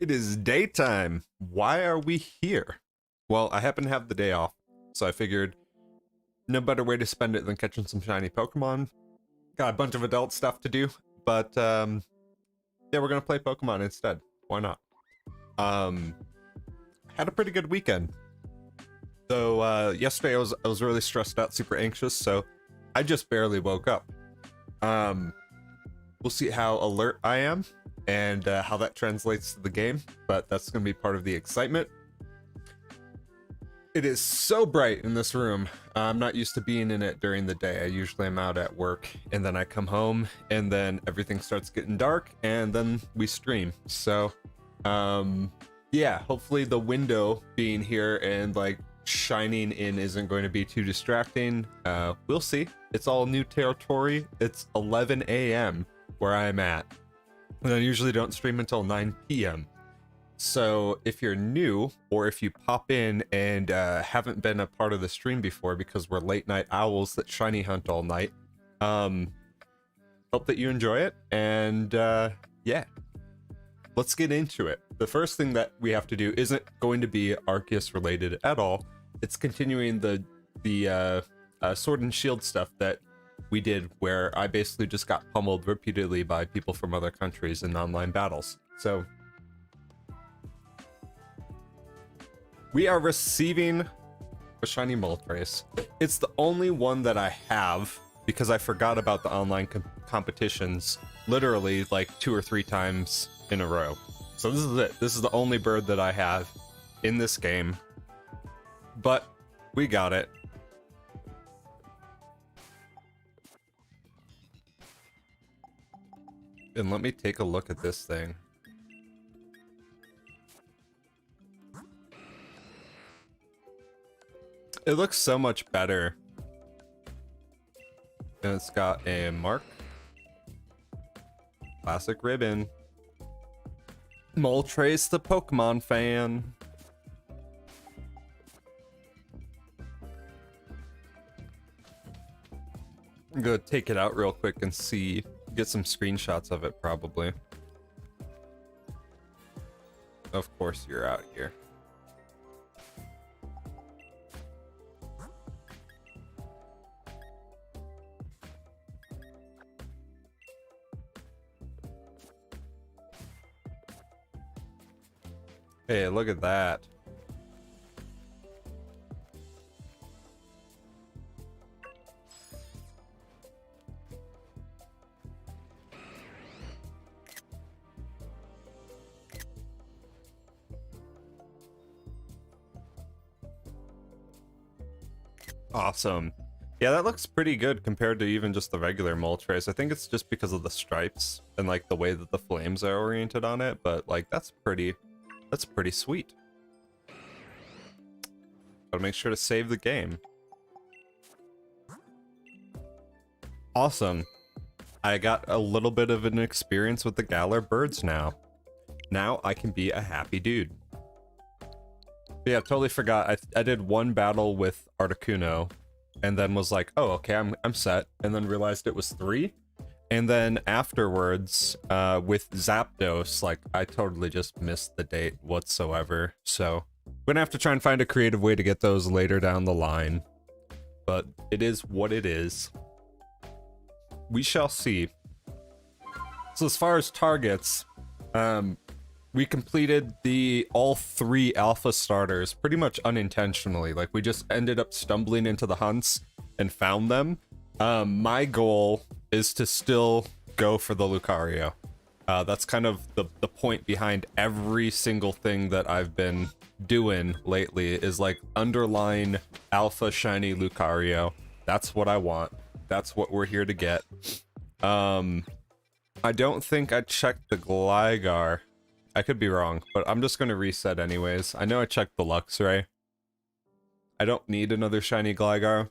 It is daytime. Why are we here? Well, I happen to have the day off, so I figured no better way to spend it than catching some shiny Pokemon. Got a bunch of adult stuff to do, but yeah, we're gonna play Pokemon instead. Why not? Um, had a pretty good weekend. So yesterday I was really stressed out, super anxious, so I just barely woke up. We'll see how alert I am and how that translates to the game, but that's going to be part of the excitement. It is so bright in this room. I'm not used to being in it during the day. I usually am out at work, and then I come home, and then everything starts getting dark, and then we stream. So, yeah, hopefully the window being here and like shining in isn't going to be too distracting. We'll see. It's all new territory. It's 11 a.m. where I'm at. And I usually don't stream until 9 p.m. So if you're new, or if you pop in and haven't been a part of the stream before because we're late night owls that shiny hunt all night, hope that you enjoy it. And yeah, let's get into it. The first thing that we have to do isn't going to be Arceus related at all. It's continuing the Sword and Shield stuff that we did, where I basically just got pummeled repeatedly by people from other countries in online battles. So we are receiving a shiny Moltres. It's the only one that I have because I forgot about the online competitions literally like 2 or 3 times in a row. So this is it. This is the only bird that I have in this game. But we got it. And let me take a look at this thing. It looks so much better. And it's got a mark. Classic ribbon. Moltres the Pokemon fan. I'm gonna take it out real quick and see, get some screenshots of it probably. Of course you're out here. Hey, look at that. Awesome. Yeah, that looks pretty good compared to even just the regular Moltres. I think it's just because of the stripes and like the way that the flames are oriented on it, but like that's pretty sweet. Gotta make sure to save the game. Awesome. I got a little bit of an experience with the Galar birds now. Now I can be a happy dude. But yeah, totally forgot. I did one battle with Articuno and then was like, oh, okay, I'm set. And then realized it was 3. And then afterwards, with Zapdos, like, I totally just missed the date whatsoever. So I'm gonna have to try and find a creative way to get those later down the line. But it is what it is. We shall see. So as far as targets, we completed all 3 alpha starters pretty much unintentionally. Like, we just ended up stumbling into the hunts and found them. My goal is to still go for the Lucario. That's kind of the point behind every single thing that I've been doing lately, is like underline alpha shiny Lucario. That's what I want. That's what we're here to get. I don't think I checked the Gligar. I could be wrong, but I'm just going to reset anyways. I know I checked the Luxray. I don't need another shiny Gligar.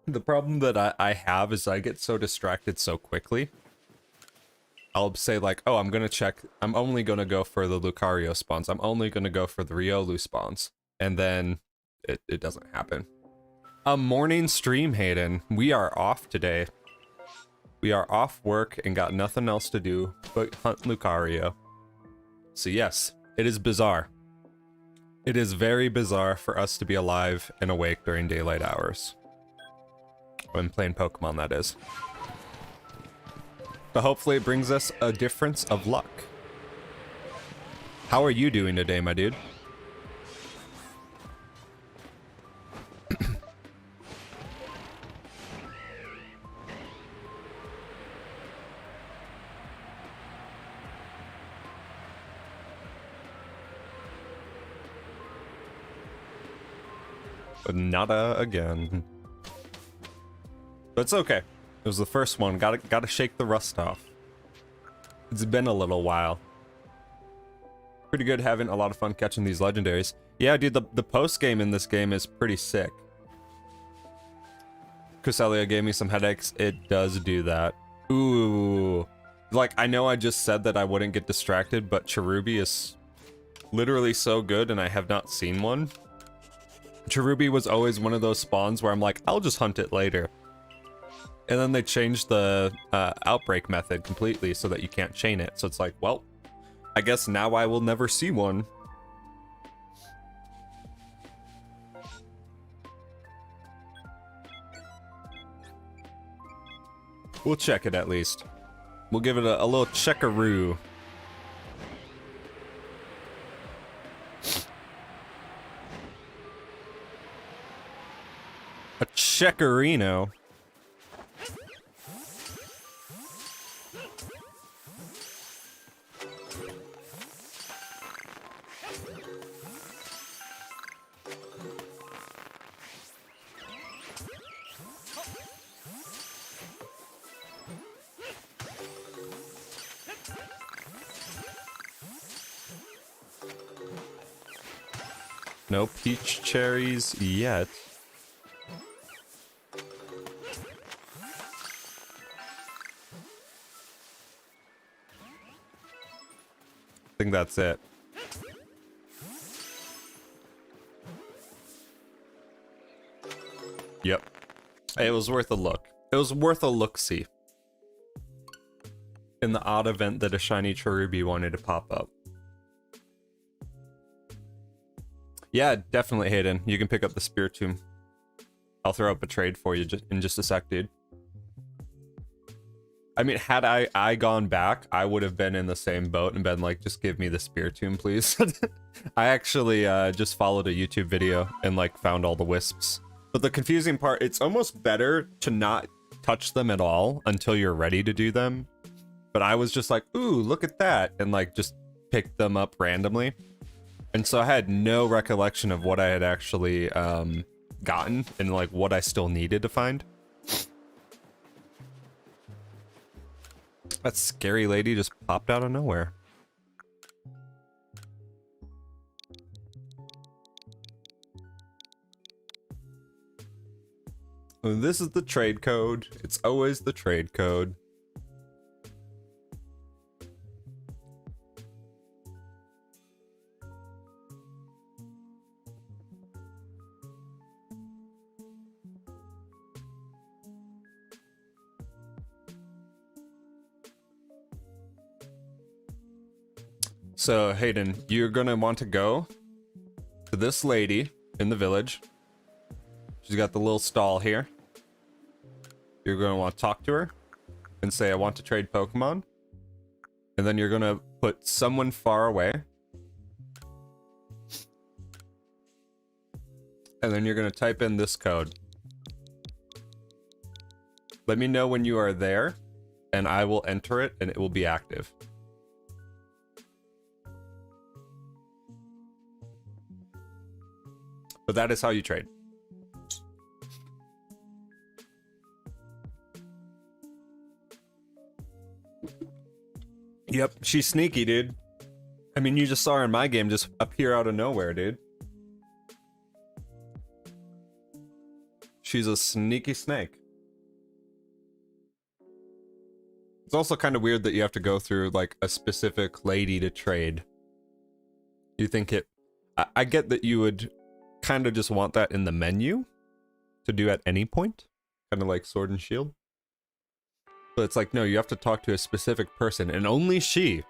The problem that I have is I get so distracted so quickly. I'll say like, oh, I'm only going to go for the Lucario spawns. I'm only going to go for the Riolu spawns. And then it doesn't happen. A morning stream, Hayden. We are off today. We are off work and got nothing else to do but hunt Lucario. So yes, It is bizarre. It is very bizarre for us to be alive and awake during daylight hours. When playing Pokemon, that is. But hopefully it brings us a difference of luck. How are you doing today, my dude? But nada again. But it's okay. It was the first one. Gotta shake the rust off. It's been a little while. Pretty good, having a lot of fun catching these legendaries. Yeah, dude, the post game in this game is pretty sick. Cresselia gave me some headaches. It does do that. Ooh. Like, I know I just said that I wouldn't get distracted, but Cherubi is literally so good, and I have not seen one. Cherubi was always one of those spawns where I'm like, I'll just hunt it later. And then they changed the outbreak method completely so that you can't chain it. So it's like, well, I guess now I will never see one. We'll check it at least. We'll give it a little checkaroo. A checkerino. No peach cherries yet. I think that's it. Yep. It was worth a look. It was worth a look-see. In the odd event that a shiny Cherubi wanted to pop up. Yeah, definitely, Hayden. You can pick up the Spiritomb. I'll throw up a trade for you in just a sec, dude. I mean, had I gone back, I would have been in the same boat and been like, just give me the Spiritomb, please. I actually just followed a YouTube video and like found all the wisps. But the confusing part, it's almost better to not touch them at all until you're ready to do them. But I was just like, ooh, look at that. And like just picked them up randomly. And so I had no recollection of what I had actually gotten and like what I still needed to find. That scary lady just popped out of nowhere. This is the trade code. It's always the trade code. So, Hayden, you're gonna want to go to this lady in the village. She's got the little stall here. You're gonna want to talk to her and say, I want to trade Pokemon. And then you're gonna put someone far away. And then you're gonna type in this code. Let me know when you are there, and I will enter it, and it will be active. But that is how you trade. Yep, she's sneaky, dude. I mean, you just saw her in my game just appear out of nowhere, dude. She's a sneaky snake. It's also kind of weird that you have to go through, like, a specific lady to trade. You think it... I get that you would kind of just want that in the menu to do at any point. Kind of like Sword and Shield. But it's like, no, you have to talk to a specific person, and only she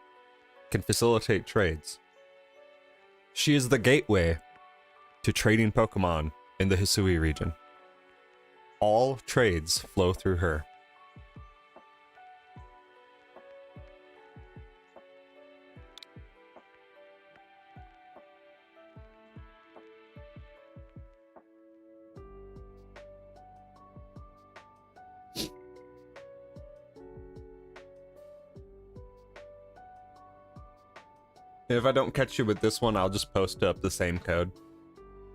can facilitate trades. She is the gateway to trading Pokemon in the Hisui region. All trades flow through her. If I don't catch you with this one, I'll just post up the same code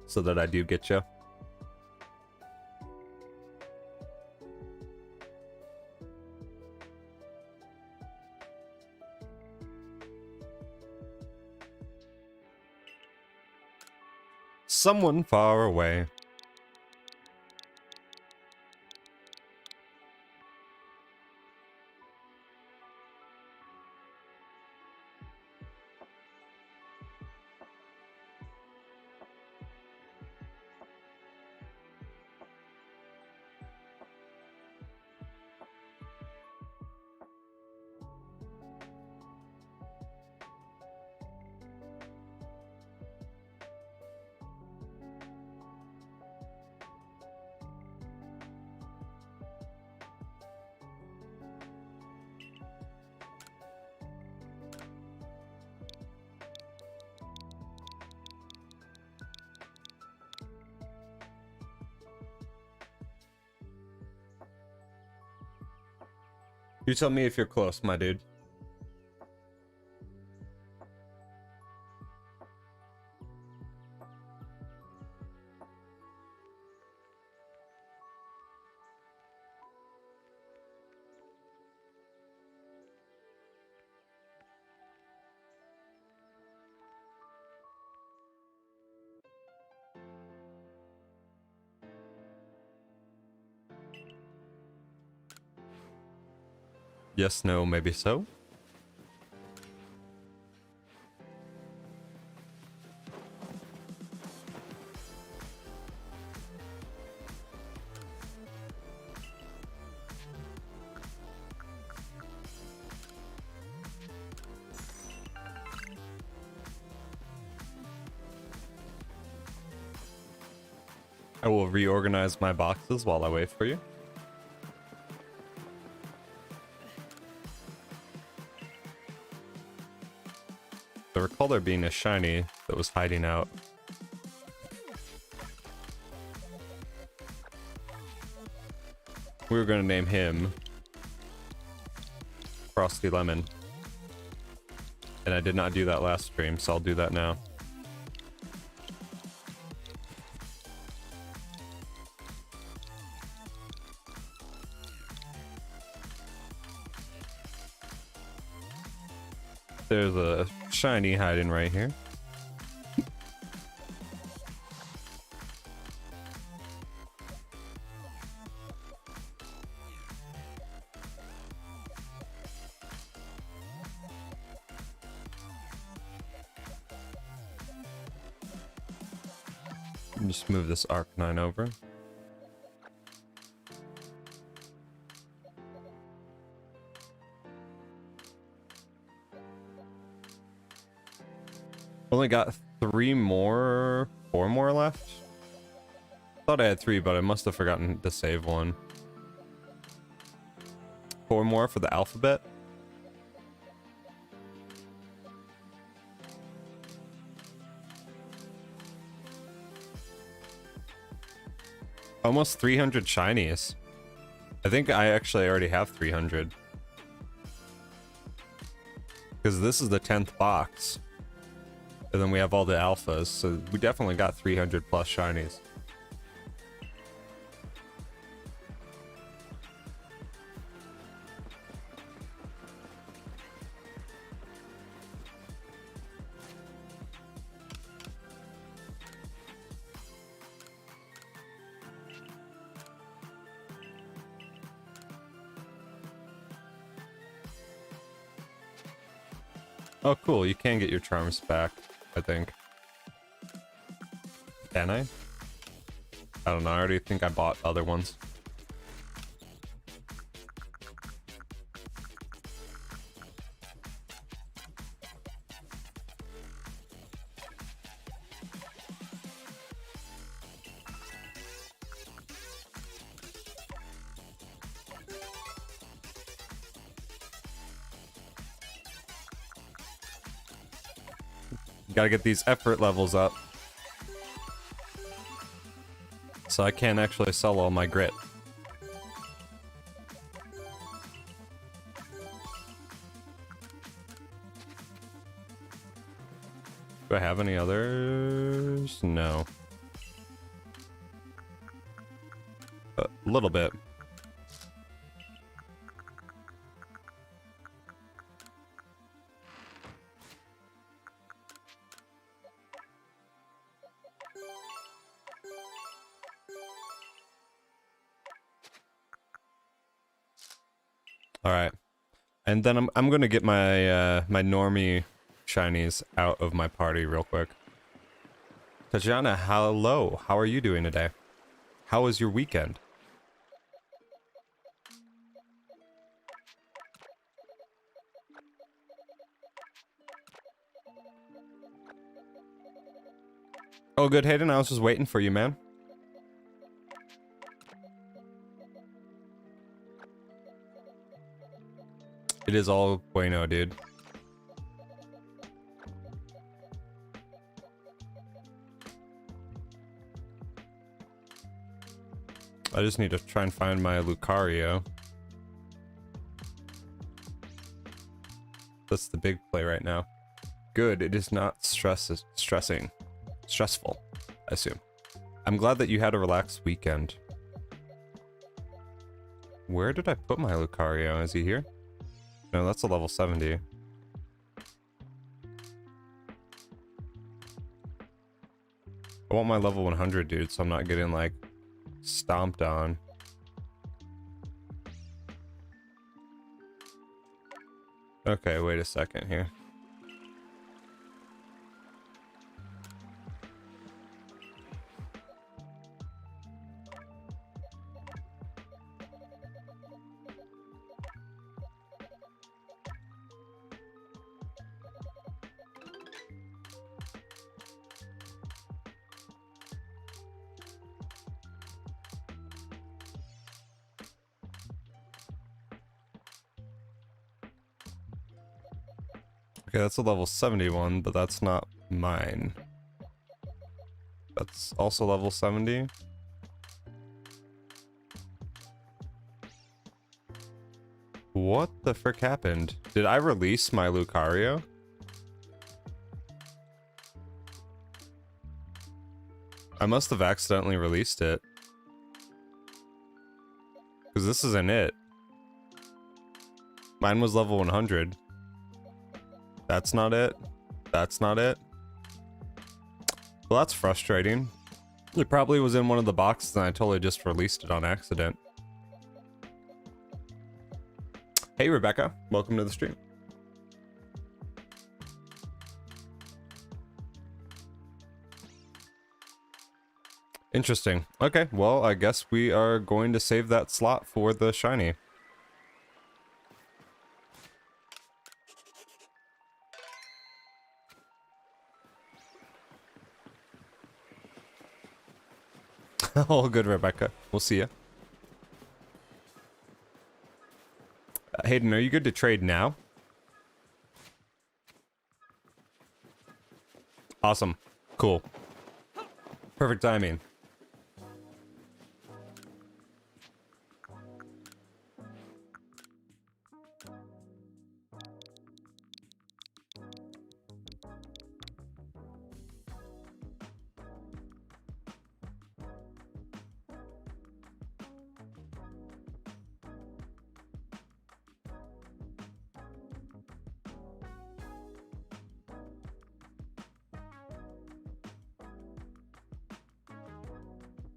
so that I do get you. Someone far away. You tell me if you're close, my dude. Yes, no, maybe so. I will reorganize my boxes while I wait for you. I recall there being a shiny that was hiding out. We were going to name him Frosty Lemon. And I did not do that last stream, so I'll do that now. There's a shiny hiding right here. Just move this Arcanine over. Only got 4 more left. Thought I had 3, but I must have forgotten to save one. 4 more for the alphabet. Almost 300 shinies. I think I actually already have 300. Because this is the 10th box. And then we have all the alphas, so we definitely got 300 plus shinies. Oh, cool. You can get your charms back, I think. Can I? I don't know. I already think I bought other ones. Gotta get these effort levels up. So I can't actually sell all my grit. Do I have any others? No. A little bit. All right, and then I'm gonna get my my normie shinies out of my party real quick. Tajana, hello. How are you doing today? How was your weekend? Oh, good, Hayden. I was just waiting for you, man. It is all bueno, dude. I just need to try and find my Lucario. That's the big play right now. Good, it is not stressful, I assume. I'm glad that you had a relaxed weekend. Where did I put my Lucario? Is he here? No, that's a level 70. I want my level 100, dude, so I'm not getting, like, stomped on. Okay, wait a second here. Okay, that's a level 71, but that's not mine. That's also level 70. What the frick happened? Did I release my Lucario? I must have accidentally released it. Because this isn't it. Mine was level 100. That's not it. That's not it. Well, that's frustrating. It probably was in one of the boxes and I totally just released it on accident. Hey, Rebecca. Welcome to the stream. Interesting. Okay, well, I guess we are going to save that slot for the shiny. All good, Rebecca. We'll see ya. Hayden, are you good to trade now? Awesome. Cool. Perfect timing.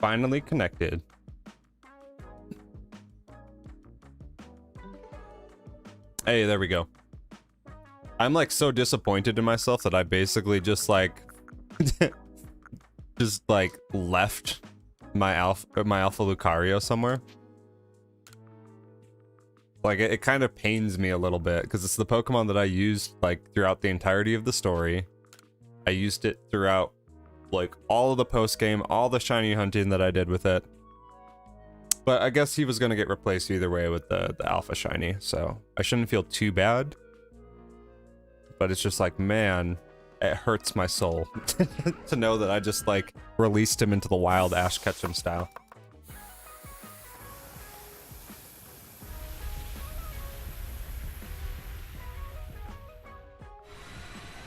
Finally connected. Hey, there we go. I'm like so disappointed in myself that I basically just like just like left my alpha Lucario somewhere. Like it kind of pains me a little bit because it's the Pokemon that I used like throughout the entirety of the story. I used it throughout like all of the post game, all the shiny hunting that I did with it. But I guess he was gonna get replaced either way with the alpha shiny, so I shouldn't feel too bad. But it's just like, man, It hurts my soul to know that I just like released him into the wild Ash Ketchum style.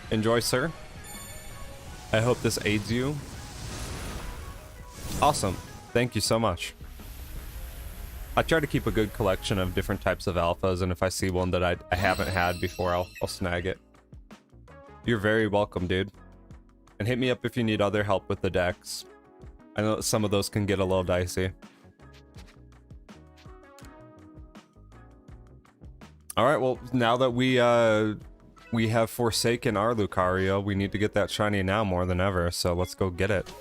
Enjoy, sir. I hope this aids you. Awesome. Thank you so much. I try to keep a good collection of different types of alphas, and if I see one that I haven't had before, I'll snag it. You're very welcome, dude. And hit me up if you need other help with the decks. I know some of those can get a little dicey. Alright, well, now that we have forsaken our Lucario, we need to get that shiny now more than ever, so let's go get it.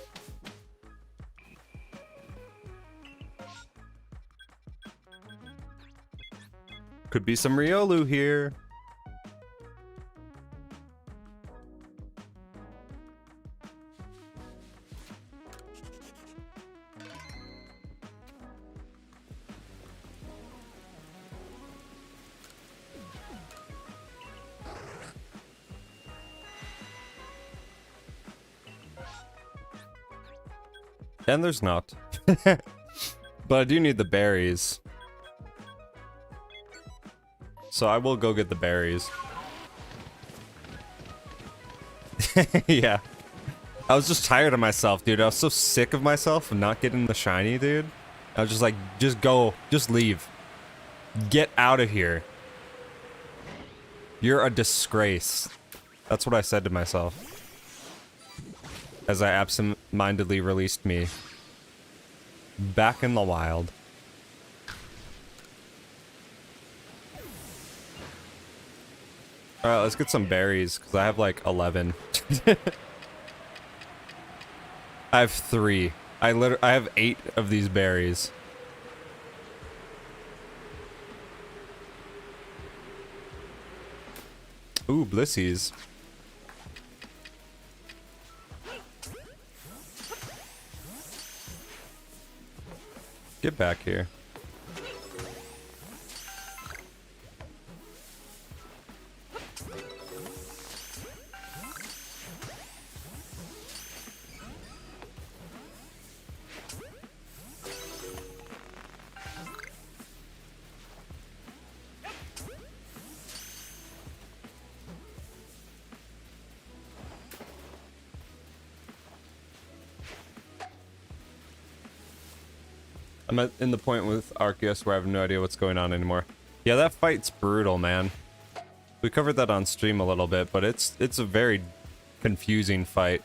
Could be some Riolu here. And there's not. But I do need the berries. So I will go get the berries. Yeah. I was just tired of myself, dude. I was so sick of myself and not getting the shiny, dude. I was just like, just go. Just leave. Get out of here. You're a disgrace. That's what I said to myself. As I absent-mindedly released me back in the wild. Alright, let's get some berries, because I have like 11. I have 3. I have 8 of these berries. Ooh, Blissies. Get back here. I'm in the point with Arceus where I have no idea what's going on anymore. Yeah, that fight's brutal, man. We covered that on stream a little bit, but it's a very confusing fight.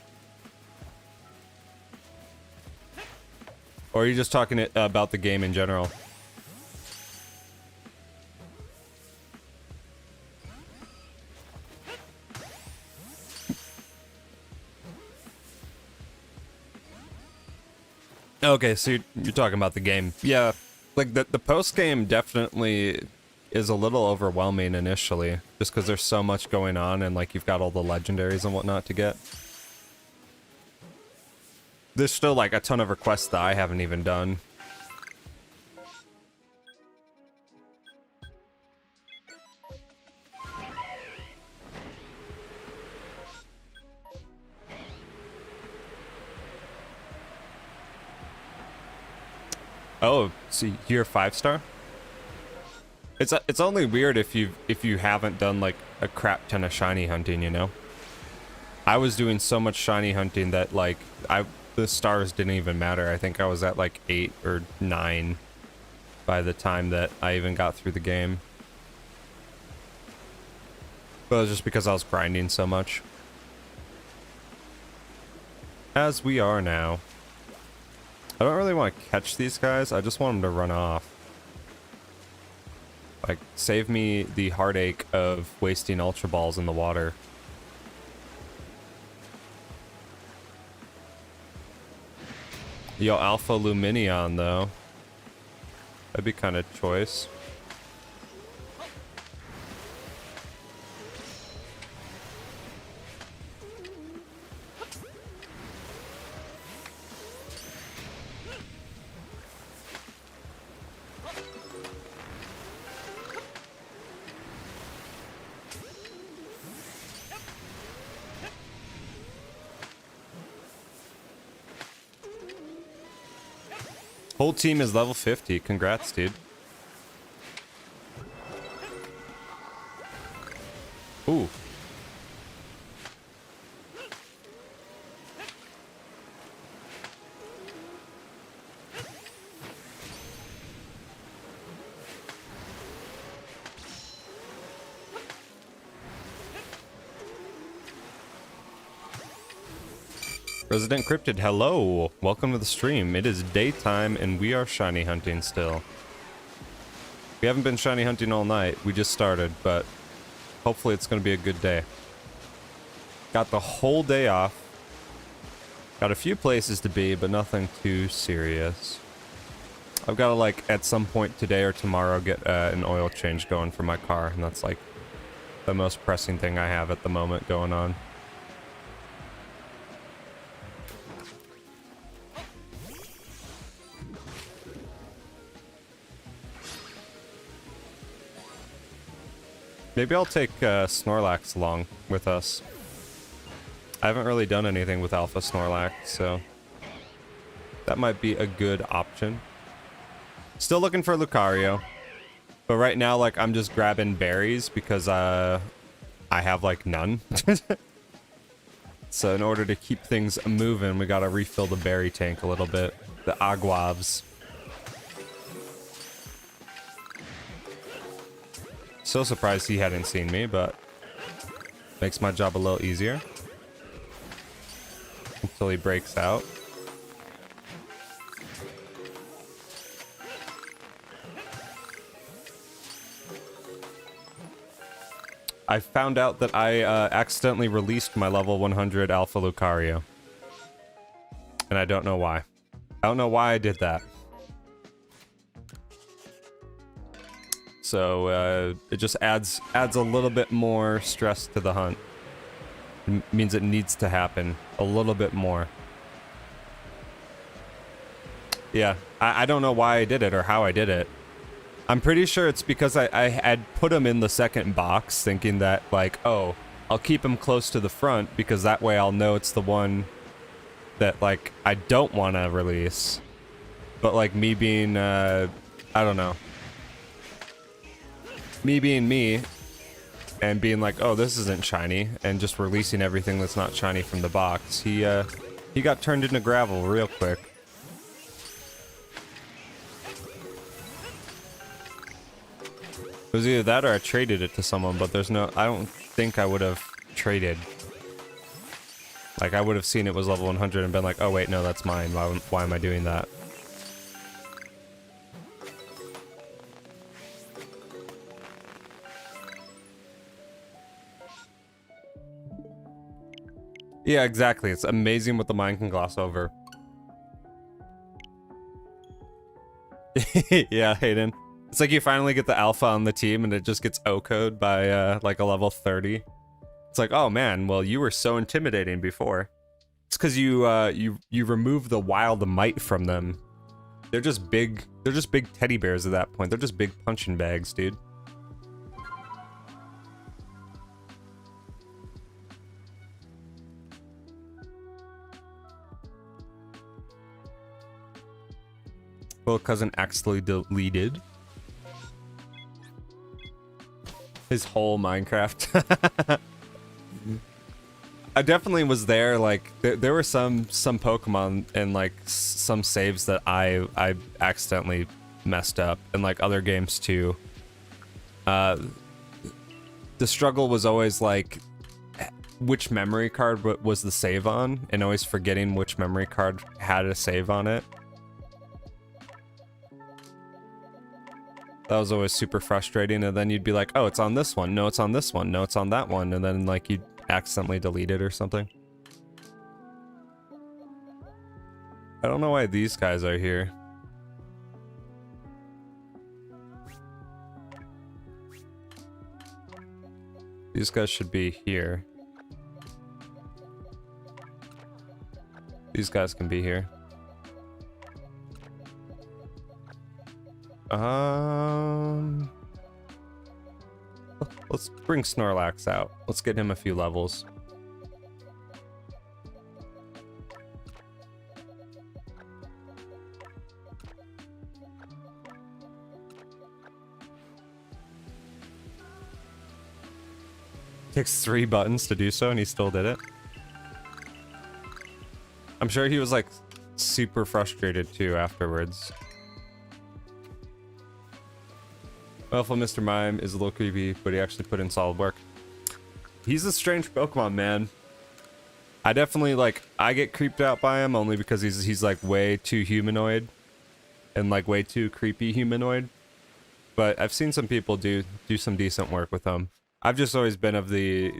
Or are you just talking about the game in general? Okay, so you're talking about the game. Yeah, like the post game definitely is a little overwhelming initially, just because there's so much going on and like you've got all the legendaries and whatnot to get. There's still like a ton of requests that I haven't even done. Oh, so you're 5-star? It's only weird if you haven't done like a crap ton of shiny hunting, you know? I was doing so much shiny hunting that like the stars didn't even matter. I think I was at like 8 or 9 by the time that I even got through the game. But it was just because I was grinding so much. As we are now. I don't really want to catch these guys, I just want them to run off. Like, save me the heartache of wasting Ultra Balls in the water. Yo, Alpha Luminion, though. That'd be kind of choice. Whole team is level 50. Congrats, dude. Ooh. Resident Cryptid, hello! Welcome to the stream. It is daytime and we are shiny hunting still. We haven't been shiny hunting all night. We just started, but hopefully it's going to be a good day. Got the whole day off. Got a few places to be, but nothing too serious. I've got to, like, at some point today or tomorrow get an oil change going for my car, and that's, like, the most pressing thing I have at the moment going on. Maybe I'll take Snorlax along with us. I haven't really done anything with Alpha Snorlax, so that might be a good option. Still looking for Lucario, but right now, like, I'm just grabbing berries because I have, like, none. So in order to keep things moving, we gotta refill the berry tank a little bit. The Aguavs. So surprised he hadn't seen me, but makes my job a little easier. Until he breaks out. I found out that I accidentally released my level 100 Alpha Lucario. And I don't know why. I don't know why I did that. So it just adds a little bit more stress to the hunt. It means it needs to happen a little bit more. Yeah, I don't know why I did it or how I did it. I'm pretty sure it's because I had put him in the second box thinking that, like, oh, I'll keep him close to the front because that way I'll know it's the one that, like, I don't want to release. But, like, me being, I don't know. Me being me and being like, oh, this isn't shiny, and just releasing everything that's not shiny from the box, he got turned into gravel real quick. It was either that or I traded it to someone, but there's no, I don't think I would have traded. Like, I would have seen it was level 100 and been like, oh wait, no, that's mine. Why am I doing that? Yeah, exactly. It's amazing what the mind can gloss over. Yeah, Hayden. It's like you finally get the alpha on the team and it just gets O-code by like a level 30. It's like, oh man, well, you were so intimidating before. It's because you remove the wild might from them. They're just big teddy bears at that point. They're just big punching bags, dude. Little cousin accidentally deleted his whole Minecraft. I definitely was there. Like there were some Pokemon and like some saves that I accidentally messed up, and like other games too. The struggle was always like which memory card was the save on, and always forgetting which memory card had a save on it. That was always super frustrating, and then you'd be like, oh, it's on this one. No, it's on this one. No, it's on that one. And then, like, you'd accidentally delete it or something. I don't know why these guys are here. These guys should be here. These guys can be here. Let's bring Snorlax out. Let's get him a few levels. Takes 3 buttons to do so, and he still did it. I'm sure he was like super frustrated too afterwards. Well, Mr. Mime is a little creepy, but he actually put in solid work. He's a strange Pokemon, man. I definitely like, I get creeped out by him only because he's like way too humanoid and like way too creepy humanoid. But I've seen some people do some decent work with him. I've just always been of the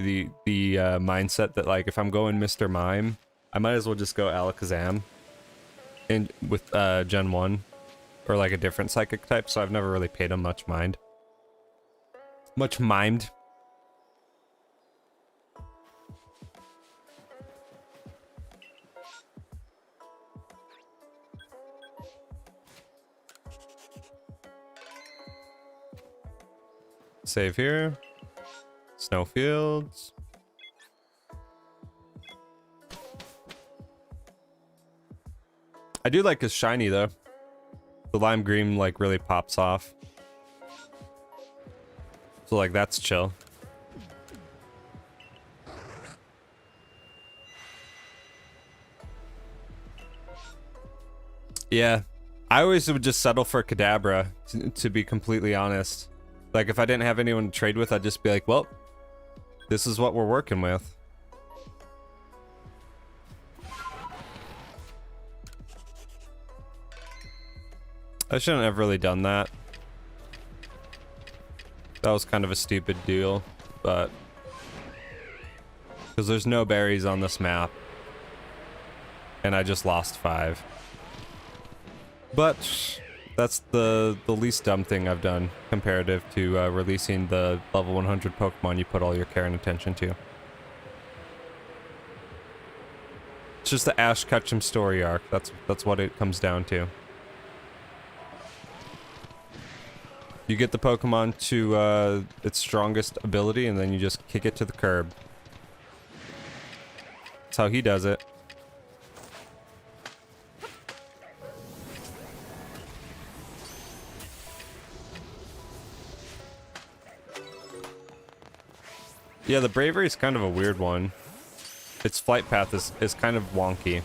mindset that like if I'm going Mr. Mime, I might as well just go Alakazam in with Gen 1 or like a different psychic type, so I've never really paid him much mind. Much mimed. Save here. Snowfields. I do like his shiny though. The lime green like really pops off. So like that's chill. Yeah. I always would just settle for Kadabra, to be completely honest. Like if I didn't have anyone to trade with, I'd just be like, well, this is what we're working with. I shouldn't have really done that. That was kind of a stupid deal, but because there's no berries on this map and I just lost 5. But that's the least dumb thing I've done comparative to releasing the level 100 Pokemon you put all your care and attention to. It's just the Ash Ketchum story arc. That's what it comes down to. You get the Pokemon to its strongest ability, and then you just kick it to the curb. That's how he does it. Yeah, the Bravery is kind of a weird one. Its flight path is kind of wonky.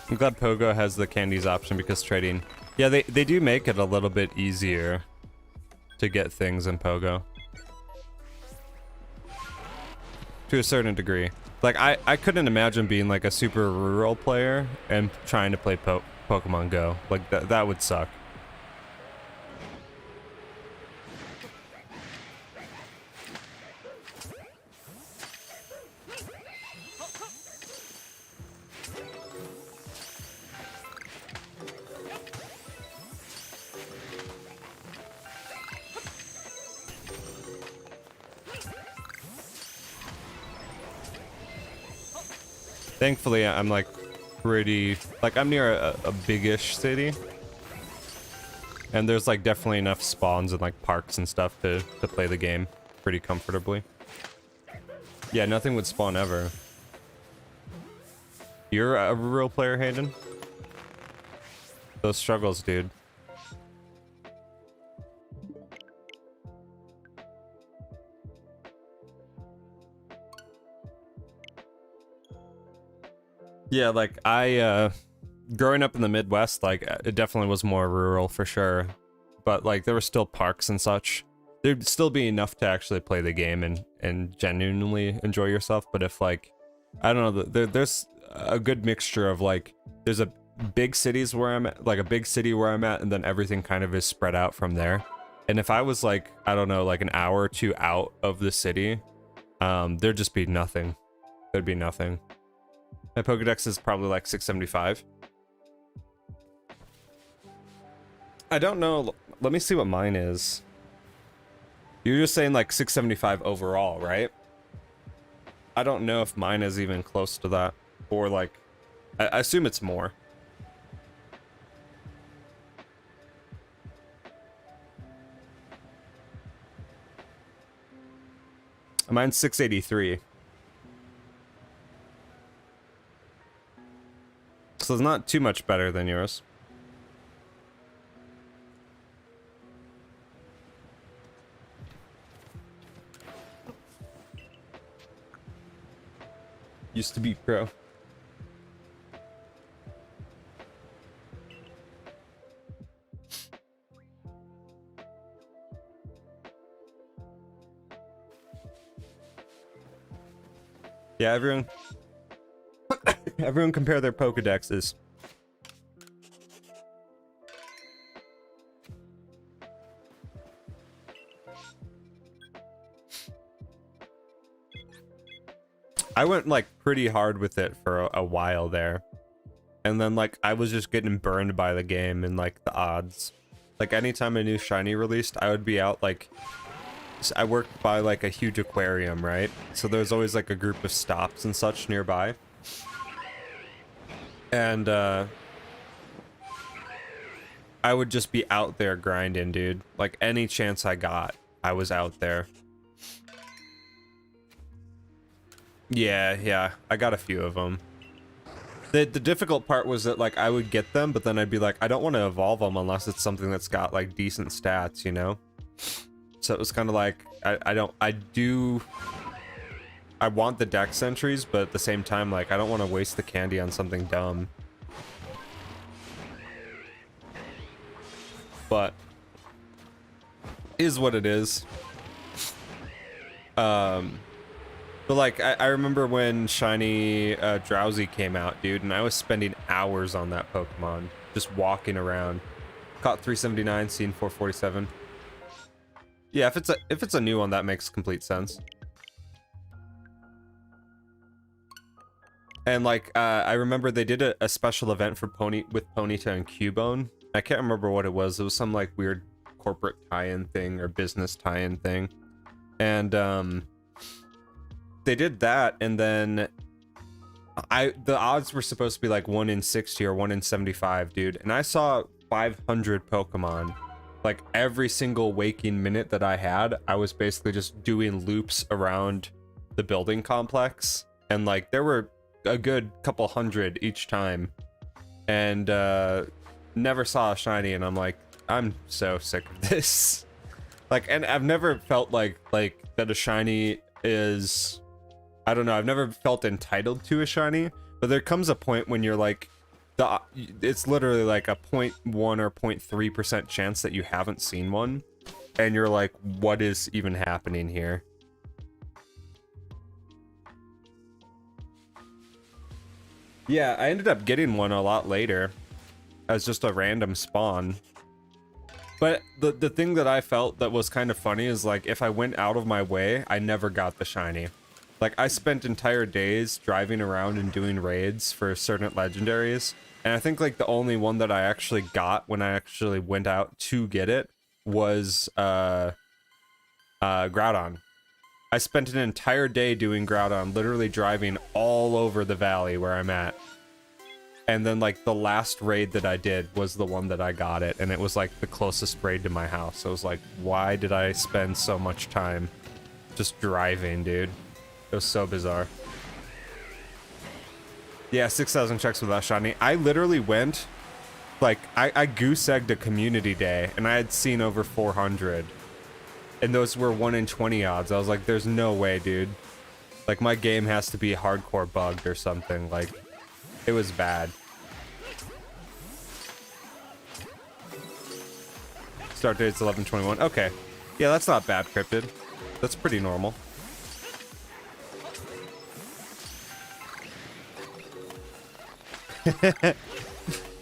I'm glad Pogo has the candies option because trading. Yeah, they do make it a little bit easier to get things in Pogo. To a certain degree. Like, I couldn't imagine being like a super rural player and trying to play Pokemon Go. Like, that would suck. Thankfully, I'm like pretty, like I'm near a big-ish city. And there's like definitely enough spawns and like parks and stuff to play the game pretty comfortably. Yeah, nothing would spawn ever. You're a rural player, Hayden? Those struggles, dude. Yeah, like growing up in the Midwest, like it definitely was more rural for sure, but like there were still parks and such. There'd still be enough to actually play the game and genuinely enjoy yourself. But if like, I don't know, there's a good mixture of like, there's a big cities where I'm at, like a big city where I'm at, and then everything kind of is spread out from there. And if I was like, I don't know, like an hour or two out of the city, there'd just be nothing. There'd be nothing. My Pokedex is probably like 675. I don't know. Let me see what mine is. You're just saying like 675 overall, right? I don't know if mine is even close to that. Or like, I assume it's more. Mine's 683. So it's not too much better than yours. Used to be pro. Yeah, everyone compare their Pokedexes. I went like pretty hard with it for a while there. And then like I was just getting burned by the game and like the odds. Like anytime a new shiny released, I would be out like I worked by like a huge aquarium, right? So there's always like a group of stops and such nearby. And I would just be out there grinding, dude. Like any chance I got, I was out there. Yeah, I got a few of them. The difficult part was that like I would get them, but then I'd be like, I don't want to evolve them unless it's something that's got like decent stats, you know? So it was kind of like, I want the dex entries, but at the same time, like, I don't want to waste the candy on something dumb. But is what it is. But like, I remember when shiny Drowsy came out, dude, and I was spending hours on that Pokemon, just walking around. Caught 379, seen 447. Yeah, if it's a new one, that makes complete sense. And like, I remember they did a special event for Ponyta and Cubone. I can't remember what it was. It was some like weird corporate tie-in thing or business tie-in thing. And they did that, and then the odds were supposed to be like 1 in 60 or 1 in 75, dude. And I saw 500 Pokemon. Like every single waking minute that I had, I was basically just doing loops around the building complex, and like there were a good couple hundred each time, and never saw a shiny, and I'm like, I'm so sick of this. Like, and I've never felt like that a shiny is, I don't know, I've never felt entitled to a shiny, but there comes a point when you're like, it's literally like a 0.1 or 0.3% chance that you haven't seen one, and you're like, what is even happening here? Yeah, I ended up getting one a lot later as just a random spawn. But the thing that I felt that was kind of funny is like, if I went out of my way, I never got the shiny. Like, I spent entire days driving around and doing raids for certain legendaries, and I think like the only one that I actually got when I actually went out to get it was Groudon. I spent an entire day doing Groudon, literally driving all over the valley where I'm at. And then like the last raid that I did was the one that I got it, and it was like the closest raid to my house. I was like, why did I spend so much time just driving, dude? It was so bizarre. Yeah, 6,000 checks without shiny. I literally went, like, I goose-egged a community day, and I had seen over 400. And those were 1 in 20 odds. I was like, there's no way, dude. Like, my game has to be hardcore bugged or something. Like, it was bad. Start date's 11/21. Okay. Yeah, that's not bad, Cryptid. That's pretty normal.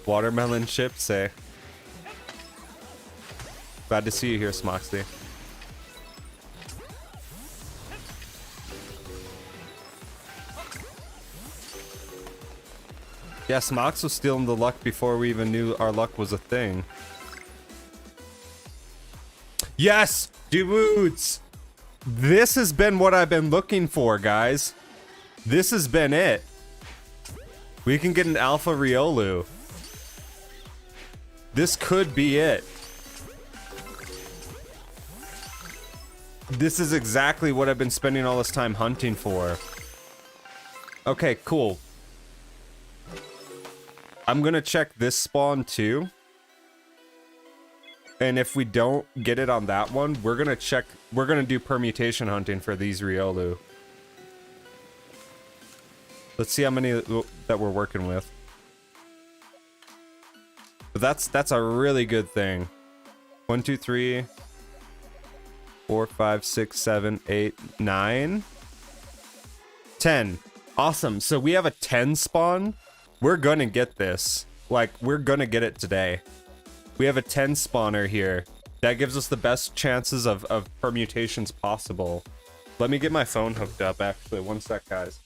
Watermelon chips, say. Glad to see you here, Smoxy. Yeah, Smox was stealing the luck before we even knew our luck was a thing. Yes, dudes! This has been what I've been looking for, guys. This has been it. We can get an Alpha Riolu. This could be it. This is exactly what I've been spending all this time hunting for. Okay, cool. I'm gonna check this spawn too. And if we don't get it on that one, we're gonna do permutation hunting for these Riolu. Let's see how many that we're working with. But that's a really good thing. 1, 2, 3, 4, 5, 6, 7, 8, 9, 10. Awesome. So we have a 10 spawn. We're gonna get this. Like, we're gonna get it today. We have a 10 spawner here. That gives us the best chances of permutations possible. Let me get my phone hooked up, actually. One sec, guys.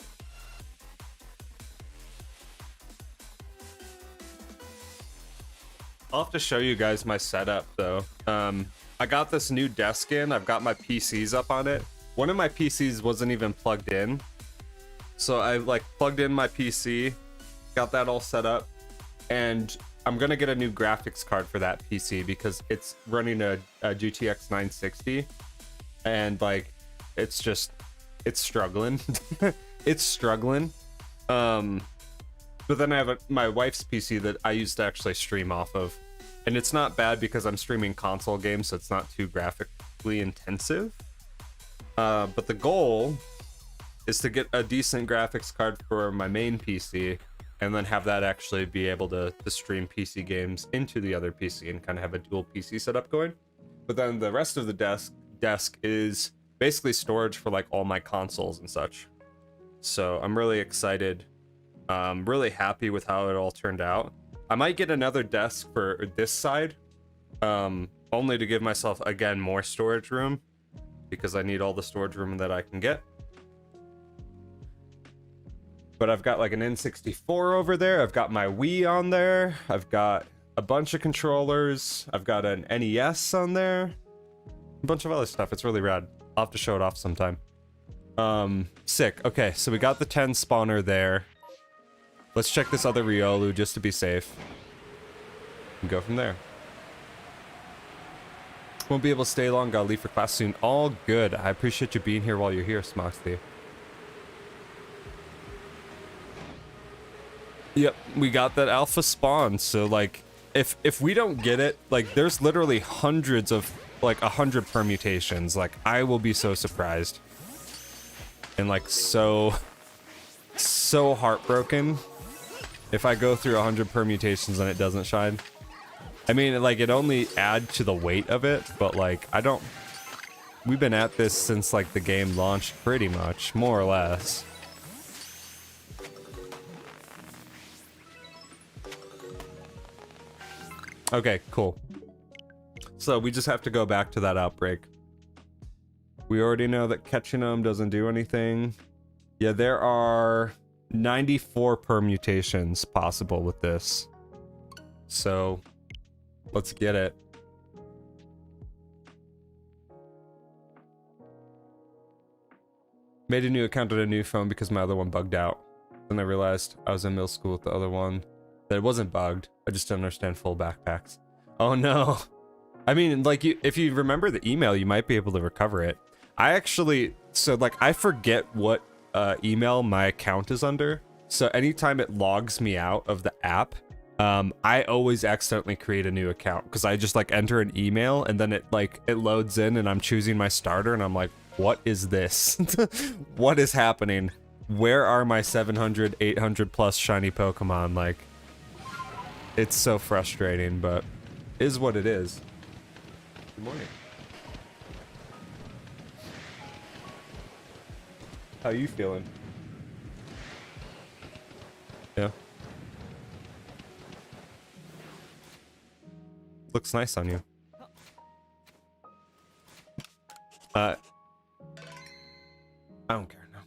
I'll have to show you guys my setup, though. I got this new desk in. I've got my PCs up on it. One of my PCs wasn't even plugged in. So I, like, plugged in my PC, got that all set up, and I'm gonna get a new graphics card for that PC because it's running a GTX 960, and like it's struggling. It's struggling. But then I have my wife's PC that I used to actually stream off of, and it's not bad because I'm streaming console games, so it's not too graphically intensive. But the goal is to get a decent graphics card for my main PC, and then have that actually be able to stream PC games into the other PC and kind of have a dual PC setup going. But then the rest of the desk is basically storage for like all my consoles and such. So I'm really excited. Really happy with how it all turned out. I might get another desk for this side, only to give myself, again, more storage room, because I need all the storage room that I can get. But I've got like an N64 over there. I've got my Wii on there. I've got a bunch of controllers. I've got an NES on there. A bunch of other stuff. It's really rad. I'll have to show it off sometime. Sick. Okay, so we got the 10 spawner there. Let's check this other Riolu just to be safe. And go from there. Won't be able to stay long. Gotta leave for class soon. All good. I appreciate you being here while you're here, Smoxy. Yep, we got that alpha spawn, so like if we don't get it, like there's literally hundreds of, like 100 permutations. Like I will be so surprised and like so heartbroken if I go through 100 permutations and it doesn't shine. I mean, like it only adds to the weight of it, but like we've been at this since like the game launched, pretty much, more or less. Okay, cool. So we just have to go back to that outbreak. We already know that catching them doesn't do anything. Yeah, there are 94 permutations possible with this. So let's get it. Made a new account on a new phone because my other one bugged out. Then I realized I was in middle school with the other one. That it wasn't bugged. I just don't understand full backpacks. Oh no. I mean, like, if you remember the email, you might be able to recover it. I actually, so like, I forget what email my account is under. So anytime it logs me out of the app, I always accidentally create a new account because I just like enter an email and then it loads in and I'm choosing my starter and I'm like, what is this? What is happening? Where are my 700, 800 plus shiny Pokemon? Like, it's so frustrating, but is what it is. Good morning. How you feeling? Yeah. Looks nice on you. I don't care now.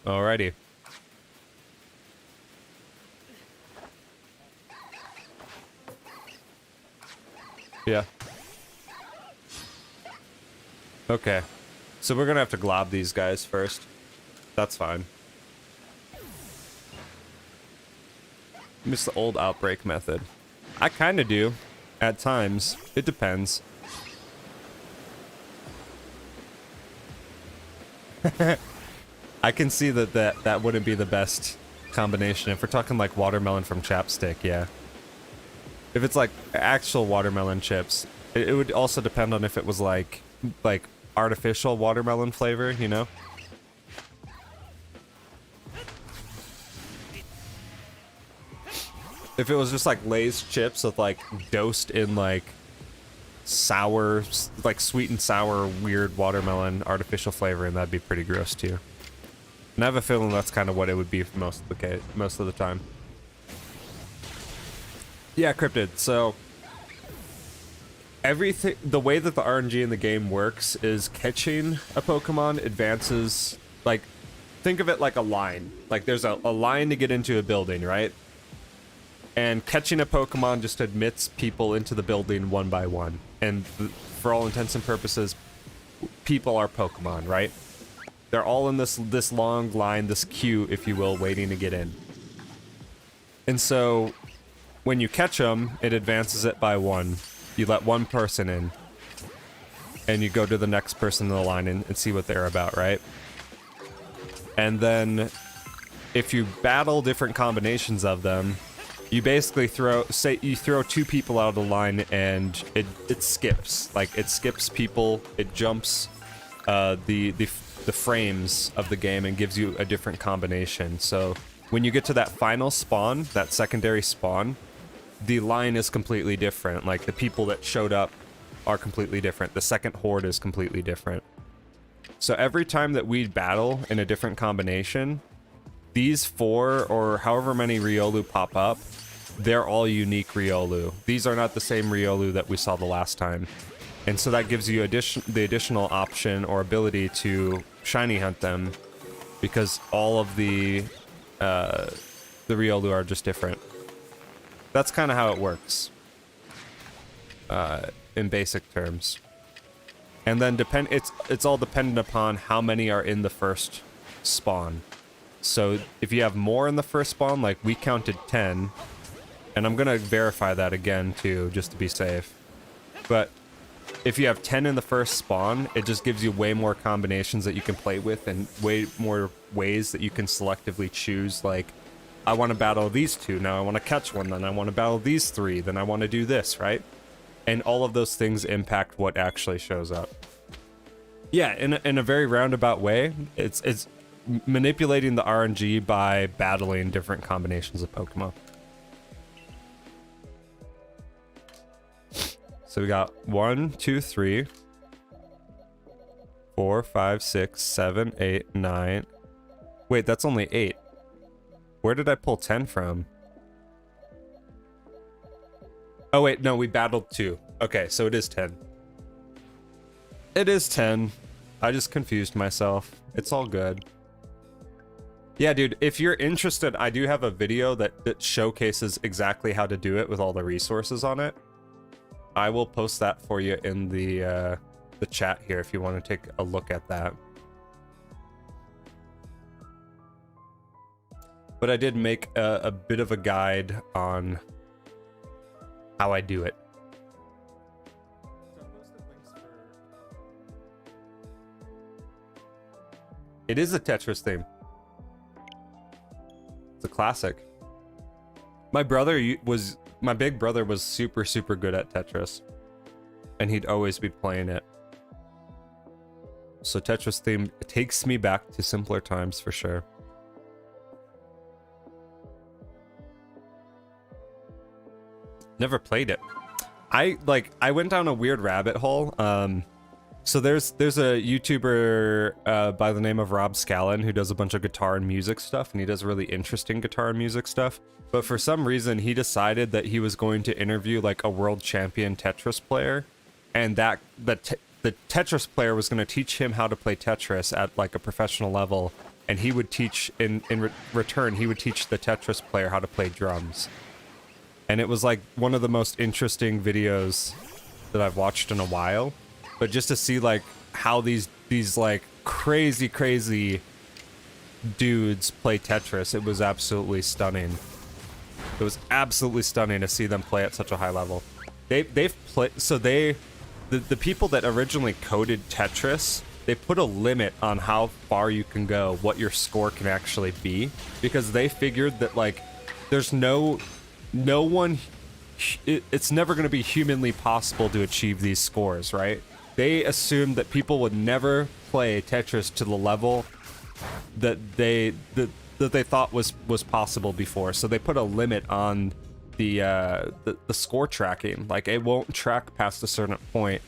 Alrighty. Yeah. Okay. So we're gonna have to glob these guys first. That's fine. Miss the old Outbreak method. I kind of do. At times. It depends. I can see that wouldn't be the best combination. If we're talking like watermelon from chapstick, yeah. If it's like actual watermelon chips, it would also depend on if it was like artificial watermelon flavor, you know? If it was just like Lay's chips with like dosed in like sour, like sweet and sour, weird watermelon artificial flavor, and that'd be pretty gross too. And I have a feeling that's kind of what it would be for most of the time. Yeah, Cryptid. So everything, the way that the RNG in the game works is catching a Pokemon advances, like, think of it like a line. Like there's a line to get into a building, right? And catching a Pokemon just admits people into the building one by one. And for all intents and purposes, people are Pokemon, right? They're all in this long line, this queue, if you will, waiting to get in. And so when you catch them, it advances it by one. You let one person in. And you go to the next person in the line and see what they're about, right? And then if you battle different combinations of them, you basically throw two people out of the line and it skips. Like, it skips people, it jumps the frames of the game and gives you a different combination. So when you get to that final spawn, that secondary spawn, the line is completely different. Like, the people that showed up are completely different. The second horde is completely different. So every time that we battle in a different combination, these 4 or however many Riolu pop up, they're all unique Riolu. These are not the same Riolu that we saw the last time. And so that gives you the additional option or ability to shiny hunt them, because all of the Riolu are just different. That's kind of how it works in basic terms. And then it's all dependent upon how many are in the first spawn. So if you have more in the first spawn, like we counted 10, and I'm gonna verify that again too, just to be safe. But if you have 10 in the first spawn, it just gives you way more combinations that you can play with and way more ways that you can selectively choose. Like, I want to battle these 2, now I want to catch one, then I want to battle these 3, then I want to do this, right? And all of those things impact what actually shows up. Yeah, in a very roundabout way, it's manipulating the RNG by battling different combinations of Pokemon. So we got 1, 2, 3, 4, 5, 6, 7, 8, 9. Wait, that's only 8. Where did I pull 10 from? Oh wait, no, we battled 2. Okay, so it is 10. It is 10. I just confused myself. It's all good. Yeah, dude, if you're interested, I do have a video that showcases exactly how to do it with all the resources on it. I will post that for you in the chat here if you want to take a look at that. But I did make a bit of a guide on how I do it. It is a Tetris theme. It's a classic. My big brother was super, super good at Tetris. And he'd always be playing it. So Tetris theme takes me back to simpler times for sure. Never played it. I went down a weird rabbit hole. So there's a YouTuber by the name of Rob Scallon who does a bunch of guitar and music stuff, and he does really interesting guitar and music stuff. But for some reason, he decided that he was going to interview like a world champion Tetris player, and that the Tetris player was going to teach him how to play Tetris at like a professional level, and he would teach in return he would teach the Tetris player how to play drums. And it was like one of the most interesting videos that I've watched in a while. But just to see like how these like crazy dudes play Tetris, it was absolutely stunning. It was absolutely stunning to see them play at such a high level. They've played, so the people that originally coded Tetris, they put a limit on how far you can go, what your score can actually be, because they figured that like there's no one, it's never going to be humanly possible to achieve these scores, right? They assumed that people would never play Tetris to the level that they thought was possible before, so they put a limit on the score tracking. Like it won't track past a certain point,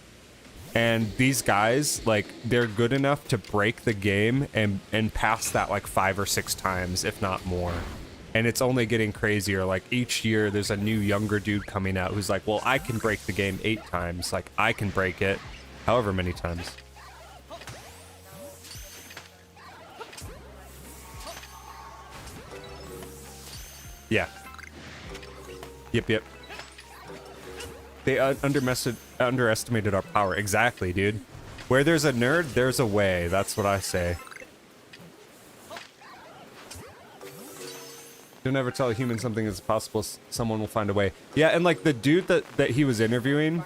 and these guys, like, they're good enough to break the game and pass that like 5 or 6 times, if not more. And it's only getting crazier. Like each year there's a new younger dude coming out who's like, well, I can break the game 8 times, like I can break it however many times. Yeah. Yep. They underestimated our power. Exactly, dude. Where there's a nerd, there's a way. That's what I say. Don't ever tell a human something is possible. Someone will find a way. Yeah, and like the dude that he was interviewing,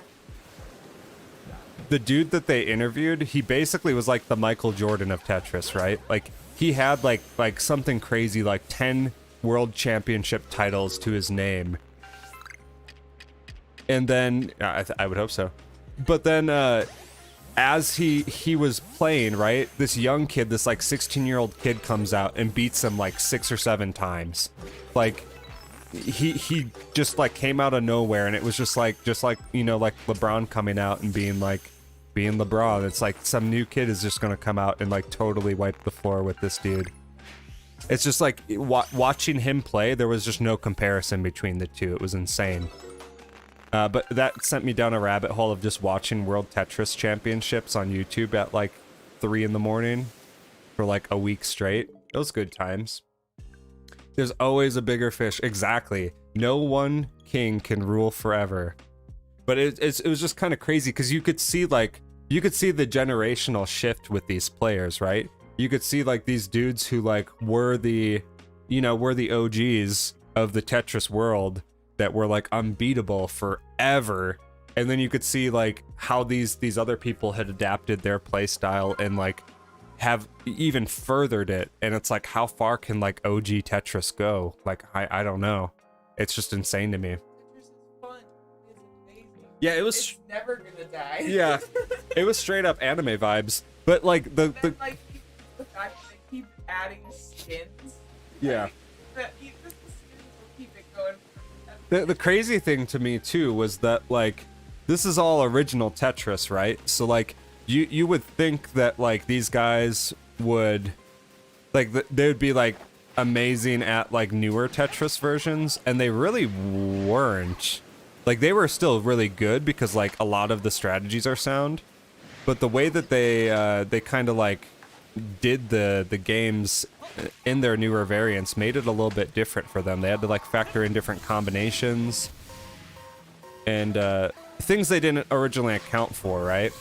the dude that they interviewed, he basically was like the Michael Jordan of Tetris, right? Like he had like something crazy, like 10 world championship titles to his name. And then I would hope so. But then as he was playing, right, this young kid, this like 16-year-old kid comes out and beats him like 6 or 7 times. Like he just like came out of nowhere, and it was just like you know, like LeBron coming out and being LeBron. It's like some new kid is just gonna come out and like totally wipe the floor with this dude. It's just like watching him play, there was just no comparison between the two. It was insane. But that sent me down a rabbit hole of just watching World Tetris Championships on YouTube at like 3 in the morning for like a week straight. Those good times. There's always a bigger fish. Exactly. No one king can rule forever. But it was just kind of crazy because you could see the generational shift with these players, right? You could see like these dudes who like were the OGs of the Tetris world that were like unbeatable forever, and then you could see like how these other people had adapted their play style and like have even furthered it. And it's like, how far can like OG Tetris go? Like I don't know. It's just insane to me. Tetris is fun. It's amazing. Yeah, it was. It's never gonna die. Yeah, it was straight up anime vibes. But like the fact that they keep adding skins. Yeah. Like, the skins will keep it going. The crazy thing to me too was that like this is all original Tetris, right? So like you would think that like these guys would like they would be like amazing at like newer Tetris versions, and they really weren't. Like they were still really good because like a lot of the strategies are sound, but the way that they kind of like did the games in their newer variants made it a little bit different for them. They had to like factor in different combinations and things they didn't originally account for, right?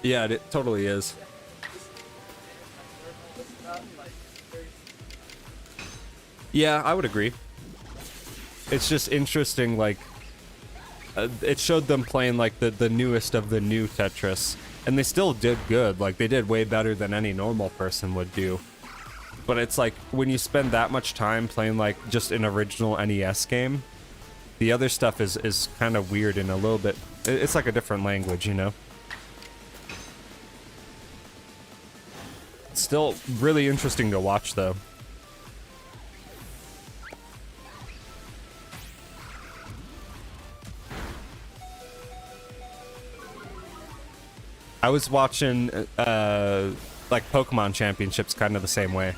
Yeah, it totally is. Yeah, I would agree. It's just interesting, like it showed them playing like the newest of the new Tetris, and they still did good. Like they did way better than any normal person would do. But it's like when you spend that much time playing like just an original NES game, the other stuff is kind of weird and a little bit, it's like a different language, you know? It's still really interesting to watch though. I was watching like Pokemon Championships kind of the same way.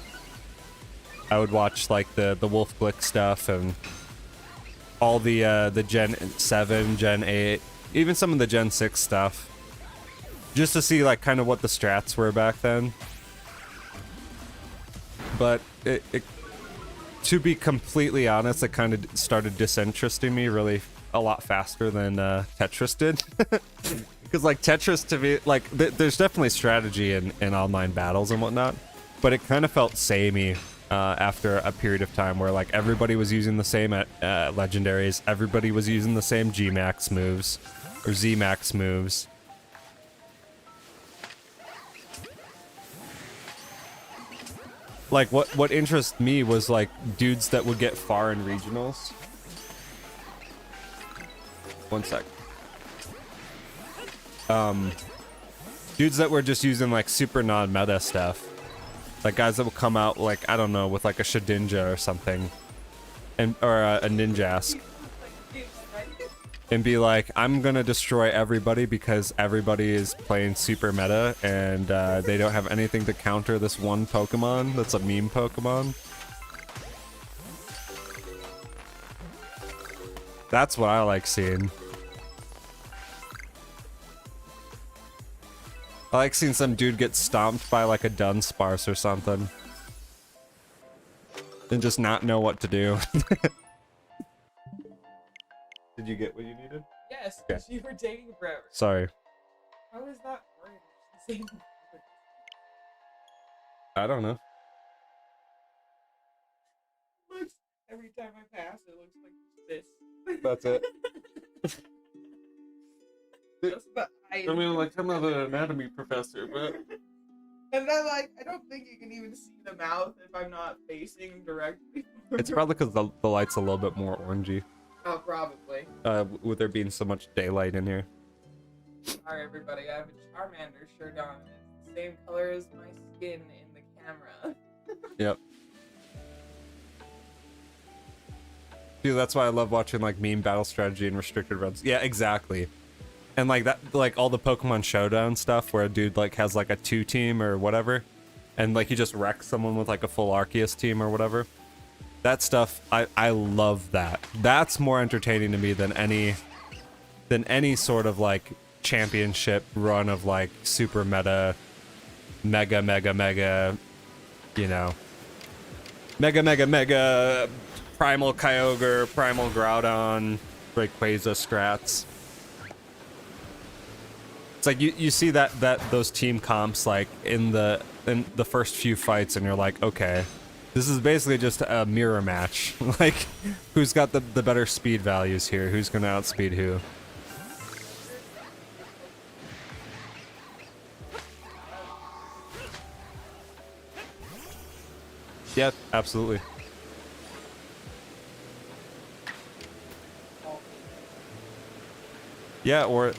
I would watch like the Wolf Glick stuff and all the Gen 7, Gen 8, even some of the Gen 6 stuff, just to see like kind of what the strats were back then. But to be completely honest, it kind of started disinteresting me really a lot faster than Tetris did. Because like Tetris to me, like there's definitely strategy in online battles and whatnot, but it kind of felt samey after a period of time where like everybody was using the same legendaries, everybody was using the same G max moves or Z max moves. Like what interested me was like dudes that would get far in regionals. One sec. Dudes that were just using like super non-meta stuff. Like guys that will come out like, I don't know, with like a Shedinja or something. Or a Ninjask. And be like, I'm gonna destroy everybody because everybody is playing super meta and they don't have anything to counter this one Pokemon that's a meme Pokemon. That's what I like seeing. I like seeing some dude get stomped by like a Dunsparce or something. And just not know what to do. Did you get what you needed? Yes, because you were taking forever. Sorry. How is that orange? I don't know. Looks, every time I pass, it looks like this. That's it. That's the I mean, like, I'm not an anatomy professor, but... And then, like, I don't think you can even see the mouth if I'm not facing directly. It's probably because the light's a little bit more orangey. Oh, probably. With there being so much daylight in here. Sorry, everybody. I have a Charmander shirt on. It's the same color as my skin in the camera. Yep. Dude, that's why I love watching, like, meme battle strategy and restricted runs. Yeah, exactly. And, like, that, like, all the Pokemon Showdown stuff where a dude, like, has, like, a 2-team or whatever. And, like, he just wrecks someone with, like, a full Arceus team or whatever. That stuff, I love that. That's more entertaining to me than any sort of like championship run of like super meta, mega, you know, mega, Primal Kyogre, Primal Groudon, Rayquaza Scrats. It's like you see that those team comps like in the first few fights, and you're like, okay. This is basically just a mirror match. Like, who's got the better speed values here? Who's gonna outspeed who? Yeah, absolutely. Yeah, or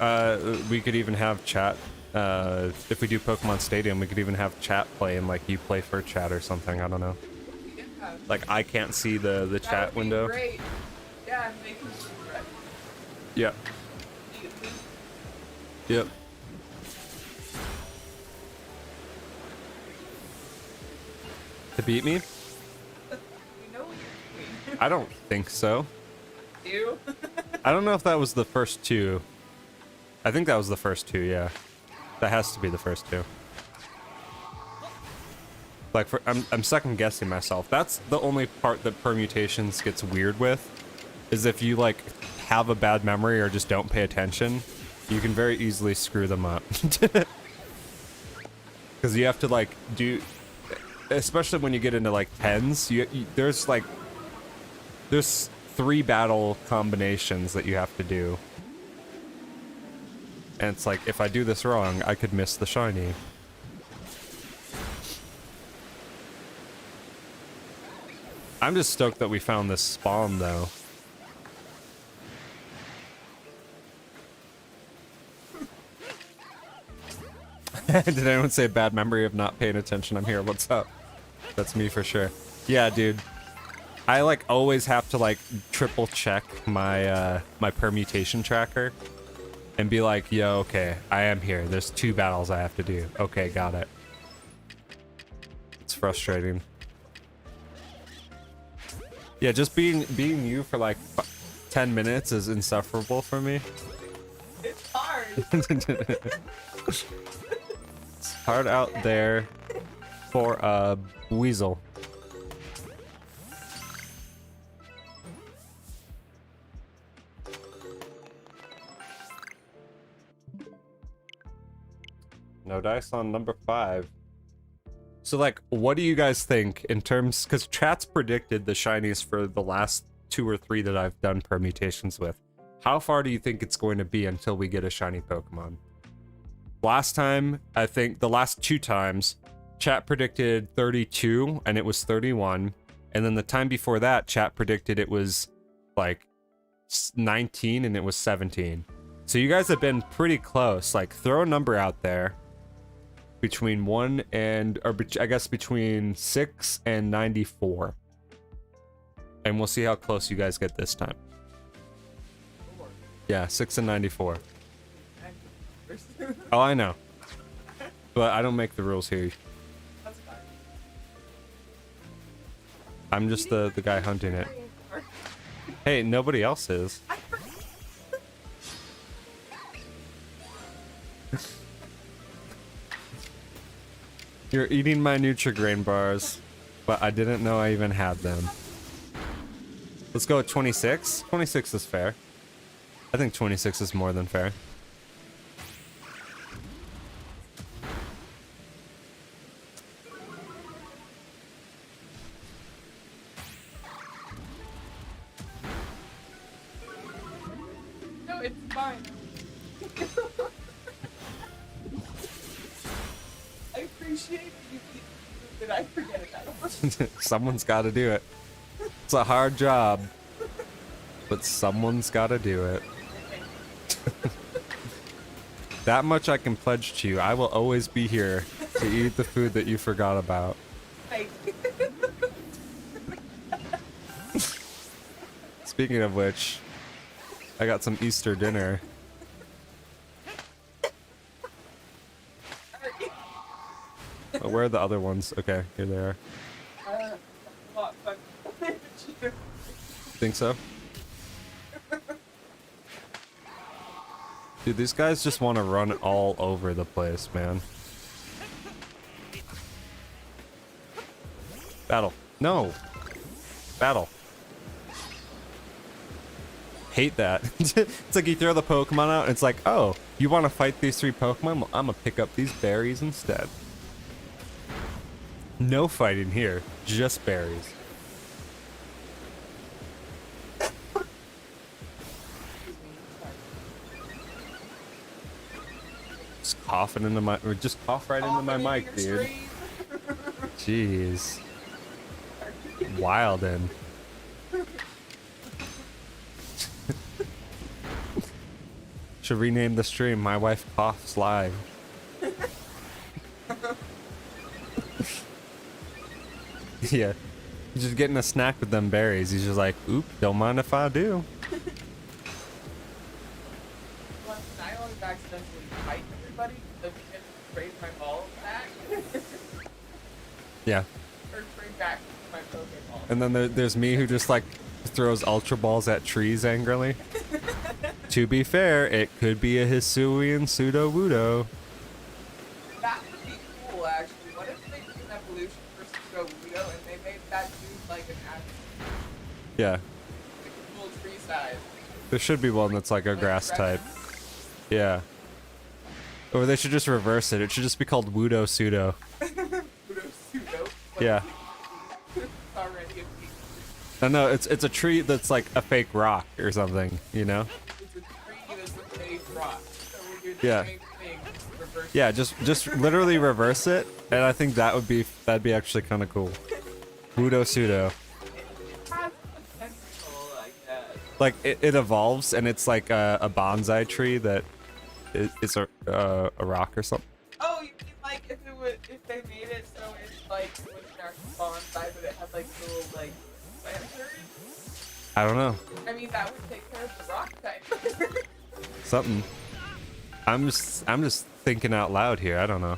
we could even have chat. If we do Pokemon Stadium, we could even have chat play and like you play for chat or something. I don't know. Like I can't see the chat window. Great. Yeah, I'm making it. Yep. Yep. To beat me? We know what you're doing. I don't think so. You? I don't know if that was the first two. I think that was the first two, yeah. That has to be the first two. Like, I'm second guessing myself. That's the only part that permutations gets weird with, is if you like have a bad memory or just don't pay attention, you can very easily screw them up. Because you have to like do, especially when you get into like tens, there's 3 battle combinations that you have to do. And it's like, if I do this wrong, I could miss the shiny. I'm just stoked that we found this spawn, though. Did anyone say bad memory of not paying attention? I'm here. What's up? That's me for sure. Yeah, dude. I like always have to like triple check my my permutation tracker and be like, yo, okay, I am here. There's 2 battles I have to do. Okay, got it. It's frustrating. Yeah, just being you for like 10 minutes is insufferable for me. It's hard. It's hard out there for a weasel. No dice on number 5. So like, what do you guys think in terms, because chat's predicted the shinies for the last 2 or 3 that I've done permutations with. How far do you think it's going to be until we get a shiny Pokemon? Last time, I think the last 2 times, chat predicted 32 and it was 31. And then the time before that, chat predicted it was like 19 and it was 17. So you guys have been pretty close. Like, throw a number out there between 1 and, or I guess between 6 and 94. And we'll see how close you guys get this time. Yeah, 6 and 94. Oh, I know. But I don't make the rules here. That's fine. I'm just the guy hunting it. Hey, nobody else is. You're eating my Nutri-Grain bars, but I didn't know I even had them. Let's go with 26. 26 is fair. I think 26 is more than fair. No, it's fine. I appreciate you that I forget about it. Someone's got to do it. It's a hard job, but someone's got to do it. That much I can pledge to you. I will always be here to eat the food that you forgot about. Thank you. Speaking of which, I got some Easter dinner. Oh, where are the other ones? Okay, here they are. A lot of fun. Think so? Dude, these guys just want to run all over the place, man. Battle. No! Battle. Hate that. It's like you throw the Pokemon out and it's like, oh, you want to fight these 3 Pokemon? Well, I'm gonna pick up these berries instead. No fighting here, just berries. Just coughing into my, or just cough right into my mic, dude. Jeez. Wildin'. Should rename the stream My Wife Coughs Live. Yeah. He's just getting a snack with them berries. He's just like, oop, don't mind if I do. Once I always accidentally fight everybody, so we can trade my balls back. Yeah. Or trade back my Pokeball. And then there's me who just like throws Ultra Balls at trees angrily. To be fair, it could be a Hisuian Pseudo-Wudo. That would be cool, actually. What if they did an evolution for Pseudo-Wudo and they made that dude like an actual, Yeah. like a full tree size? There should be one that's like a grass type. Yeah. Or they should just reverse it. It should just be called Wudo Pseudo. Pseudo? Yeah. It's already a piece. No, it's a tree that's like a fake rock or something, you know? It's a tree that's a fake rock. So we do the Yeah. same thing, reverse it. Yeah, just literally reverse it, and I think that'd be actually kind of cool. Wudo Pseudo. It has potential, I guess. Like it evolves, and it's like a bonsai tree that it's a rock or something. Oh, you mean like if they made it so it's like with an actual bonsai, but it had like little like planters? I don't know, I mean, that would take care of the rock type. something. I'm just thinking out loud here. I don't know.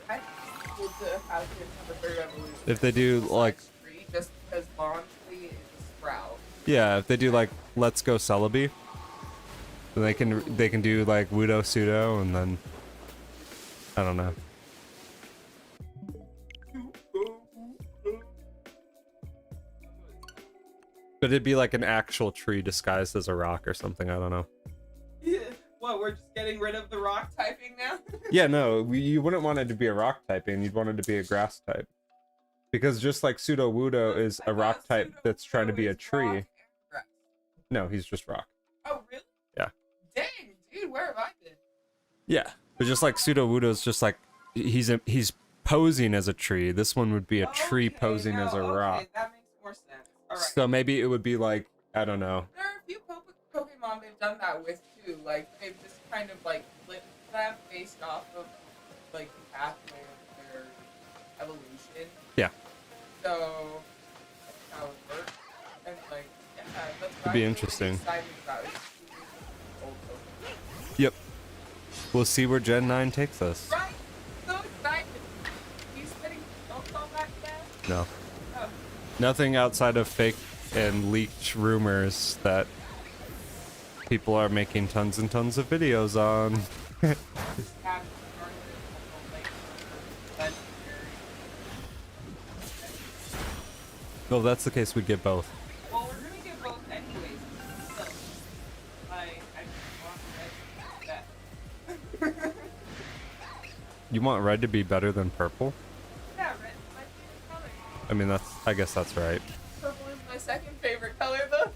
I think it's cool to have him have a third evolution. If they do like, Tree, just because Bonsai is a sprout. yeah, if they do like Let's Go Celebi, then they can do like Wudo Pseudo, and then I don't know. But it'd be like an actual tree disguised as a rock or something. I don't know. Yeah. What, we're just getting rid of the rock typing now? Yeah, no, you wouldn't want it to be a rock typing. You'd want it to be a grass type. Because just like Sudowoodo is a rock type that's trying to be a tree. No, he's just rock. Oh, really? Yeah. Dang, dude, where have I been? Yeah, but just like Sudowoodo is just like he's posing as a tree. This one would be a tree posing as a rock. That makes more sense. All right. So maybe it would be like, I don't know. There are a few Pokemon they've done that with too. Like they've just kind of like flipped them based off of like the pathway of their evolution. Yeah. So that's how it works. And like, yeah, that's what It'd be I'm interesting. really excited about. Is old Pokemon. Yep. We'll see where Gen 9 takes us. Right. So excited. You spitting notes on that yet? No. Oh. Nothing outside of fake and leaked rumors that people are making tons and tons of videos on. Well, if that's the case, we'd get both. Well, we're gonna get both anyways. So, I just want red. You want red to be better than purple? Yeah, red is my favorite color. I mean, I guess that's right. Purple is my second favorite color, though.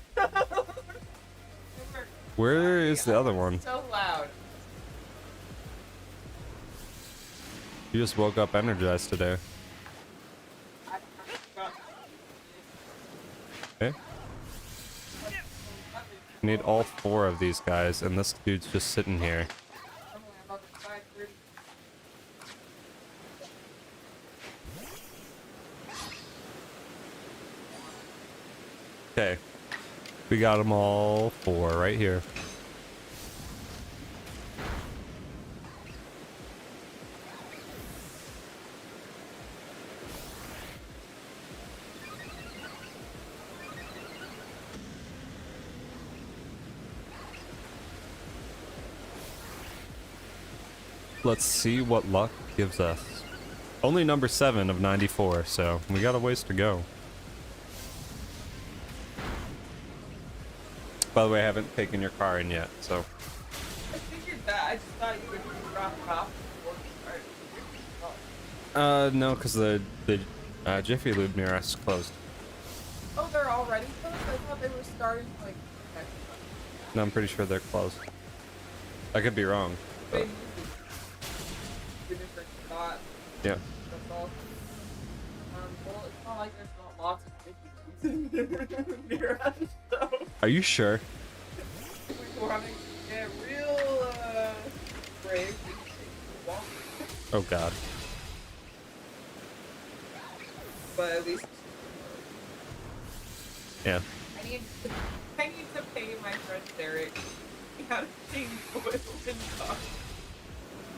Where is the other one? So loud. You just woke up energized today. Okay. Need all 4 of these guys, and this dude's just sitting here. Okay. We got them all 4 right here. Let's see what luck gives us. Only number 7 of 94, so we got a ways to go. By the way, I haven't taken your car in yet, so. I figured that. I just thought you would drop it off before we started. No, because the Jiffy Lube near us closed. Oh, they're already closed? I thought they were starting like next month. No, I'm pretty sure they're closed. I could be wrong. They But moved to a different spot. yeah. That's all. Well, it's not like there's not lots of Mickey near us, so Are you sure? if we want to get real brave, we can take the walk. Oh god. But at least Yeah. I need to pay my friend Derek how to change oil in cars.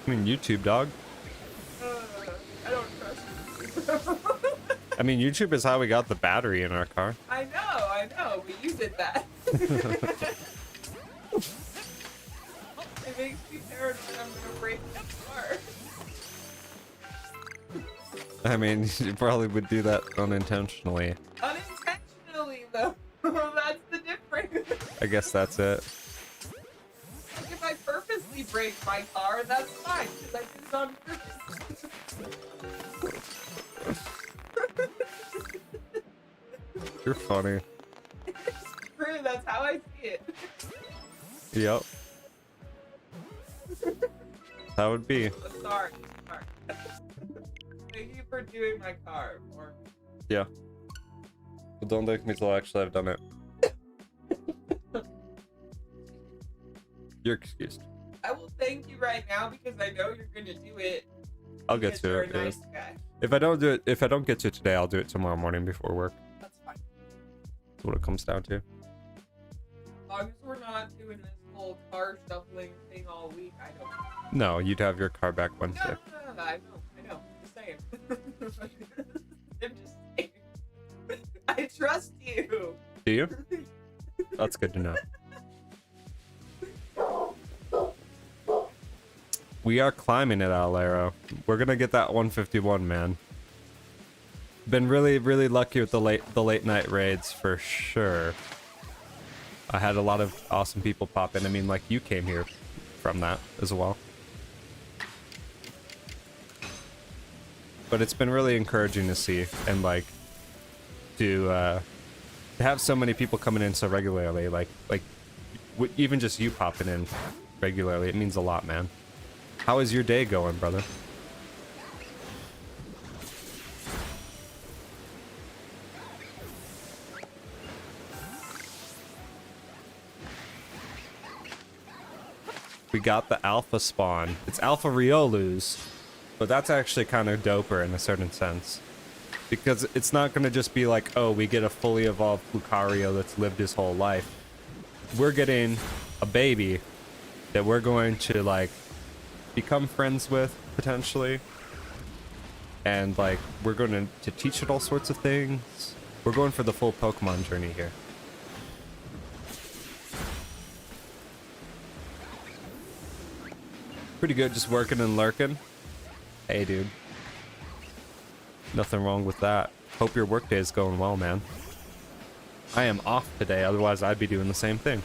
I mean, YouTube, dog. I don't trust you. I mean, YouTube is how we got the battery in our car. I know, but you did that. It makes me paranoid I'm gonna break the car. I mean, you probably would do that unintentionally. Unintentionally, though. That's the difference. I guess that's it. Like if I purposely break my car, that's fine, because I did it on purpose. You're funny. It's true, that's how I see it. Yep. That would be. Sorry. Thank you for doing my car. Or Yeah. But don't thank me till actually I've done it. You're excused. I will thank you right now because I know you're gonna do it. I'll get because to you're it. a nice guy. If I don't do it, if I don't get to it today, I'll do it tomorrow morning before work. That's fine. That's what it comes down to. As long as we're not doing this whole car shuffling thing all week, I don't. No, you'd have your car back Wednesday. No, I know. Just saying. I'm just saying. I trust you. Do you? That's good to know. We are climbing it, Alero. We're gonna get that 151, man. Been really, really lucky with the late night raids for sure. I had a lot of awesome people pop in. I mean, like you came here from that as well. But it's been really encouraging to see, and like to have so many people coming in so regularly, like even just you popping in regularly, it means a lot, man. How is your day going, brother? We got the alpha spawn. It's Alpha Riolu's, but that's actually kind of doper in a certain sense. Because it's not going to just be like, oh, we get a fully evolved Lucario that's lived his whole life. We're getting a baby that we're going to, like, become friends with, potentially. And, like, we're going to teach it all sorts of things. We're going for the full Pokemon journey here. Pretty good, just working and lurking. Hey, dude. Nothing wrong with that. Hope your workday is going well, man. I am off today, otherwise I'd be doing the same thing.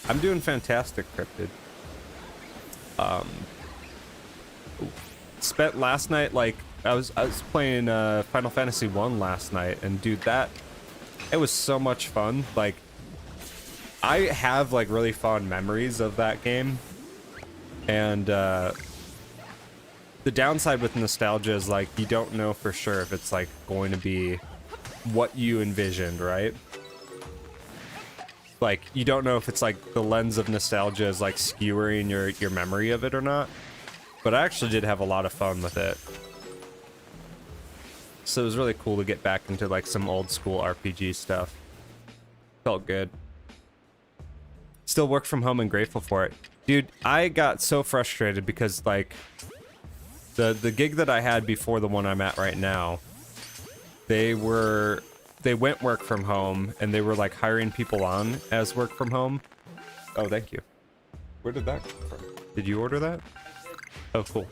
I'm doing fantastic, Cryptid. Spent last night, like, I was playing Final Fantasy 1 last night, and dude, it was so much fun. Like, I have like really fond memories of that game, and the downside with nostalgia is like you don't know for sure if it's like going to be what you envisioned, right? Like you don't know if it's like the lens of nostalgia is like skewering your memory of it or not. But I actually did have a lot of fun with it. So it was really cool to get back into like some old school RPG stuff. Felt good. Still work from home and grateful for it. Dude, I got so frustrated because like the gig that I had before the one I'm at right now, they went work from home and they were like hiring people on as work from home. Oh, thank you. Where did that come from? Did you order that? Oh, cool.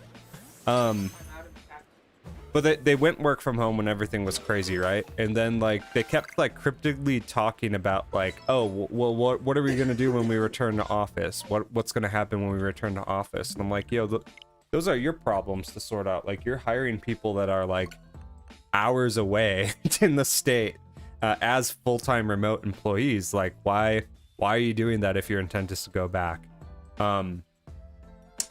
But they went work from home when everything was crazy, right? And then like they kept like cryptically talking about like, oh, well, what are we gonna do when we return to office? What's gonna happen when we return to office? And I'm like, yo, those are your problems to sort out. Like you're hiring people that are like hours away in the state as full-time remote employees. Like why are you doing that if your intent is to go back?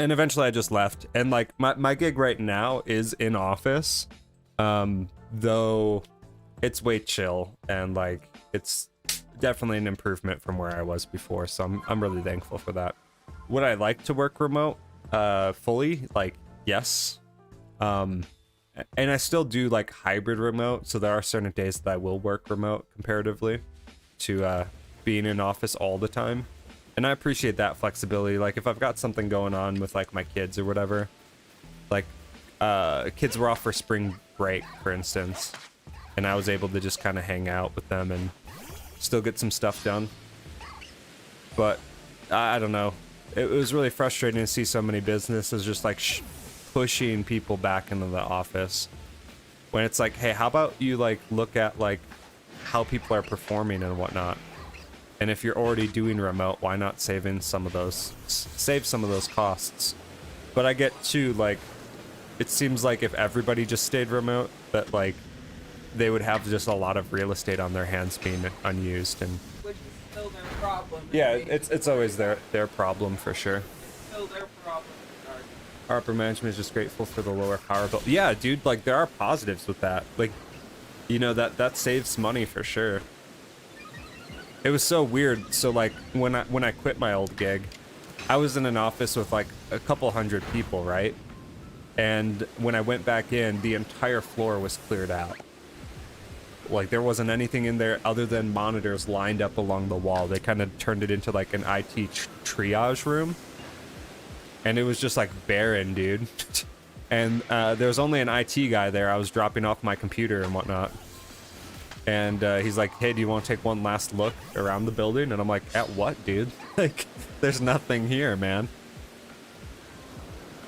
And eventually I just left. And like my gig right now is in office, though it's way chill and like it's definitely an improvement from where I was before. So I'm really thankful for that. Would I like to work remote fully? Like, yes. And I still do like hybrid remote. So there are certain days that I will work remote comparatively to being in office all the time. And I appreciate that flexibility. Like if I've got something going on with like my kids or whatever, like kids were off for spring break, for instance, and I was able to just kind of hang out with them and still get some stuff done. But I don't know. It was really frustrating to see so many businesses just like pushing people back into the office when it's like, hey, how about you like look at like how people are performing and whatnot. And if you're already doing remote, why not save some of those costs? But I get too, like, it seems like if everybody just stayed remote, that like they would have just a lot of real estate on their hands being unused, and Which is still their problem. yeah, it's always their problem for sure. It's still their problem. Upper management is just grateful for the lower power bill. Yeah, dude, like there are positives with that. Like, you know, that saves money for sure. It was so weird. So like when I quit my old gig, I was in an office with like a couple hundred people, right? And when I went back in, the entire floor was cleared out. Like there wasn't anything in there other than monitors lined up along the wall. They kind of turned it into like an IT triage room. And it was just like barren, dude. And there was only an IT guy there. I was dropping off my computer and whatnot. And he's like, hey, do you want to take one last look around the building? And I'm like, at what, dude? Like, there's nothing here, man.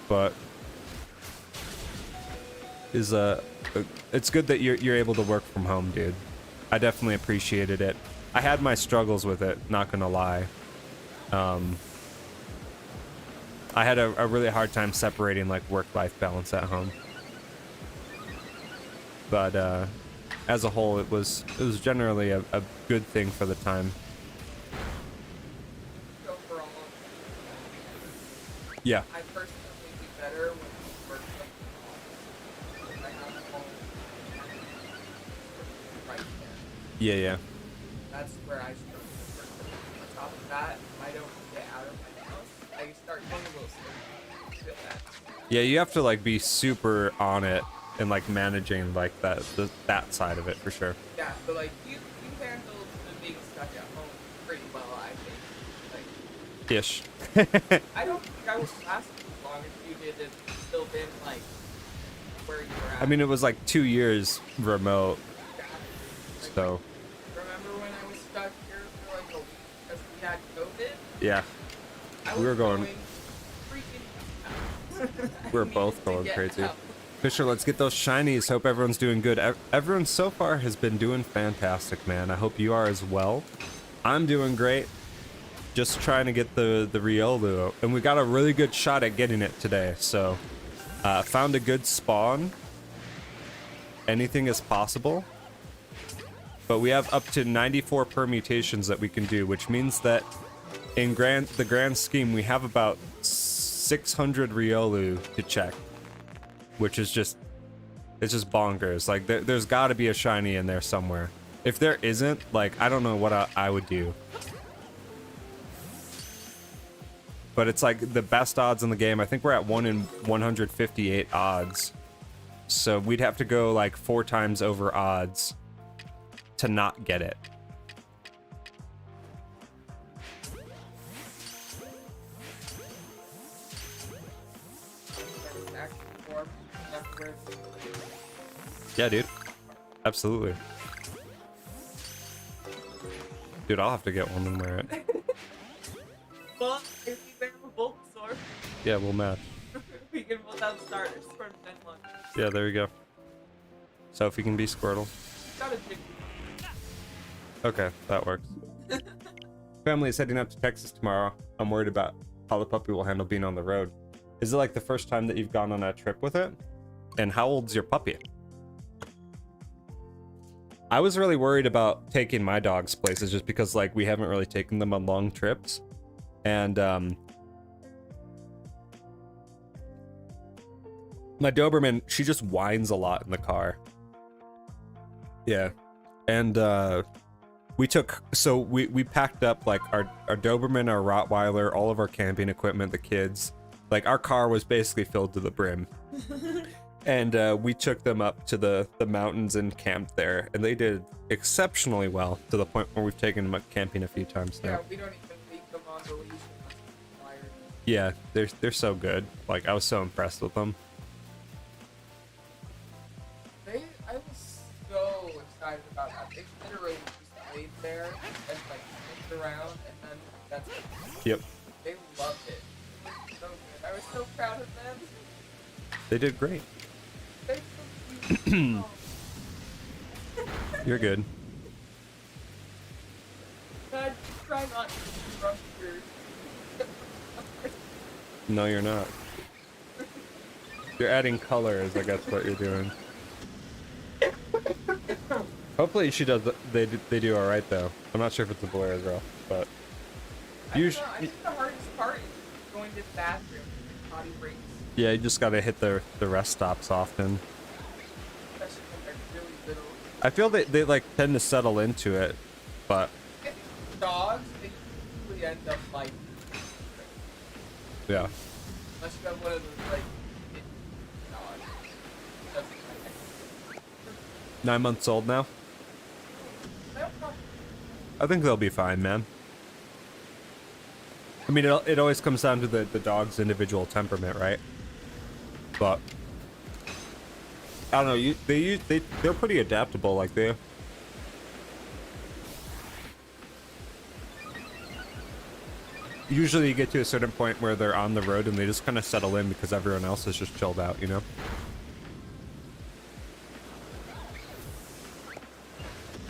But it's good that you're able to work from home, dude. I definitely appreciated it. I had my struggles with it, not gonna lie. I had a really hard time separating like work-life balance at home. But as a whole, it was generally a good thing for the time. Overall, Yeah. I personally do better when we work from home. I have home right there. Yeah, yeah. That's where I struggle with work from home. On top of that, if I don't get out of my house, I start getting a little sleepy. I feel that. Yeah, you have to like be super on it and like managing like that side of it for sure. Yeah, but like you handled the being stuck at home pretty well, I think. Like, Ish. I don't think I was lasting as long as you did and still been like where you were at. I mean, it was like 2 years remote, Like, so remember when I was stuck here for like a week because we had COVID? yeah, I we were was going. freaking out. We were I both needed to going get crazy. out. Fisher, let's get those shinies. Hope everyone's doing good. Everyone so far has been doing fantastic, man. I hope you are as well. I'm doing great. Just trying to get the Riolu, and we got a really good shot at getting it today. So, found a good spawn. Anything is possible. But we have up to 94 permutations that we can do, which means that in the grand scheme, we have about 600 Riolu to check. Which is just, it's just bonkers. Like, there's got to be a shiny in there somewhere. If there isn't, like, I don't know what I would do. But it's like the best odds in the game. I think we're at 1 in 158 odds. So we'd have to go like 4 times over odds to not get it. Yeah, dude. Absolutely. Dude, I'll have to get one and wear it. Well, if you grab a Bulbasaur, Yeah, we'll match. we can both have starters for 10 months. Yeah, there we go. Sophie can be Squirtle. Got a Jiggly. Okay, that works. Family is heading out to Texas tomorrow. I'm worried about how the puppy will handle being on the road. Is it like the first time that you've gone on a trip with it? And how old's your puppy? I was really worried about taking my dogs places just because like we haven't really taken them on long trips. And my Doberman, she just whines a lot in the car. Yeah. And we packed up like our Doberman, our Rottweiler, all of our camping equipment, the kids. Like our car was basically filled to the brim. And we took them up to the mountains and camped there, and they did exceptionally well to the point where we've taken them up camping a few times now. Yeah, we don't even leave them on the leash unless required. Yeah, they're so good. Like I was so impressed with them. I was so excited about that. They literally just laid there and like looked around, and then that's it. Yep, They loved it. It was so good. I was so proud of them. they did great. They're so cute. Oh. You're good. God, try not to disrupt your. No, you're not. You're adding colors, I guess what you're doing. Hopefully she does. They do all right though. I'm not sure if it's a boy or a girl, but I don't know. I think the hardest part is going to the bathroom and potty breaks, yeah, you just gotta hit the rest stops often. especially when they're really little. I feel they like tend to settle into it, but I think dogs, they usually end up like, yeah. unless you have one of those like kid dogs. Doesn't like 9 months old now. I think they'll be fine, man. I mean, it always comes down to the dog's individual temperament, right? But I don't know. They're pretty adaptable. Like they. Usually, you get to a certain point where they're on the road and they just kind of settle in because everyone else is just chilled out, you know.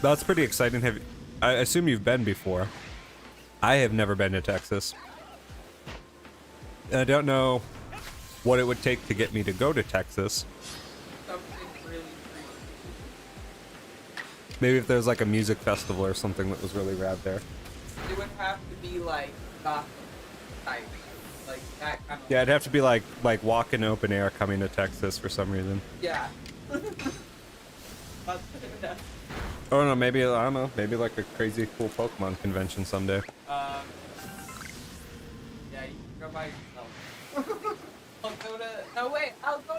That's pretty exciting. I assume you've been before. I have never been to Texas. And I don't know what it would take to get me to go to Texas. Something really Maybe if there's like a music festival or something that was really rad there. It would have to be like Gotham type, like that kind of. Yeah, it'd have to be like walking open air coming to Texas for some reason. Yeah. Oh no, maybe I don't know, maybe like a crazy cool Pokemon convention someday. Yeah, you can go by yourself. I'll go to. No wait, I'll go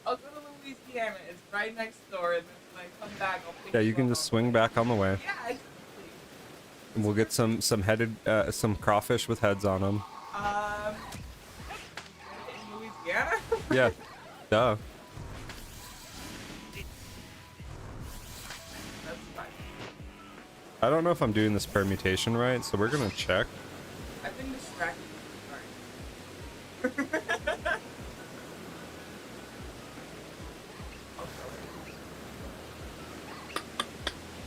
to Louisiana. It's right next door, and then when I come back, I'll pick Yeah, you can just swing back on the way. Yeah, exactly. And we'll get some headed some crawfish with heads on them. In Louisiana? Yeah, duh. That's fine. I don't know if I'm doing this permutation right, so we're gonna check. I've been distracted. Sorry.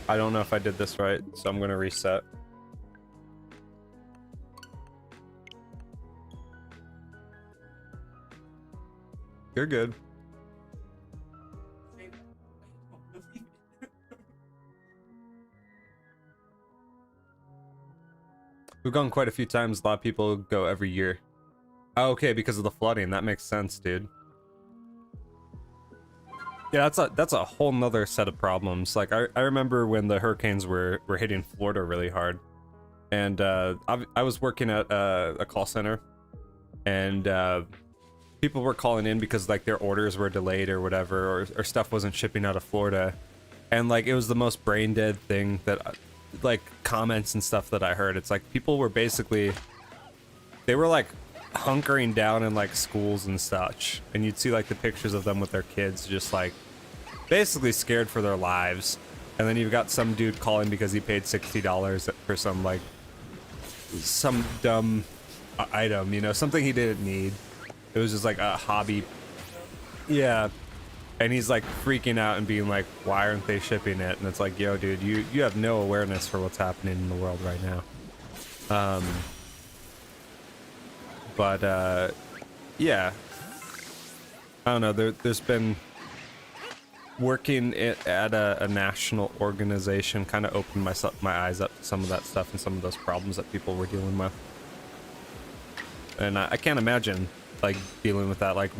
I don't know if I did this right, so I'm gonna reset. You're good. We've gone quite a few times. A lot of people go every year. Oh, okay, because of the flooding. That makes sense, dude. Yeah, that's a whole nother set of problems. Like I remember when the hurricanes were hitting Florida really hard, and I was working at a call center, and people were calling in because like their orders were delayed or whatever, or stuff wasn't shipping out of Florida, and like it was the most brain dead thing that like comments and stuff that I heard. It's like people were basically, they were like hunkering down in like schools and such, and you'd see like the pictures of them with their kids just like basically scared for their lives. And then you've got some dude calling because he paid $60 for some like some dumb item, you know, something he didn't need. It was just like a hobby. Yeah. And he's like freaking out and being like, why aren't they shipping it? And it's like, yo dude, you have no awareness for what's happening in the world right now. But yeah, I don't know, there's been working at a national organization kind of opened my eyes up to some of that stuff and some of those problems that people were dealing with. And I can't imagine like dealing with that. Like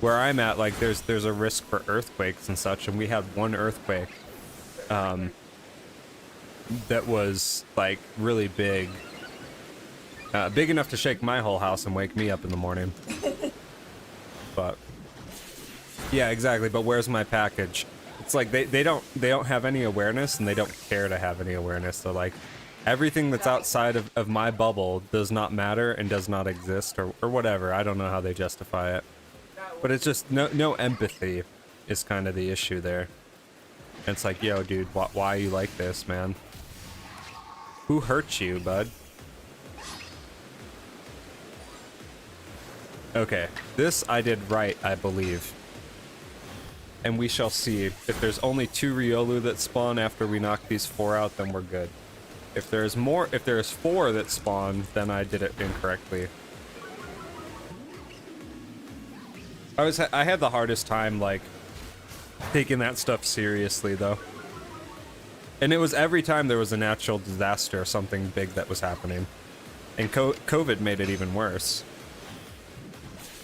where I'm at, like there's a risk for earthquakes and such, and we had one earthquake that was like really big. Big enough to shake my whole house and wake me up in the morning. But yeah, exactly. But where's my package? It's like they don't have any awareness, and they don't care to have any awareness. So like everything that's outside of my bubble does not matter and does not exist, or whatever. I don't know how they justify it. But it's just no empathy is kind of the issue there. And it's like, yo dude, why are you like this, man? Who hurt you, bud? Okay, this I did right, I believe. And we shall see. If there's only 2 Riolu that spawn after we knock these 4 out, then we're good. If there's 4 that spawn, then I did it incorrectly. I had the hardest time, like, taking that stuff seriously, though. And it was every time there was a natural disaster or something big that was happening. And COVID made it even worse.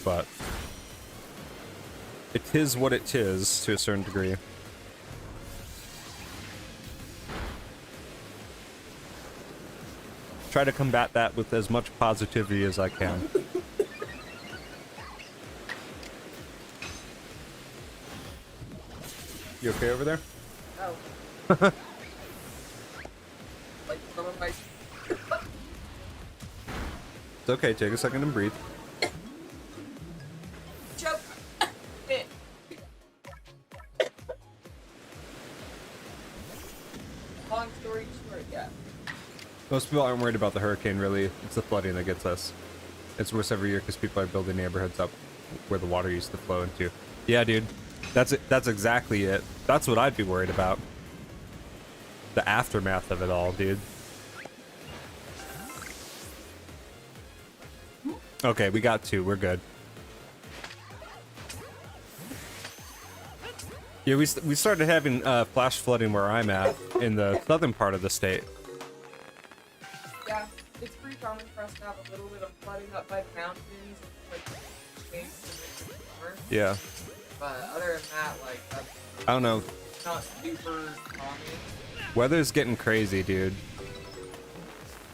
But it is what it is, to a certain degree. Try to combat that with as much positivity as I can. You okay over there? Oh. Like some of my. It's okay, take a second and breathe. Choke. Long story short, yeah. Most people aren't worried about the hurricane, really. It's the flooding that gets us. It's worse every year because people are building neighborhoods up where the water used to flow into. Yeah, dude. That's it. That's exactly it. That's what I'd be worried about. the aftermath of it all, dude. Okay, we got 2. We're good. Yeah, we started having flash flooding where I'm at in the southern part of the state. Yeah, it's pretty common for us to have a little bit of flooding up by the mountains, like waves in the summer. Yeah. But other than that, like, that's I don't know. not super common. Weather's getting crazy, dude.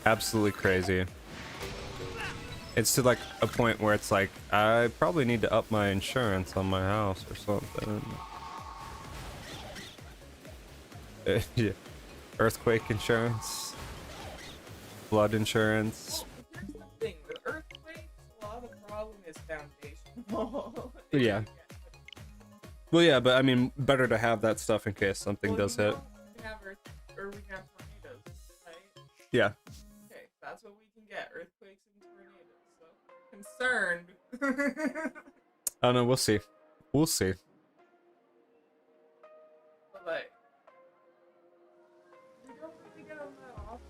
Absolutely crazy. It's to like a point where it's like, I probably need to up my insurance on my house or something. Yeah. Earthquake insurance. Flood insurance. Well, here's the thing, with earthquakes, a lot of the problem is foundational. Yeah. Well, yeah, but I mean, better to have that stuff in case something Well, does you hit. know, we can have or we can have tornadoes, right? Yeah. Okay, that's what we can get, earthquakes and tornadoes. So, concerned. I don't know, we'll see. We'll see. But, like, we don't really get them that often.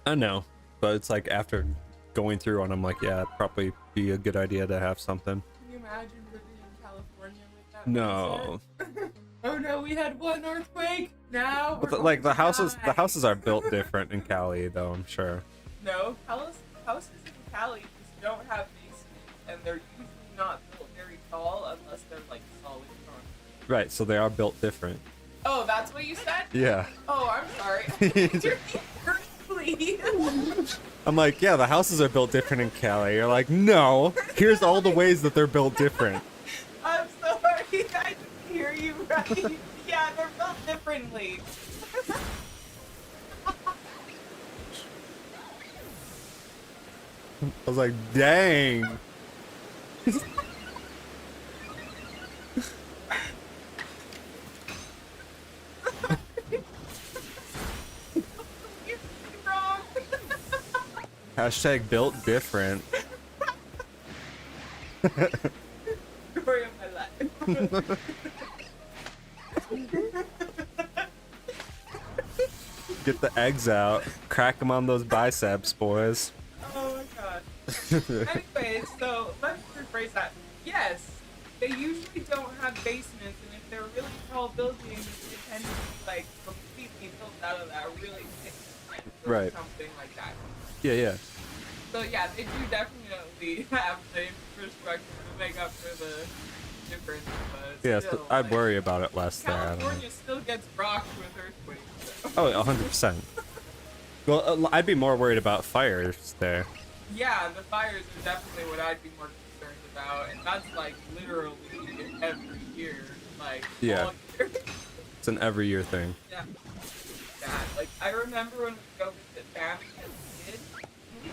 I know, but it's like after going through one, I'm like, yeah, it'd probably be a good idea to have something. Can you imagine living in California with that? No. mindset? Oh no, we had one earthquake. Now we're But like the going to houses die. are built different in Cali, though, I'm sure. No, houses in Cali just don't have basements, and they're usually not built very tall unless they're like solid concrete. Right, so they are built different. Oh, that's what you said? Yeah. Oh, I'm sorry. Please. I'm like, yeah, the houses are built different in Cali. You're like, no, here's all the ways that they're built different. I'm sorry, I didn't hear you right. Yeah, they're built differently. I was like, dang. You're wrong. Hashtag built different. Story of my life. Get the eggs out. Crack them on those biceps, boys. Oh my god. Anyways, so let's rephrase that. Yes, they usually don't have basements, and if they're really tall buildings, they tend to be like completely built out of that really thick cement or Right. something like that. Yeah, yeah. So yeah, they do definitely have the infrastructure to make up for the difference, but Yeah, still, so I'd like, worry about it less there. I don't know. California still gets rocked with earthquakes. So. Oh, 100%. Well, I'd be more worried about fires there. Yeah, the fires are definitely what I'd be more concerned about, and that's like literally every year, like Yeah. all year. It's an every year thing. Yeah. Yeah, like I remember when we go visit family as a kid, we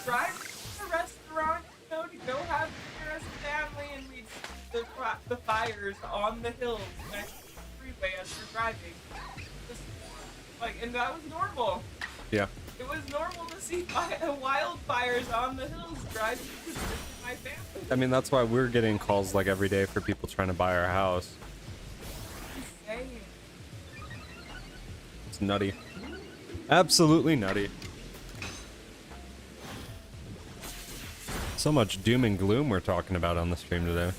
drive to a restaurant, you know, to go have dinner as a family, and we'd see the fires on the hills next to the freeway as we're driving. Just, like, and that was normal. Yeah. It was normal to see wildfires on the hills driving to visit my family. I mean, that's why we're getting calls like every day for people trying to buy our house. Insane. It's nutty. Absolutely nutty. So much doom and gloom we're talking about on the stream today.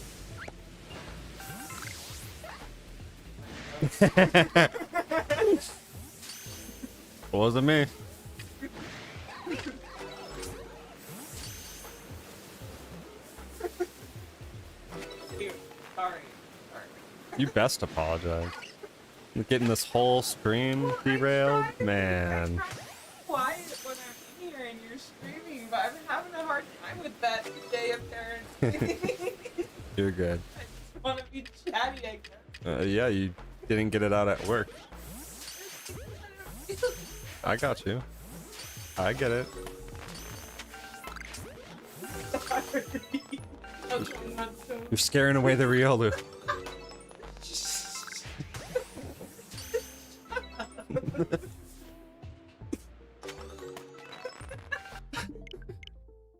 Wasn't me. Dude, sorry. You best apologize. You're getting this whole stream derailed, man. Quiet when I'm in here and you're screaming, but I'm having a hard time with that today, apparently. You're good. I just want to be chatty, I guess. Yeah, you didn't get it out at work. I got you. I get it. You're scaring away the Riolu.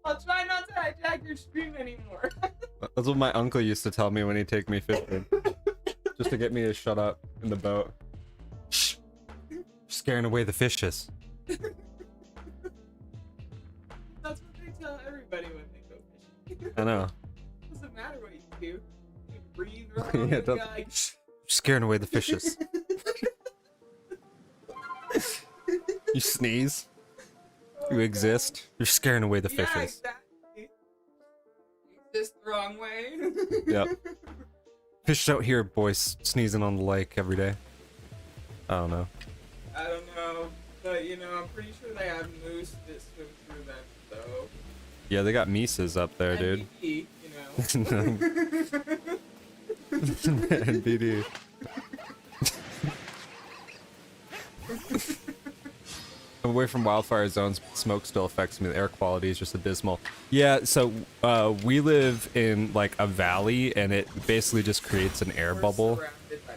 I'll try not to hijack your stream anymore. That's what my uncle used to tell me when he'd take me fishing. Just to get me to shut up in the boat. scaring away the fishes. That's what they tell everybody when they go fishing. I know. Doesn't matter what you do. You breathe wrong. Yeah, and don't- you're like, Scaring away the fishes. You sneeze. You exist. You're scaring away the yeah, fishes. exactly. Exist the wrong way. Yep. Fish out here, boys, sneezing on the lake every day. I don't know. I don't know, but you know, I'm pretty sure they have moose that swim through them, so. Yeah, they got Mises up there, dude. NBD, you know. NBD. Away from wildfire zones, smoke still affects me. The air quality is just abysmal. Yeah, so we live in like a valley, and it basically just creates an air We're bubble. surrounded by-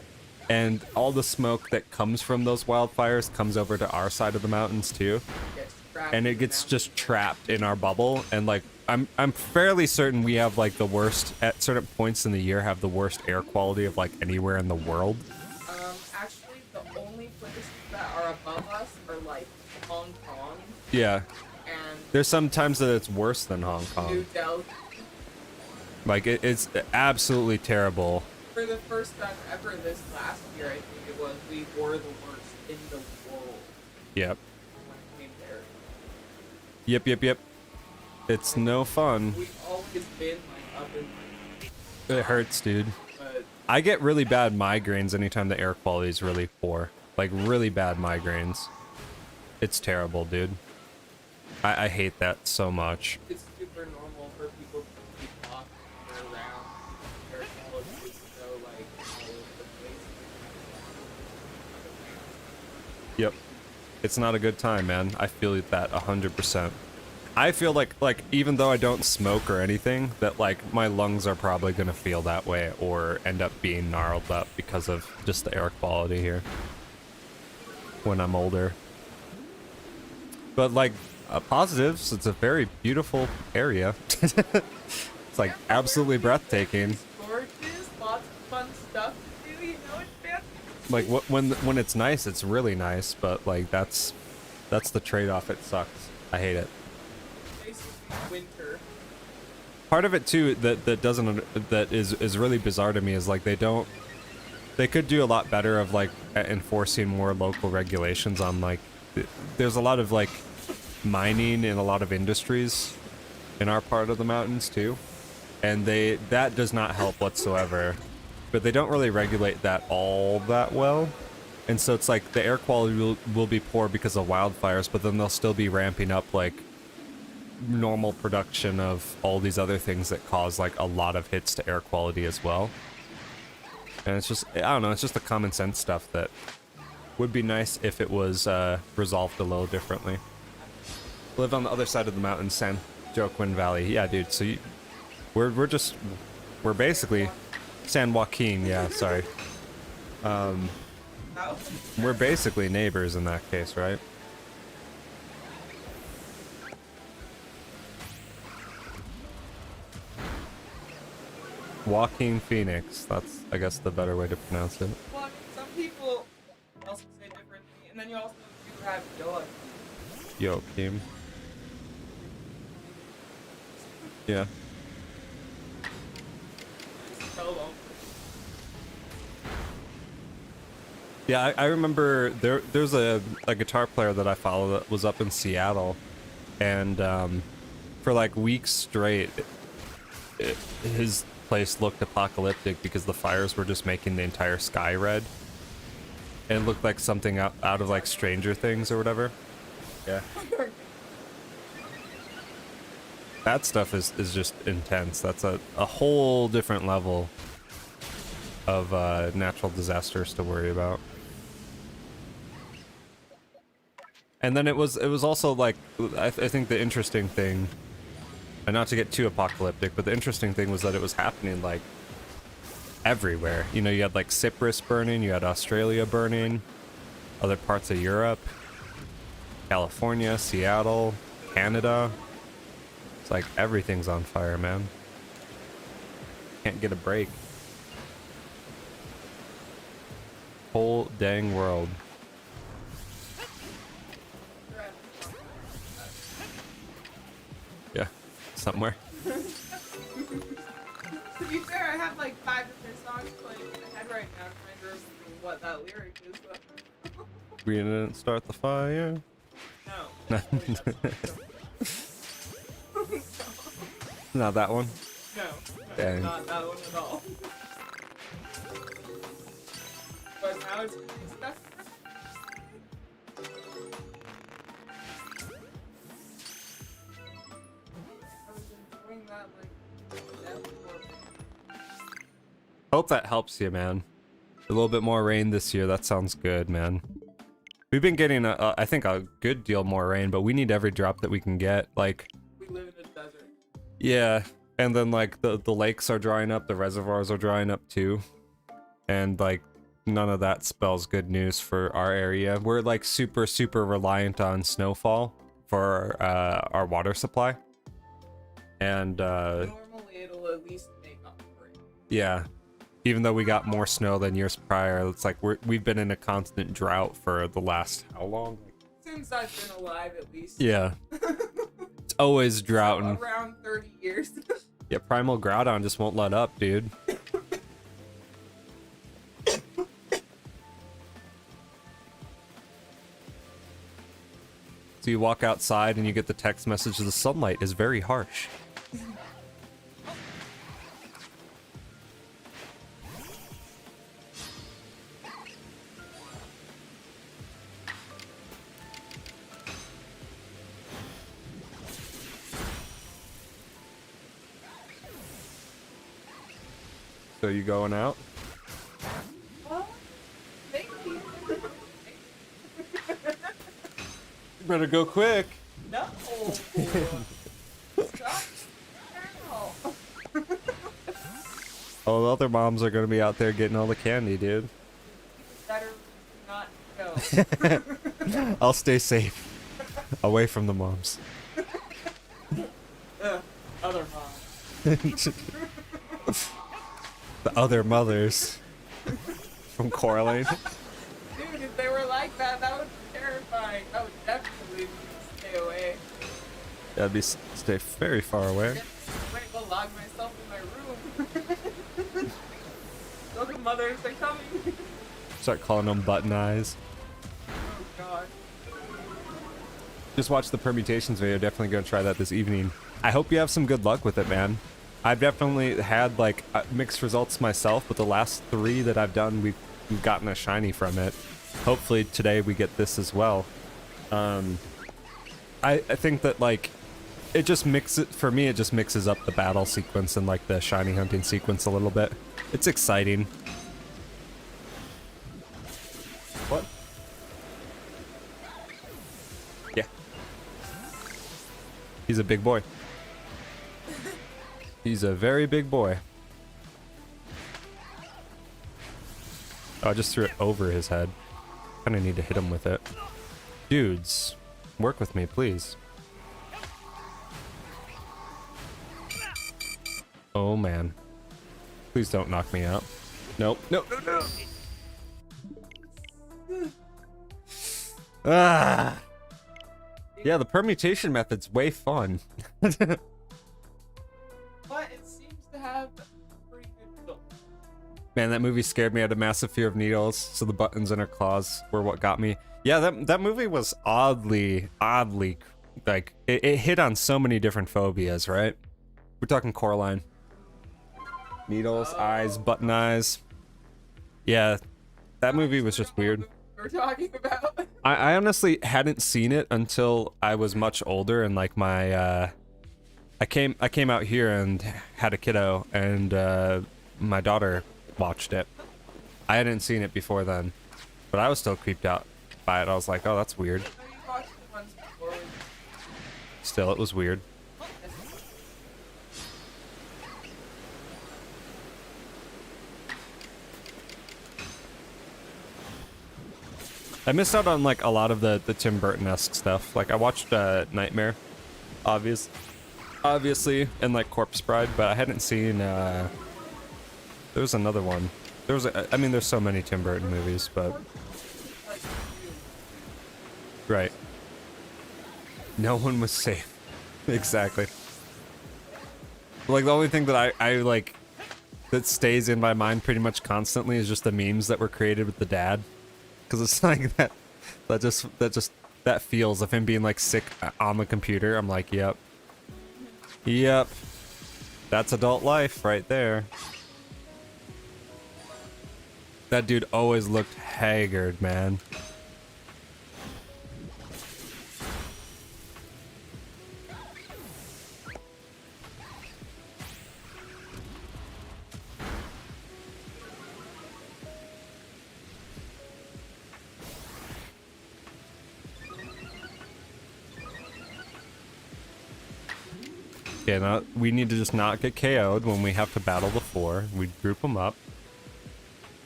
And all the smoke that comes from those wildfires comes over to our side of the mountains too, gets trapped and in it the gets mountains. just trapped in our bubble. And like I'm fairly certain we have like the worst at certain points in the year have the worst air quality of like anywhere in the world. Actually, the only places that are above us are like Hong Kong Yeah, and there's some times that it's worse than Hong New Kong. Delhi. Like it's absolutely terrible. For the first time ever this last year, I think it was, we were the worst in the world Yep. when it came there. Yep. It's no fun. We've always been like up in It hurts, dude. but I get really bad migraines anytime the air quality is really poor. Like really bad migraines. It's terrible, dude. I hate that so much. it's super normal for people to be walking around. Their quality is so like all over the place. Yep. It's not a good time, man. I feel that 100%. I feel like even though I don't smoke or anything, that like my lungs are probably gonna feel that way or end up being gnarled up because of just the air quality here when I'm older. But like positives, it's a very beautiful area. It's like absolutely breathtaking. It's gorgeous, lots of fun stuff to do, you know, it's fantastic. Like when it's nice, it's really nice, but like that's the trade-off. It sucks. I hate it. Basically winter. Part of it too that is really bizarre to me is like they could do a lot better of like enforcing more local regulations on like there's a lot of like mining and a lot of industries in our part of the mountains too, and that does not help whatsoever, but they don't really regulate that all that well, and so it's like the air quality will be poor because of wildfires, but then they'll still be ramping up like normal production of all these other things that cause like a lot of hits to air quality as well. And it's just, I don't know, it's just the common sense stuff that would be nice if it was resolved a little differently. Live on the other side of the mountain, San Joaquin Valley. Yeah, dude. So we're basically San Joaquin. Yeah, sorry. We're basically neighbors in that case, right? Joaquin Phoenix. That's, I guess, the better way to pronounce it. Well, I mean, some people also say differently, and then you also do have Yoa. Joaquin. Yeah. Solo. Yeah, I remember there's a guitar player that I follow that was up in Seattle, and for like weeks straight, his place looked apocalyptic because the fires were just making the entire sky red. And it looked like something out of like Stranger Things or whatever. Yeah. That stuff is just intense. That's a whole different level of natural disasters to worry about. And then it was also like I think the interesting thing, and not to get too apocalyptic, but the interesting thing was that it was happening like everywhere. You know, you had like Cyprus burning, you had Australia burning, other parts of Europe, California, Seattle, Canada. It's like everything's on fire, man. Can't get a break. Whole dang world. Yeah, somewhere. To be fair, I have like 5 different songs playing in my head right now, trying to remember what that lyric is. But We didn't start the fire. no, definitely Not that one. no, Dang. not that one at all. But now it's really stuck. I was enjoying that like that before. Hope that helps you, man. A little bit more rain this year. That sounds good, man. We've been getting, I think, a good deal more rain, but we need every drop that we can get. Like, We live in a desert. yeah, and then like the lakes are drying up, the reservoirs are drying up too, and like none of that spells good news for our area. We're like super reliant on snowfall for our water supply, and Normally it'll at least make up for it. yeah. Even though we got more snow than years prior, it's like we've been in a constant drought for the last how long? Since I've been alive, at least. Yeah, it's always droughting. Around 30 years. Yeah, Primal Groudon just won't let up, dude. So you walk outside and you get the text message: the sunlight is very harsh. So you going out? Well, maybe. You better go quick. No. Stop now. All the other moms are gonna be out there getting all the candy, dude. Better not go. I'll stay safe. Away from the moms. Other mom. The other mothers. From Coraline. Dude, if they were like that, that would be terrifying. I would definitely stay away. That'd be stay very far away. Wait, go lock myself in my room. Look at mothers, they're coming. Start calling them button eyes. Oh god. Just watch the permutations video. Definitely gonna try that this evening. I hope you have some good luck with it, man. I've definitely had like mixed results myself, but the last 3 that I've done, we've gotten a shiny from it. Hopefully today we get this as well. I think that like it just mixes for me. It just mixes up the battle sequence and like the shiny hunting sequence a little bit. It's exciting. What? Yeah. He's a big boy. He's a very big boy. Oh, I just threw it over his head. Kinda need to hit him with it. Dudes, work with me, please. Oh man. Please don't knock me out. Nope. No, no, no. Ah. Yeah, the permutation method's way fun. But it seems to have pretty good results. Man, that movie scared me. I had a massive fear of needles, so the buttons in her claws were what got me. Yeah, that movie was oddly, like, it hit on so many different phobias, right? We're talking Coraline. Needles, eyes, button eyes. Yeah, that movie was just weird. We're talking about. I honestly hadn't seen it until I was much older, and like my, I came out here and had a kiddo, and my daughter watched it. I hadn't seen it before then, but I was still creeped out by it. I was like, oh, that's weird. I know you watched the ones before. Still, it was weird. I missed out on like a lot of the Tim Burton-esque stuff. Like I watched Nightmare, obviously, and like Corpse Bride, but I hadn't seen. There was another one. There was, I mean, there's so many Tim Burton movies, but right. No one was safe. Exactly. Like the only thing that I like that stays in my mind pretty much constantly is just the memes that were created with the dad, because it's like that feels of him being like sick on the computer. I'm like, yep, that's adult life right there. That dude always looked haggard, man. Okay, now we need to just not get KO'd when we have to battle the four. We group them up.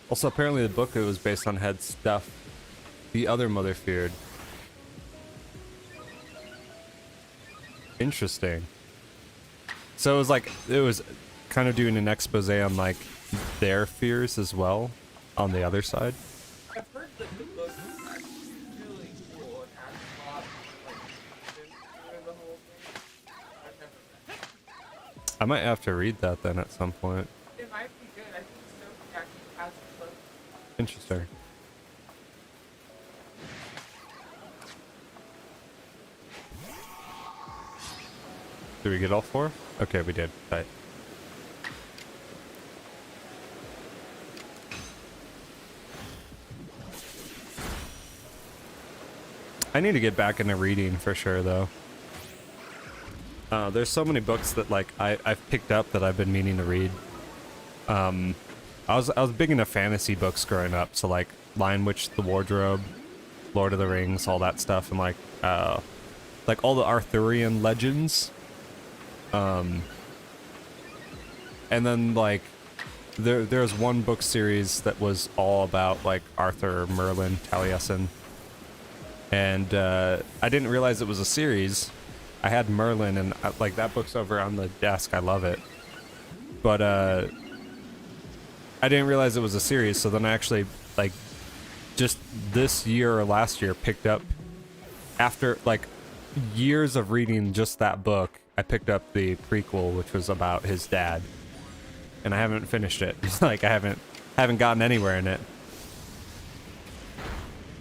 Also, apparently the book it was based on had stuff the other mother feared. Interesting. So it was kind of doing an expose on like their fears as well on the other side. I've heard that the book is actually really cool and has a lot of like through the whole thing. I've never read it. I might have to read that then at some point. It might be good. I think Sophie actually has the book. Interesting. Did we get all four? Okay, we did. Right. I need to get back into reading for sure, though. There's so many books that like I've picked up that I've been meaning to read. I was big into fantasy books growing up, so like Lion Witch, The Wardrobe, Lord of the Rings, all that stuff, and like all the Arthurian legends. And then like there's one book series that was all about like Arthur, Merlin, Taliesin. And I didn't realize it was a series. I had Merlin, and like that book's over on the desk. I love it. But I didn't realize it was a series, so then I actually like just this year or last year picked up, after like years of reading just that book, I picked up the prequel, which was about his dad, and I haven't finished it. Like I haven't gotten anywhere in it.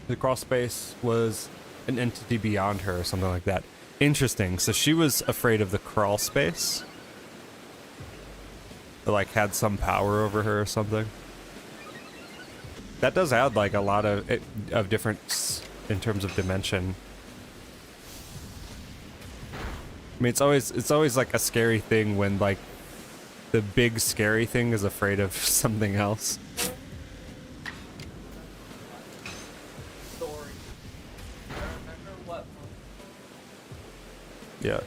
The crawl space was an entity beyond her or something like that. Interesting. So she was afraid of the crawl space. It like had some power over her or something. That does add like a lot of difference in terms of dimension. I mean, it's always like a scary thing when like the big scary thing is afraid of something else. Story. I don't remember what one. Yeah.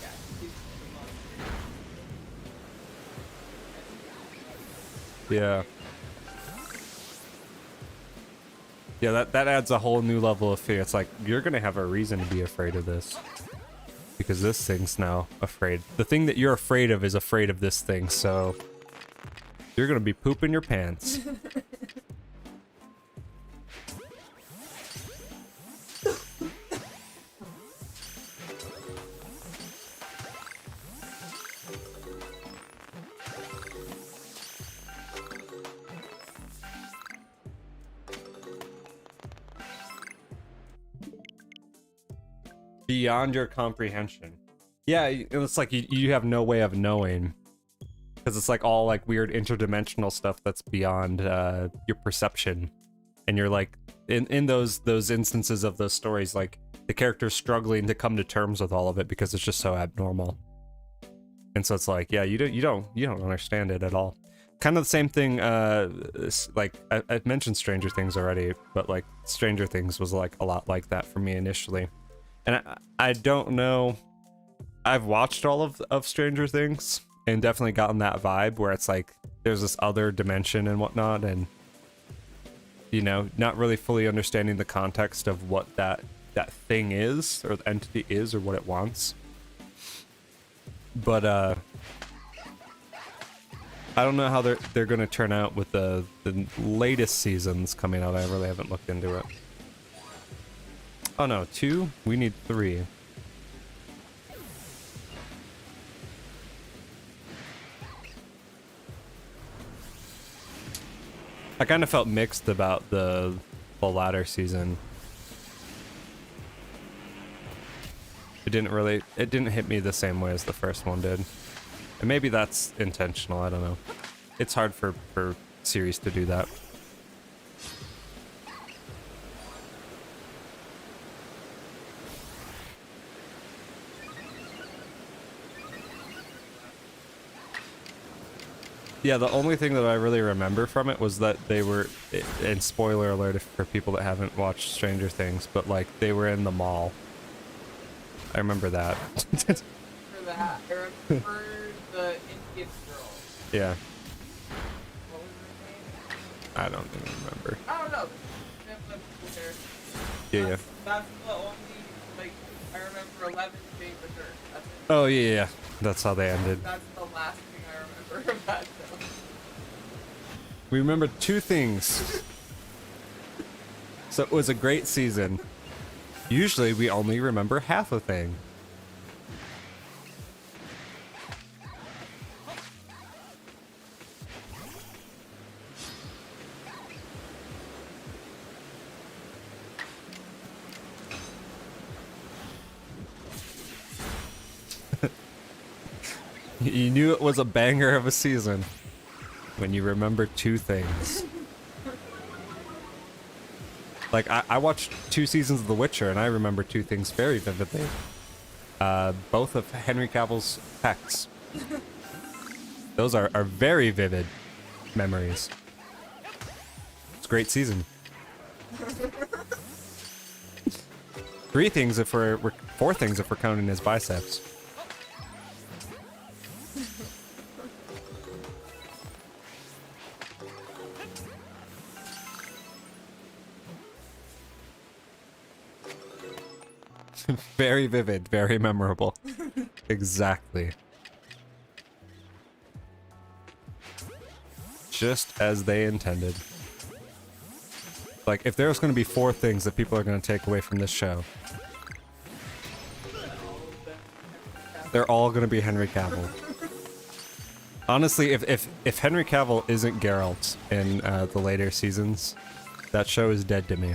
Yeah, he's the monster. Yeah. Yeah, that adds a whole new level of fear. It's like, you're gonna have a reason to be afraid of this. Because this thing's now afraid. The thing that you're afraid of is afraid of this thing, so... You're gonna be pooping your pants. Beyond your comprehension. Yeah, it's like you have no way of knowing, because it's like all like weird interdimensional stuff that's beyond your perception, and you're like in those instances of those stories, like the character's struggling to come to terms with all of it because it's just so abnormal, and so it's like, yeah, you don't understand it at all. Kind of the same thing. Like I've mentioned Stranger Things already, but like Stranger Things was like a lot like that for me initially. And I don't know, I've watched all of Stranger Things and definitely gotten that vibe where it's like there's this other dimension and whatnot, and you know, not really fully understanding the context of what that thing is, or the entity is, or what it wants. But I don't know how they're gonna turn out with the latest seasons coming out. I really haven't looked into it. Oh no, 2? We need 3. I kind of felt mixed about the latter season. It didn't hit me the same way as the first one did. And maybe that's intentional, I don't know. It's hard for series to do that. Yeah, the only thing that I really remember from it was that they were, and spoiler alert for people that haven't watched Stranger Things, but like they were in the mall. I remember that. For that, I remember the Indian girl. Yeah, What was her name? I don't even remember. I don't know. They have the cool hair. Yeah. That's the only, like, I remember 11 being with her. That's it. Oh yeah. That's how they ended. That's the last thing I remember of that show. We remember two things. So it was a great season. Usually we only remember half a thing. You knew it was a banger of a season when you remember two things. Like, I watched 2 seasons of The Witcher, and I remember 2 things very vividly. Both of Henry Cavill's pecs. Those are very vivid memories. It's a great season. 4 things if we're counting his biceps. Very vivid, very memorable. Exactly. Just as they intended. Like, if there's going to be 4 things that people are going to take away from this show, they're all going to be Henry Cavill. Honestly, if Henry Cavill isn't Geralt in the later seasons, that show is dead to me.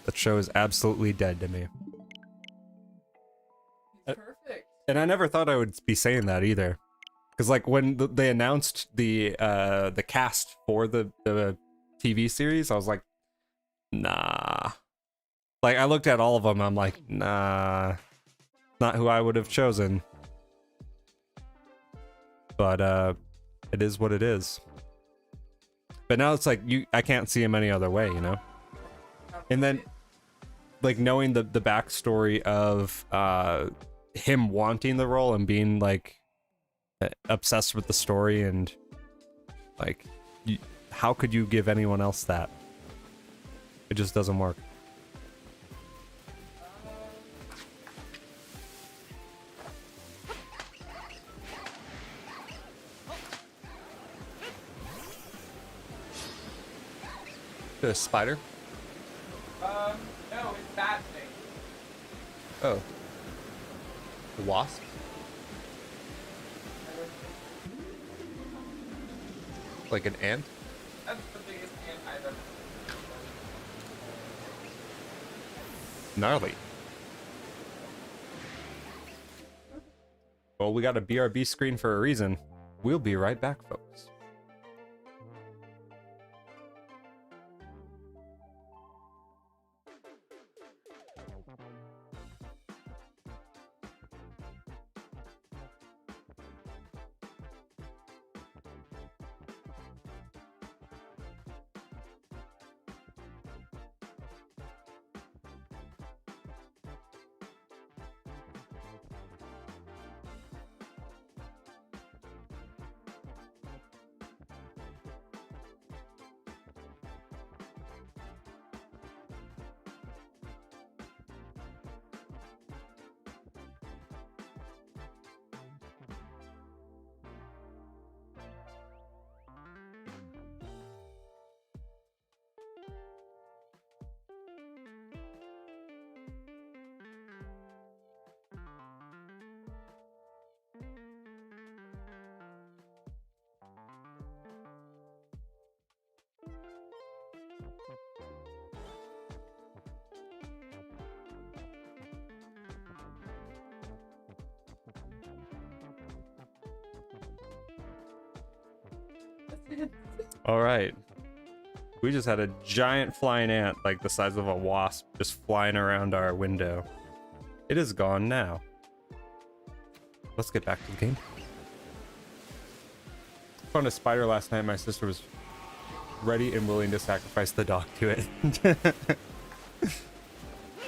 That show is absolutely dead to me. He's perfect. And I never thought I would be saying that either. Because like when they announced the cast for the TV series, I was like, nah. Like I looked at all of them, I'm like, nah. Not who I would have chosen. But it is what it is. But now it's like I can't see him any other way, you know? And then like knowing the backstory of him wanting the role and being like obsessed with the story, and like how could you give anyone else that? It just doesn't work. The spider? No, it's that thing. Oh. The wasp? Like an ant? That's the biggest ant I've ever seen. Gnarly. Well, we got a BRB screen for a reason. We'll be right back, folks. existence. All right. We just had a giant flying ant, like the size of a wasp, just flying around our window. It is gone now. Let's get back to the game. Found a spider last night. My sister was ready and willing to sacrifice the dog to it.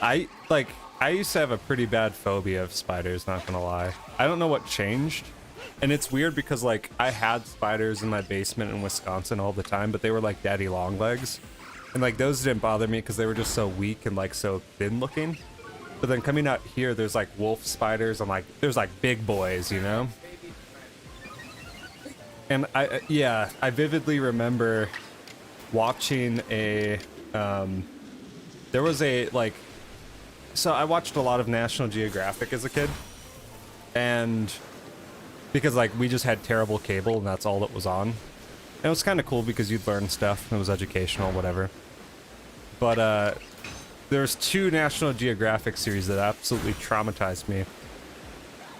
I used to have a pretty bad phobia of spiders, not gonna lie. I don't know what changed. And it's weird because like I had spiders in my basement in Wisconsin all the time, but they were like daddy long legs. And like those didn't bother me because they were just so weak and like so thin looking. But then coming out here, there's like wolf spiders and like there's like big boys, you know? And I vividly remember watching a there was a like, so I watched a lot of National Geographic as a kid, and because like we just had terrible cable and that's all that was on. And it was kind of cool because you'd learn stuff and it was educational, whatever. But there's 2 National Geographic series that absolutely traumatized me.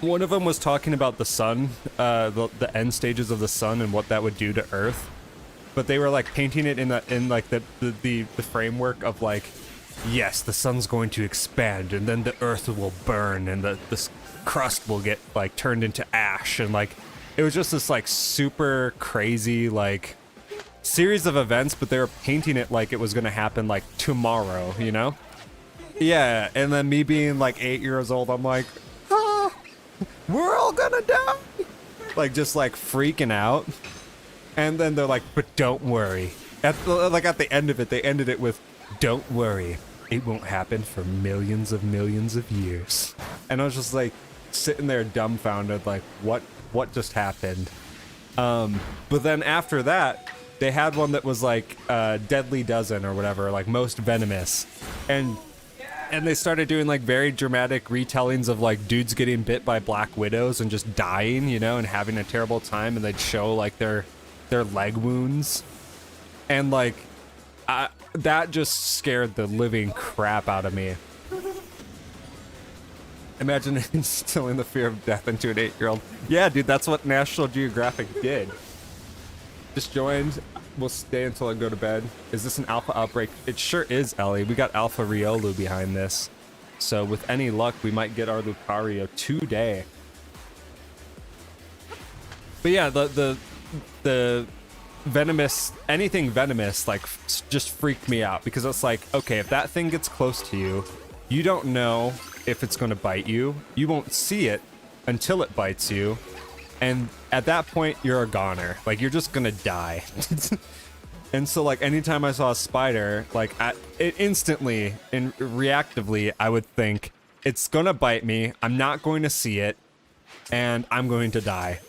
One of them was talking about the sun, the end stages of the sun and what that would do to Earth. But they were like painting it in the framework of like, yes, the sun's going to expand and then the Earth will burn and the crust will get like turned into ash, and like it was just this like super crazy like series of events, but they were painting it like it was gonna happen like tomorrow, you know? Yeah, and then me being like 8 years old, I'm like, ah, we're all gonna die, like just like freaking out. And then they're like, but don't worry. At the end of it, they ended it with, don't worry, it won't happen for millions of years. And I was just like sitting there dumbfounded, like what just happened? But then after that, they had one that was like deadly dozen or whatever, like most venomous, and they started doing like very dramatic retellings of like dudes getting bit by black widows and just dying, you know, and having a terrible time, and they'd show like their leg wounds, and like that just scared the living crap out of me. Imagine instilling the fear of death into an 8-year-old. Yeah, dude, that's what National Geographic did. Just joined. We'll stay until I go to bed. Is this an alpha outbreak? It sure is, Ellie. We got Alpha Riolu behind this. So with any luck, we might get our Lucario today. But yeah, the venomous, anything venomous, like just freaked me out, because it's like, okay, if that thing gets close to you, you don't know if it's going to bite you. You won't see it until it bites you. And at that point, you're a goner. Like, you're just going to die. And so, like, anytime I saw a spider, like, it instantly and reactively, I would think, it's going to bite me. I'm not going to see it. And I'm going to die.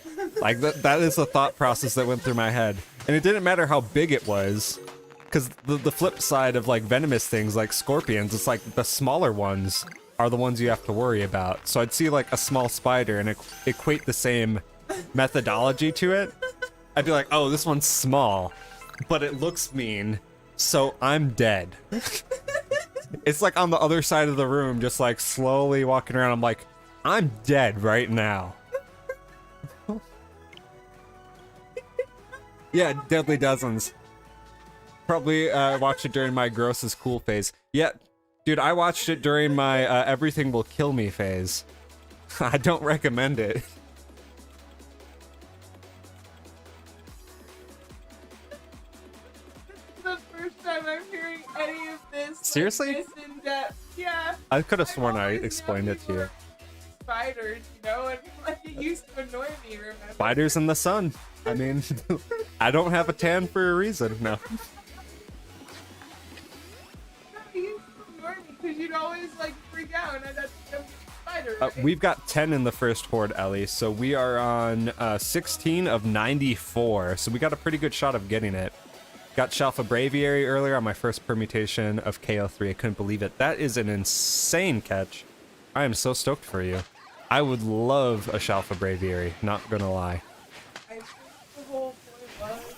Like, that is the thought process that went through my head. And it didn't matter how big it was. Because the flip side of, like, venomous things, like scorpions, it's like the smaller ones are the ones you have to worry about. So I'd see, like, a small spider and equate the same methodology to it. I'd be like, oh, this one's small, but it looks mean, so I'm dead. It's like on the other side of the room, just like slowly walking around. I'm like, I'm dead right now. Yeah, Deadly Dozens. Probably watched it during my gross is cool phase. Yeah, dude, I watched it during my everything will kill me phase. I don't recommend it. The first time I'm hearing any of this. Seriously? Like, this in depth. Yeah. I could have sworn I always explained know it to people you. are Spiders, you know, and like it used to annoy me. Remember? Spiders in the sun. I mean, I don't have a tan for a reason. No. It used to annoy me because you'd always like freak out, and that's a spider. Right? We've got 10 in the first horde, Ellie, so we are on 16 of 94, so we got a pretty good shot of getting it. Got Shalfa Braviary earlier on my first permutation of KO3. I couldn't believe it. That is an insane catch. I am so stoked for you. I would love a Shalfa Braviary, not gonna lie. I think the whole point was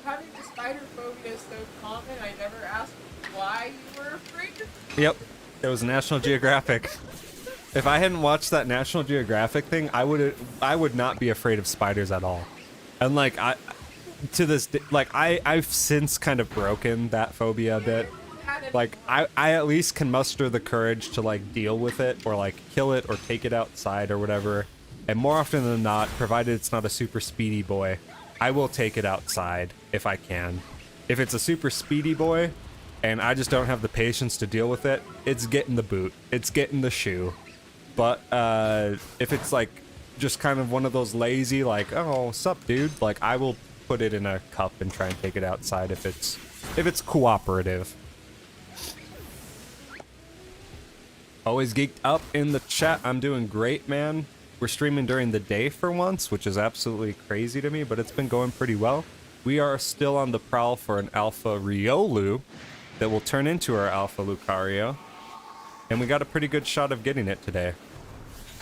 having the spider phobia is so common. I never asked why you were afraid. Yep, it was National Geographic. If I hadn't watched that National Geographic thing, I would not be afraid of spiders at all. And like to this day, like I've since kind of broken that phobia a bit. Like I at least can muster the courage to like deal with it or like kill it or take it outside or whatever. And more often than not, provided it's not a super speedy boy, I will take it outside if I can. If it's a super speedy boy and I just don't have the patience to deal with it, it's getting the boot. It's getting the shoe. But if it's like just kind of one of those lazy like, oh, sup dude, like I will put it in a cup and try and take it outside if it's cooperative. Always geeked up in the chat. I'm doing great, man. We're streaming during the day for once, which is absolutely crazy to me, but it's been going pretty well. We are still on the prowl for an Alpha Riolu that will turn into our Alpha Lucario. And we got a pretty good shot of getting it today.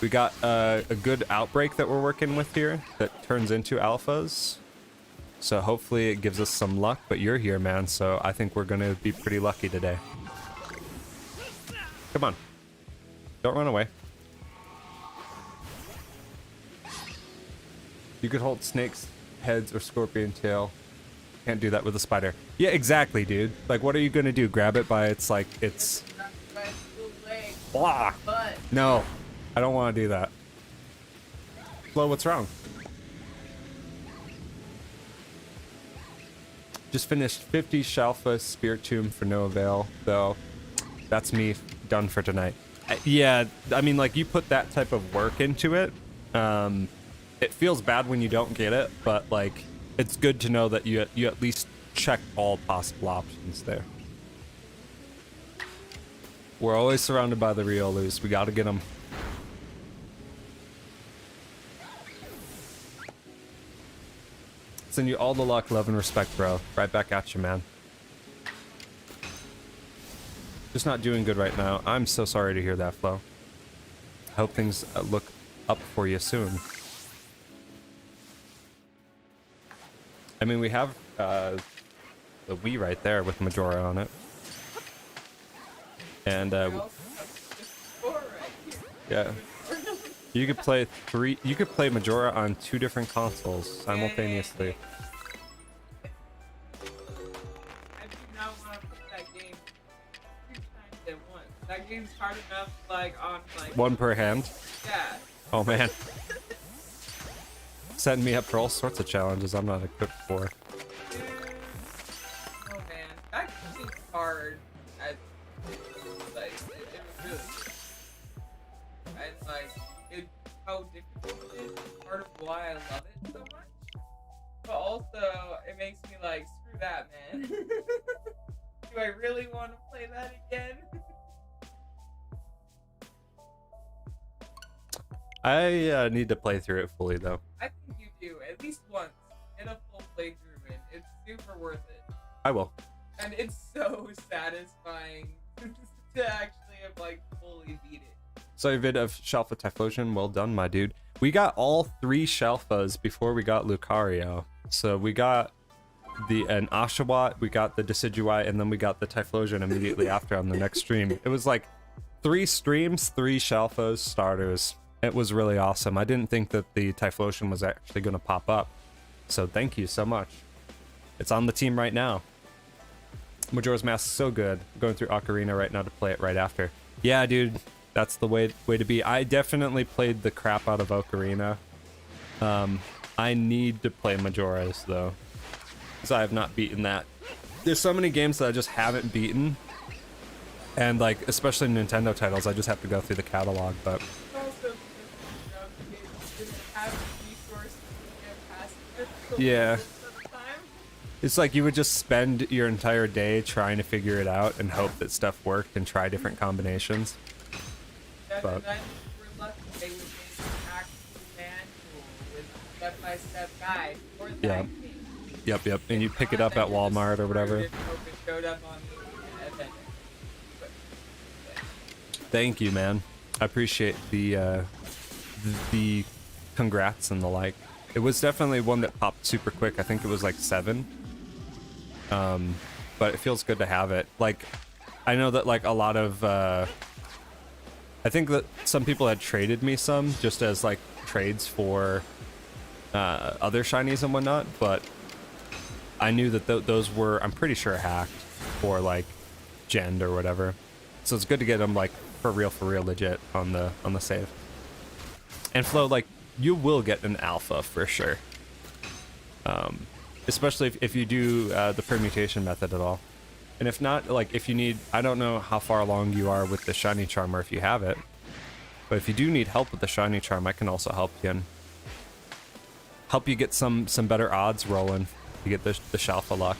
We got a good outbreak that we're working with here that turns into alphas. So hopefully it gives us some luck, but you're here, man, so I think we're gonna be pretty lucky today. Come on. Don't run away. You could hold snakes' heads or scorpion tail. Can't do that with a spider. Yeah, exactly, dude. Like, what are you gonna do? Grab it by its, like, its... Blah! No, I don't want to do that. Flo, what's wrong? Just finished 50 Shalfa Spirit Tomb for no avail, though. That's me done for tonight. Yeah, I mean, like, you put that type of work into it. It feels bad when you don't get it, but, like, it's good to know that you at least checked all possible options there. We're always surrounded by the Riolus. We gotta get them. Send you all the luck, love, and respect, bro. Right back at you, man. Just not doing good right now. I'm so sorry to hear that, Flo. I hope things look up for you soon. I mean, we have the Wii right there with Majora on it. And yeah, you could play you could play Majora on 2 different consoles simultaneously. I do not want to play that game 2 times at once. That game's hard enough, like on like 1 per hand. Yeah. Oh man. Setting me up for all sorts of challenges I'm not equipped for. Oh man, that game's hard. Like it really and like it how difficult it is part of why I love it so much. But also it makes me like screw that, man. Do I really want to play that again? I need to play through it fully though. I think you do at least once. Get a full playthrough and it's super worth it. I will. And it's so satisfying to actually have like fully beat it. So a vid of Shalfa Typhlosion, well done, my dude. We got all 3 Shalfas before we got Lucario. So we got an Oshawott, we got the Decidueye, and then we got the Typhlosion immediately after on the next stream. It was like 3 streams, 3 Shalfas starters. It was really awesome. I didn't think that the Typhlosion was actually going to pop up. So thank you so much. It's on the team right now. Majora's Mask is so good. I'm going through Ocarina right now to play it right after. Yeah, dude. That's the way to be. I definitely played the crap out of Ocarina. I need to play Majora's, though. Because I have not beaten that. There's so many games that I just haven't beaten. And, like, especially Nintendo titles, I just have to go through the catalog, but... Yeah. It's like you would just spend your entire day trying to figure it out and hope that stuff worked and try different combinations. But we're lucky they would make an actual manual with step-by-step guide for that game. Yep. And you pick it up at Walmart or whatever. It showed up on the event. Thank you, man. I appreciate the congrats and the like. It was definitely one that popped super quick. I think it was like 7. But it feels good to have it. Like, I know that like a lot of I think that some people had traded me some just as like trades for other shinies and whatnot, but I knew that those were, I'm pretty sure, hacked or like genned or whatever. So it's good to get them like for real legit on the save. And Flo, like, you will get an alpha for sure. Especially if you do the permutation method at all. And if not, like, if you need, I don't know how far along you are with the shiny charm or if you have it. But if you do need help with the shiny charm, I can also help you and help you get some better odds rolling to get the Shalfa luck.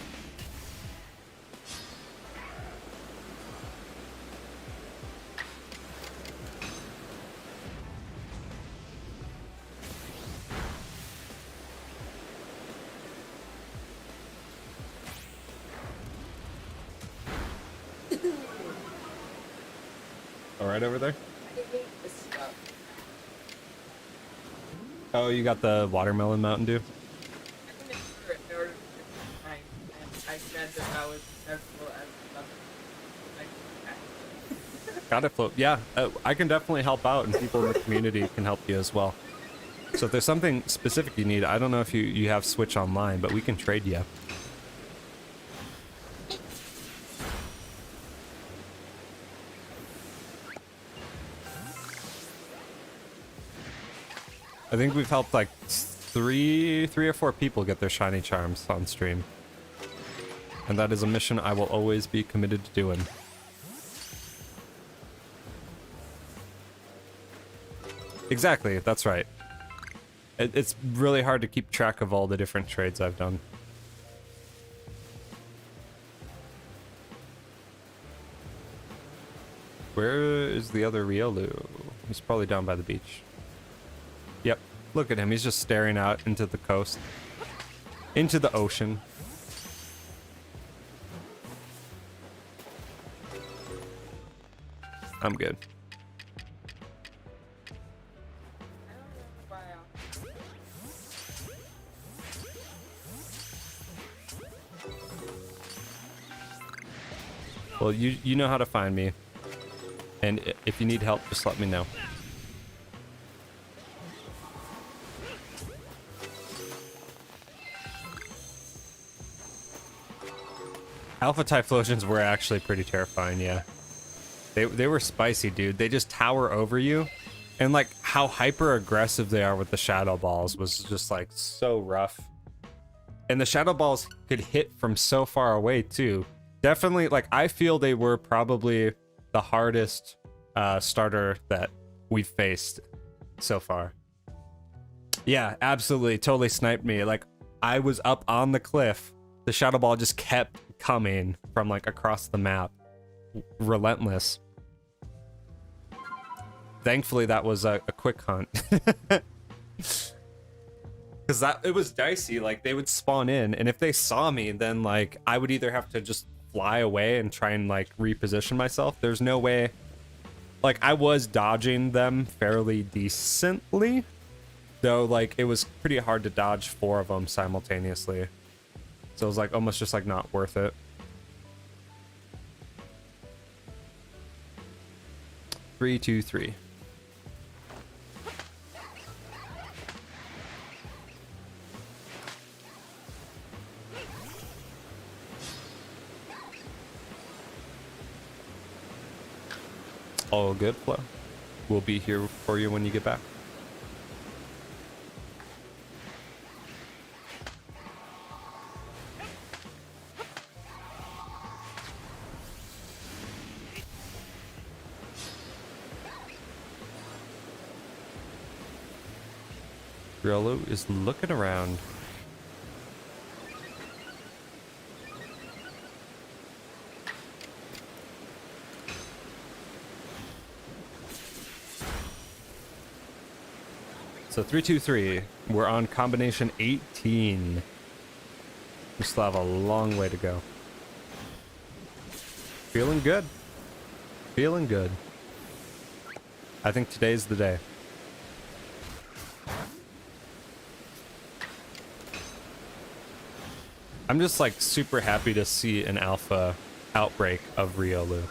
All right over there. I hate this stuff. Oh, you got the watermelon Mountain Dew? I can make sure in order to get mine, and I said that was accessible as stuff. Got it, Flo. Yeah, I can definitely help out, and people in the community can help you as well. So if there's something specific you need, I don't know if you have Switch Online, but we can trade you. I think we've helped like three or four people get their shiny charms on stream. And that is a mission I will always be committed to doing. Exactly, that's right. It's really hard to keep track of all the different trades I've done. Where is the other Riolu? He's probably down by the beach. Yep, look at him. He's just staring out into the coast. Into the ocean. I'm good. Well, you know how to find me. And if you need help, just let me know. Alpha Typhlosions were actually pretty terrifying, yeah. They were spicy, dude. They just tower over you. And like how hyper aggressive they are with the shadow balls was just like so rough. And the shadow balls could hit from so far away too. Definitely, like, I feel they were probably the hardest starter that we've faced so far. Yeah, absolutely. Totally sniped me. Like, I was up on the cliff. The shadow ball just kept coming from like across the map. Relentless. Thankfully, that was a quick hunt. Because it was dicey. Like, they would spawn in, and if they saw me, then like I would either have to just fly away and try and like reposition myself. There's no way. Like, I was dodging them fairly decently, though. Like, it was pretty hard to dodge 4 of them simultaneously. So it was like almost just like not worth it. Three, 2, 3. All good, Flo. We'll be here for you when you get back. Riolu is looking around. So 3, 2, 3. We're on combination 18. We still have a long way to go. Feeling good. Feeling good. I think today's the day. I'm just like super happy to see an alpha outbreak of Riolu.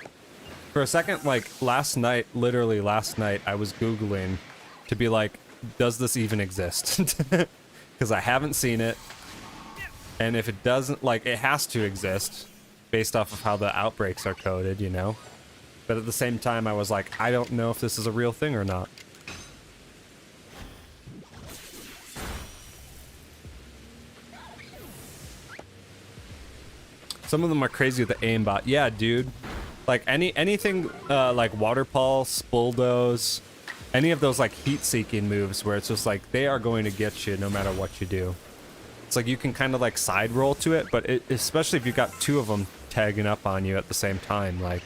For a second, like last night, literally last night, I was Googling to be like, does this even exist? Because I haven't seen it. And if it doesn't, like, it has to exist based off of how the outbreaks are coded, you know? But at the same time, I was like, I don't know if this is a real thing or not. Some of them are crazy with the aimbot. Yeah, dude. Like, anything, like Water Pulse, Bulldoze, any of those, like, heat-seeking moves where it's just like, they are going to get you no matter what you do. It's like you can kind of, like, side roll to it, but especially if you've got two of them tagging up on you at the same time, like,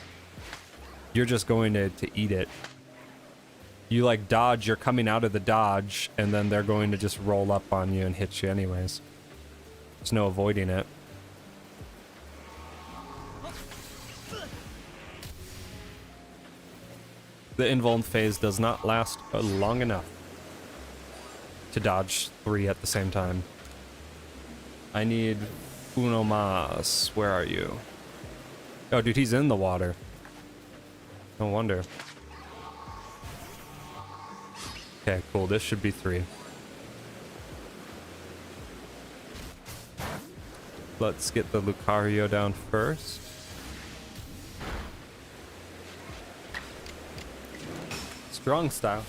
you're just going to eat it. You, like, dodge, you're coming out of the dodge, and then they're going to just roll up on you and hit you anyways. There's no avoiding it. The invuln phase does not last long enough to dodge 3 at the same time. I need uno mas. Where are you? Oh, dude, he's in the water. No wonder. Okay, cool. This should be 3. Let's get the Lucario down first. Strong style.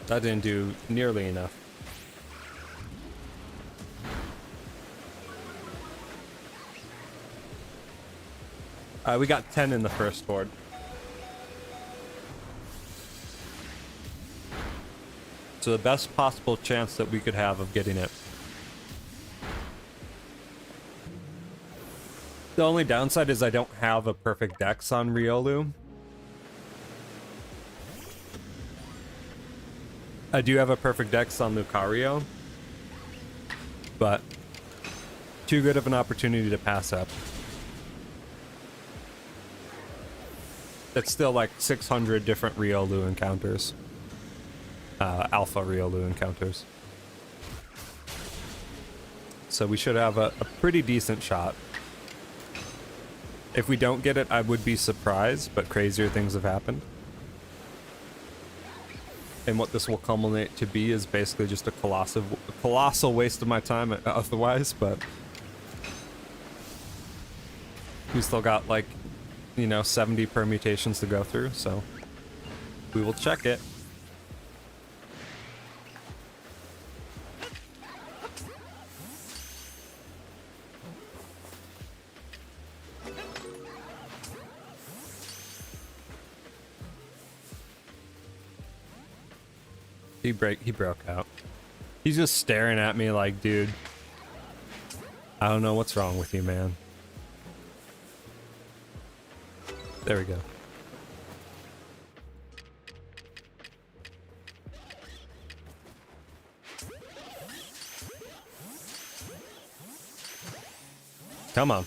That didn't do nearly enough. We got 10 in the first horde. So the best possible chance that we could have of getting it. The only downside is I don't have a perfect dex on Riolu. I do have a perfect dex on Lucario, but too good of an opportunity to pass up. It's still like 600 different Riolu encounters. Alpha Riolu encounters. So we should have a pretty decent shot. If we don't get it, I would be surprised, but crazier things have happened. And what this will culminate to be is basically just a colossal waste of my time otherwise, but we still got, like, you know, 70 permutations to go through, so we will check it. He broke out. He's just staring at me like, dude, I don't know what's wrong with you, man. There we go. Come on.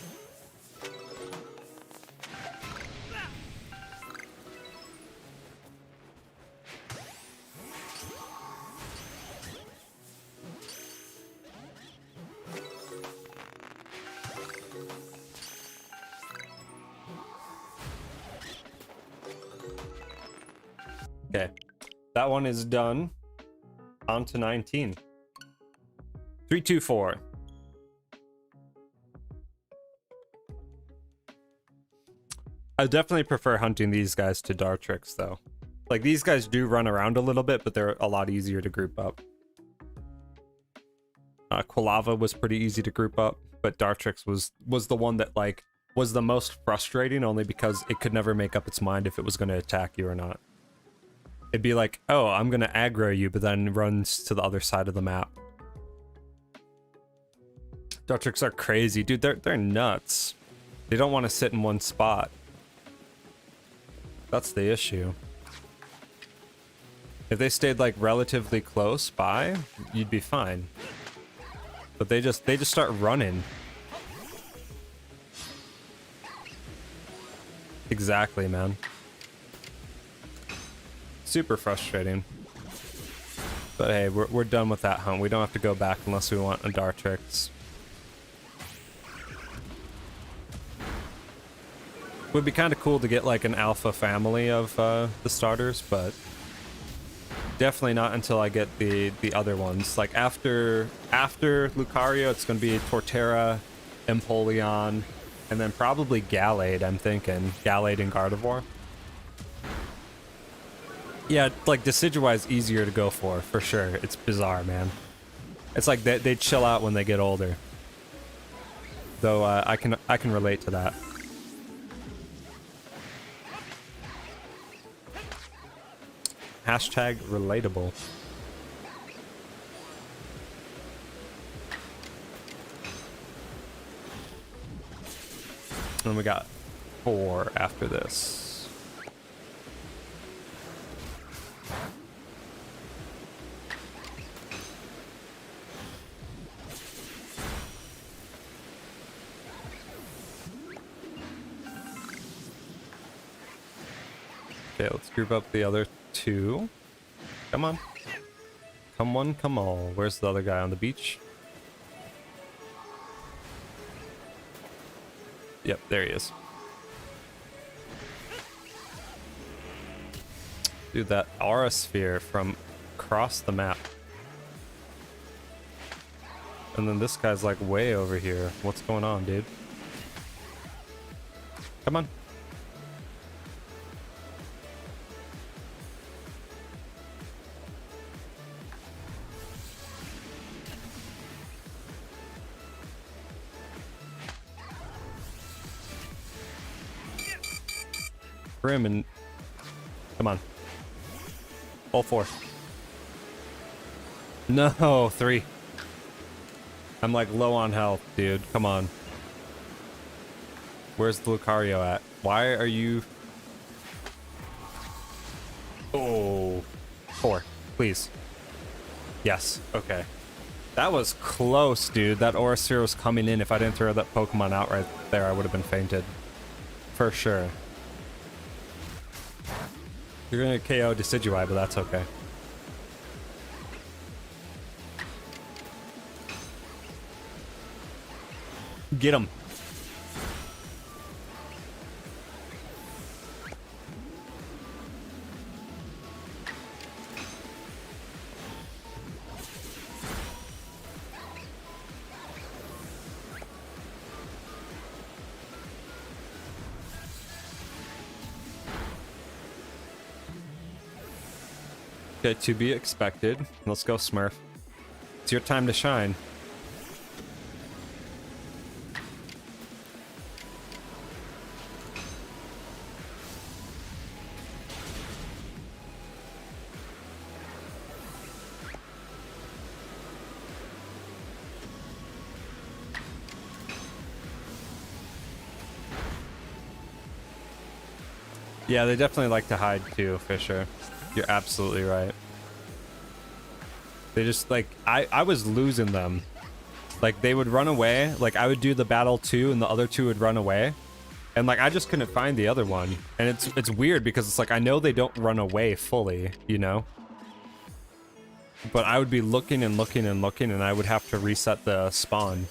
Okay, that one is done. On to 19. 3, 2, 4. I definitely prefer hunting these guys to Dartrix, though. Like, these guys do run around a little bit, but they're a lot easier to group up. Quilava was pretty easy to group up, but Dartrix was the one that, like, was the most frustrating, only because it could never make up its mind if it was going to attack you or not. It'd be like, oh, I'm gonna aggro you, but then runs to the other side of the map. Dartrix are crazy, dude. They're nuts. They don't want to sit in one spot. That's the issue. If they stayed, like, relatively close by, you'd be fine. But they just start running. Exactly, man. Super frustrating. But hey, we're done with that hunt. We don't have to go back unless we want a Dartrix. Would be kind of cool to get, like, an alpha family of the starters, but definitely not until I get the other ones. Like after Lucario, it's gonna be Torterra, Empoleon, and then probably Gallade. I'm thinking Gallade and Gardevoir. Yeah, like Decidueye's easier to go for sure. It's bizarre, man. It's like they chill out when they get older. Though I can relate to that. Hashtag relatable. And we got 4 after this. Okay, let's group up the other 2. Come on. Come on, come on. Where's the other guy on the beach? Yep, there he is. Dude, that aura sphere from across the map. And then this guy's like way over here. What's going on, dude? Come on. Grim and come on. All 4. No, 3. I'm like low on health, dude. Come on. Where's the Lucario at? Why are you... Oh. 4. Please. Yes. Okay. That was close, dude. That Aura Sphere was coming in. If I didn't throw that Pokemon out right there, I would have been fainted. For sure. You're gonna KO Decidueye, but that's okay. Get him. Okay, to be expected. Let's go, Smurf. It's your time to shine. Yeah, they definitely like to hide too, Fisher. You're absolutely right. They just, like, I was losing them. Like, they would run away. Like, I would do the battle 2, and the other 2 would run away. And, like, I just couldn't find the other one. And it's weird, because it's like, I know they don't run away fully, you know? But I would be looking and looking and looking, and I would have to reset the spawn.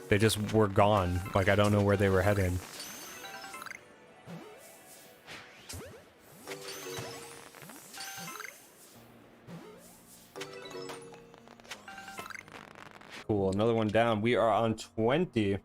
They just were gone. Like, I don't know where they were heading. Cool, another one down. We are on 20.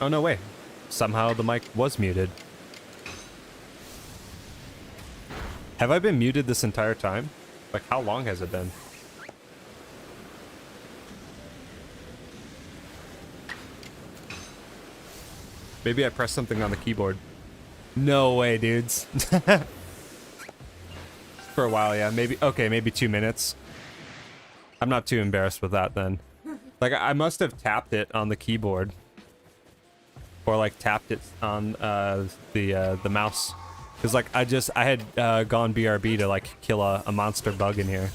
Oh, no way. Somehow the mic was muted. Have I been muted this entire time? Like, how long has it been? Maybe I pressed something on the keyboard. No way, dudes. For a while, yeah. Maybe, okay, maybe 2 minutes. I'm not too embarrassed with that then. Like, I must have tapped it on the keyboard. Or, like, tapped it on the mouse. Because, like, I had gone BRB to, like, kill a monster bug in here.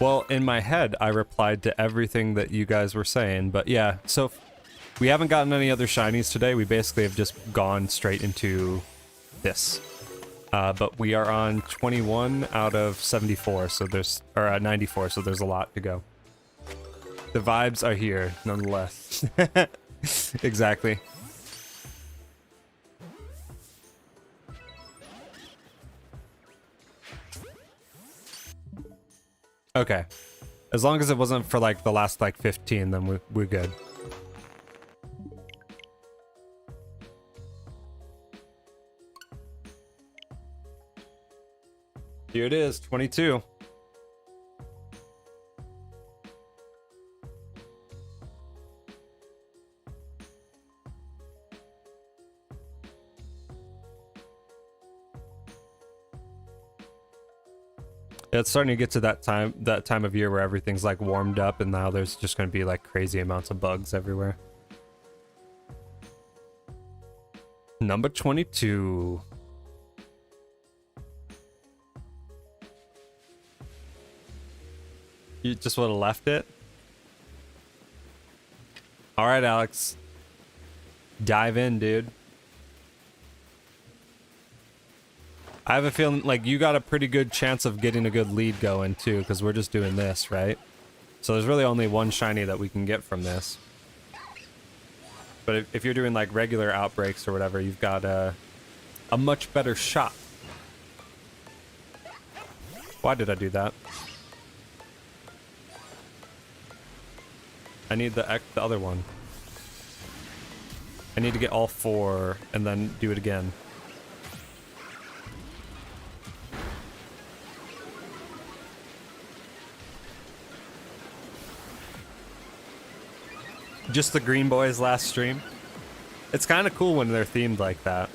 Well, in my head, I replied to everything that you guys were saying, but yeah, so we haven't gotten any other shinies today. We basically have just gone straight into this. But we are on 21 out of 74, so there's, or 94, so there's a lot to go. The vibes are here, nonetheless. Exactly. Okay. As long as it wasn't for, like, the last, like, 15, then we're good. Here it is, 22. It's starting to get to that time of year where everything's like warmed up and now there's just going to be like crazy amounts of bugs everywhere. Number 22. You just would have left it? All right, Alex. Dive in, dude. I have a feeling like you got a pretty good chance of getting a good lead going too, because we're just doing this, right? So there's really only one shiny that we can get from this. But if you're doing like regular outbreaks or whatever, you've got a much better shot. Why did I do that? I need the other one. I need to get all 4 and then do it again. Just the Green Boys last stream. It's kind of cool when they're themed like that.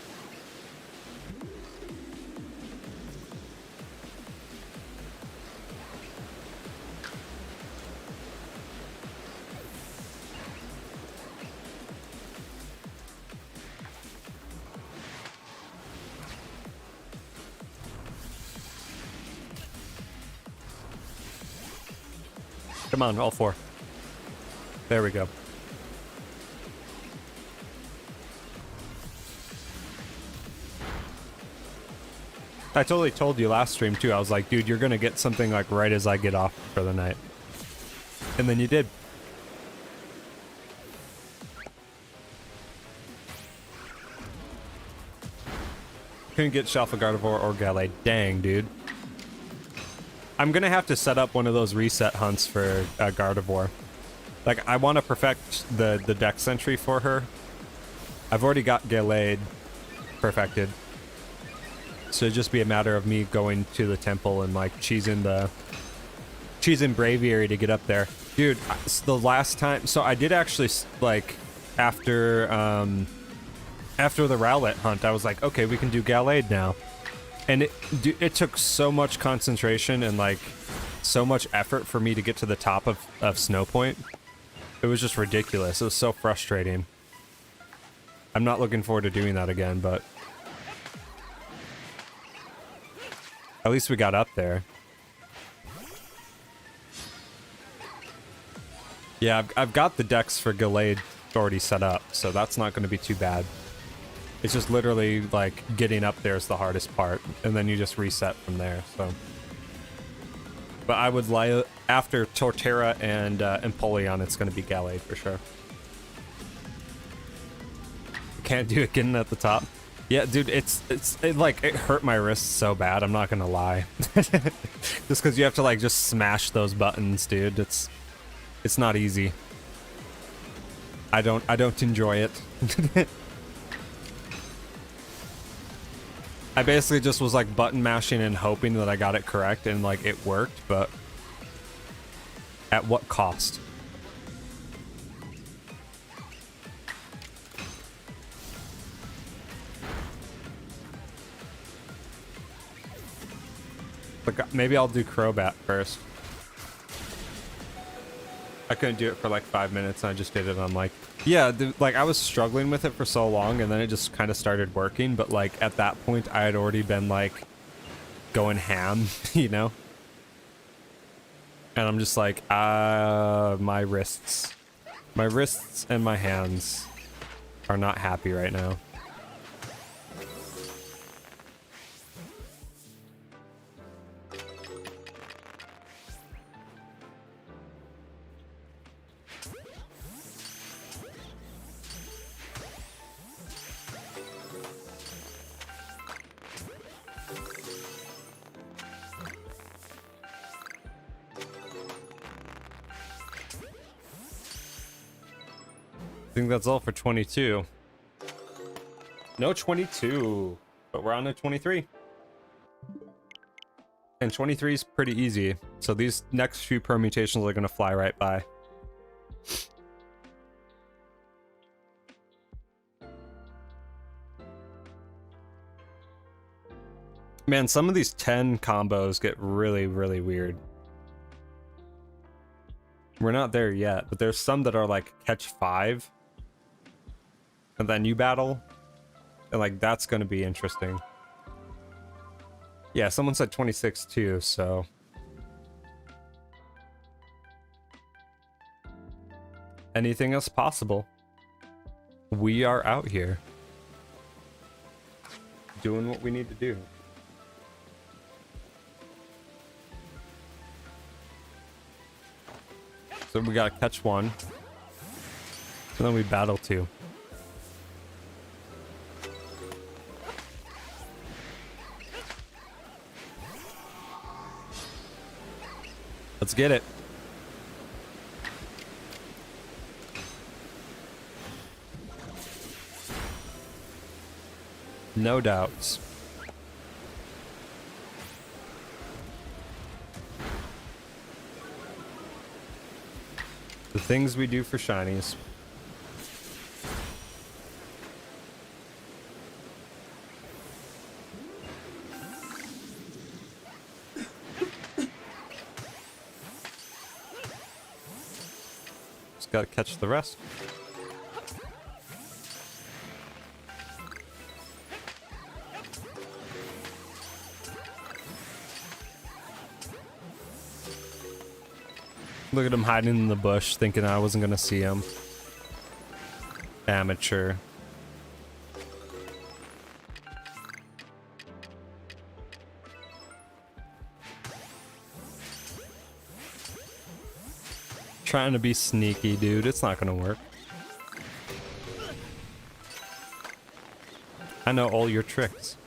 Come on, all 4. There we go. I totally told you last stream too. I was like, dude, you're gonna get something like right as I get off for the night. And then you did. Couldn't get Shalfa Gardevoir or Gallade. Dang, dude. I'm gonna have to set up one of those reset hunts for Gardevoir. Like, I want to perfect the dex entry for her. I've already got Gallade perfected. So it'd just be a matter of me going to the temple and like cheesing Braviary to get up there. Dude, the last time, so I did actually like after the Rowlet hunt, I was like, okay, we can do Gallade now. And it took so much concentration and like so much effort for me to get to the top of Snow Point. It was just ridiculous. It was so frustrating. I'm not looking forward to doing that again, but at least we got up there. Yeah, I've got the decks for Gallade already set up, so that's not going to be too bad. It's just literally, like, getting up there is the hardest part, and then you just reset from there, so. But I would lie, after Torterra and Empoleon, it's going to be Gallade for sure. can't do it getting at the top. Yeah, dude, it hurt my wrists so bad, I'm not gonna lie. Just because you have to like just smash those buttons, dude. It's not easy. I don't enjoy it. I basically just was like button mashing and hoping that I got it correct and like it worked, but at what cost? But maybe I'll do Crobat first. I couldn't do it for like 5 minutes and I just did it on like... Yeah, like I was struggling with it for so long and then it just kind of started working, but like at that point I had already been like going ham, you know? And I'm just like, my wrists. My wrists and my hands are not happy right now. I think that's all for 22. No 22, but we're on to 23. And 23 is pretty easy, so these next few permutations are gonna fly right by. Man, some of these 10 combos get really, really weird. We're not there yet, but there's some that are like catch 5. And then you battle. And like, that's gonna be interesting. Yeah, someone said 26 too, so. Anything is possible. We are out here. Doing what we need to do. So we gotta catch 1. And then we battle 2. Let's get it. No doubts. The things we do for shinies. Just gotta catch the rest. Look at him hiding in the bush, thinking I wasn't gonna see him. Amateur. Trying to be sneaky, dude. It's not gonna work. I know all your tricks.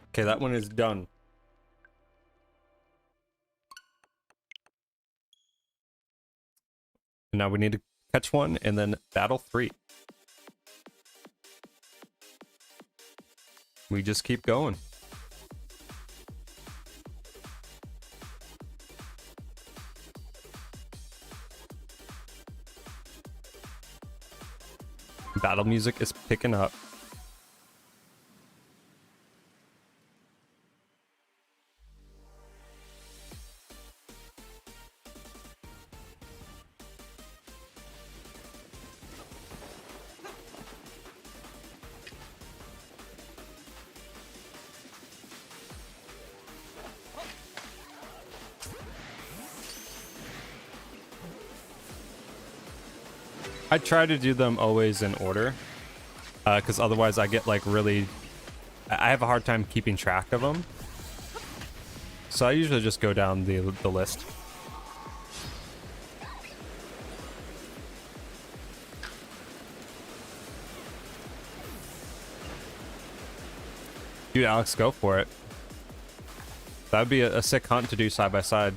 Okay, that one is done. Now we need to catch 1 and then battle 3. We just keep going. Battle music is picking up. I try to do them always in order, because otherwise I get like really... I have a hard time keeping track of them. so I usually just go down the list. Dude, Alex, go for it. That would be a sick hunt to do side by side.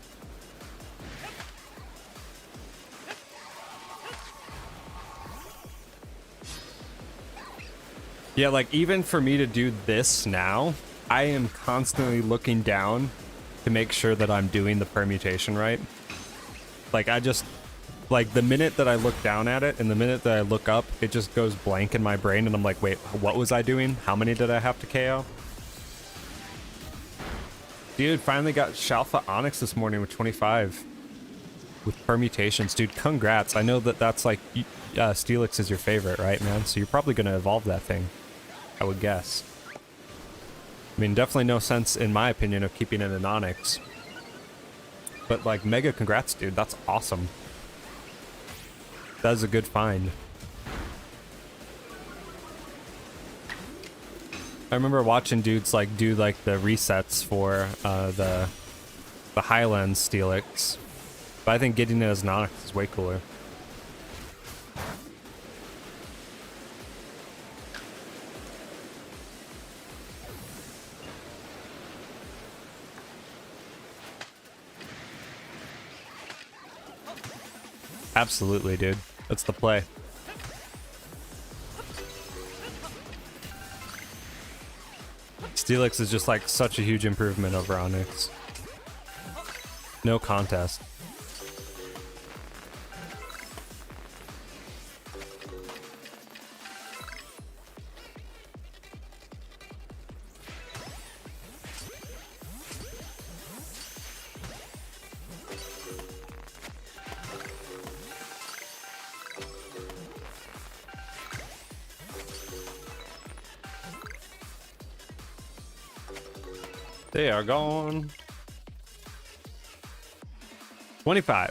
Yeah, like even for me to do this now, I am constantly looking down to make sure that I'm doing the permutation right. Like I just, like the minute that I look down at it and the minute that I look up, it just goes blank in my brain and I'm like, wait, what was I doing? How many did I have to KO? Dude, finally got Shalfa Onyx this morning with 25 with permutations. Dude, congrats. I know that that's like, Steelix is your favorite, right, man? So you're probably going to evolve that thing, I would guess. I mean, definitely no sense, in my opinion, of keeping it in Onyx. But, like, mega congrats, dude. That's awesome. That is a good find. I remember watching dudes, like, do, like, the resets for the Highlands Steelix. But I think getting it as an Onyx is way cooler. Absolutely, dude. That's the play. Steelix is just like such a huge improvement over Onyx. No contest. They are gone. 25.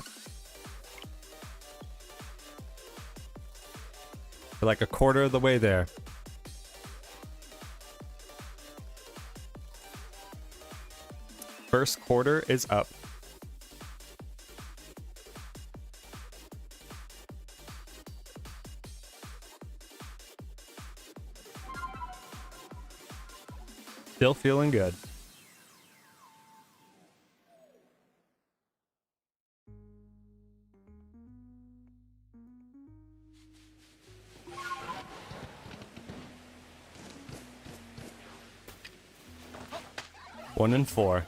We're like a quarter of the way there. First quarter is up. Still feeling good. One and four.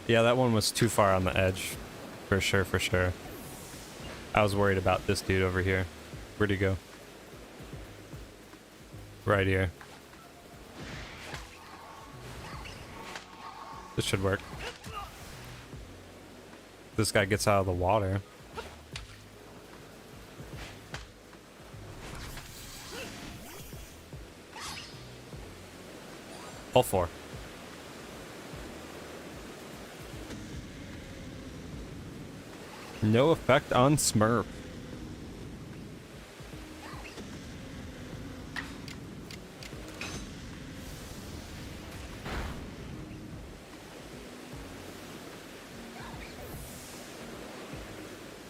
Yeah, that one was too far on the edge. For sure, for sure. I was worried about this dude over here. Where'd he go? Right here. This should work. This guy gets out of the water. All four. No effect on Smurf.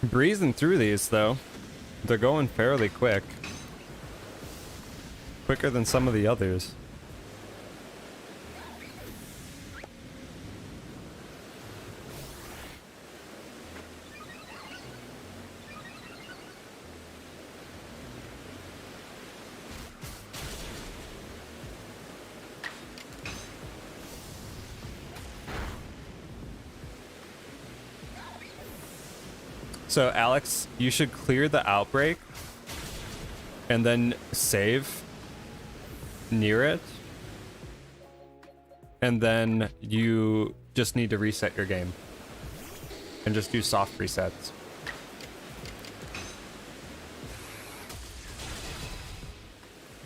Breezing through these, though. They're going fairly quick. Quicker than some of the others. So, Alex, you should clear the outbreak and then save near it. And then you just need to reset your game and just do soft resets.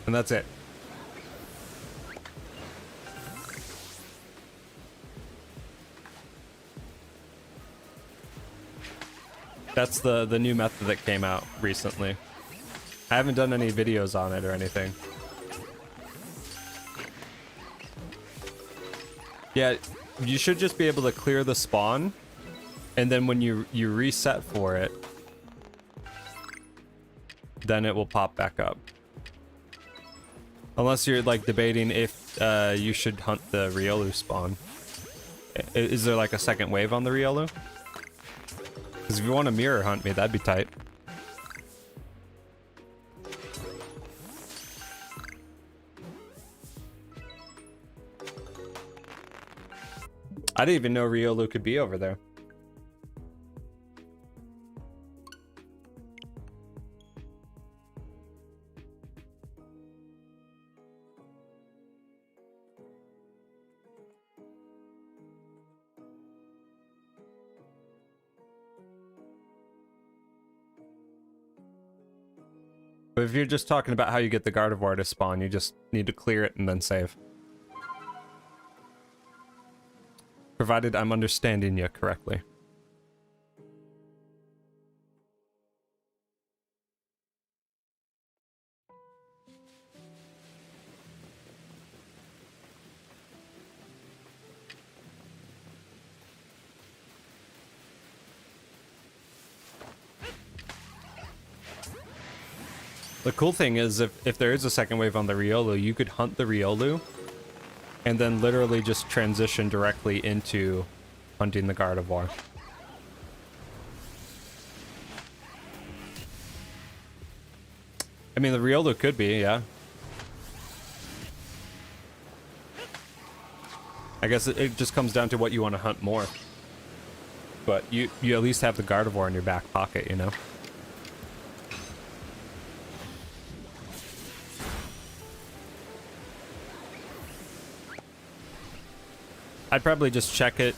And that's it. That's the new method that came out recently. I haven't done any videos on it or anything. Yeah, you should just be able to clear the spawn, and then when you reset for it, then it will pop back up. Unless you're like debating if you should hunt the Riolu spawn. Is there like a second wave on the Riolu? Because if you want to mirror hunt me, that'd be tight. I didn't even know Riolu could be over there. But if you're just talking about how you get the Gardevoir to spawn, you just need to clear it and then save. Provided I'm understanding you correctly. The cool thing is, if there is a second wave on the Riolu, you could hunt the Riolu, and then literally just transition directly into hunting the Gardevoir. I mean, the Riolu could be, yeah. I guess it just comes down to what you want to hunt more. But you at least have the Gardevoir in your back pocket, you know? I'd probably just check the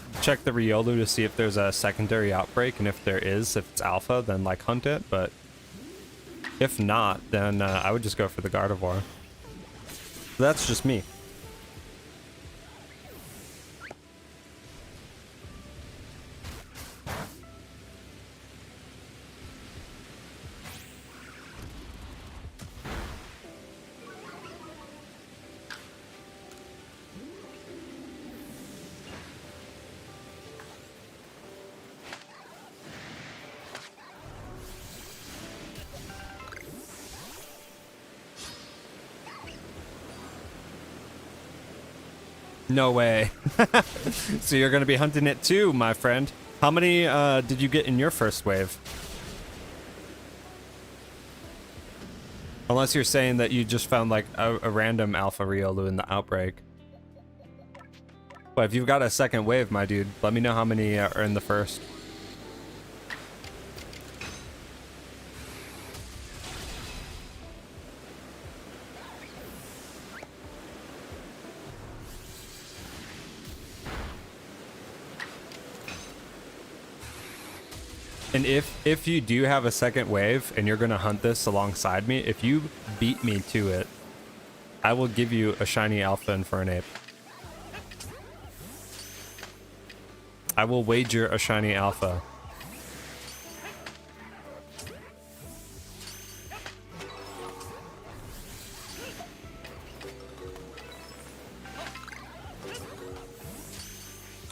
Riolu to see if there's a secondary outbreak, and if there is, if it's alpha, then like hunt it, but if not, then I would just go for the Gardevoir. That's just me. No way. So you're going to be hunting it too, my friend. How many did you get in your first wave? Unless you're saying that you just found like a random alpha Riolu in the outbreak. But if you've got a second wave, my dude, let me know how many are in the first. And if you do have a second wave and you're gonna hunt this alongside me, if you beat me to it, I will give you a shiny alpha Infernape. I will wager a shiny alpha.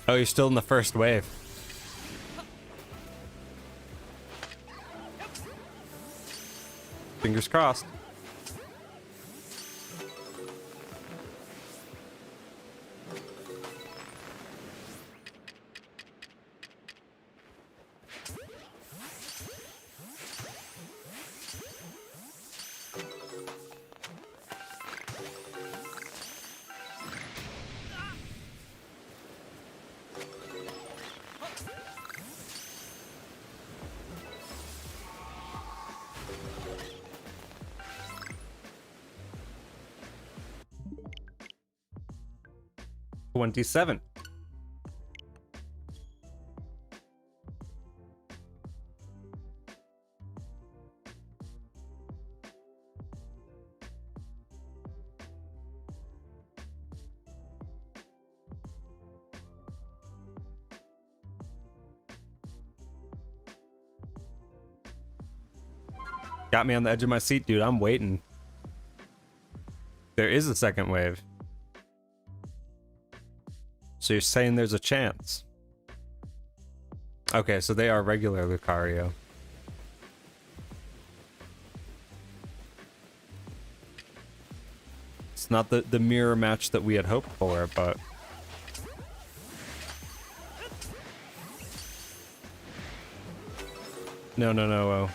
Oh, you're still in the first wave. Fingers crossed. $27. Got me on the edge of my seat, dude. I'm waiting. There is a second wave. So you're saying there's a chance? Okay, so they are regular Lucario. It's not the mirror match that we had hoped for, but... No.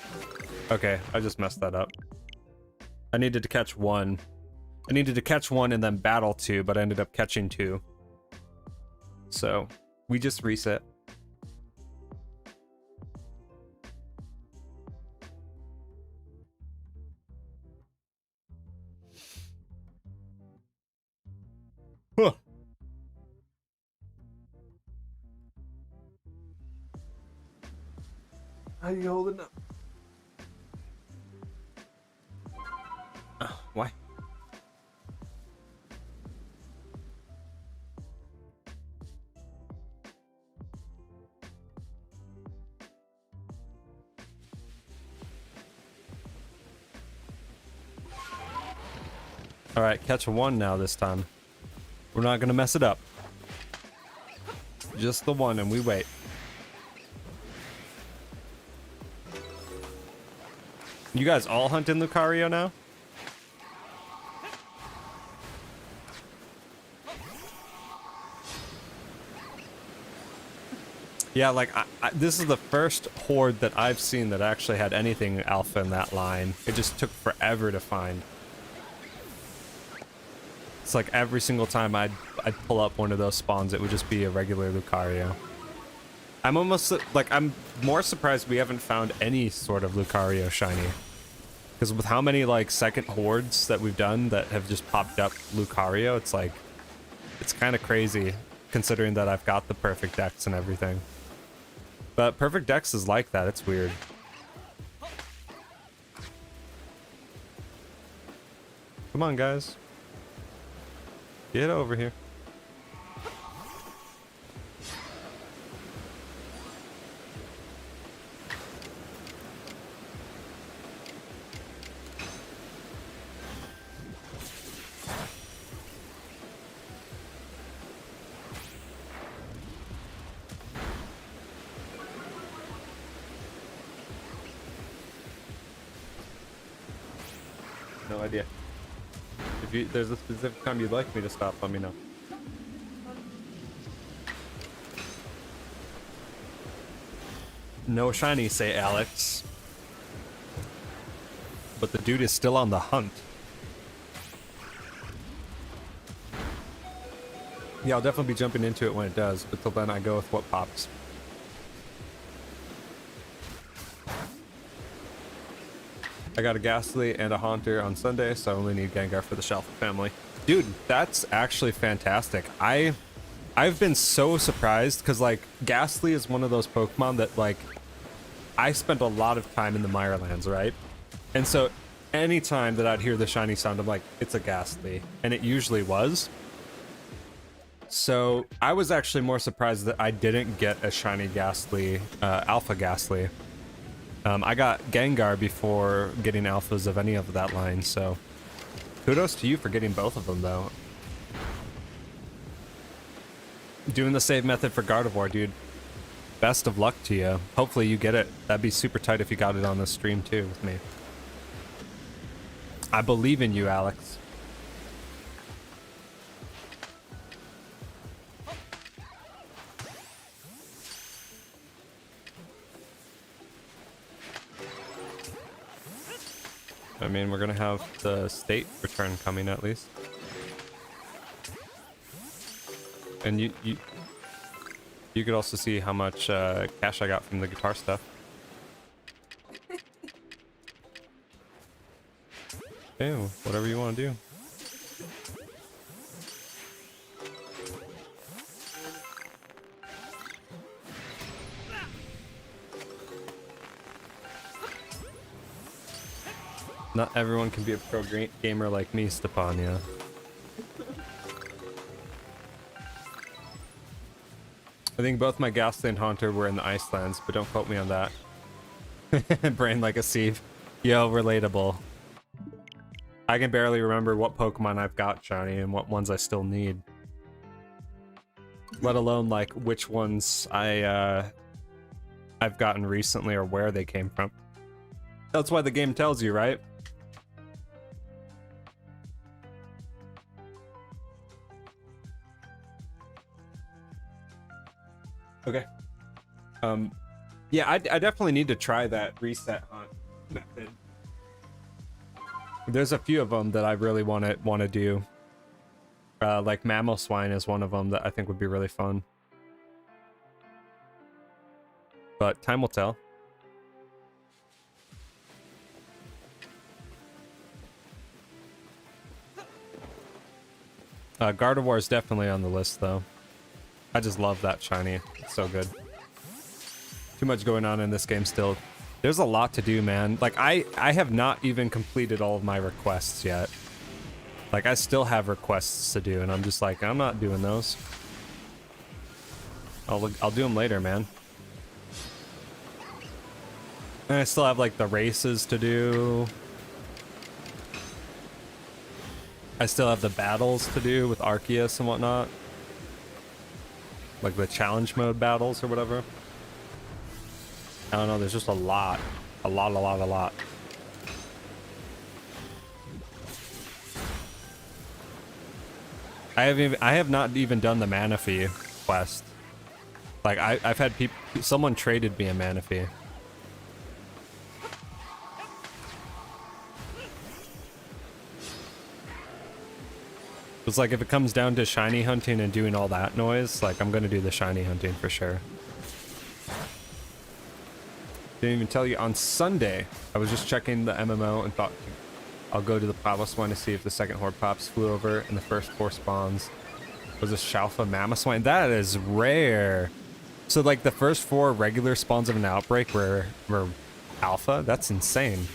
Okay, I just messed that up. I needed to catch one. I needed to catch one and then battle two, but I ended up catching two. So, we just reset. Huh. How you holding up? Why? All right, catch one now this time. We're not gonna mess it up. Just the one, and we wait. You guys all hunt in Lucario now? Yeah, like, this is the first horde that I've seen that actually had anything alpha in that line. It just took forever to find. It's like every single time I'd pull up one of those spawns, it would just be a regular Lucario. I'm almost, like, I'm more surprised we haven't found any sort of Lucario shiny. Because with how many, like, second hordes that we've done that have just popped up Lucario, it's like, it's kind of crazy, considering that I've got the perfect dex and everything. But perfect dex is like that, it's weird. Come on, guys. Get over here. No idea. If there's a specific time you'd like me to stop, let me know. No shiny, say Alex. But the dude is still on the hunt. Yeah, I'll definitely be jumping into it when it does, but till then I go with what pops. I got a Ghastly and a Haunter on Sunday, so I only need Gengar for the Shelf family. Dude, that's actually fantastic. I've been so surprised, because, like, Ghastly is one of those Pokemon that, like, I spent a lot of time in the Mirelands, right? And so, anytime that I'd hear the shiny sound, I'm like, it's a Ghastly. And it usually was. So, I was actually more surprised that I didn't get a shiny Ghastly, Alpha Ghastly. I got Gengar before getting alphas of any of that line, so kudos to you for getting both of them, though. Doing the save method for Gardevoir, dude. Best of luck to you. Hopefully you get it. That'd be super tight if you got it on the stream, too, with me. I believe in you, Alex. I mean, we're gonna have the state return coming at least. And you could also see how much cash I got from the guitar stuff. Ew, whatever you want to do. Not everyone can be a pro gamer like me, Stepania. I think both my Ghastly and Haunter were in the Icelands, but don't quote me on that. Brain like a sieve. Yo, relatable. I can barely remember what Pokemon I've got shiny and what ones I still need. Let alone like which ones I've gotten recently or where they came from. That's why the game tells you, right? Okay. Yeah, I definitely need to try that reset hunt method. There's a few of them that I really want to do. Like Mammal Swine is one of them that I think would be really fun. But time will tell. Gardevoir is definitely on the list, though. I just love that shiny. It's so good. Too much going on in this game still. There's a lot to do, man. Like, I have not even completed all of my requests yet. Like, I still have requests to do, and I'm just like, I'm not doing those. I'll do them later, man. And I still have, like, the races to do. I still have the battles to do with Arceus and whatnot. Like the challenge mode battles or whatever. I don't know, there's just a lot. A lot. I have not even done the Manaphy quest. Like I've had someone traded me a Manaphy. It's like if it comes down to shiny hunting and doing all that noise, like I'm gonna do the shiny hunting for sure. Didn't even tell you, on Sunday, I was just checking the MMO and thought I'll go to the Pavaswine to see if the second horde pops flew over and the first 4 spawns was a Shalfa Mamoswine. That is rare. So like the first 4 regular spawns of an outbreak were alpha? That's insane.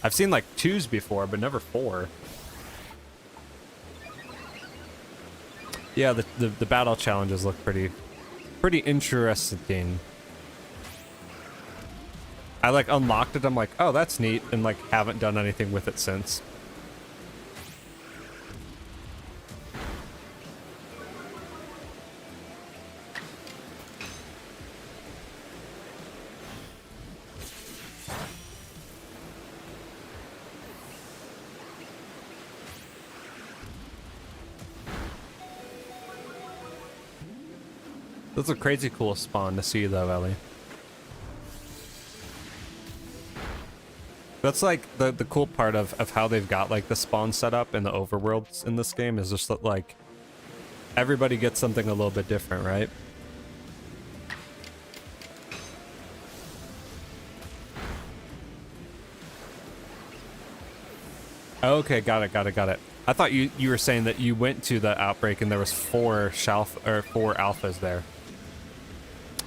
I've seen like 2s before, but never 4. Yeah, the battle challenges look pretty interesting. I like unlocked it, I'm like, oh, that's neat, and like haven't done anything with it since. That's a crazy cool spawn to see though, Ellie. That's like the cool part of how they've got like the spawn set up in the overworlds in this game is just that like everybody gets something a little bit different, right? Okay, got it. I thought you were saying that you went to the outbreak and there was 4 alphas there.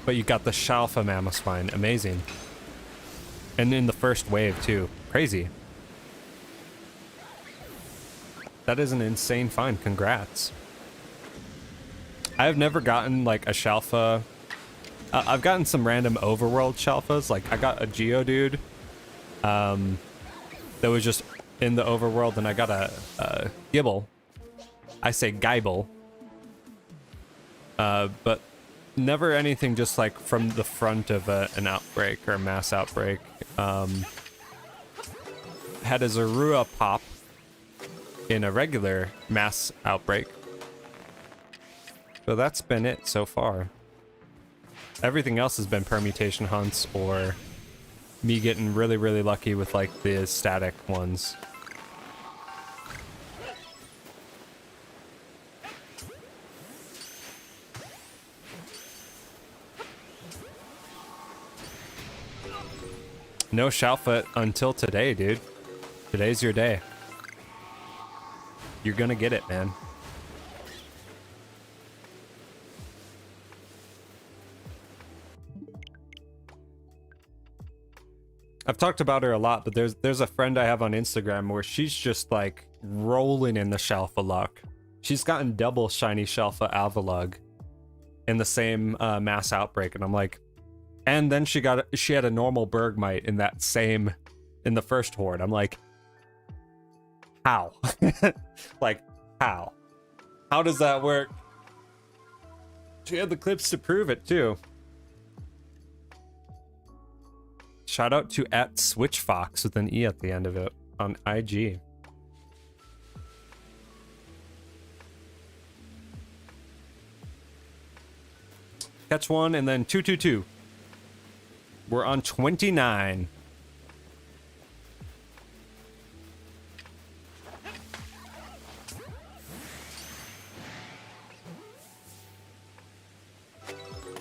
But you got the Shalfa Mamoswine. Amazing. And in the first wave, too. Crazy. That is an insane find. Congrats. I have never gotten, like, a Shalfa. I've gotten some random overworld Shalfas. Like, I got a Geodude that was just in the overworld, and I got a Gibble. I say Gibble. But never anything just like from the front of an outbreak or a mass outbreak. Had a Zorua pop in a regular mass outbreak. So that's been it so far. Everything else has been permutation hunts or me getting really lucky with like the static ones. No Shalfa until today, dude. Today's your day. You're gonna get it, man. I've talked about her a lot, but there's a friend I have on Instagram where she's just like rolling in the Shalfa luck. She's gotten double shiny Shalfa Avalugg in the same mass outbreak, and I'm like, and then she had a normal Bergmite in that same in the first horde. I'm like, how? Like, how? How does that work? She had the clips to prove it too. Shout out to @SwitchFox with an E at the end of it on IG. Catch one and then 222. We're on 29.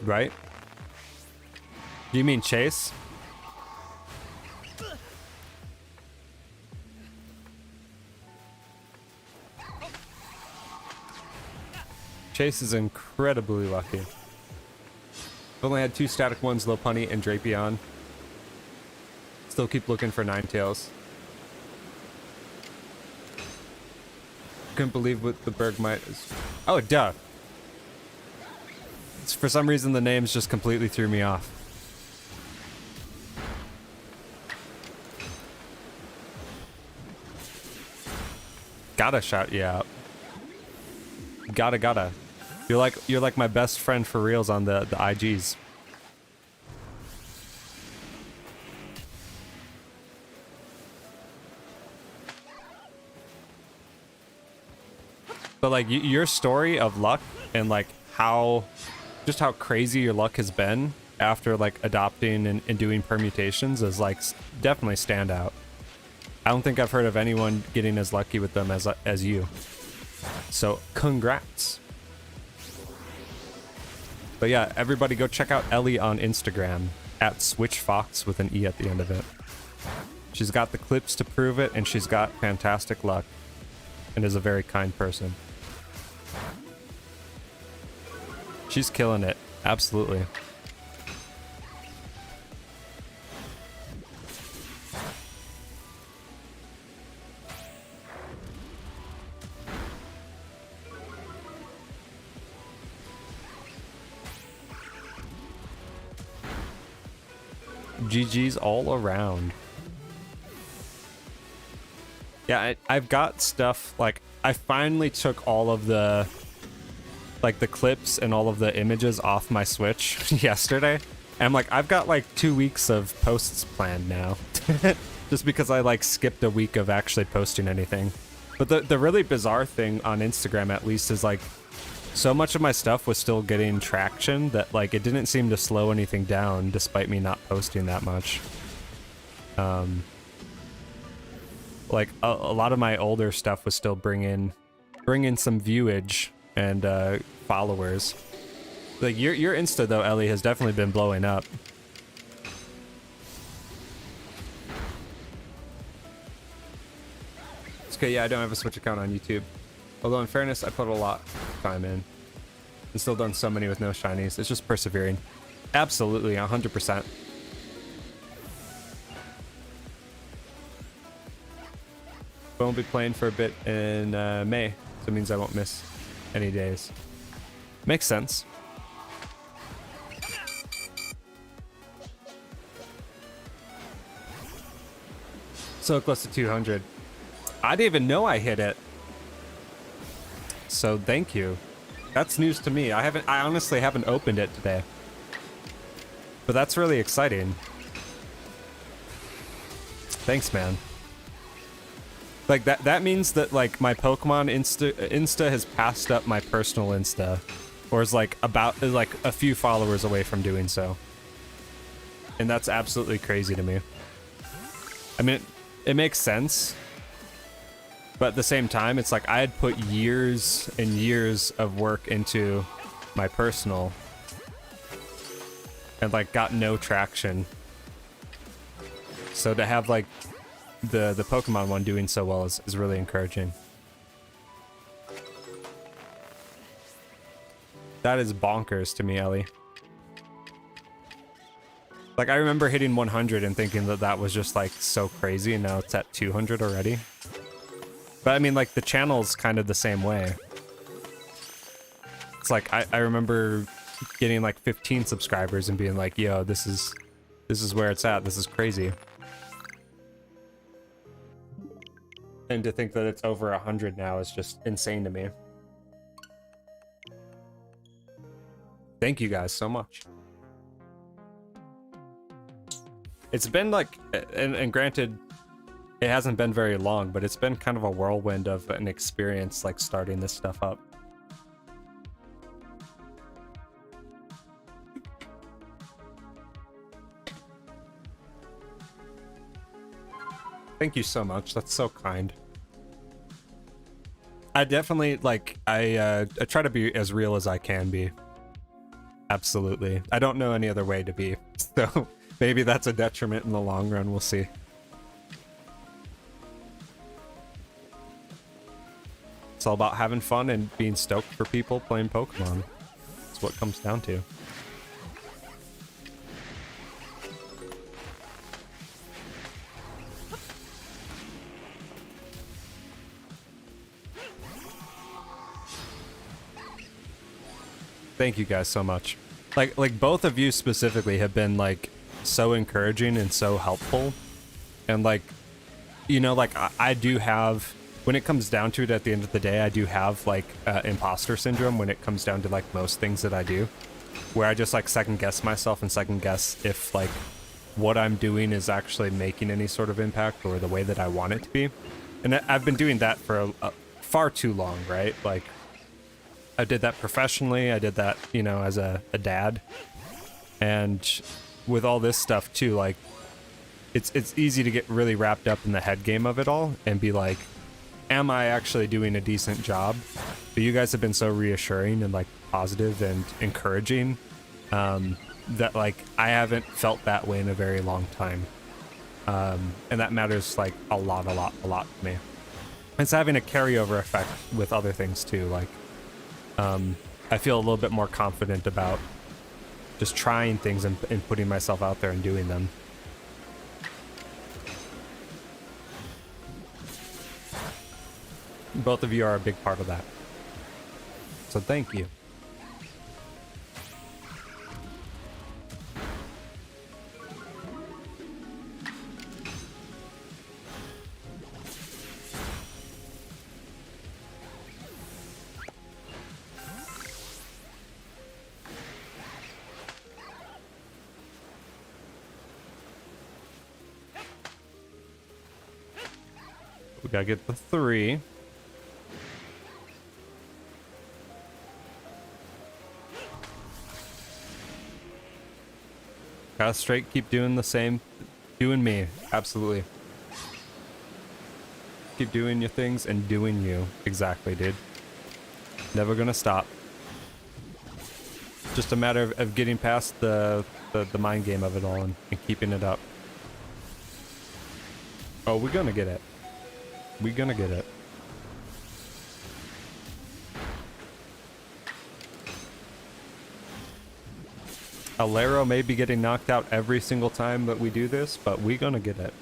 Right? Do you mean Chase? Chase is incredibly lucky. I've only had 2 static ones, Lopunny and Drapion. Still keep looking for Ninetales. Couldn't believe what the Bergmite is. Oh, duh. For some reason, the names just completely threw me off. Gotta shout you out. Gotta. You're like my best friend for reals on the IGs. But like your story of luck and like how crazy your luck has been after like adopting and doing permutations is like definitely stand out. I don't think I've heard of anyone getting as lucky with them as you. So congrats. But yeah, everybody go check out Ellie on Instagram @SwitchFox with an E at the end of it. She's got the clips to prove it, and she's got fantastic luck and is a very kind person. She's killing it. Absolutely. GG's all around. Yeah, I've got stuff, like, I finally took all of the, like, the clips and all of the images off my Switch yesterday. And I'm like, I've got, like, 2 weeks of posts planned now. Just because I, like, skipped a week of actually posting anything. But the really bizarre thing on Instagram, at least, is, like, so much of my stuff was still getting traction that, like, it didn't seem to slow anything down despite me not posting that much. Like, a lot of my older stuff was still bringing some viewage and followers. Like, your Insta, though, Ellie, has definitely been blowing up. It's okay, yeah, I don't have a Switch account on YouTube. Although, in fairness, I put a lot of time in. And still done so many with no shinies. It's just persevering. Absolutely, 100%. I won't be playing for a bit in May, so it means I won't miss any days. Makes sense. So close to 200. I didn't even know I hit it. So thank you. That's news to me. I honestly haven't opened it today. But that's really exciting. Thanks, man. Like that means that like my Pokemon Insta has passed up my personal Insta, or is like a few followers away from doing so. And that's absolutely crazy to me. I mean, it makes sense. But at the same time, it's like I had put years and years of work into my personal and like got no traction. So to have like the Pokemon one doing so well is really encouraging. That is bonkers to me, Ellie. Like, I remember hitting 100 and thinking that was just like so crazy, and now it's at 200 already. But I mean, like, the channel's kind of the same way. It's like, I remember getting like 15 subscribers and being like, yo, this is where it's at. This is crazy. And to think that it's over 100 now is just insane to me. Thank you guys so much. It's been like, and granted, it hasn't been very long, but it's been kind of a whirlwind of an experience, like starting this stuff up. Thank you so much. That's so kind. I definitely, like, I try to be as real as I can be. Absolutely. I don't know any other way to be. So maybe that's a detriment in the long run. We'll see. It's all about having fun and being stoked for people playing Pokemon. That's what it comes down to. Thank you guys so much. Like both of you specifically have been like so encouraging and so helpful. And like, you know, like I do have, when it comes down to it at the end of the day, I do have like imposter syndrome when it comes down to like most things that I do, where I just like second guess myself and second guess if like what I'm doing is actually making any sort of impact or the way that I want it to be. And I've been doing that for far too long, right? Like, I did that professionally. I did that, you know, as a dad. And with all this stuff too, like, it's easy to get really wrapped up in the head game of it all and be like, am I actually doing a decent job? But you guys have been so reassuring and like positive and encouraging that like I haven't felt that way in a very long time. And that matters like a lot to me. It's having a carryover effect with other things too. Like, I feel a little bit more confident about just trying things and putting myself out there and doing them. Both of you are a big part of that. So thank you. We gotta get the 3. Gotta straight keep doing the same, doing me, absolutely. Keep doing your things and doing you, exactly, dude. Never gonna stop. Just a matter of getting past the mind game of it all and keeping it up. Oh, we're gonna get it. We're gonna get it. Alero may be getting knocked out every single time that we do this, but we're gonna get it.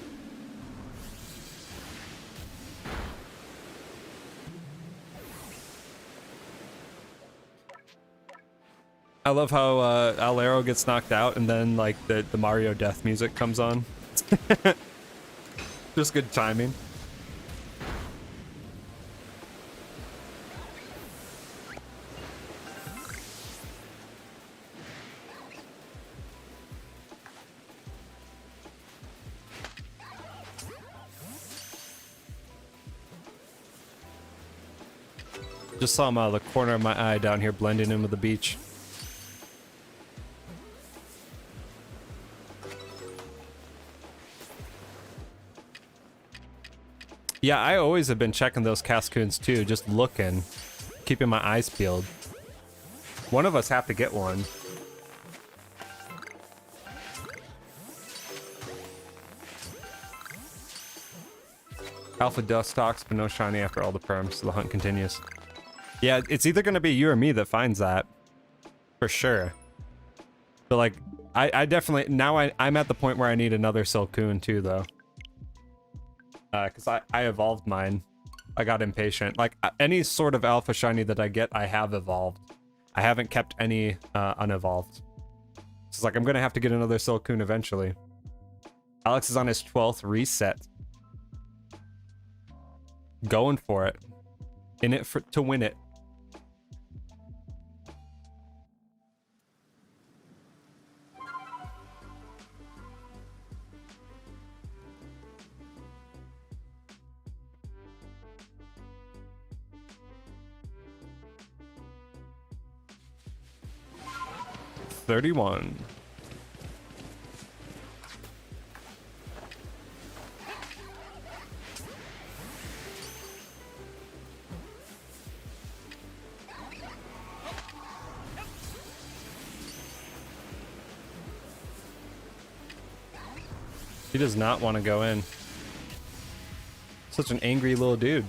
I love how Alero gets knocked out and then like the Mario death music comes on. Just good timing. Just saw him out of the corner of my eye down here blending in with the beach. Yeah, I always have been checking those Cascoons too, just looking, keeping my eyes peeled. One of us have to get one. Alpha dust stocks, but no shiny after all the perms, so the hunt continues. Yeah, it's either gonna be you or me that finds that. For sure. But like, I definitely, now I'm at the point where I need another Silcoon too, though. Because I evolved mine. I got impatient. Like, any sort of alpha shiny that I get, I have evolved. I haven't kept any unevolved. So it's like, I'm gonna have to get another Silcoon eventually. Alex is on his 12th reset. going for it. In it to win it. $31. He does not want to go in. Such an angry little dude.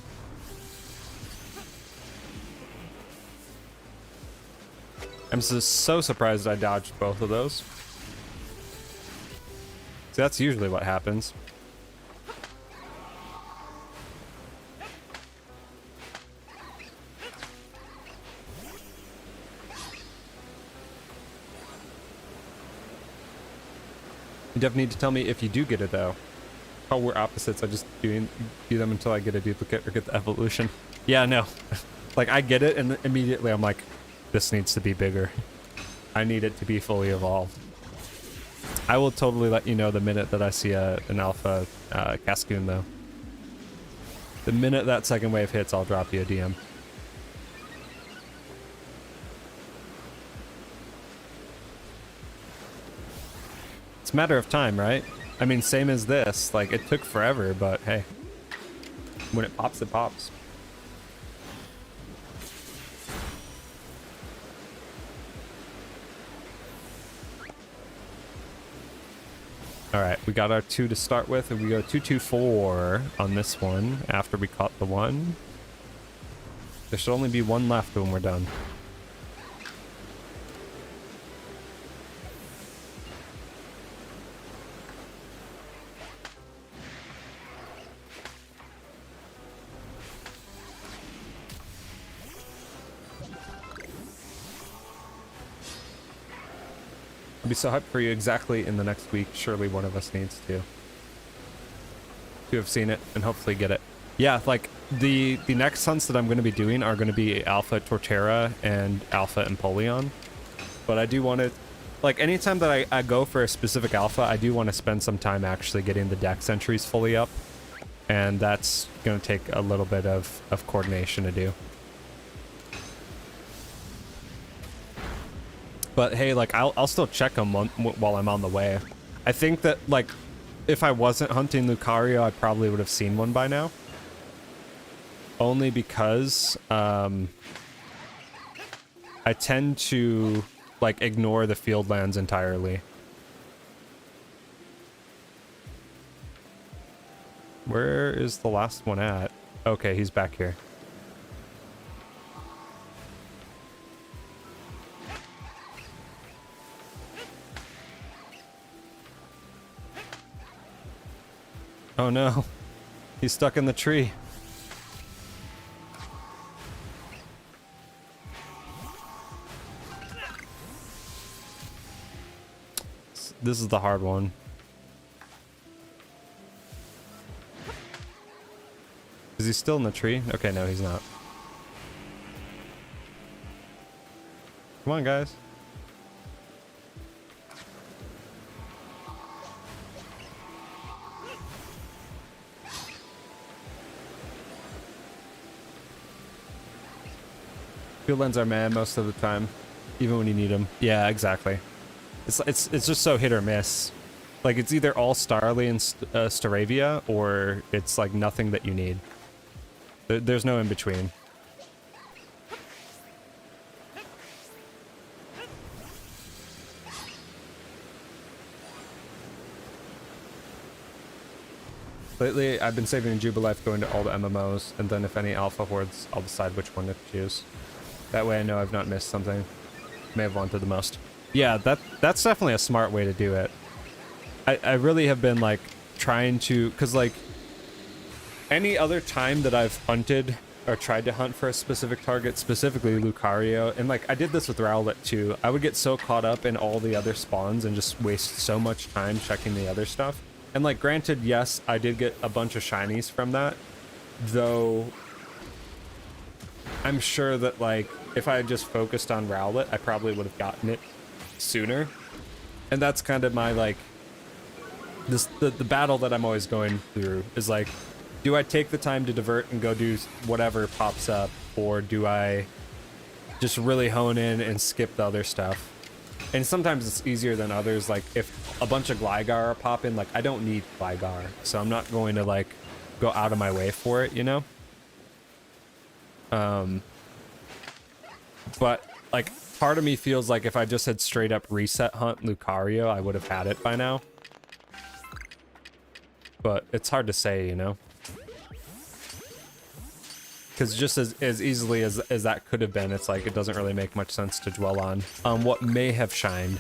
I'm so surprised I dodged both of those. See, that's usually what happens. You definitely need to tell me if you do get it, though. Oh, we're opposites. I just do them until I get a duplicate or get the evolution. Yeah, no. Like, I get it, and immediately I'm like, this needs to be bigger. I need it to be fully evolved. I will totally let you know the minute that I see an alpha Cascoon, though. The minute that second wave hits, I'll drop you a DM. It's a matter of time, right? I mean, same as this. Like, it took forever, but hey. When it pops, it pops. Alright, we got our 2 to start with, and we go 2-2-4 on this one after we caught the 1. There should only be 1 left when we're done. I'll be so hyped for you exactly in the next week. Surely one of us needs to have seen it and hopefully get it. Yeah, like the next hunts that I'm going to be doing are going to be Alpha Torterra and Alpha Empoleon. But I do want to, like, anytime that I go for a specific alpha, I do want to spend some time actually getting the dex entries fully up. And that's going to take a little bit of coordination to do. But hey, like, I'll still check them while I'm on the way. I think that, like, if I wasn't hunting Lucario, I probably would have seen one by now. Only because I tend to, like, ignore the field lands entirely. Where is the last one at? Okay, he's back here. Oh no, he's stuck in the tree. This is the hard one. Is he still in the tree? Okay, no, he's not. Come on, guys. Field lands are mad most of the time, even when you need them. Yeah, exactly. It's just so hit or miss. Like, it's either all Starly and Staravia, or it's like nothing that you need. There's no in between. Lately, I've been saving Jubilife, going to all the MMOs, and then if any alpha hordes, I'll decide which one to choose. That way I know I've not missed something. May have wanted the most. Yeah, that's definitely a smart way to do it. I really have been, like, trying to... Because, like, any other time that I've hunted or tried to hunt for a specific target, specifically Lucario, and, like, I did this with Rowlet, too. I would get so caught up in all the other spawns and just waste so much time checking the other stuff. And, like, granted, yes, I did get a bunch of shinies from that. Though I'm sure that, like, if I had just focused on Rowlet, I probably would have gotten it sooner. And that's kind of my, like, the battle that I'm always going through is, like, do I take the time to divert and go do whatever pops up, or do I just really hone in and skip the other stuff? And sometimes it's easier than others. Like, if a bunch of Gligar are popping, like, I don't need Gligar, so I'm not going to, like, go out of my way for it, you know? But, like, part of me feels like if I just had straight up reset hunt Lucario, I would have had it by now. But it's hard to say, you know? Because just as easily as that could have been, it's like it doesn't really make much sense to dwell on what may have shined.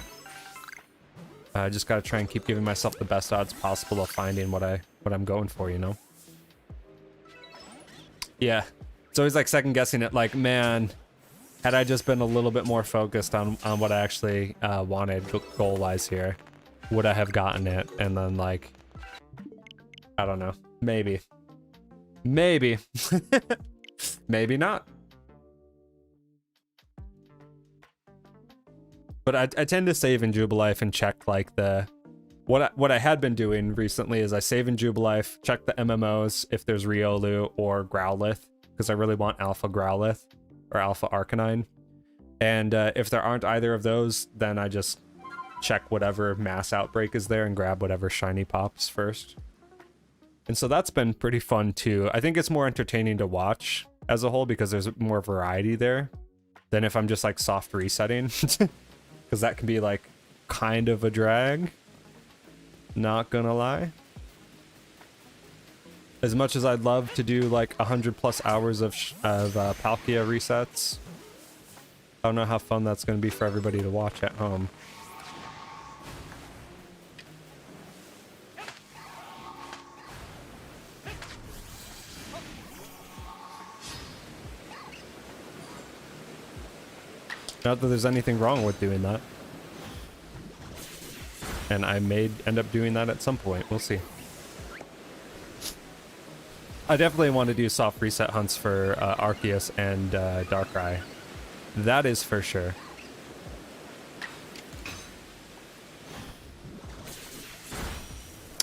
I just gotta try and keep giving myself the best odds possible of finding what I'm going for, you know? Yeah, it's always like second guessing it. Like, man, had I just been a little bit more focused on what I actually wanted goal wise here, would I have gotten it? And then, like, I don't know, maybe maybe not. But I tend to save in Jubilife and check, like, what I had been doing recently is I save in Jubilife, check the MMOs if there's Riolu or Growlithe, because I really want Alpha Growlithe or Alpha Arcanine. And if there aren't either of those, then I just check whatever mass outbreak is there and grab whatever shiny pops first. And so that's been pretty fun too. I think it's more entertaining to watch as a whole because there's more variety there than if I'm just, like, soft resetting. Because that can be, like, kind of a drag. Not gonna lie. As much as I'd love to do, like, 100+ hours of Palkia resets, I don't know how fun that's gonna be for everybody to watch at home. Not that there's anything wrong with doing that. And I may end up doing that at some point. We'll see. I definitely want to do soft reset hunts for Arceus and Darkrai. That is for sure.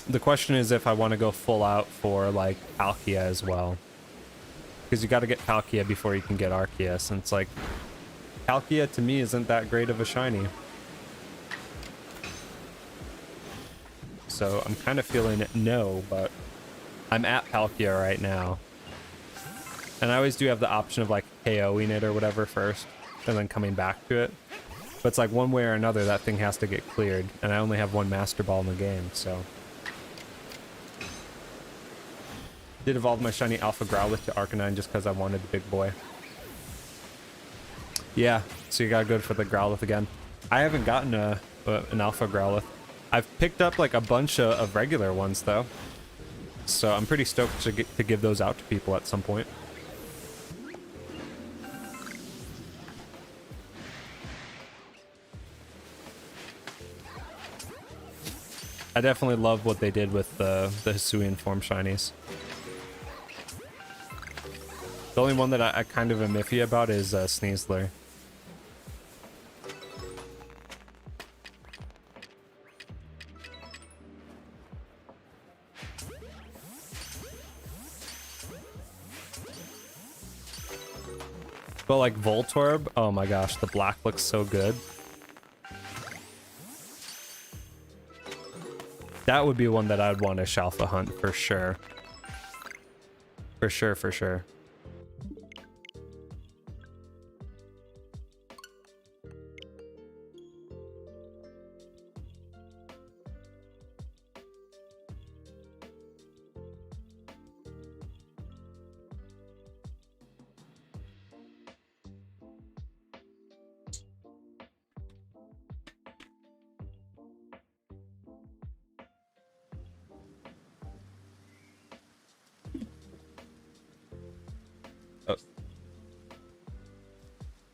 The question is if I want to go full out for, like, Palkia as well. Because you got to get Palkia before you can get Arceus. And it's like, Palkia to me isn't that great of a shiny. So I'm kind of feeling it no, but I'm at Palkia right now. And I always do have the option of, like, KOing it or whatever first, and then coming back to it. But it's like one way or another that thing has to get cleared, and I only have one Master Ball in the game, so. Did evolve my shiny Alpha Growlithe to Arcanine just because I wanted the big boy. Yeah, so you gotta go for the Growlithe again. I haven't gotten an Alpha Growlithe. I've picked up, like, a bunch of regular ones, though. So I'm pretty stoked to give those out to people at some point. I definitely love what they did with the Hisuian form shinies. The only one that I kind of am iffy about is Sneasler. But, like, Voltorb, oh my gosh, the black looks so good. That would be one that I'd want to Shalfa hunt for sure. For sure, for sure. Oh.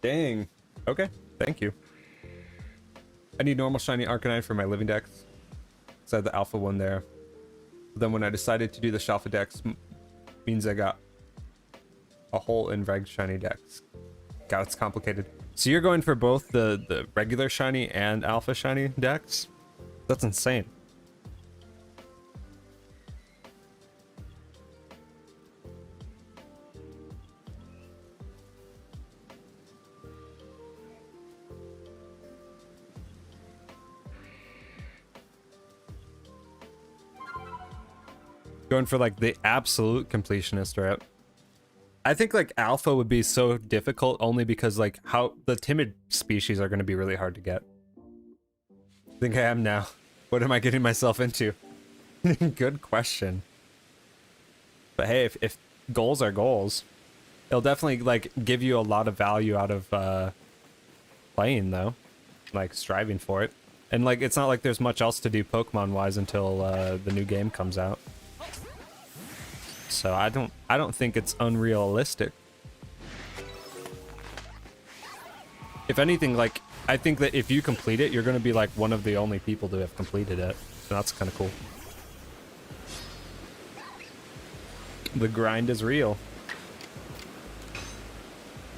Dang. Okay, thank you. I need normal shiny Arcanine for my living dex. So I had the alpha one there. But then when I decided to do the Shalfa dex, means I got a hole in reg shiny decks. God, it's complicated. So you're going for both the regular shiny and alpha shiny decks? That's insane. Going for like the absolute completionist route. I think like alpha would be so difficult only because like how the timid species are going to be really hard to get. I think I am now. What am I getting myself into? Good question. But hey, if goals are goals, it'll definitely like give you a lot of value out of playing though, like striving for it. And like it's not like there's much else to do Pokemon wise until the new game comes out. So I don't think it's unrealistic. If anything, like I think that if you complete it, you're going to be like one of the only people to have completed it. So that's kind of cool. The grind is real.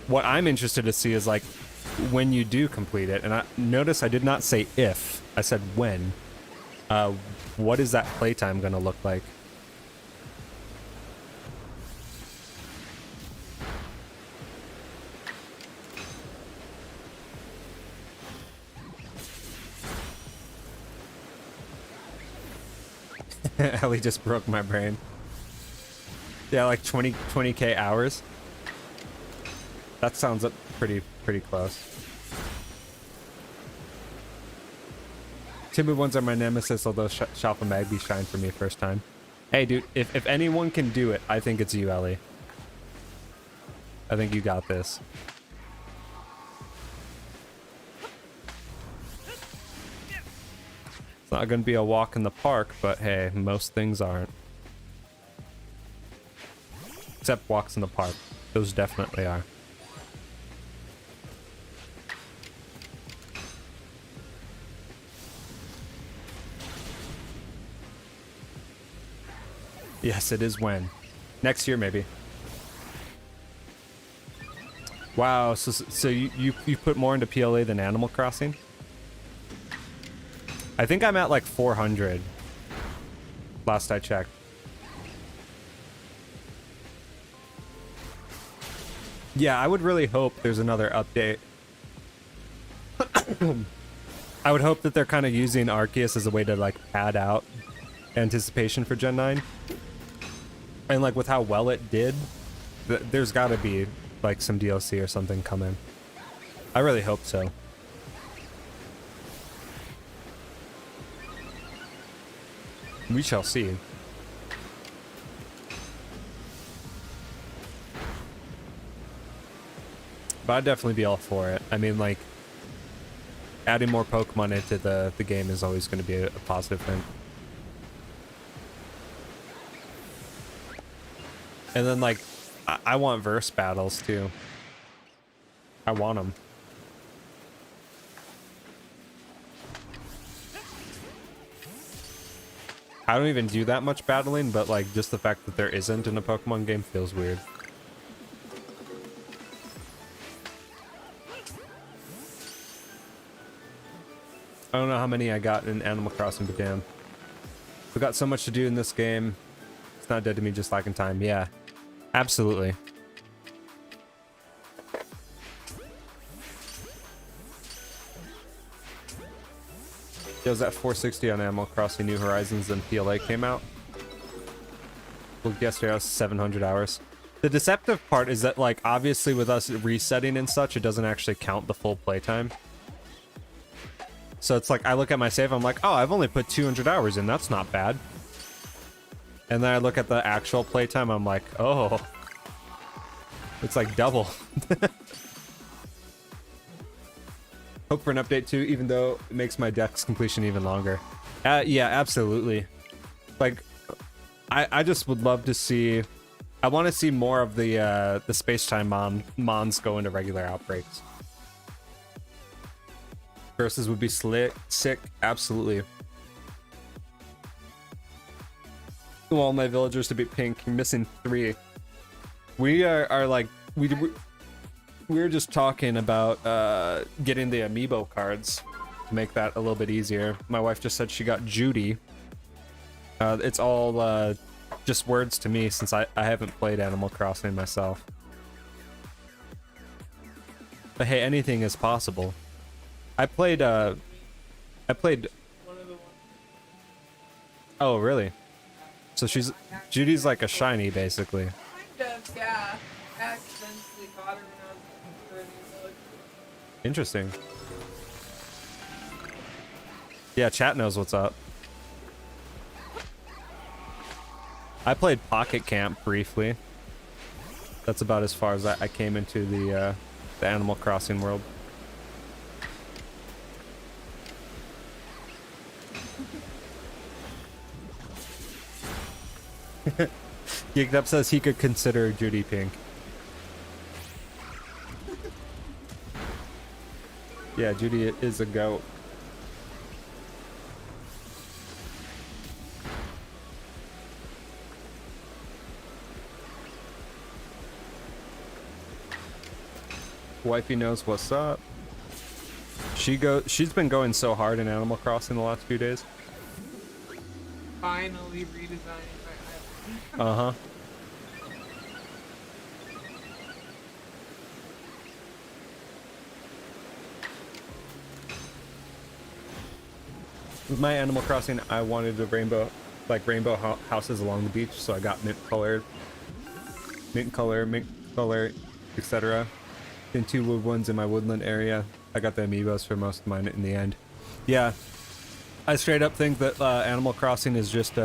What I'm interested to see is like when you do complete it, and I notice I did not say if, I said when. What is that playtime going to look like? Ellie just broke my brain. Yeah, like 20k hours. That sounds up pretty close. Timid ones are my nemesis, although Shalpa Magby shined for me first time. Hey, dude, if anyone can do it, I think it's you, Ellie. I think you got this. It's not going to be a walk in the park, but hey, most things aren't. Except walks in the park. Those definitely are. Yes, it is when. Next year, maybe. Wow, so you put more into PLA than Animal Crossing? I think I'm at like 400. Last I checked. Yeah, I would really hope there's another update. I would hope that they're kind of using Arceus as a way to like pad out anticipation for Gen 9. And like with how well it did, there's got to be like some DLC or something coming. I really hope so. We shall see. But I'd definitely be all for it. I mean, like, adding more Pokemon into the game is always going to be a positive thing. And then, like, I want verse battles, too. I want them. I don't even do that much battling, but, like, just the fact that there isn't in a Pokemon game feels weird. I don't know how many I got in Animal Crossing, but damn. We got so much to do in this game. It's not dead to me, just lacking time. Yeah, absolutely. It was at 460 on Animal Crossing New Horizons, then PLA came out. Well, yesterday I was 700 hours. The deceptive part is that, like, obviously with us resetting and such, it doesn't actually count the full playtime. So it's like, I look at my save, I'm like, oh, I've only put 200 hours in, that's not bad. And then I look at the actual playtime, I'm like, oh, it's like double. Hope for an update too, even though it makes my deck's completion even longer. Yeah, absolutely. Like, I just would love to see, I want to see more of the space-time mons go into regular outbreaks. Versus would be sick, absolutely. I want all my villagers to be pink, you're missing 3. We are like we were just talking about getting the amiibo cards to make that a little bit easier. My wife just said she got Judy. It's all just words to me since I haven't played Animal Crossing myself. But hey, anything is possible. I played One of the ones. Oh really? So Judy's like a shiny basically. Kind of, yeah. I accidentally got her when I was looking for a new village. Interesting. Yeah, chat knows what's up. I played Pocket Camp briefly. That's about as far as I came into the Animal Crossing world. Geeked Up says he could consider Judy pink. Yeah, Judy is a goat. Wifey knows what's up. She's been going so hard in Animal Crossing the last few days. Finally redesigning my island. Uh-huh. With my Animal Crossing, I wanted the rainbow houses along the beach, so I got mint color, etc. And 2 wood ones in my woodland area. I got the amiibos for most of mine in the end. Yeah, I straight up think that Animal Crossing is just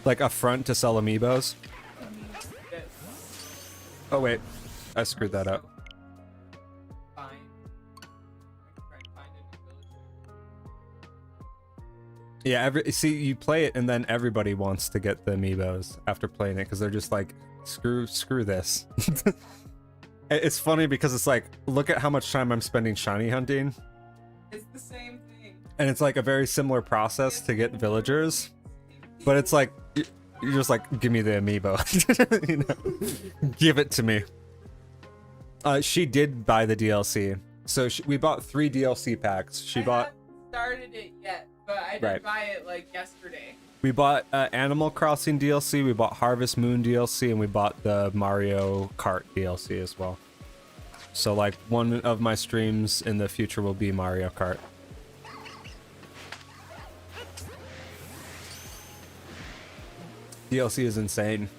like a front to sell amiibos. Oh wait, I screwed that up. Fine. Try to find a new village. Yeah, see, you play it and then everybody wants to get the amiibos after playing it because they're just like, screw this. It's funny because it's like, look at how much time I'm spending shiny hunting. It's the same thing. And it's like a very similar process to get villagers. But it's like, you're just like, give me the amiibo. You know? Give it to me. She did buy the DLC. So we bought 3 DLC packs. She bought... haven't started it yet, but I did Right. buy it like yesterday. We bought Animal Crossing DLC, we bought Harvest Moon DLC, and we bought the Mario Kart DLC as well. So like one of my streams in the future will be Mario Kart. DLC is insane.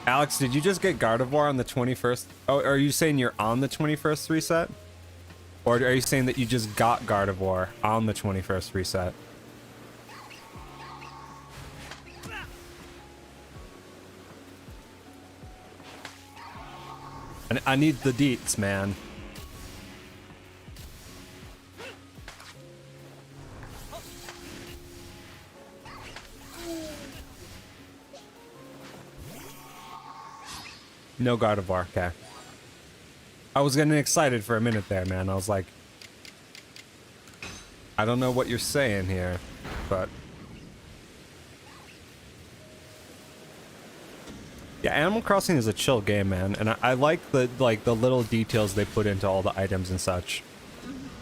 Alex, did you just get Gardevoir on the 21st? Oh, are you saying you're on the 21st reset? Or are you saying that you just got Gardevoir on the 21st reset? And I need the deets, man. No Gardevoir, okay. I was getting excited for a minute there, man. I was like, I don't know what you're saying here, but... Yeah, Animal Crossing is a chill game, man, and I like the little details they put into all the items and such.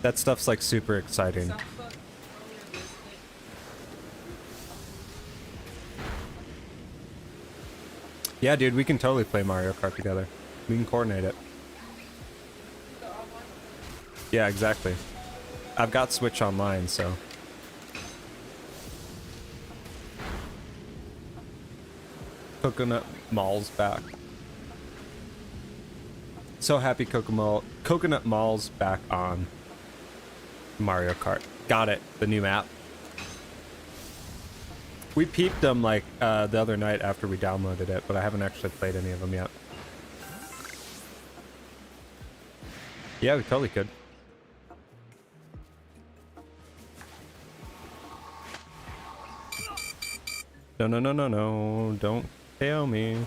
That stuff's like super exciting. Yeah, dude, we can totally play Mario Kart together. We can coordinate it. Yeah, exactly. I've got Switch Online, so... Coconut Mall's back. So happy Coconut Mall's back on Mario Kart. Got it, the new map. We peeped them like the other night after we downloaded it, but I haven't actually played any of them yet. Yeah, we totally could. No, no, no, no, no. Don't KO me.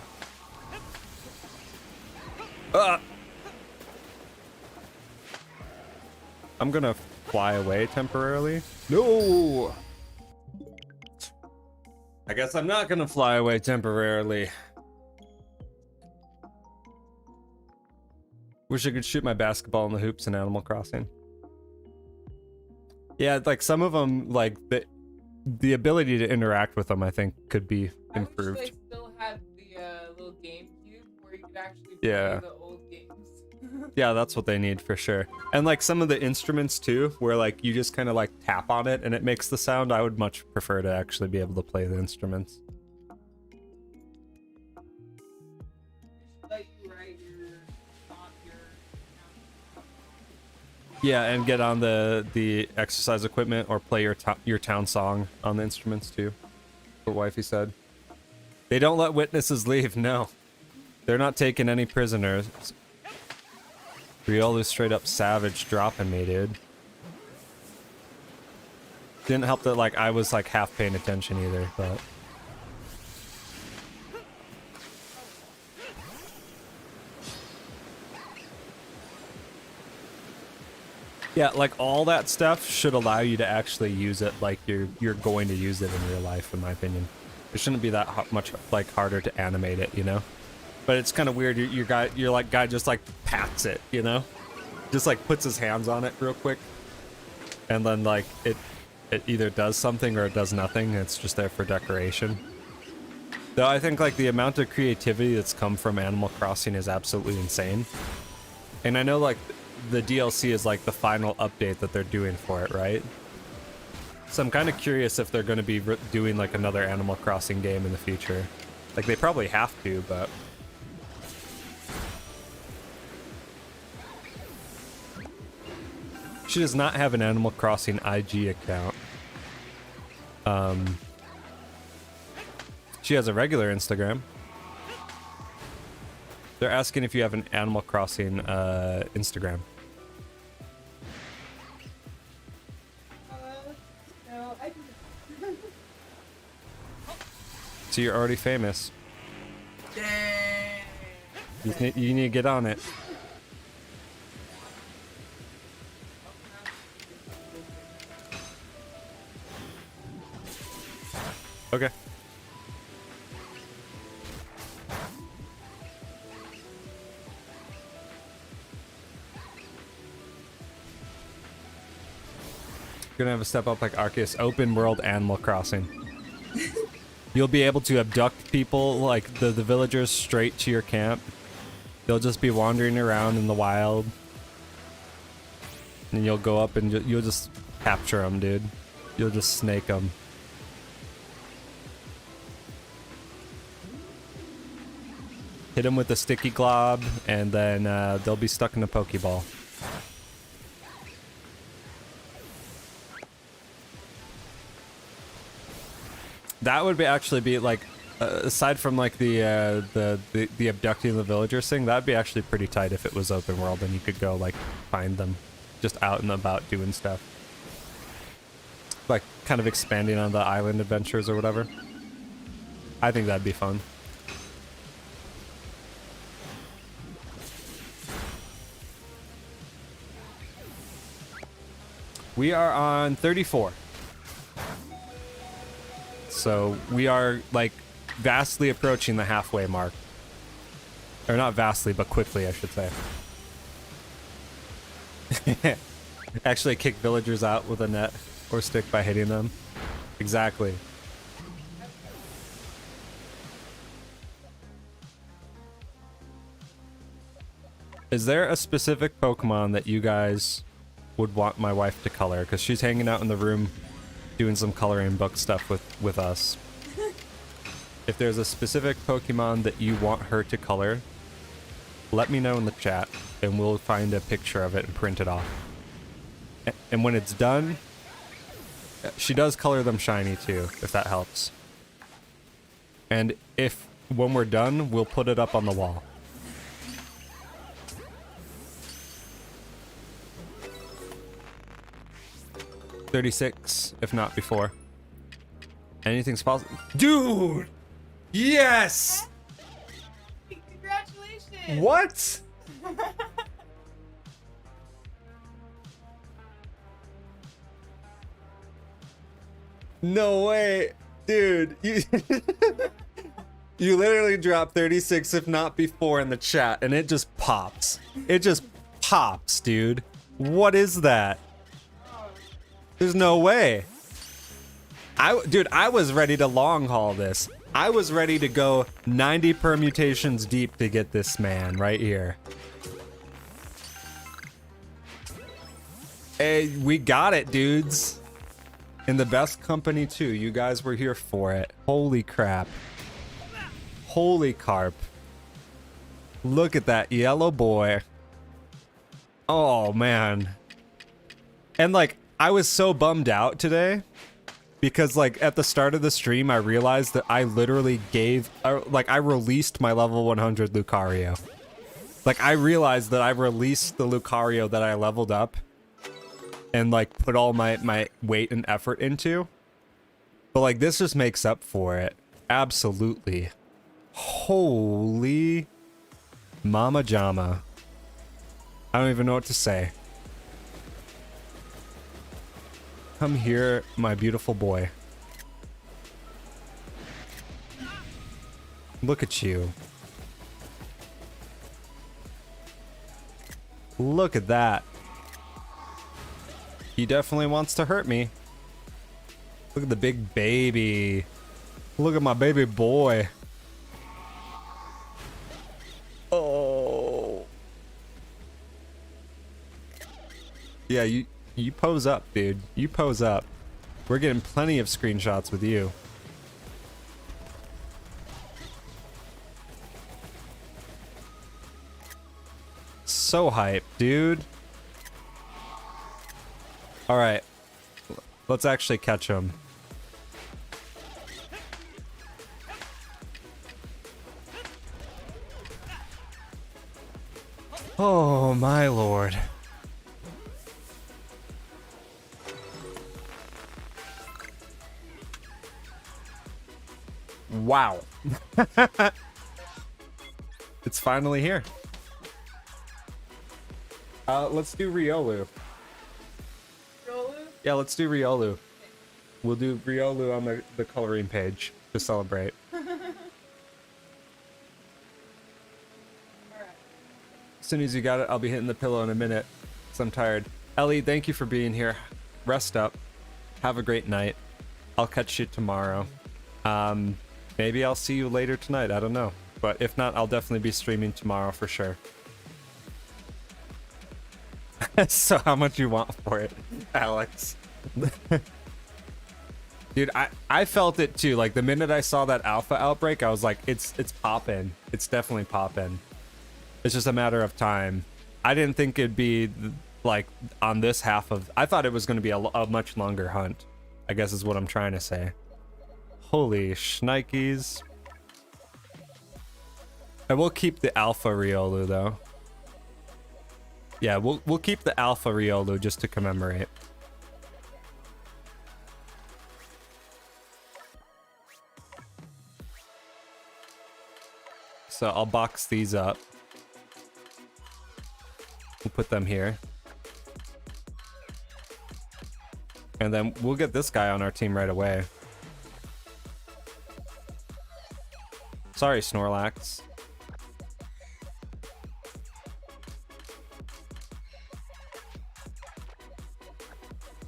I'm gonna fly away temporarily. No! I guess I'm not gonna fly away temporarily. Wish I could shoot my basketball in the hoops in Animal Crossing. Yeah, like some of them, like the ability to interact with them, I think could be improved. I wish they still had the little GameCube where you could actually play the old games. Yeah, that's what they need for sure. And like some of the instruments too, where like you just kind of like tap on it and it makes the sound. I would much prefer to actually be able to play the instruments. Let you write your Yeah, and get on the exercise equipment or play your town song on the instruments too. What wifey said. They don't let witnesses leave. No, they're not taking any prisoners. Riolu's straight up savage dropping me, dude. Didn't help that like I was like half paying attention either, but. Yeah, like all that stuff should allow you to actually use it like you're going to use it in real life, in my opinion. It shouldn't be that much like harder to animate it, you know? But it's kind of weird. Your guy just like pats it, you know? Just like puts his hands on it real quick. And then like it either does something or it does nothing. It's just there for decoration. Though I think like the amount of creativity that's come from Animal Crossing is absolutely insane. And I know like the DLC is like the final update that they're doing for it, right? So I'm kind of curious if they're going to be doing like another Animal Crossing game in the future. Like they probably have to, but... She does not have an Animal Crossing IG account. She has a regular Instagram. They're asking if you have an Animal Crossing Instagram. No, I do. So you're already famous. Dang. You need to get on it. Okay. Gonna have a step up like Arceus, open world Animal Crossing. You'll be able to abduct people, like the villagers, straight to your camp. They'll just be wandering around in the wild. And you'll go up and you'll just capture them, dude. You'll just snake them. Hit them with a sticky glob, and then they'll be stuck in a Pokeball. That would actually be like, aside from like the abducting the villagers thing, that'd be actually pretty tight if it was open world and you could go like find them, just out and about doing stuff, like kind of expanding on the island adventures or whatever. I think that'd be fun. We are on 34. So we are like vastly approaching the halfway mark. Or not vastly, but quickly, I should say. Actually kick villagers out with a net or stick by hitting them. Exactly. Is there a specific Pokemon that you guys would want my wife to color? Because she's hanging out in the room doing some coloring book stuff with us. If there's a specific Pokemon that you want her to color, let me know in the chat and we'll find a picture of it and print it off. And when it's done, she does color them shiny too, if that helps. And if when we're done, we'll put it up on the wall. $36, if not before. Anything's possible. Dude! Yes! Congratulations! What? No way. Dude, You literally dropped 36, if not before, in the chat, and it just pops. It just pops, dude. What is that? There's no way. Dude, I was ready to long haul this. I was ready to go 90 permutations deep to get this man right here. Hey, we got it, dudes. In the best company too. You guys were here for it. Holy crap. Holy carp. Look at that yellow boy. Oh man. And like, I was so bummed out today because like at the start of the stream I realized that I literally I released my level 100 Lucario. Like I realized that I released the Lucario that I leveled up and like put all my weight and effort into. But like this just makes up for it. Absolutely. Holy mama jama. I don't even know what to say. Come here, my beautiful boy. Look at you. Look at that. He definitely wants to hurt me. Look at the big baby. Look at my baby boy. Oh. Yeah, you pose up, dude. You pose up. We're getting plenty of screenshots with you. So hype, dude. All right. Let's actually catch him. Oh, my lord. Wow. It's finally here. Let's do Riolu. Riolu? Yeah, let's do Riolu. We'll do Riolu on the coloring page to celebrate. As soon as you got it, I'll be hitting the pillow in a minute, because I'm tired. Ellie, thank you for being here. Rest up. Have a great night. I'll catch you tomorrow. Maybe I'll see you later tonight. I don't know. But if not, I'll definitely be streaming tomorrow for sure. So how much you want for it, Alex? Dude, I felt it too. Like the minute I saw that alpha outbreak, I was like, it's poppin'. It's definitely poppin'. It's just a matter of time. I didn't think it'd be like on this half of... I thought it was going to be a much longer hunt, I guess is what I'm trying to say. Holy shnikes. I will keep the alpha Riolu though. Yeah, we'll keep the alpha Riolu just to commemorate. So I'll box these up. We'll put them here. And then we'll get this guy on our team right away. Sorry, Snorlax.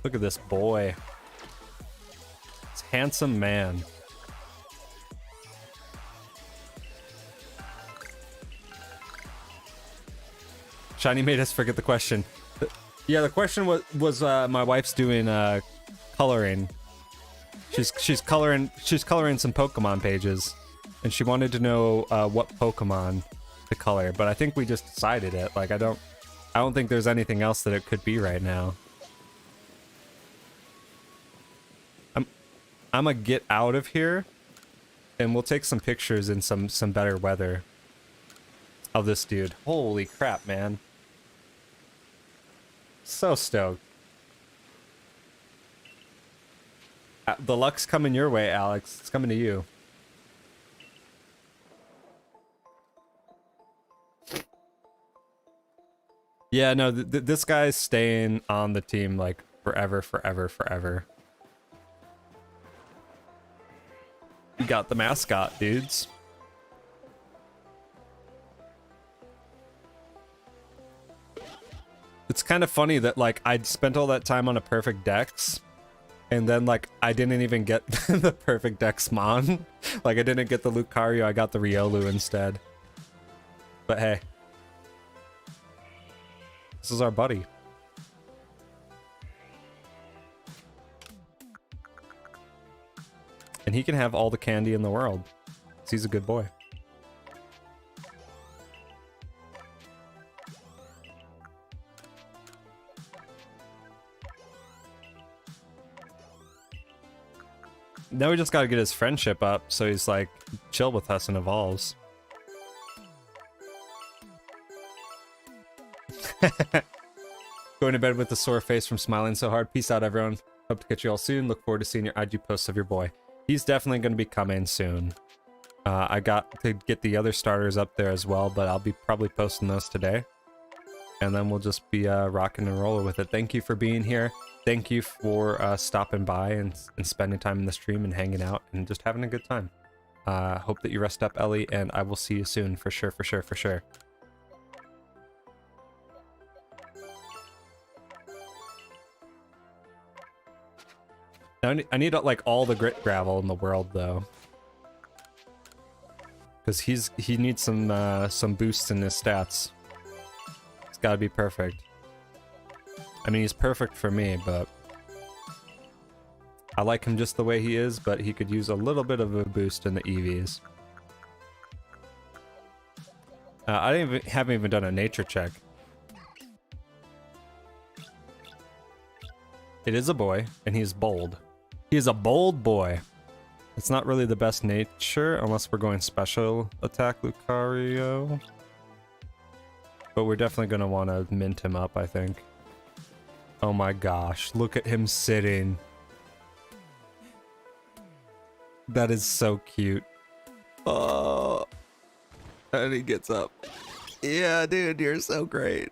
Look at this boy. This handsome man. Shiny made us forget the question. Yeah, the question was my wife's doing coloring. She's coloring some Pokemon pages, and she wanted to know what Pokemon to color. But I think we just decided it. Like I don't think there's anything else that it could be right now. I'm gonna get out of here, and we'll take some pictures in some better weather of this dude. Holy crap, man. So stoked. The luck's coming your way, Alex. It's coming to you. Yeah, no, this guy's staying on the team like forever, forever, forever. We got the mascot, dudes. It's kind of funny that like I'd spent all that time on a perfect dex, and then like I didn't even get the perfect dex mon. Like I didn't get the Lucario, I got the Riolu instead. But hey, this is our buddy. And he can have all the candy in the world, 'cause he's a good boy. Now we just gotta get his friendship up, so he's like chill with us and evolves. Going to bed with a sore face from smiling so hard. Peace out, everyone. Hope to catch you all soon. Look forward to seeing your IG posts of your boy. He's definitely going to be coming soon. I got to get the other starters up there as well, but I'll be probably posting those today. And then we'll just be rocking and rolling with it. Thank you for being here. Thank you for stopping by and spending time in the stream and hanging out and just having a good time. Hope that you rest up, Ellie, and I will see you soon for sure, for sure, for sure. Now I need like all the grit gravel in the world though, because he needs some boosts in his stats. It's got to be perfect. I mean, he's perfect for me, but I like him just the way he is, but he could use a little bit of a boost in the EVs. Haven't even done a nature check. It is a boy, and he's bold. He is a bold boy. It's not really the best nature, unless we're going special attack Lucario. But we're definitely going to want to mint him up, I think. Oh my gosh, look at him sitting. That is so cute. Oh, and he gets up. Yeah, dude, you're so great.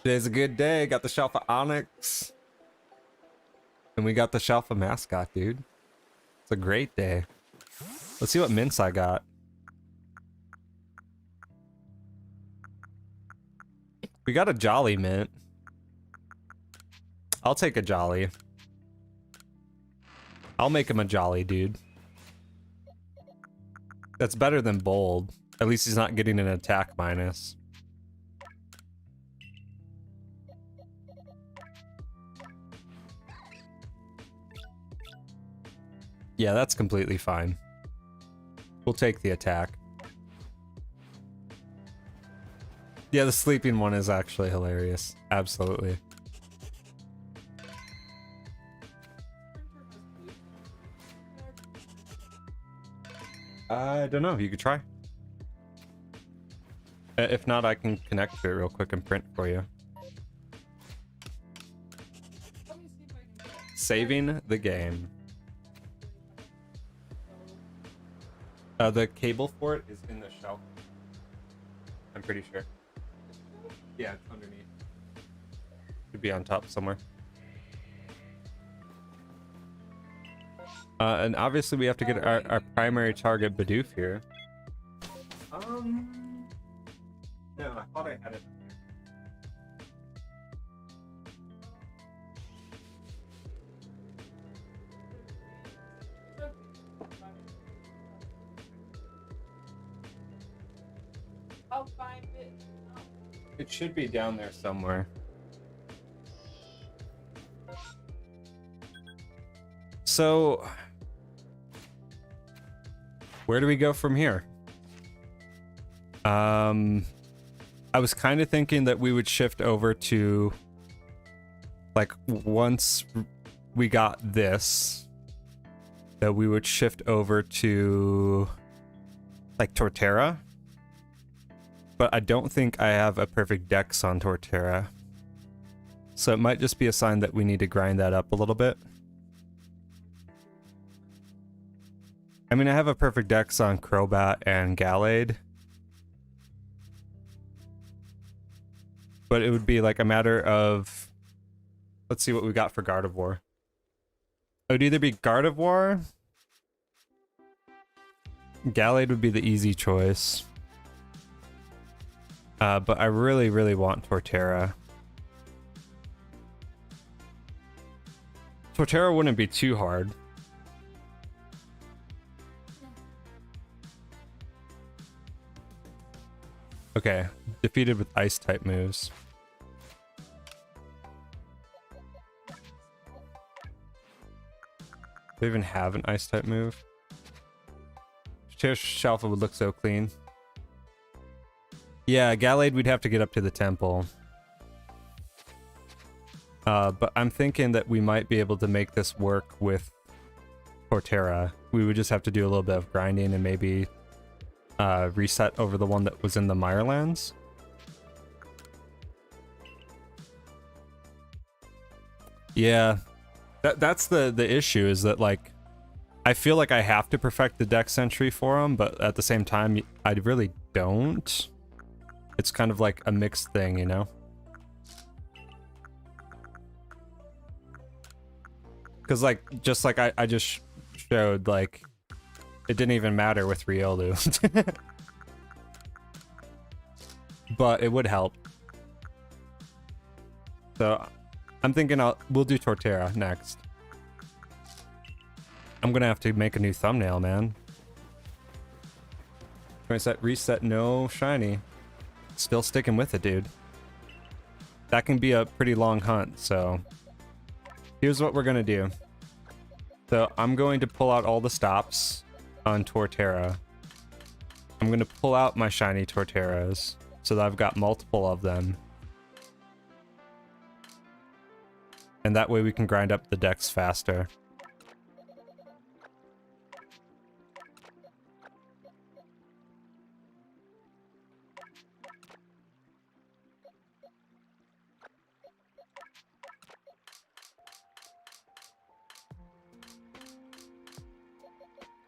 Today's a good day. Got the Shelfa Onyx. And we got the Shelfa mascot, dude. It's a great day. Let's see what mints I got. We got a Jolly mint. I'll take a Jolly. I'll make him a Jolly, dude. That's better than bold. At least he's not getting an attack minus. Yeah, that's completely fine. We'll take the attack. Yeah, the sleeping one is actually hilarious. Absolutely. I don't know. You could try. If not, I can connect to it real quick and print for you. Saving the game. The cable for it is in the shelf. I'm pretty sure. Yeah, it's underneath. Should be on top somewhere. And obviously we have to get our primary target Bidoof here. No, I thought I had it. I'll find it. It should be down there somewhere. So, where do we go from here? I was kind of thinking that we would shift over to, like, once we got this, that we would shift over to, like, Torterra. But I don't think I have a perfect dex on Torterra. So it might just be a sign that we need to grind that up a little bit. I mean, I have a perfect dex on Crobat and Gallade. But it would be like a matter of... Let's see what we got for Gardevoir. It would either be Gardevoir. Gallade would be the easy choice. But I really, really want Torterra. Torterra wouldn't be too hard. Okay, defeated with ice type moves. Do they even have an ice type move? Shalfa would look so clean. Yeah, Gallade we'd have to get up to the temple. But I'm thinking that we might be able to make this work with Torterra. We would just have to do a little bit of grinding and maybe reset over the one that was in the Mirelands. Yeah, that's the issue, is that like I feel like I have to perfect the dex entry for him, but at the same time I really don't. It's kind of like a mixed thing, you know? Because like just like I just showed, like it didn't even matter with Riolu. But it would help. So I'm thinking we'll do Torterra next. I'm gonna have to make a new thumbnail, man. Reset, no shiny. Still sticking with it, dude. That can be a pretty long hunt, so here's what we're gonna do. So I'm going to pull out all the stops on Torterra. I'm gonna pull out my shiny Torterras so that I've got multiple of them. And that way we can grind up the dex faster.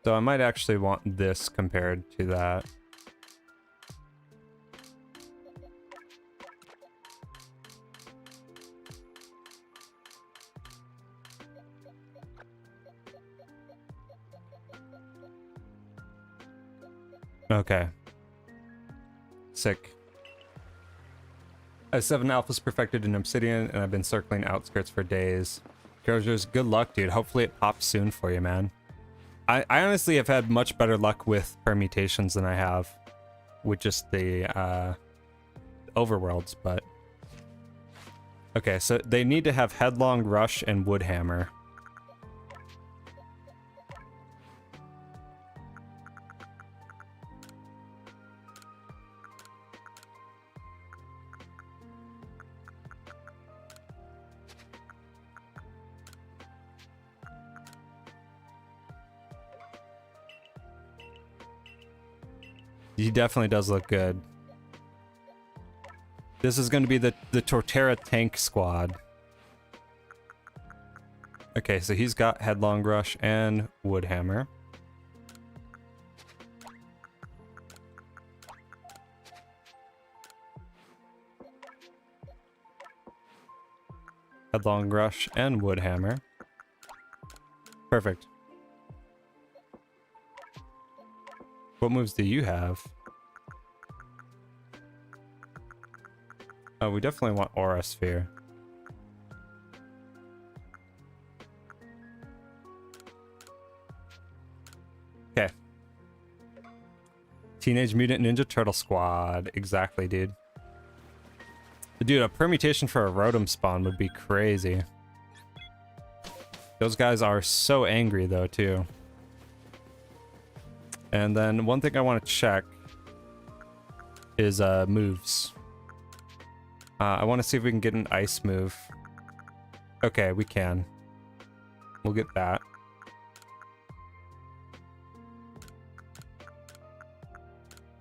So I might actually want this compared to that. Okay. Sick. I have 7 alphas perfected in Obsidian, and I've been circling outskirts for days. Carozers, good luck, dude. Hopefully it pops soon for you, man. I honestly have had much better luck with permutations than I have with just the overworlds, but... Okay, so they need to have Headlong Rush and Woodhammer. He definitely does look good. This is going to be the Torterra tank squad. Okay, so he's got Headlong Rush and Woodhammer. Headlong Rush and Woodhammer. Perfect. What moves do you have? Oh, we definitely want Aura Sphere. Okay. Teenage Mutant Ninja Turtle Squad. Exactly, dude. Dude, a permutation for a Rotom spawn would be crazy. Those guys are so angry, though, too. And then one thing I want to check is moves. I want to see if we can get an ice move. Okay, we can. We'll get that.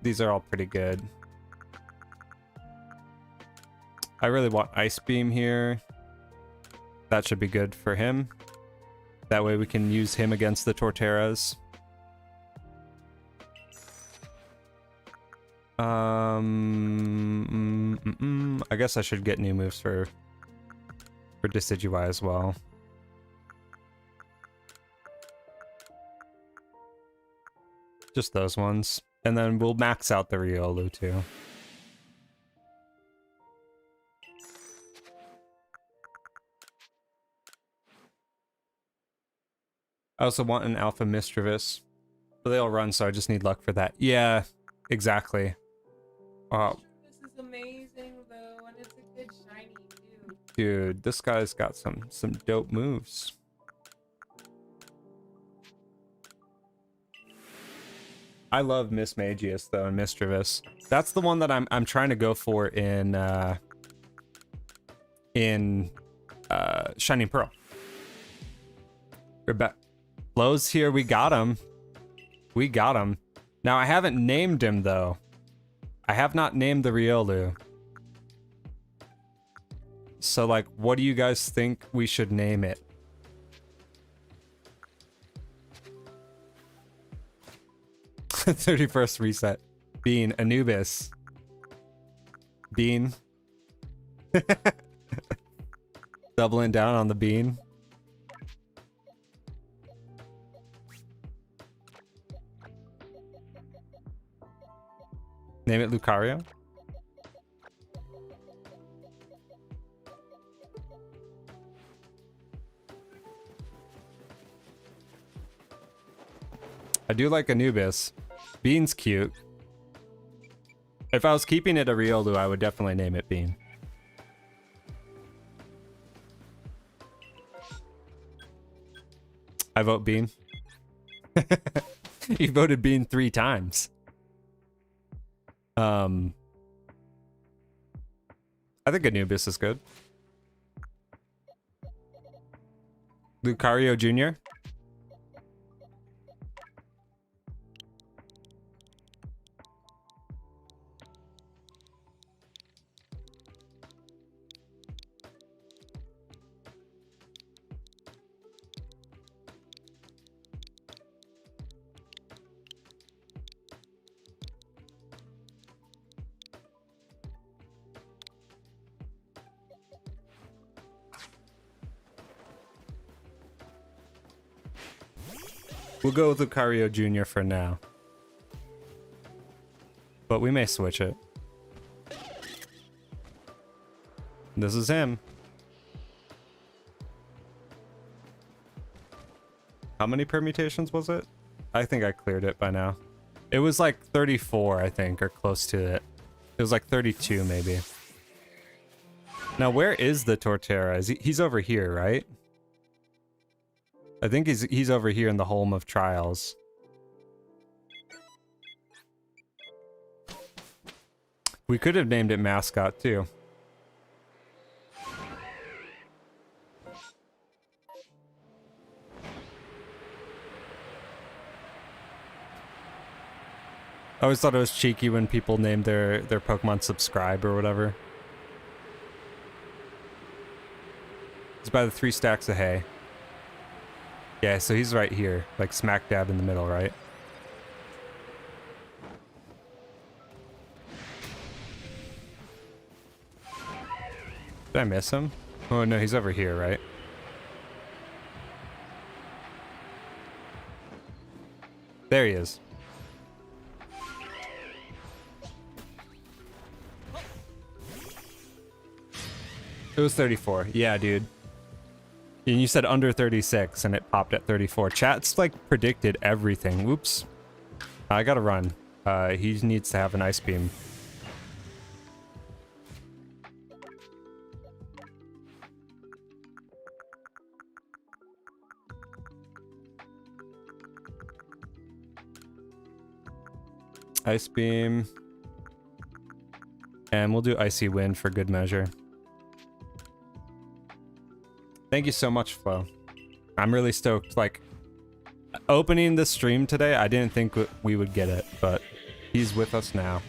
These are all pretty good. I really want Ice Beam here. That should be good for him. That way we can use him against the Torterras. I guess I should get new moves for Decidueye as well. Just those ones. And then we'll max out the Riolu too. I also want an Alpha Mischievous. But they all run, so I just need luck for that. Yeah, exactly. This is amazing though, and it's a good shiny too. Dude, this guy's got some dope moves. I love Miss Magius though and Mischievous. That's the one that I'm trying to go for in Shining Pearl. We're back. Flo's here, we got him. We got him. Now I haven't named him though. I have not named the Riolu. So like, what do you guys think we should name it? '31st reset. Bean, Anubis. Bean. Doubling down on the bean. Name it Lucario? I do like Anubis. Bean's cute. If I was keeping it a Riolu, I would definitely name it Bean. I vote Bean. You voted Bean 3 times. I think Anubis is good. Lucario Jr. We'll go with Lucario Jr. for now. But we may switch it. This is him. How many permutations was it? I think I cleared it by now. It was like 34, I think, or close to it. It was like 32, maybe. Now, where is the Torterra? He's over here, right? I think he's over here in the home of trials. We could have named it Mascot too. I always thought it was cheeky when people named their Pokemon Subscribe or whatever. It's by the 3 stacks of hay. Yeah, so he's right here, like smack dab in the middle, right? Did I miss him? Oh no, he's over here, right? There he is. It was 34. Yeah, dude. And you said under 36 and it popped at 34. Chat's like predicted everything. Whoops. I gotta run. He needs to have an ice beam. Ice beam. And we'll do Icy Wind for good measure. Thank you so much, Flo. I'm really stoked. Like, opening the stream today, I didn't think we would get it, but he's with us now.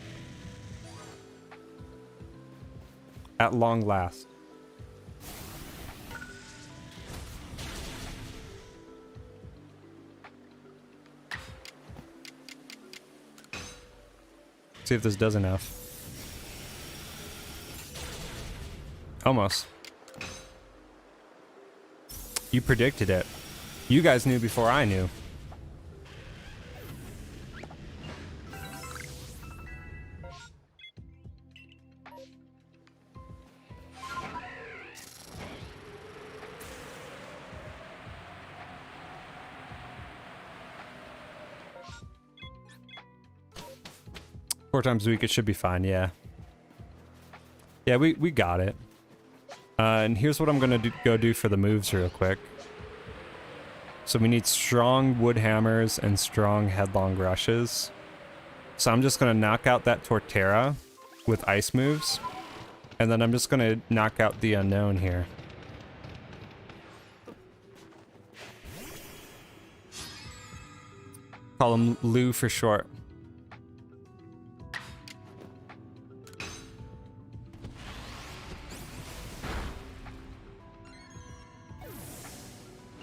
At long last. See if this does enough. Almost. You predicted it. You guys knew before I knew. 4 times a week, it should be fine, yeah. Yeah, we got it. And here's what I'm gonna go do for the moves real quick. So we need strong wood hammers and strong headlong rushes. So I'm just gonna knock out that Torterra with ice moves. And then I'm just gonna knock out the unknown here. Call him Lou for short.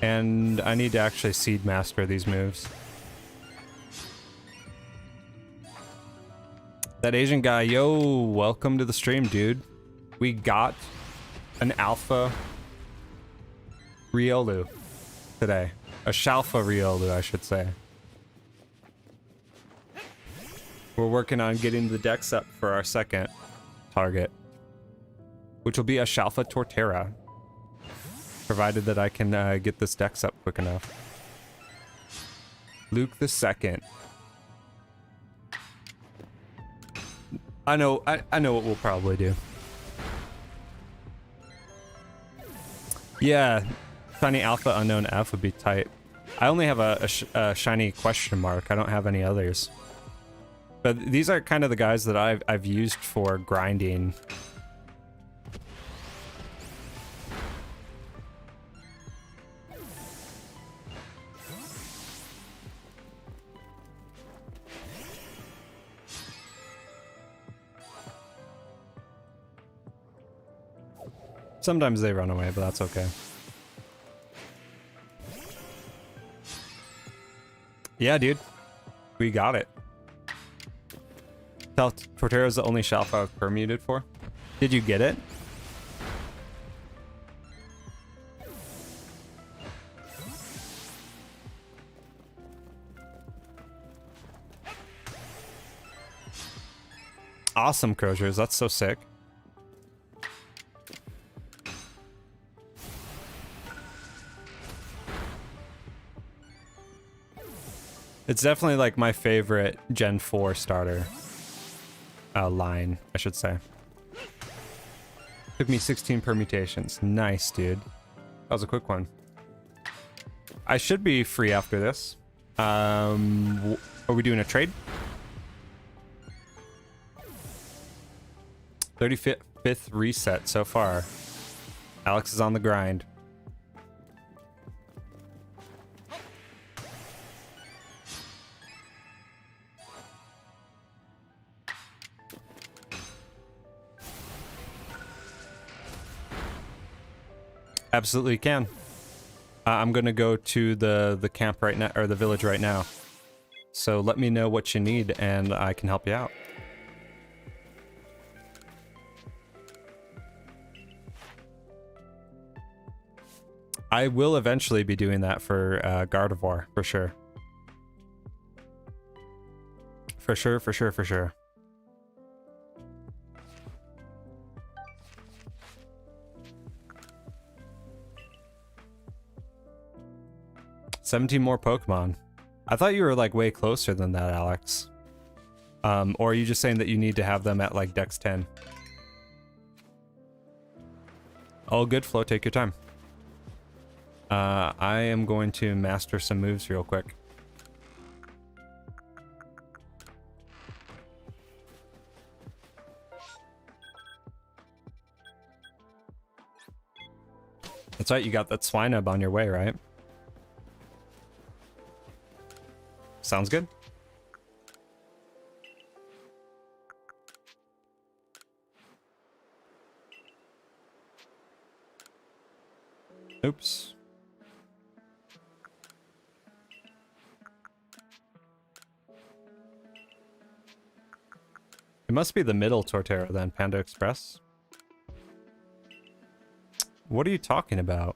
And I need to actually seed master these moves. That Asian guy, yo, welcome to the stream, dude. We got an alpha Riolu today. A Shalfa Riolu, I should say. We're working on getting the decks up for our second target, which will be a Shalfa Torterra, provided that I can get this dex up quick enough. Luke the Second. I know what we'll probably do. Yeah, shiny Alpha Unknown F would be tight. I only have a shiny question mark. I don't have any others. But these are kind of the guys that I've used for grinding. Sometimes they run away, but that's okay. Yeah, dude. We got it. Torterra is the only Shalfa I've permuted for. Did you get it? Awesome, Croziers. That's so sick. It's definitely like my favorite Gen 4 starter line, I should say. Took me 16 permutations. Nice, dude. That was a quick one. I should be free after this. Are we doing a trade? 35th reset so far. Alex is on the grind. Absolutely can. I'm gonna go to the camp right now, or the village right now. So let me know what you need and I can help you out. I will eventually be doing that for Gardevoir, for sure. For sure, for sure, for sure. $17 more Pokemon. I thought you were like way closer than that, Alex. Or are you just saying that you need to have them at like Dex 10? All good, Flo, take your time. I am going to master some moves real quick. That's right, you got that Swinub on your way, right? Sounds good. Oops. It must be the middle Torterra then, Panda Express. What are you talking about?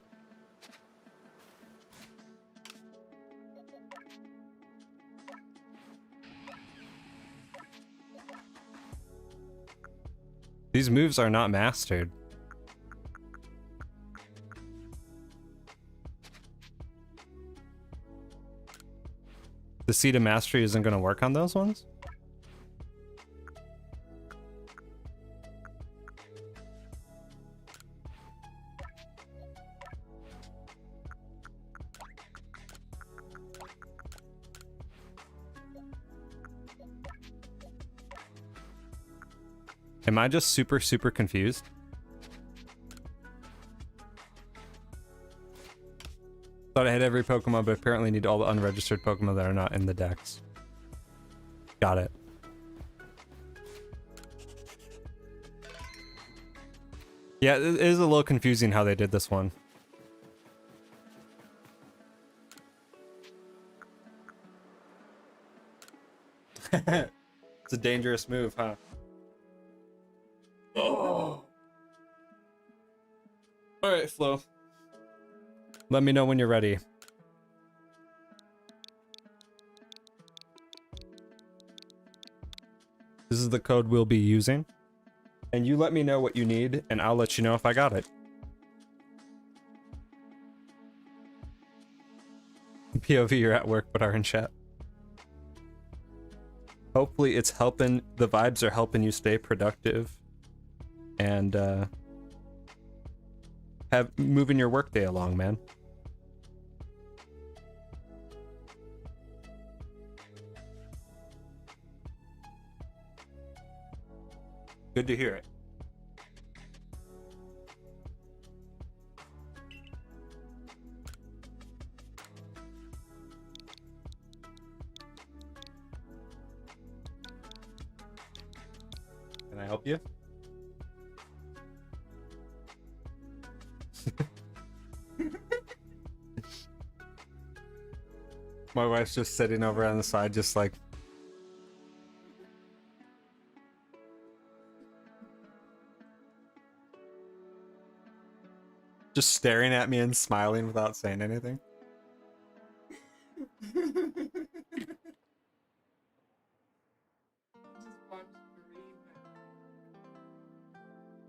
These moves are not mastered. The Seed of Mastery isn't going to work on those ones? Am I just super, super confused? Thought I had every Pokemon, but apparently need all the unregistered Pokemon that are not in the dex. Got it. Yeah, it is a little confusing how they did this one. It's a dangerous move, huh? Oh. All right, Flo. Let me know when you're ready. This is the code we'll be using. And you let me know what you need, and I'll let you know if I got it. POV, you're at work but are in chat. Hopefully it's helping, the vibes are helping you stay productive and have moving your workday along, man. Good to hear it. Can I help you? My wife's just sitting over on the side, just like... just staring at me and smiling without saying anything.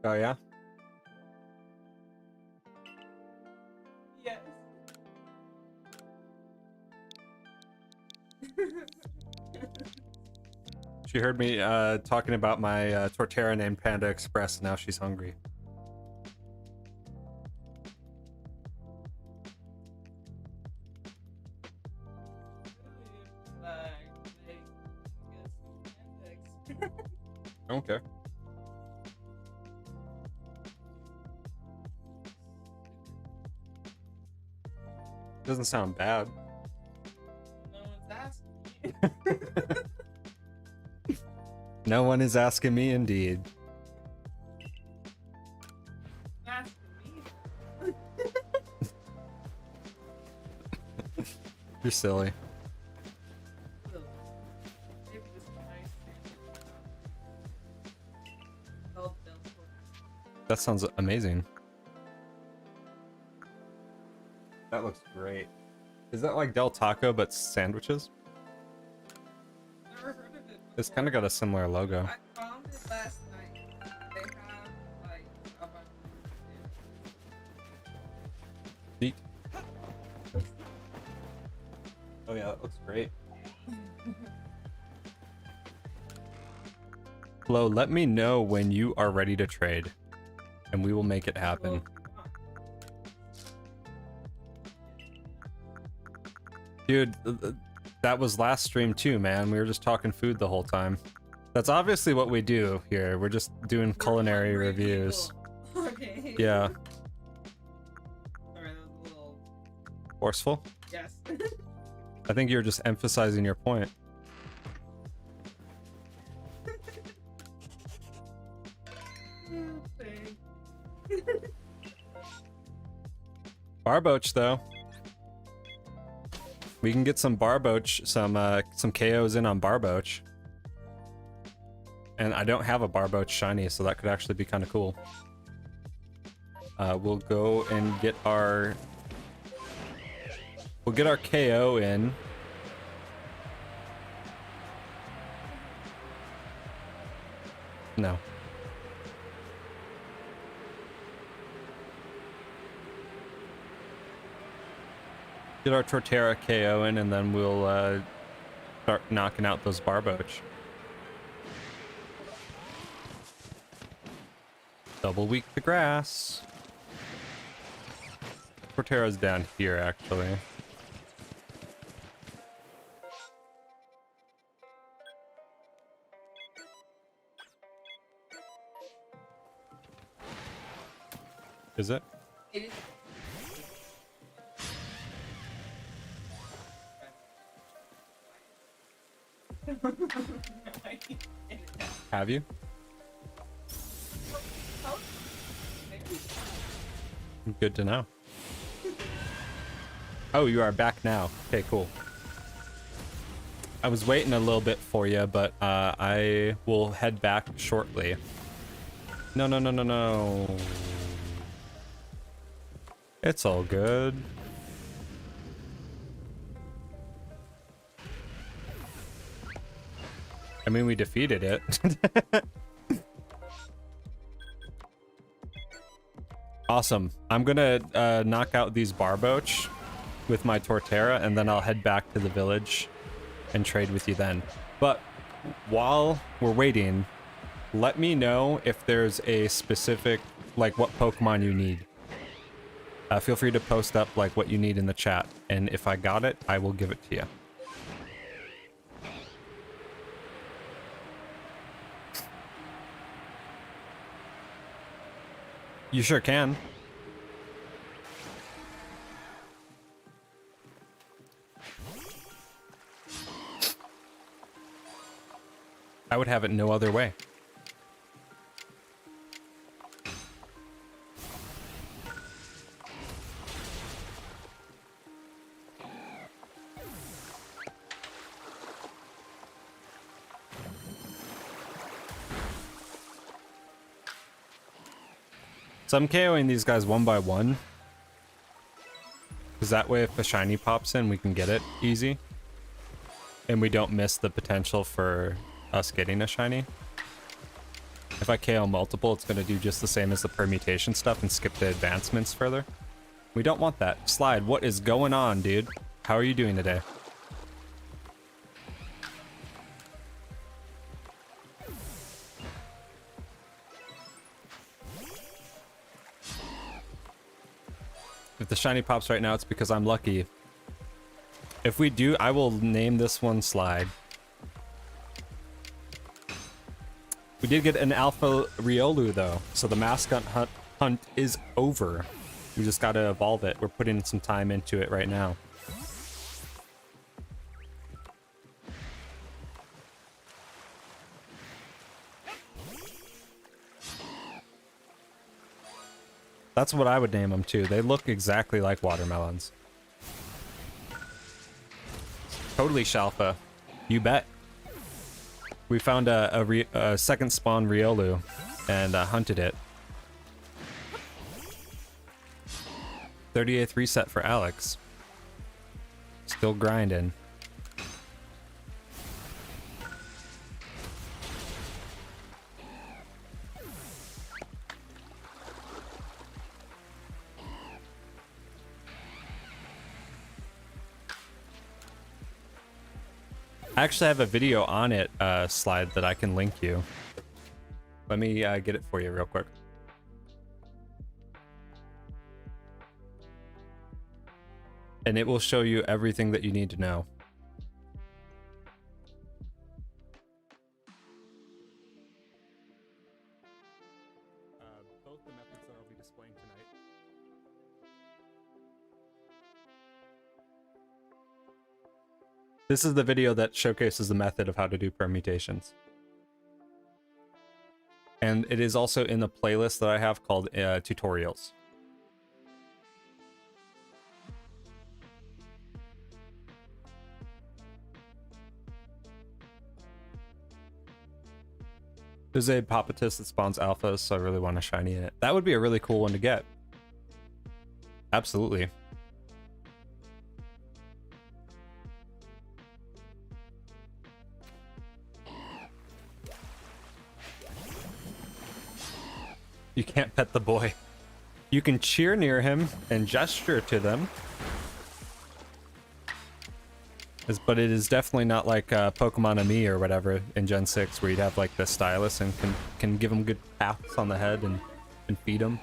Oh yeah? Yes. She heard me talking about my Torterra named Panda Express, and now she's hungry. I don't care. Doesn't sound bad. No one's asking me. No one is asking me, indeed. Asking me. You're silly. Maybe this is nice. That sounds amazing. That looks great. Is that like Del Taco but sandwiches? Never heard of it. It's kind of got a similar logo. I found it last night. They have like a bunch of Neat. Oh yeah, that looks great. Flo, let me know when you are ready to trade, and we will make it happen. Dude, that was last stream too, man. We were just talking food the whole time. That's obviously what we do here. We're just doing culinary reviews. Okay. Yeah. Sorry, that was a little... Forceful? Yes. I think you're just emphasizing your point. Barboach, though. We can get some Barboach, some KOs in on Barboach. And I don't have a Barboach shiny, so that could actually be kind of cool. We'll go and get our... We'll get our KO in. No. Get our Torterra KO in, and then we'll start knocking out those Barboach. Double weak the grass. Torterra's down here, actually. Is it? It is. Have you? Good to know. Oh, you are back now. Okay, cool. I was waiting a little bit for you, but I will head back shortly. No, no, no, no, no. It's all good. I mean, we defeated it. Awesome. I'm gonna knock out these Barboach with my Torterra, and then I'll head back to the village and trade with you then. But while we're waiting, let me know if there's a specific, like, what Pokemon you need. Feel free to post up, like, what you need in the chat, and if I got it, I will give it to you. You sure can. I would have it no other way. So I'm KOing these guys one by one. Because that way if a shiny pops in, we can get it easy. And we don't miss the potential for us getting a shiny. If I KO multiple, it's going to do just the same as the permutation stuff and skip the advancements further. We don't want that. Slide, what is going on, dude? How are you doing today? If the shiny pops right now, it's because I'm lucky. If we do, I will name this one Slide. We did get an Alpha Riolu though, so the mascot hunt is over. We just gotta evolve it. We're putting some time into it right now. That's what I would name them too. They look exactly like watermelons. Totally Shalfa. You bet. We found a second spawn Riolu and hunted it. 38th reset for Alex. Still grinding. I actually have a video on it, Slide, that I can link you. Let me get it for you real quick. And it will show you everything that you need to know. Both the methods that I'll be displaying tonight. This is the video that showcases the method of how to do permutations. And it is also in the playlist that I have called tutorials. There's a Papatus that spawns alphas, so I really want a shiny in it. That would be a really cool one to get. Absolutely. You can't pet the boy. You can cheer near him and gesture to them. But it is definitely not like Pokemon Ami or whatever in Gen 6 where you'd have like the stylus and can give them good pats on the head and feed them.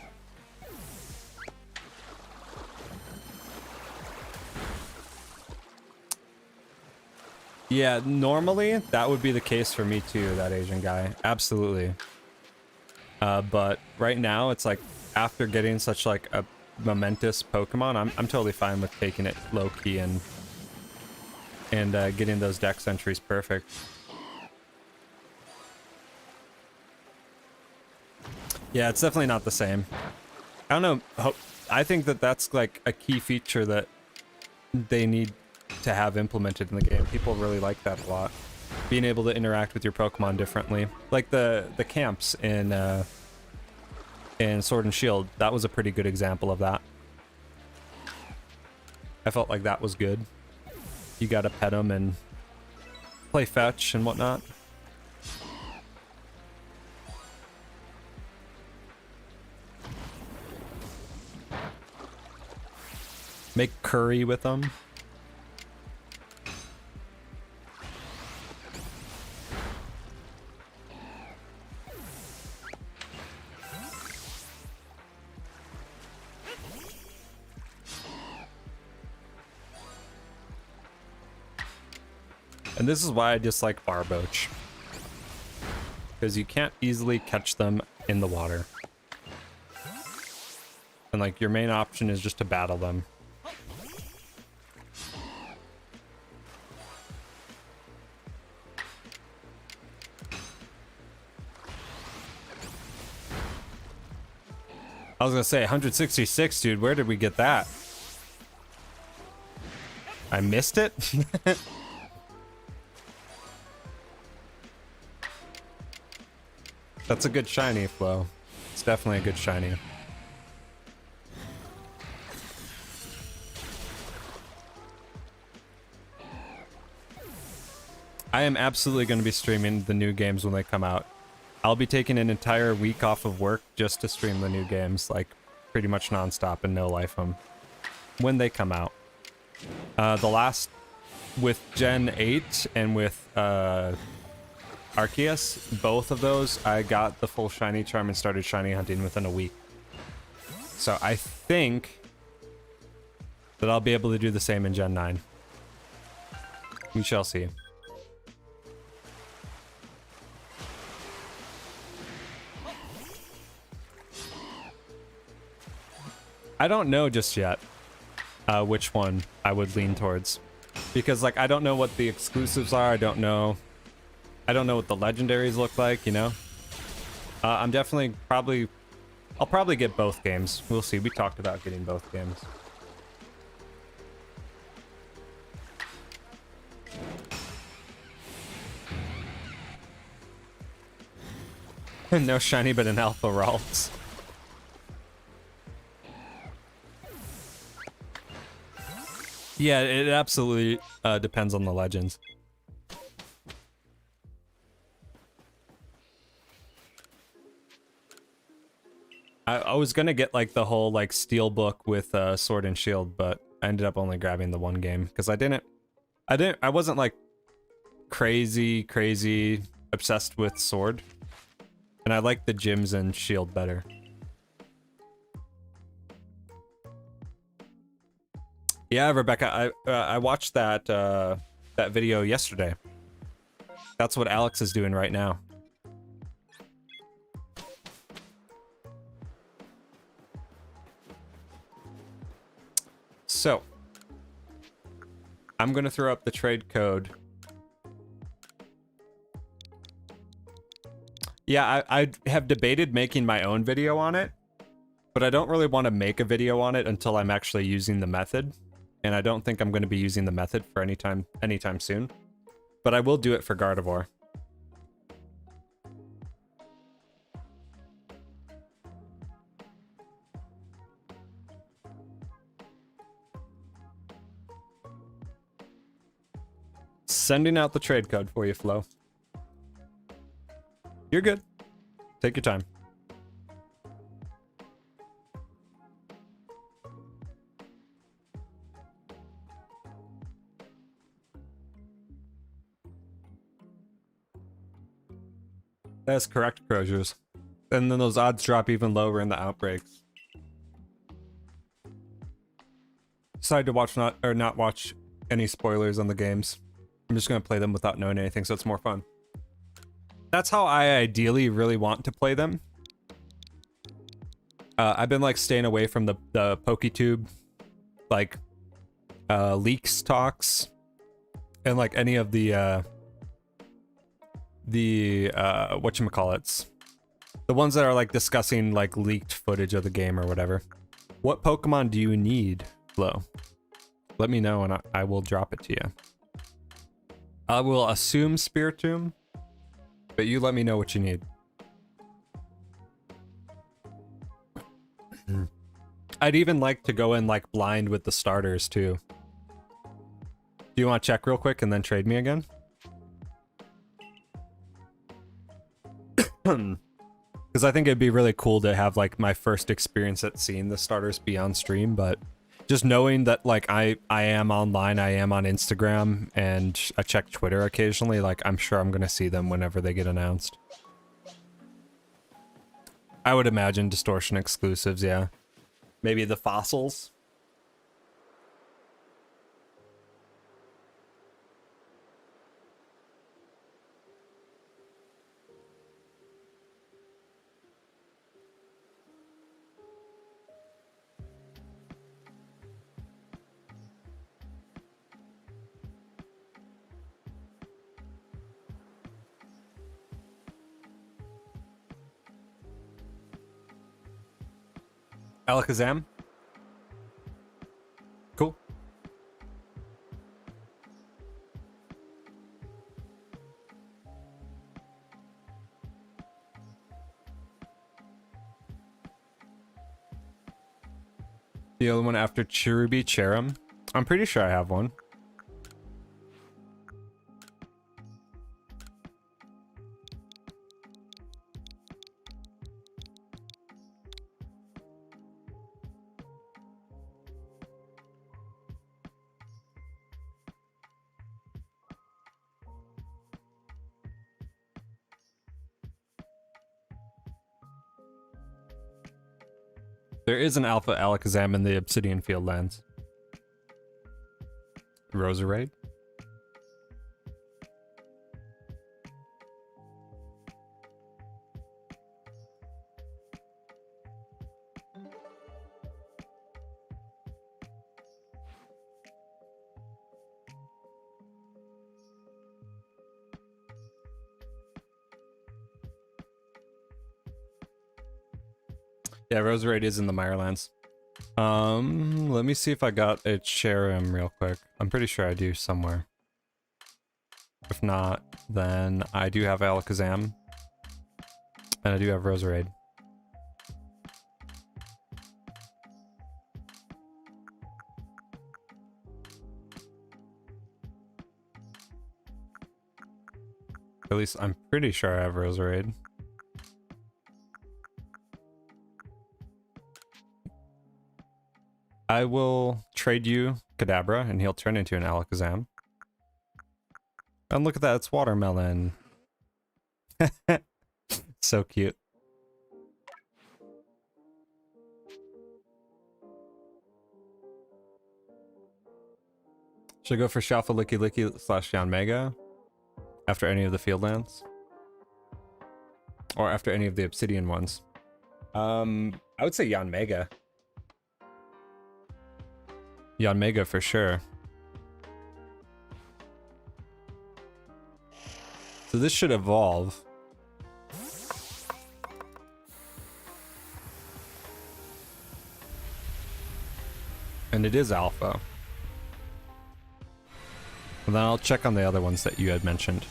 Yeah, normally that would be the case for me too, that Asian guy. Absolutely. But right now it's like after getting such like a momentous Pokemon, I'm totally fine with taking it low key and getting those dex entries perfect. Yeah, it's definitely not the same. I don't know. I think that that's like a key feature that they need to have implemented in the game. People really like that a lot. Being able to interact with your Pokemon differently. Like the camps in Sword and Shield. That was a pretty good example of that. I felt like that was good. You gotta pet them and play fetch and whatnot. Make curry with them. And this is why I dislike Barboach. Because you can't easily catch them in the water. And like your main option is just to battle them. I was gonna say 166, dude. Where did we get that? I missed it? That's a good shiny, Flo. It's definitely a good shiny. I am absolutely going to be streaming the new games when they come out. I'll be taking an entire week off of work just to stream the new games, like pretty much nonstop and no life them when they come out. The last with Gen 8 and with Arceus, both of those, I got the full shiny charm and started shiny hunting within a week. So I think that I'll be able to do the same in Gen 9. We shall see. I don't know just yet which one I would lean towards. Because like I don't know what the exclusives are, I don't know what the legendaries look like, you know? I'm definitely I'll probably get both games. We'll see. We talked about getting both games. No shiny, but an alpha Ralts. Yeah, it absolutely depends on the legends. I was gonna get like the whole like steel book with Sword and Shield, but I ended up only grabbing the one game because I wasn't like crazy obsessed with Sword, and I like the gyms and Shield better. Yeah, Rebecca, I watched that that video yesterday. That's what Alex is doing right now. So, I'm gonna throw up the trade code. Yeah, I have debated making my own video on it, but I don't really want to make a video on it until I'm actually using the method. And I don't think I'm going to be using the method for anytime soon. But I will do it for Gardevoir. Sending out the trade code for you, Flo. You're good. Take your time. That's correct, Croziers. And then those odds drop even lower in the outbreaks. Decided to watch not watch any spoilers on the games. I'm just gonna play them without knowing anything, so it's more fun. That's how I ideally really want to play them. I've been like staying away from the PokeTube, like leaks talks, and like any of the whatchamacallits, the ones that are like discussing like leaked footage of the game or whatever. What Pokemon do you need, Flo? Let me know and I will drop it to you. I will assume Spiritomb, but you let me know what you need. I'd even like to go in like blind with the starters too. Do you want to check real quick and then trade me again? Because I think it'd be really cool to have like my first experience at seeing the starters be on stream, but just knowing that like I am online, I am on Instagram, and I check Twitter occasionally, like I'm sure I'm gonna see them whenever they get announced. I would imagine Distortion exclusives, yeah. Maybe the fossils? Alakazam? Cool. The other one after Cherubi Cherim? I'm pretty sure I have one. There is an Alpha Alakazam in the Obsidian Field lands. Roserade? Yeah, Roserade is in the Mirelands. Let me see if I got a Cherim real quick. I'm pretty sure I do somewhere. If not, then I do have Alakazam. And I do have Roserade. At least I'm pretty sure I have Roserade. I will trade you Kadabra, and he'll turn into an Alakazam. And look at that, it's watermelon. So cute. Should I go for Shalfa Licky Licky / Yanmega after any of the field lands? Or after any of the Obsidian ones? I would say Yanmega. Yanmega for sure. So this should evolve. And it is alpha. And then I'll check on the other ones that you had mentioned.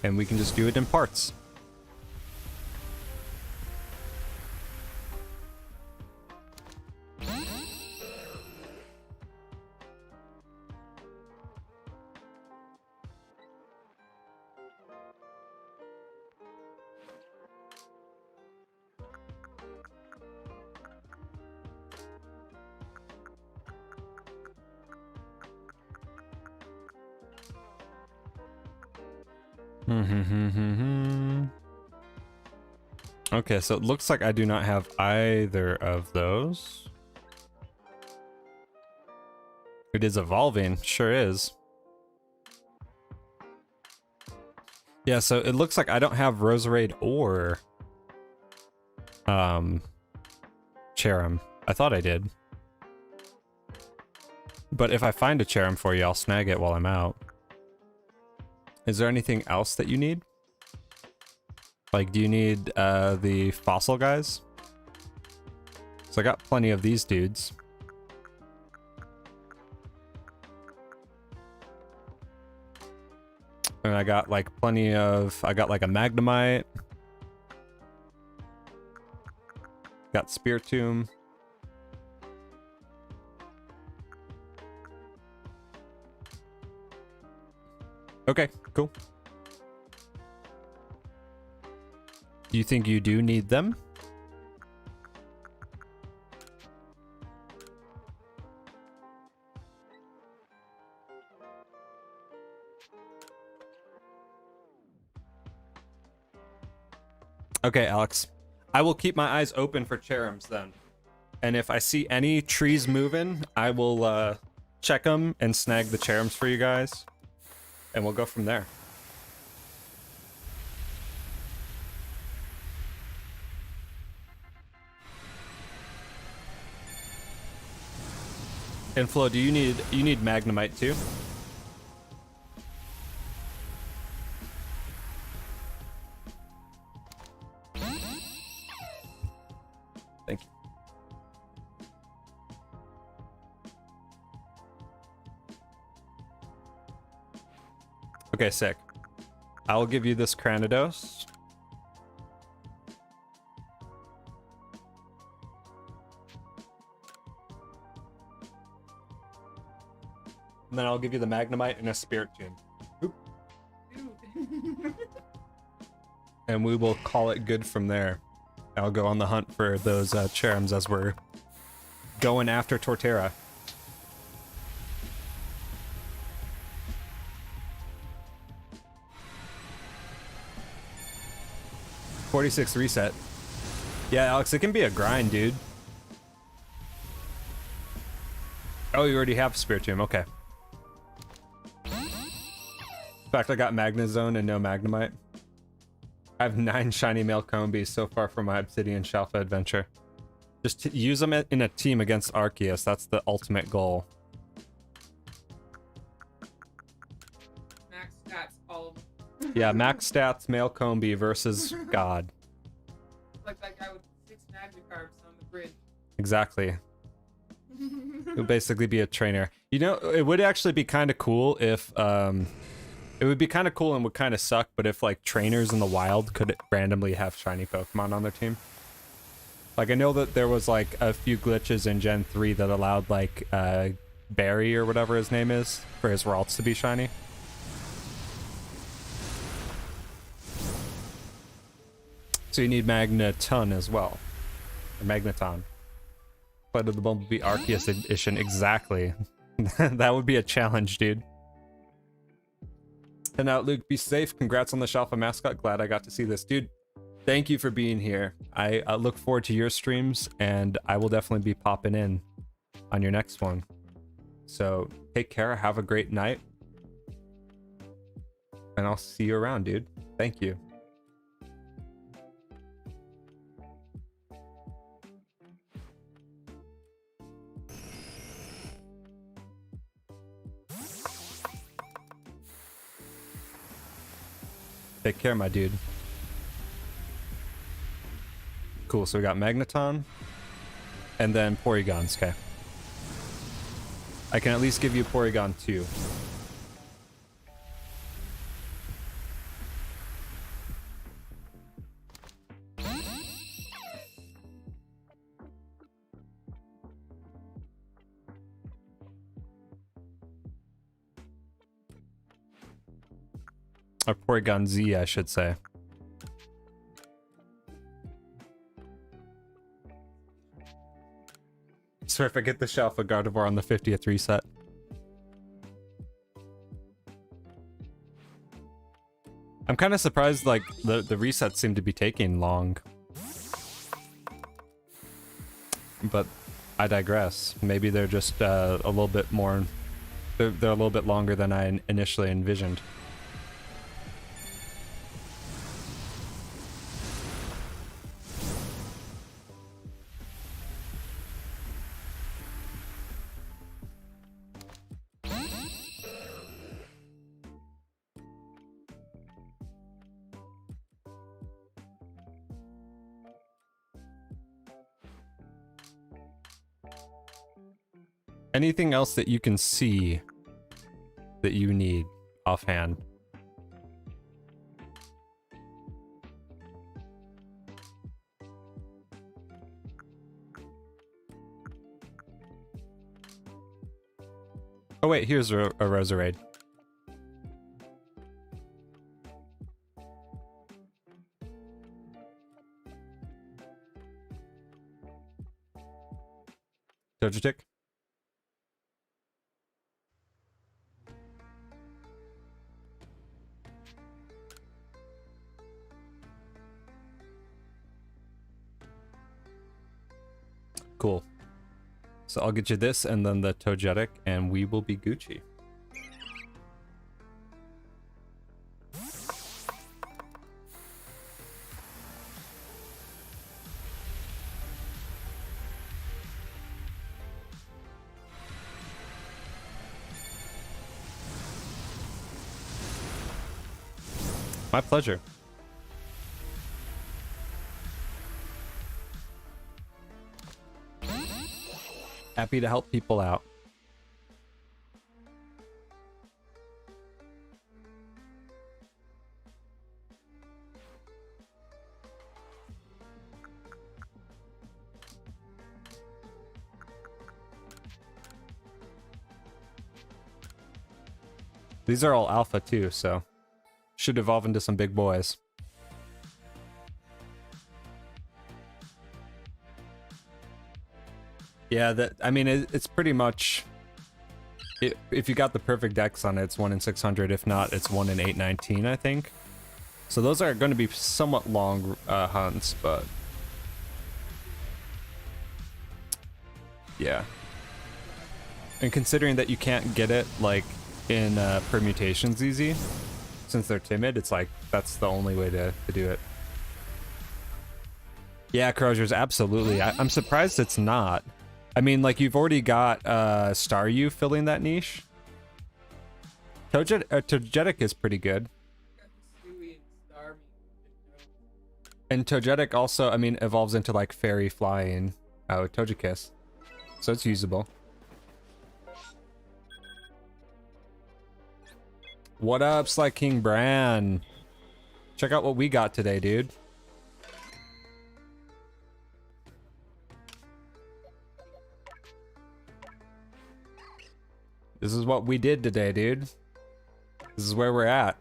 And we can just do it in parts. Okay, so it looks like I do not have either of those. It is evolving, sure is. Yeah, so it looks like I don't have Roserade or Cherim. I thought I did. But if I find a Cherim for you, I'll snag it while I'm out. Is there anything else that you need? Like, do you need the fossil guys? So I got plenty of these dudes. And I got like plenty of, I got like a Magnemite. Got Spiritomb. Okay, cool. Do you think you do need them? Okay, Alex. I will keep my eyes open for Cherims then. And if I see any trees moving, I will check them and snag the Cherims for you guys. And we'll go from there. And Flo, do you need Magnemite too? Thank you. Okay, sick. I will give you this Cranidos. And then I'll give you the Magnemite and a Spiritomb. Oop. And we will call it good from there. I'll go on the hunt for those Cherims as we're going after Torterra. '46 reset. Yeah, Alex, it can be a grind, dude. Oh, you already have Spiritomb, okay. In fact, I got Magnezone and no Magnemite. I have 9 shiny male Combees so far from my Obsidian Shalfa adventure. Just to use them in a team against Arceus, that's the ultimate goal. Max stats, all of them. Yeah, max stats, male Combee versus God. Like that guy with 6 Magikarps on the bridge. Exactly. It would basically be a trainer. You know, it would actually be kind of cool if, it would be kind of cool and would kind of suck, but if, like, trainers in the wild could randomly have shiny Pokemon on their team. Like, I know that there was, like, a few glitches in Gen 3 that allowed, like, Barry or whatever his name is for his Ralts to be shiny. So you need Magneton as well. Or Magneton. Flight of the Bumblebee Arceus edition, exactly. That would be a challenge, dude. And out, Luke, be safe. Congrats on the Shalfa mascot. Glad I got to see this. Dude, thank you for being here. I look forward to your streams, and I will definitely be popping in on your next one. So take care. Have a great night. And I'll see you around, dude. Thank you. Take care, my dude. Cool, so we got Magneton. And then Porygons, okay. I can at least give you Porygon 2. Or Porygon Z, I should say. Sorry if I get the Shalfa Gardevoir on the 50th reset. I'm kind of surprised, like, the resets seem to be taking long. But I digress. Maybe they're just a little bit more... They're a little bit longer than I initially envisioned. Anything else that you can see that you need offhand? Oh wait, here's a Roserade. Togetic? Cool. So I'll get you this and then the Togetic, and we will be Gucci. My pleasure. Happy to help people out. These are all alpha too, so should evolve into some big boys. Yeah, I mean, it's pretty much... if you got the perfect dex on it, it's 1 in 600. If not, it's 1 in 819, I think. So those are going to be somewhat long hunts, but... yeah. And considering that you can't get it, like, in permutations easy, since they're timid, it's like, that's the only way to do it. Yeah, Crozier's, absolutely. I'm surprised it's not. I mean, like, you've already got Staryu filling that niche. Togetic is pretty good. And Togetic also, I mean, evolves into, like, Fairy Flying. Oh, Togekiss. So it's usable. What up, Sly King Bran? Check out what we got today, dude. This is what we did today, dude. This is where we're at.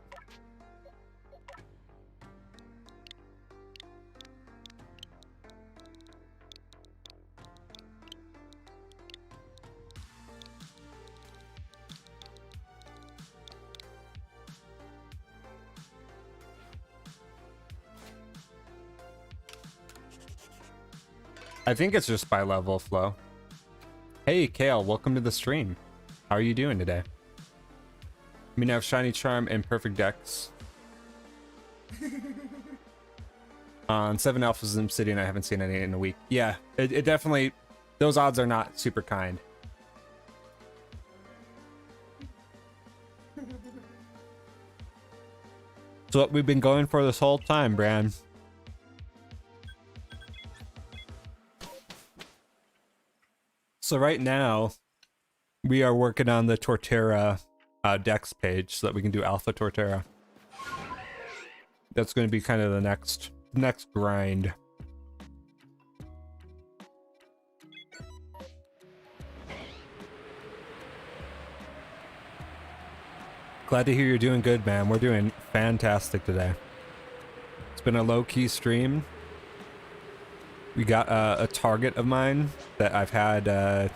I think it's just by level flow. Hey, Kale, welcome to the stream. How are you doing today? I mean, I have Shiny Charm and Perfect Dex. On 7 Alphas in Obsidian, I haven't seen any in a week. Yeah, it definitely... those odds are not super kind. It's what we've been going for this whole time, Bran. So right now, we are working on the Torterra Dex page so that we can do Alpha Torterra. That's going to be kind of the next grind. Glad to hear you're doing good, man. We're doing fantastic today. It's been a low-key stream. We got a target of mine that I've had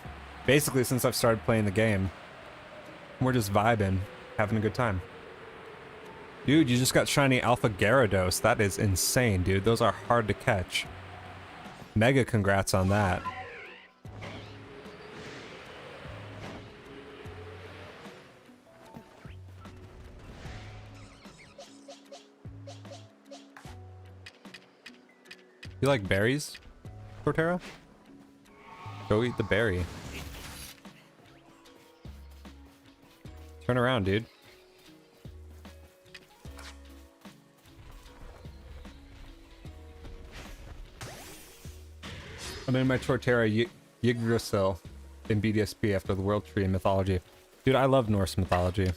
basically since I've started playing the game. We're just vibing, having a good time. Dude, you just got shiny Alpha Gyarados. That is insane, dude. Those are hard to catch. Mega congrats on that. You like berries, Torterra? Go eat the berry. Turn around, dude. I'm in my Torterra Yggdrasil in BDSP after the world tree and mythology. Dude, I love Norse mythology.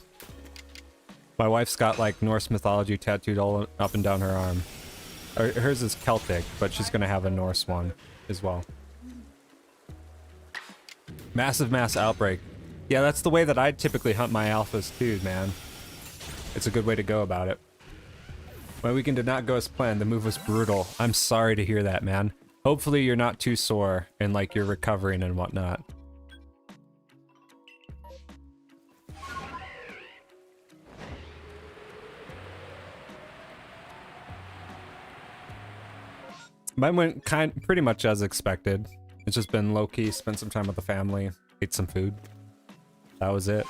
My wife's got like Norse mythology tattooed all up and down her arm. Hers is Celtic, but she's gonna have a Norse one as well. Massive mass outbreak. Yeah, that's the way that I typically hunt my alphas too, man. It's a good way to go about it. My weekend did not go as planned. The move was brutal. I'm sorry to hear that, man. Hopefully you're not too sore and like you're recovering and whatnot. Mine went pretty much as expected. It's just been low-key, spent some time with the family, ate some food. That was it.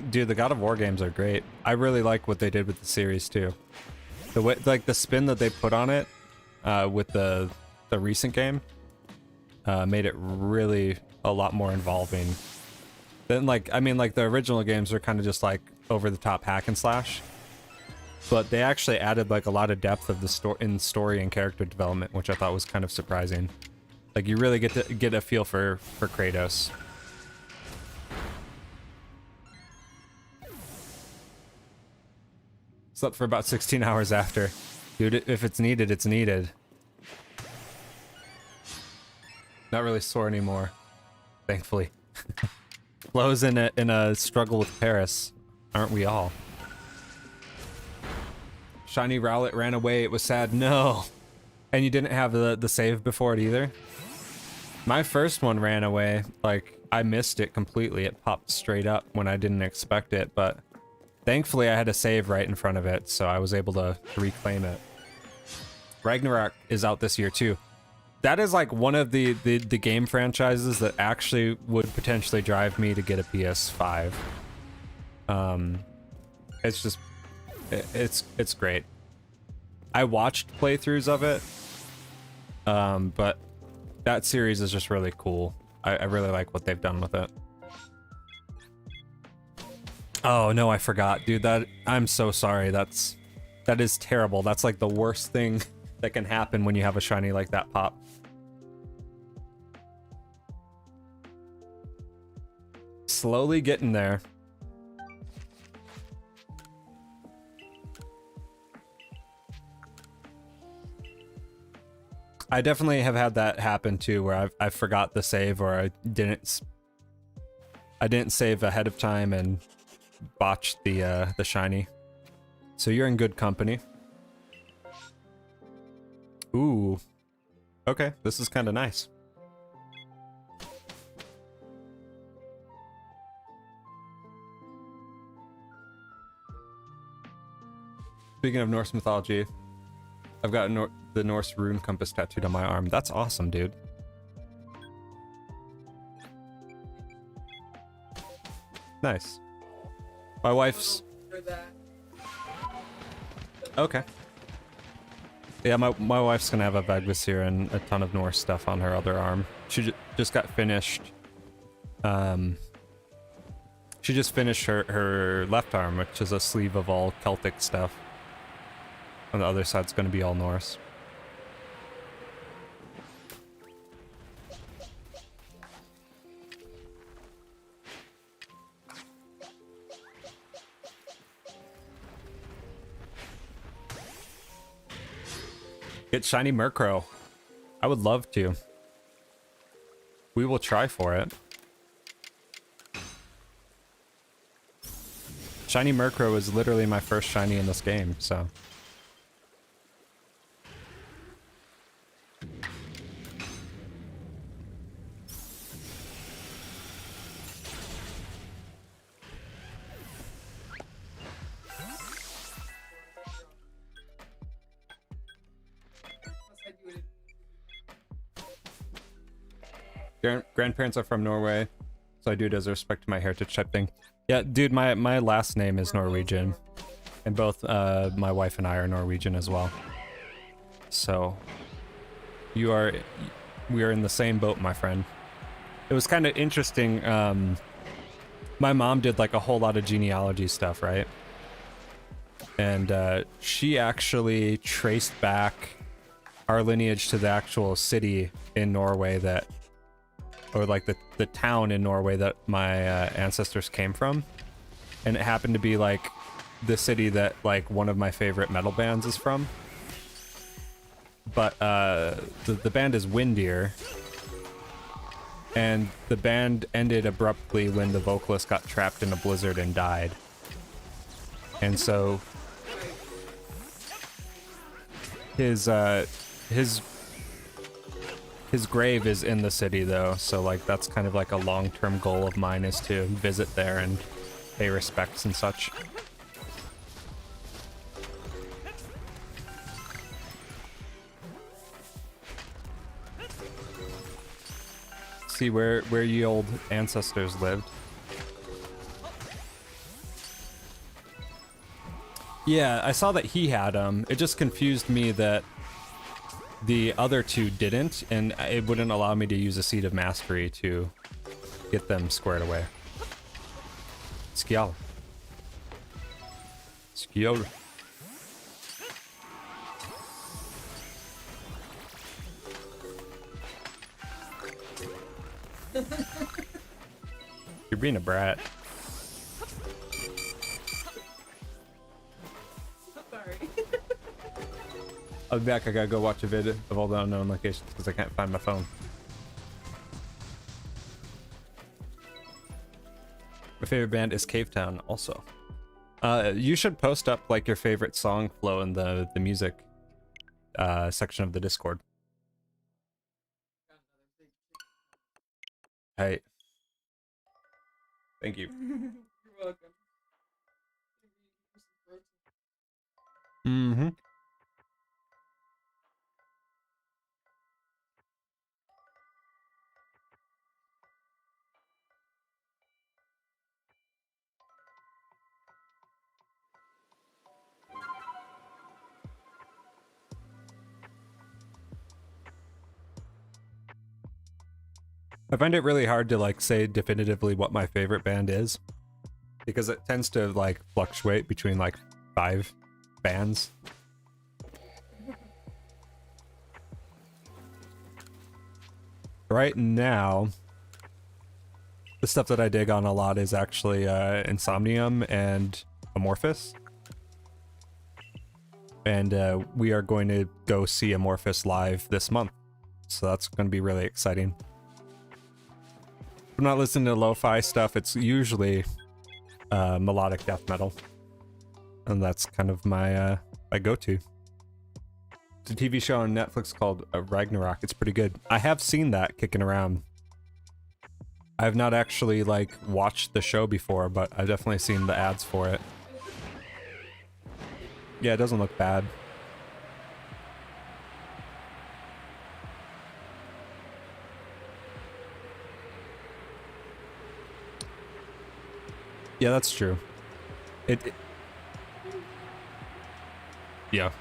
Dude, the God of War games are great. I really like what they did with the series too. The way, like the spin that they put on it with the recent game made it really a lot more involving. Then like, I mean, like the original games are kind of just like over the top hack and slash, but they actually added like a lot of depth of the story and character development, which I thought was kind of surprising. Like you really get to get a feel for Kratos. Slept for about 16 hours after. Dude, if it's needed, it's needed. Not really sore anymore, thankfully. Flo's in a struggle with Paris, aren't we all? Shiny Rowlet ran away, it was sad. No! And you didn't have the save before it either? My first one ran away, like, I missed it completely. It popped straight up when I didn't expect it, but thankfully I had a save right in front of it, so I was able to reclaim it. Ragnarok is out this year too. That is like one of the game franchises that actually would potentially drive me to get a PS5. It's just, it's great. I watched playthroughs of it, but that series is just really cool. I really like what they've done with it. Oh no, I forgot, dude. I'm so sorry. That is terrible. That's like the worst thing that can happen when you have a shiny like that pop. Slowly getting there. I definitely have had that happen too, where I forgot the save, or I didn't save ahead of time and botched the shiny. So you're in good company. Ooh. Okay, this is kind of nice. Speaking of Norse mythology, I've got the Norse rune compass tattooed on my arm. That's awesome, dude. Nice. My wife's... Okay. Yeah, my wife's gonna have a Vegvisir and a ton of Norse stuff on her other arm. She just got finished. She just finished her left arm, which is a sleeve of all Celtic stuff. On the other side's gonna be all Norse. Get shiny Murkrow. I would love to. We will try for it. Shiny Murkrow is literally my first shiny in this game, so. Grandparents are from Norway, so I do it as a respect to my heritage type thing. Yeah, dude, my last name is Norwegian, and both my wife and I are Norwegian as well. So we are in the same boat, my friend. It was kind of interesting. My mom did like a whole lot of genealogy stuff, right? And she actually traced back our lineage to the actual city in Norway that, or like the town in Norway that my ancestors came from. And it happened to be like the city that like one of my favorite metal bands is from. But the band is Windeer. And the band ended abruptly when the vocalist got trapped in a blizzard and died. And so his grave is in the city though, so like that's kind of like a long-term goal of mine, is to visit there and pay respects and such. See where ye old ancestors lived. Yeah, I saw that he had them. It just confused me that the other two didn't, and it wouldn't allow me to use a Seed of Mastery to get them squared away. Skial. Skial. You're being a brat. Sorry. I'll be back. I gotta go watch a vid of all the unknown locations because I can't find my phone. My favorite band is Cave Town also. You should post up like your favorite song flow in the music section of the Discord. Hey. Thank you. You're welcome. Mm-hmm. I find it really hard to like say definitively what my favorite band is, because it tends to like fluctuate between like 5 bands. Right now, the stuff that I dig on a lot is actually Insomnium and Amorphous. And we are going to go see Amorphous live this month, so that's going to be really exciting. I'm not listening to lo-fi stuff. It's usually melodic death metal, and that's kind of my my go-to. It's a TV show on Netflix called Ragnarok. It's pretty good. I have seen that kicking around. I have not actually like watched the show before, but I've definitely seen the ads for it. Yeah, it doesn't look bad. Yeah, that's true. It yeah.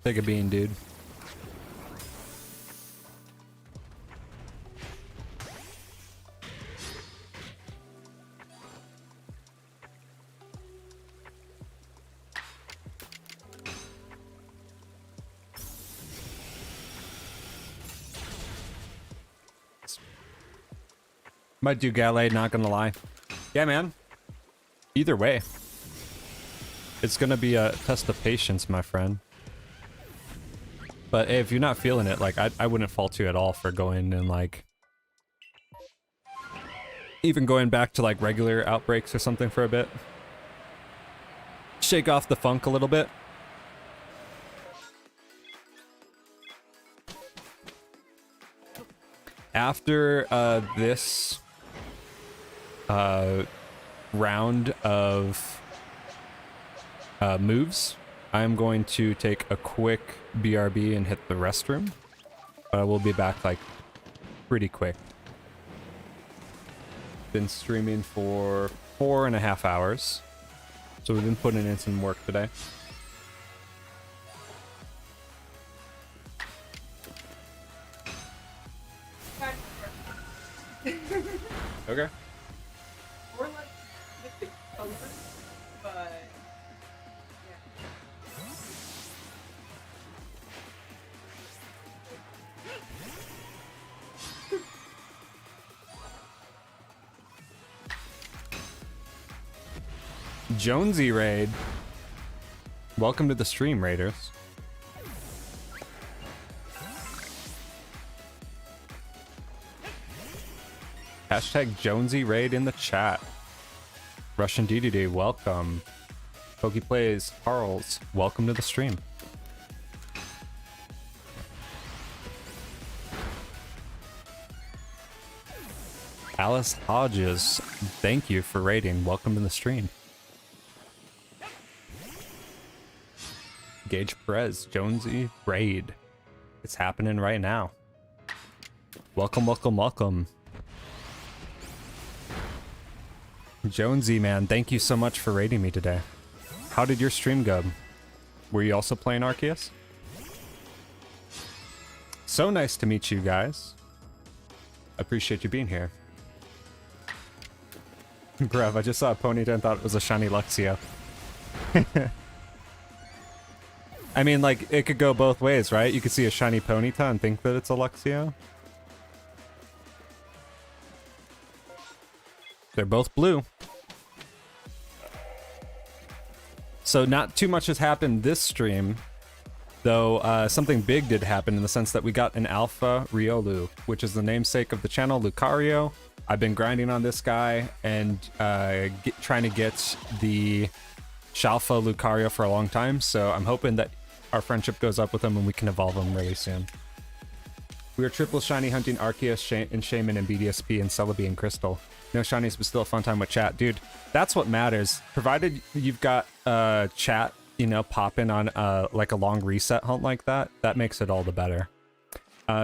Take a bean, dude. Might do Galley, not gonna lie. Yeah, man. Either way. It's gonna be a test of patience, my friend. But hey, if you're not feeling it, like, I wouldn't fault you at all for going and, like... even going back to, like, regular outbreaks or something for a bit. Shake off the funk a little bit. After this round of moves, I'm going to take a quick BRB and hit the restroom. But I will be back, like, pretty quick. Been streaming for 4.5 hours. So we've been putting in some work today. Okay. Or like with the colors, but Jonesy Raid. Welcome to the stream, Raiders. Hashtag Jonesy Raid in the chat. Russian DDD, welcome. Pokey Plays, Carls, welcome to the stream. Alice Hodges, thank you for raiding. Welcome to the stream. Gage Perez, Jonesy Raid. It's happening right now. Welcome, welcome, welcome. Jonesy, man, thank you so much for raiding me today. How did your stream go? Were you also playing Arceus? So nice to meet you guys. Appreciate you being here. Bruv, I just saw a Ponyta and thought it was a shiny Luxio. I mean, like, it could go both ways, right? You could see a shiny Ponyta and think that it's a Luxio. They're both blue. So not too much has happened this stream, though something big did happen in the sense that we got an Alpha Riolu, which is the namesake of the channel, Lucario. I've been grinding on this guy and trying to get the Shalfa Lucario for a long time, so I'm hoping that our friendship goes up with him and we can evolve him really soon. We are triple shiny hunting Arceus, and Shaman, and BDSP, and Celebi, and Crystal. No shinies, but still a fun time with chat. Dude, that's what matters. Provided you've got chat, you know, popping on like a long reset hunt like that, that makes it all the better.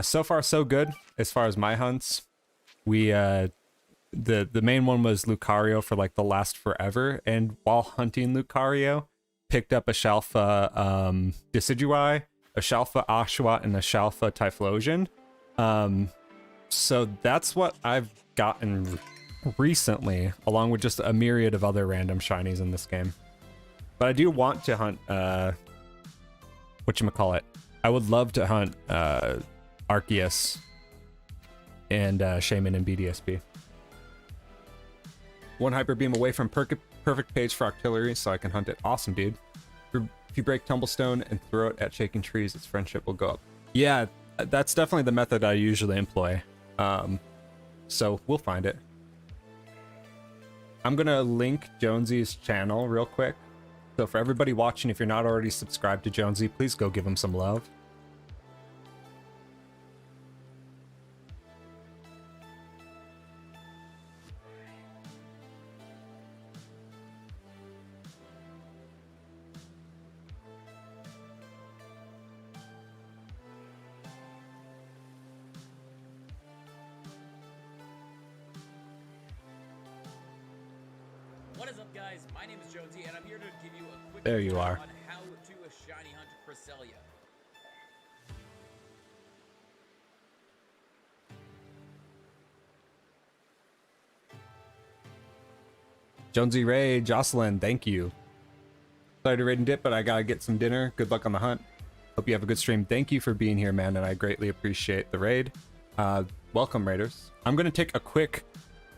So far, so good as far as my hunts. We, the main one was Lucario for like the last forever, and while hunting Lucario, picked up a Shalfa Decidueye, a Shalfa Oshawott, and a Shalfa Typhlosion. So that's what I've gotten recently, along with just a myriad of other random shinies in this game. But I do want to hunt, whatchamacallit. I would love to hunt Arceus and Shaman and BDSP. One Hyper Beam away from perfect page for Octillery, so I can hunt it. Awesome, dude. If you break Tumblestone and throw it at shaking trees, its friendship will go up. Yeah, that's definitely the method I usually employ. So we'll find it. I'm gonna link Jonesy's channel real quick. So for everybody watching, if you're not already subscribed to Jonesy, please go give him some love. What is up, guys? My name is Jonesy, and I'm here to give you a quick There you tutorial are. on how to shiny hunt Cresselia. Jonesy Ray, Jocelyn, thank you. Sorry to raid and dip, but I gotta get some dinner. Good luck on the hunt. Hope you have a good stream. Thank you for being here, man, and I greatly appreciate the raid. Welcome, raiders. I'm gonna take a quick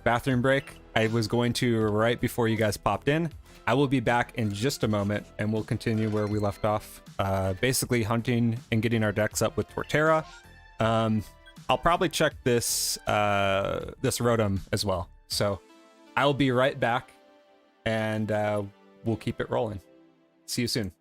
bathroom break. I was going to right before you guys popped in. I will be back in just a moment, and we'll continue where we left off. Basically hunting and getting our decks up with Torterra. I'll probably check this this Rotom as well. So I'll be right back, and we'll keep it rolling. See you soon.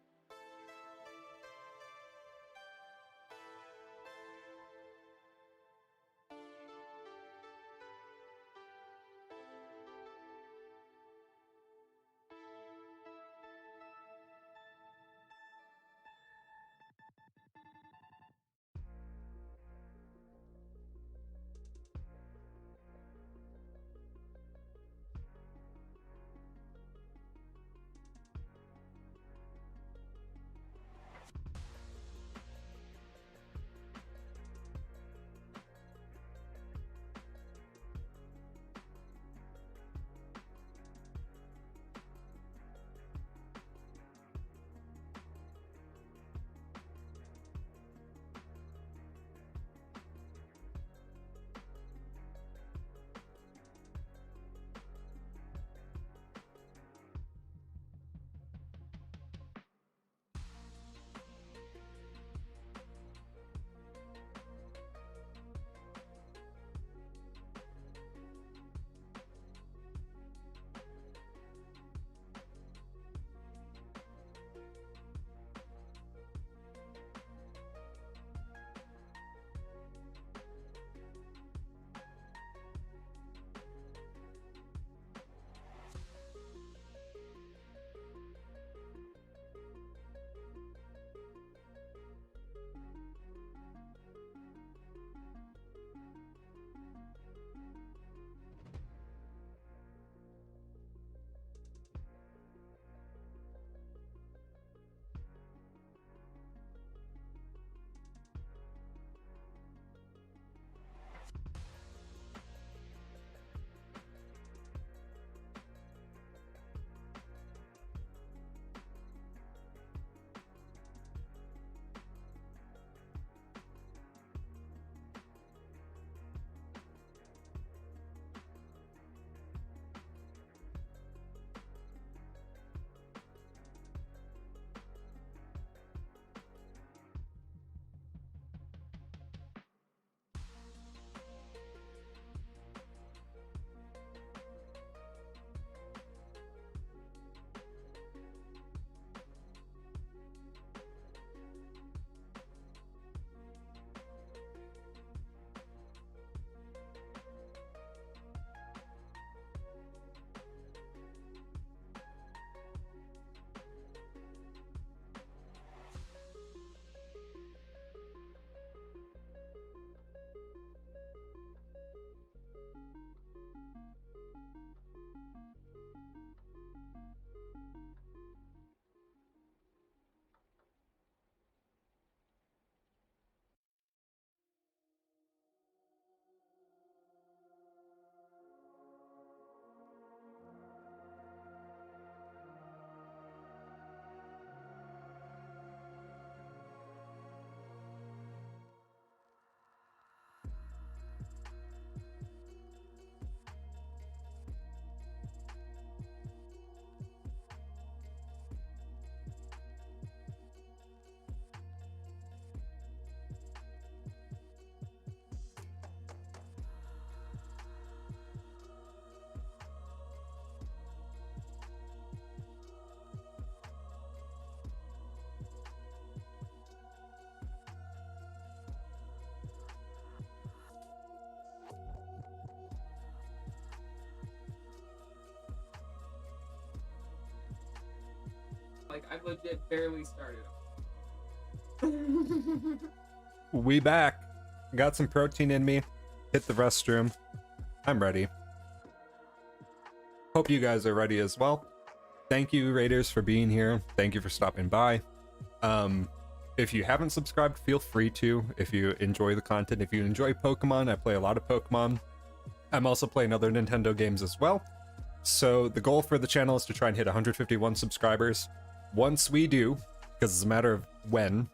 I've legit barely started. We back. Got some protein in me. Hit the restroom. I'm ready. Hope you guys are ready as well. Thank you, Raiders, for being here. Thank you for stopping by. If you haven't subscribed, feel free to. If you enjoy the content, if you enjoy Pokemon, I play a lot of Pokemon. I'm also playing other Nintendo games as well. So the goal for the channel is to try and hit 151 subscribers. Once we do, because it's a matter of when,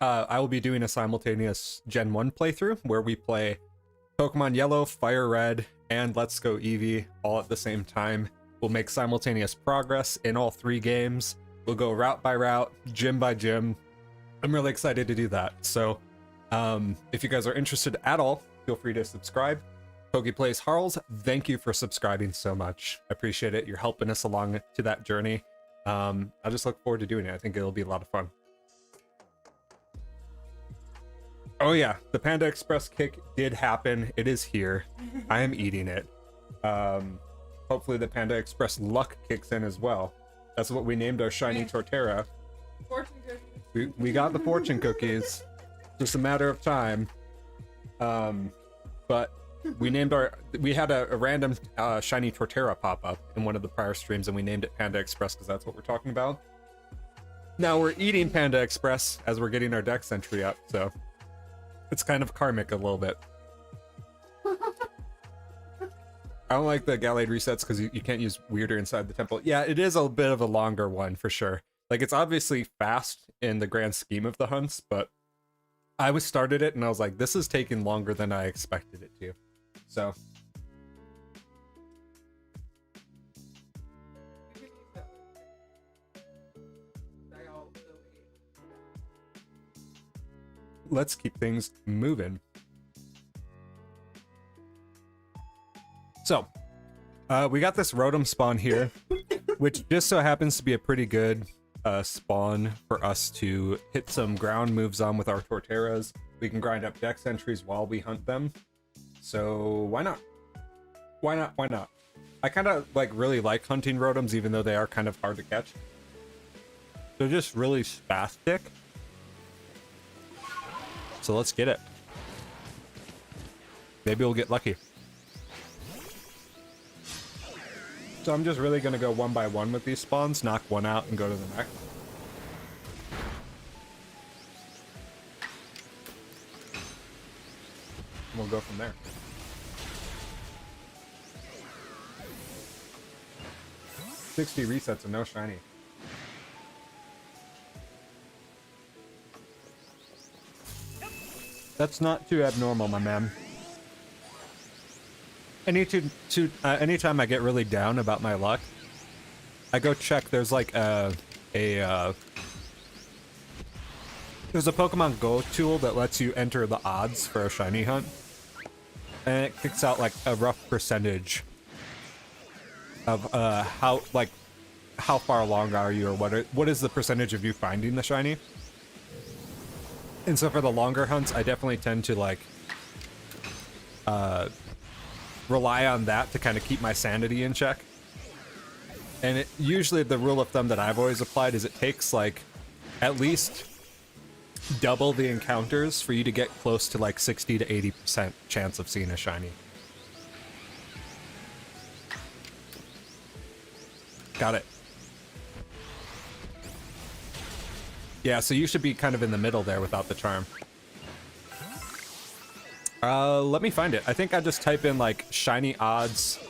I will be doing a simultaneous Gen 1 playthrough where we play Pokemon Yellow, Fire Red, and Let's Go Eevee all at the same time. We'll make simultaneous progress in all 3 games. We'll go route by route, gym by gym. I'm really excited to do that. So if you guys are interested at all, feel free to subscribe. PokePlays Harls, thank you for subscribing so much. I appreciate it. You're helping us along to that journey. I just look forward to doing it. I think it'll be a lot of fun. Oh yeah, the Panda Express kick did happen. It is here. I am eating it. Hopefully the Panda Express luck kicks in as well. That's what we named our shiny Torterra. Fortune cookies. We got the fortune cookies. Just a matter of time. But we had a random shiny Torterra pop up in one of the prior streams, and we named it Panda Express because that's what we're talking about. Now we're eating Panda Express as we're getting our dex entry up, so it's kind of karmic a little bit. I don't like the Gallade resets because you can't use Weirder inside the temple. Yeah, it is a bit of a longer one for sure. Like, it's obviously fast in the grand scheme of the hunts, but I started it and I was like, this is taking longer than I expected it to. So. Let's keep things moving. So, we got this Rotom spawn here, which just so happens to be a pretty good spawn for us to hit some ground moves on with our Torterras. We can grind up dex entries while we hunt them. So why not? Why not? Why not? I kind of really like hunting Rotoms, even though they are kind of hard to catch. They're just really spastic. So let's get it. Maybe we'll get lucky. So I'm just really going to go one by one with these spawns, knock one out, and go to the next. We'll go from there. $60 resets and no shiny. That's not too abnormal, my man. Anytime I get really down about my luck, I go check. There's like there's a Pokemon Go tool that lets you enter the odds for a shiny hunt, and it kicks out like a rough percentage of how far along are you, or what is the percentage of you finding the shiny. And so for the longer hunts, I definitely tend to rely on that to kind of keep my sanity in check. And usually the rule of thumb that I've always applied is it takes at least double the encounters for you to get close to 60 to 80% chance of seeing a shiny. Got it. Yeah, so you should be kind of in the middle there without the charm. Let me find it. I think I just type in shiny odds.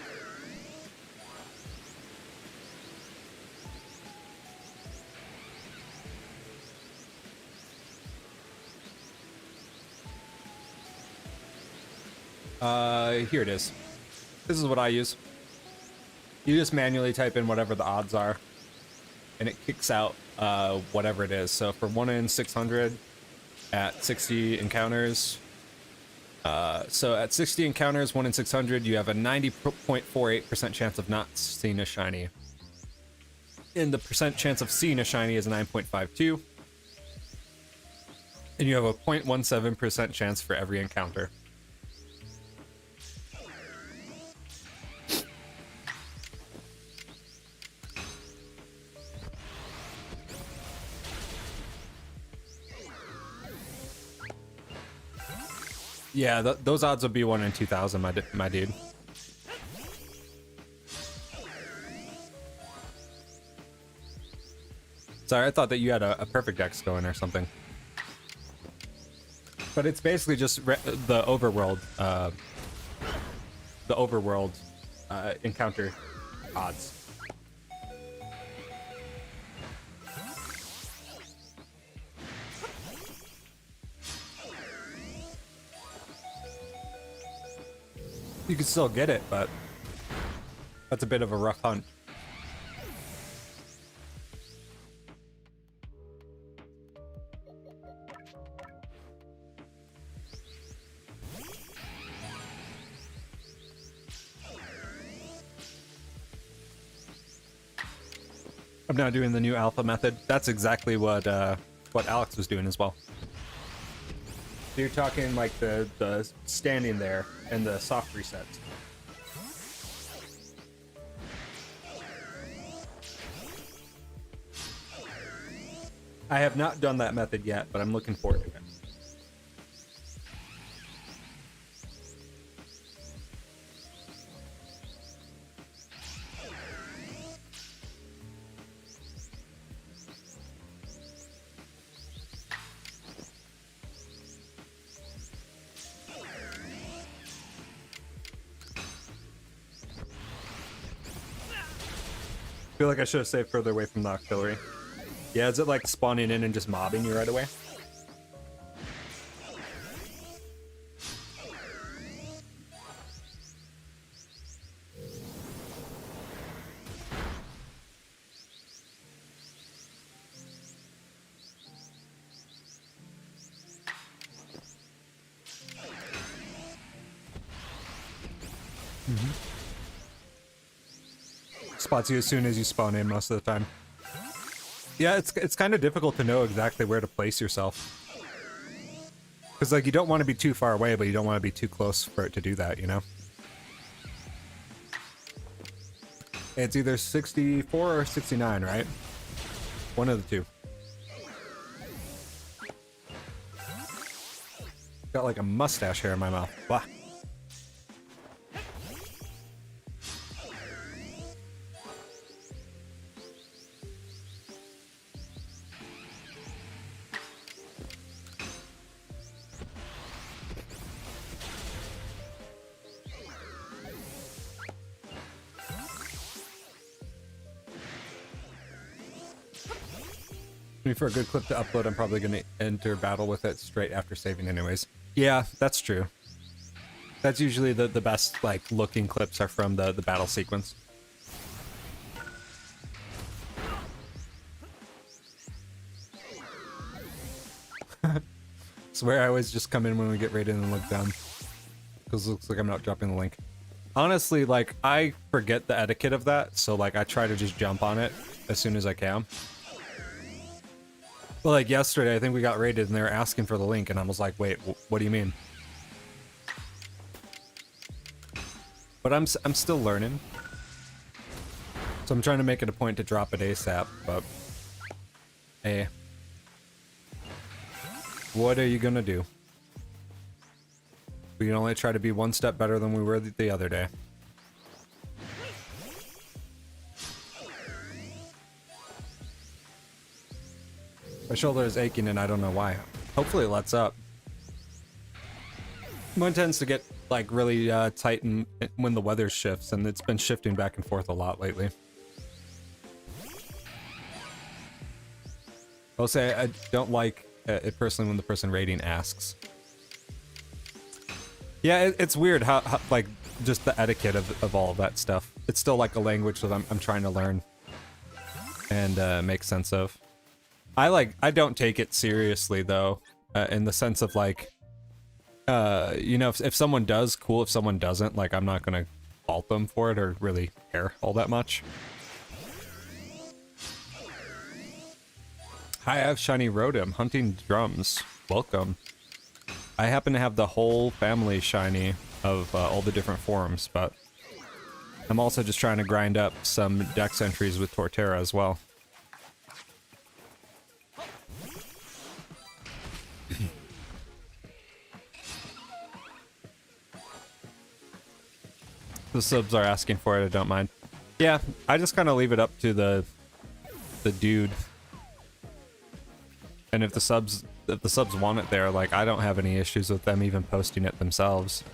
Here it is. This is what I use. You just manually type in whatever the odds are, and it kicks out whatever it is. So for 1 in 600 at 60 encounters, so at 60 encounters, 1 in 600, you have a 90.48% chance of not seeing a shiny. And the percent chance of seeing a shiny is 9.52. And you have a 0.17% chance for every encounter. Yeah, those odds would be 1 in 2,000, my dude. Sorry, I thought that you had a perfect X going or something. But it's basically just the overworld encounter odds. You can still get it, but that's a bit of a rough hunt. I'm now doing the new alpha method. That's exactly what Alex was doing as well. So you're talking like the standing there and the soft resets. I have not done that method yet, but I'm looking forward to it. I feel like I should have stayed further away from the auxiliary. Yeah, is it like spawning in and just mobbing you right away? Spots you as soon as you spawn in most of the time. Yeah, it's kind of difficult to know exactly where to place yourself. Because, like, you don't want to be too far away, but you don't want to be too close for it to do that, you know? It's either 64 or 69, right? One of the two. Got, like, a mustache hair in my mouth. Blah. For a good clip to upload, I'm probably going to enter battle with it straight after saving anyways. Yeah, that's true. That's usually the best, like, looking clips are from the battle sequence. Swear I always just come in when we get raided and look down. Because it looks like I'm not dropping the link. Honestly, like, I forget the etiquette of that, so, like, I try to just jump on it as soon as I can. Well, like yesterday, I think we got raided and they were asking for the link, and I was like, wait, what do you mean? But I'm still learning. So I'm trying to make it a point to drop it ASAP, but... Hey. What are you gonna do? We can only try to be one step better than we were the other day. My shoulder is aching and I don't know why. Hopefully it lets up. Mine tends to get like really tight when the weather shifts, and it's been shifting back and forth a lot lately. I'll say I don't like it personally when the person raiding asks. Yeah, it's weird how like just the etiquette of all of that stuff. It's still like a language that I'm trying to learn and make sense of. I don't take it seriously though, in the sense of like, you know, if someone does, cool. If someone doesn't, like, I'm not gonna fault them for it or really care all that much. Hi, I have Shiny Rotom, hunting drums. Welcome. I happen to have the whole family shiny of all the different forms, but I'm also just trying to grind up some dex entries with Torterra as well. the subs are asking for it, I don't mind. Yeah, I just kind of leave it up to the dude. And if the subs want it there, like I don't have any issues with them even posting it themselves.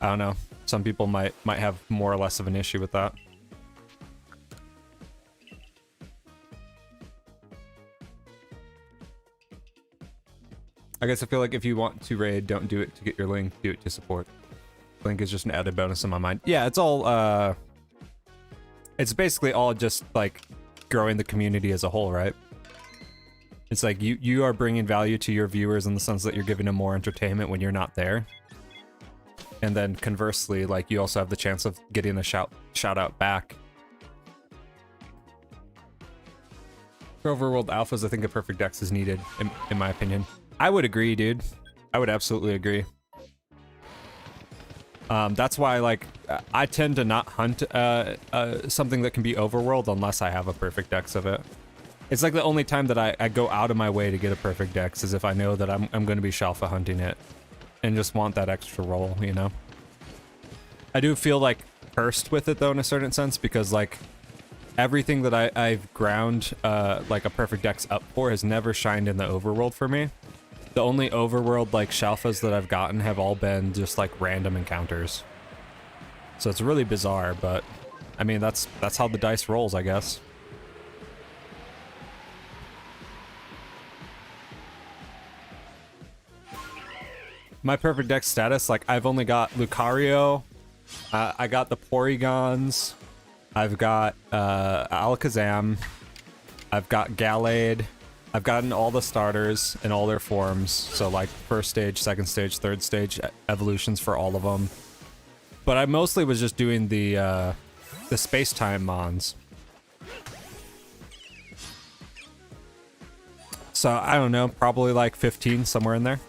I don't know. Some people might have more or less of an issue with that. I guess I feel like if you want to raid, don't do it to get your link, do it to support. Link is just an added bonus in my mind. Yeah, it's all it's basically all just like growing the community as a whole, right? It's like you are bringing value to your viewers in the sense that you're giving them more entertainment when you're not there. And then conversely, like you also have the chance of getting a shout out back. For overworld alphas, I think a perfect dex is needed, in my opinion. I would agree, dude. I would absolutely agree. That's why, like, I tend to not hunt something that can be overworld unless I have a perfect dex of it. It's like the only time that I go out of my way to get a perfect dex is if I know that I'm going to be Shalfa hunting it and just want that extra roll, you know? I do feel like cursed with it though in a certain sense because like everything that I've ground like a perfect dex up for has never shined in the overworld for me. The only overworld like Shalfas that I've gotten have all been just like random encounters. So it's really bizarre, but I mean that's how the dice rolls, I guess. My perfect dex status, like I've only got Lucario, I got the Porygons, I've got Alakazam, I've got Gallade, I've gotten all the starters in all their forms, so like first stage, second stage, third stage evolutions for all of them. But I mostly was just doing the space-time mons. So I don't know, probably like 15, somewhere in there.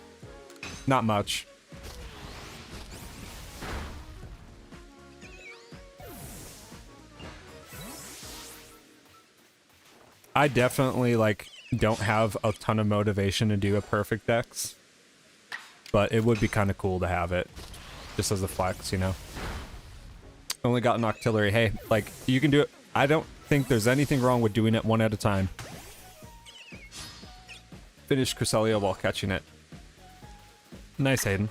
Not much. I definitely like don't have a ton of motivation to do a perfect dex, but it would be kind of cool to have it just as a flex, you know. Only got an Octillery. Hey, like you can do it. I don't think there's anything wrong with doing it one at a time. Finish Cresselia while catching it. Nice, Hayden.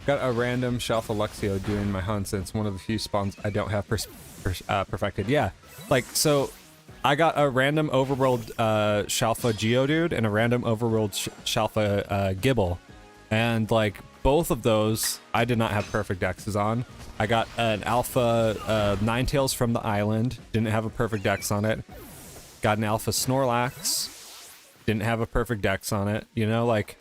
Got a random Shalfa Luxio doing my hunts, and it's one of the few spawns I don't have perfected. Yeah, like, so I got a random overworld Shalfa Geodude and a random overworld Shalfa Gibble. And, like, both of those I did not have perfect dexes on. I got an alpha Ninetales from the island, didn't have a perfect dex on it. Got an alpha Snorlax, didn't have a perfect dex on it, you know, like...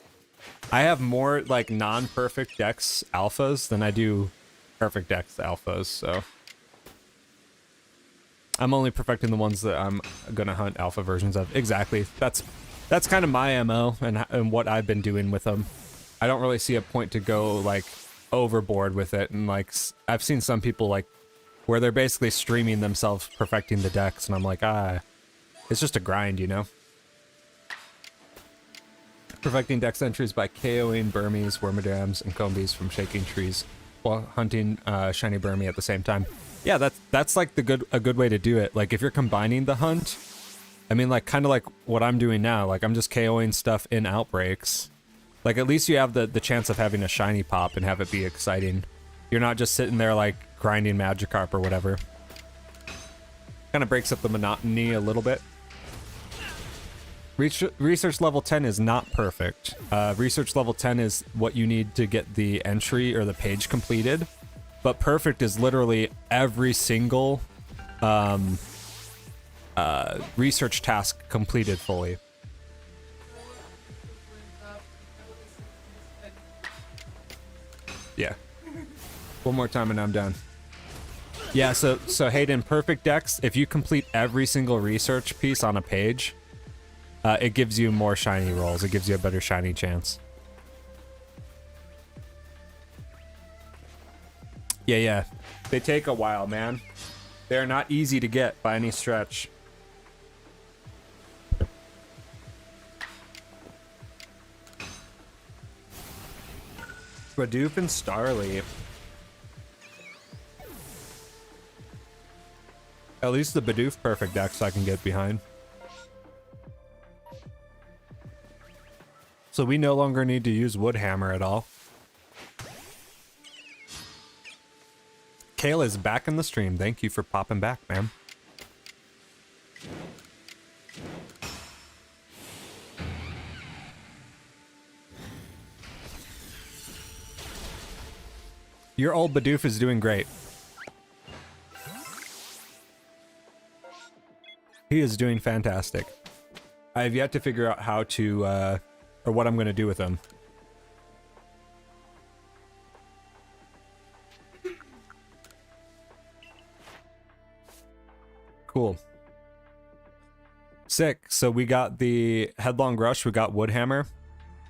I have more, like, non-perfect dex alphas than I do perfect dex alphas, so... I'm only perfecting the ones that I'm gonna hunt alpha versions of. Exactly. That's kind of my MO and what I've been doing with them. I don't really see a point to go, like, overboard with it, and, like, I've seen some people, like, where they're basically streaming themselves perfecting the dex, and I'm like, it's just a grind, you know? Perfecting dex entries by KOing Burmese, Wormadams, and Combies from shaking trees while hunting shiny Burmy at the same time. Yeah, that's like a good way to do it. Like if you're combining the hunt, I mean like kind of like what I'm doing now. Like I'm just KOing stuff in outbreaks. Like at least you have the chance of having a shiny pop and have it be exciting. You're not just sitting there like grinding Magikarp or whatever. Kind of breaks up the monotony a little bit. Research level 10 is not perfect. Research level 10 is what you need to get the entry or the page completed. But perfect is literally every single research task completed fully. Yeah. One more time and I'm done. Yeah, so Hayden, perfect dex, if you complete every single research piece on a page, it gives you more shiny rolls. It gives you a better shiny chance. Yeah. They take a while, man. They're not easy to get by any stretch. Bidoof and Starly. At least the Bidoof perfect decks I can get behind. So we no longer need to use Woodhammer at all. Kale is back in the stream. Thank you for popping back, man. Your old Bidoof is doing great. He is doing fantastic. I have yet to figure out how to, or what I'm going to do with him. Cool. Sick. So we got the Headlong Rush, we got Woodhammer.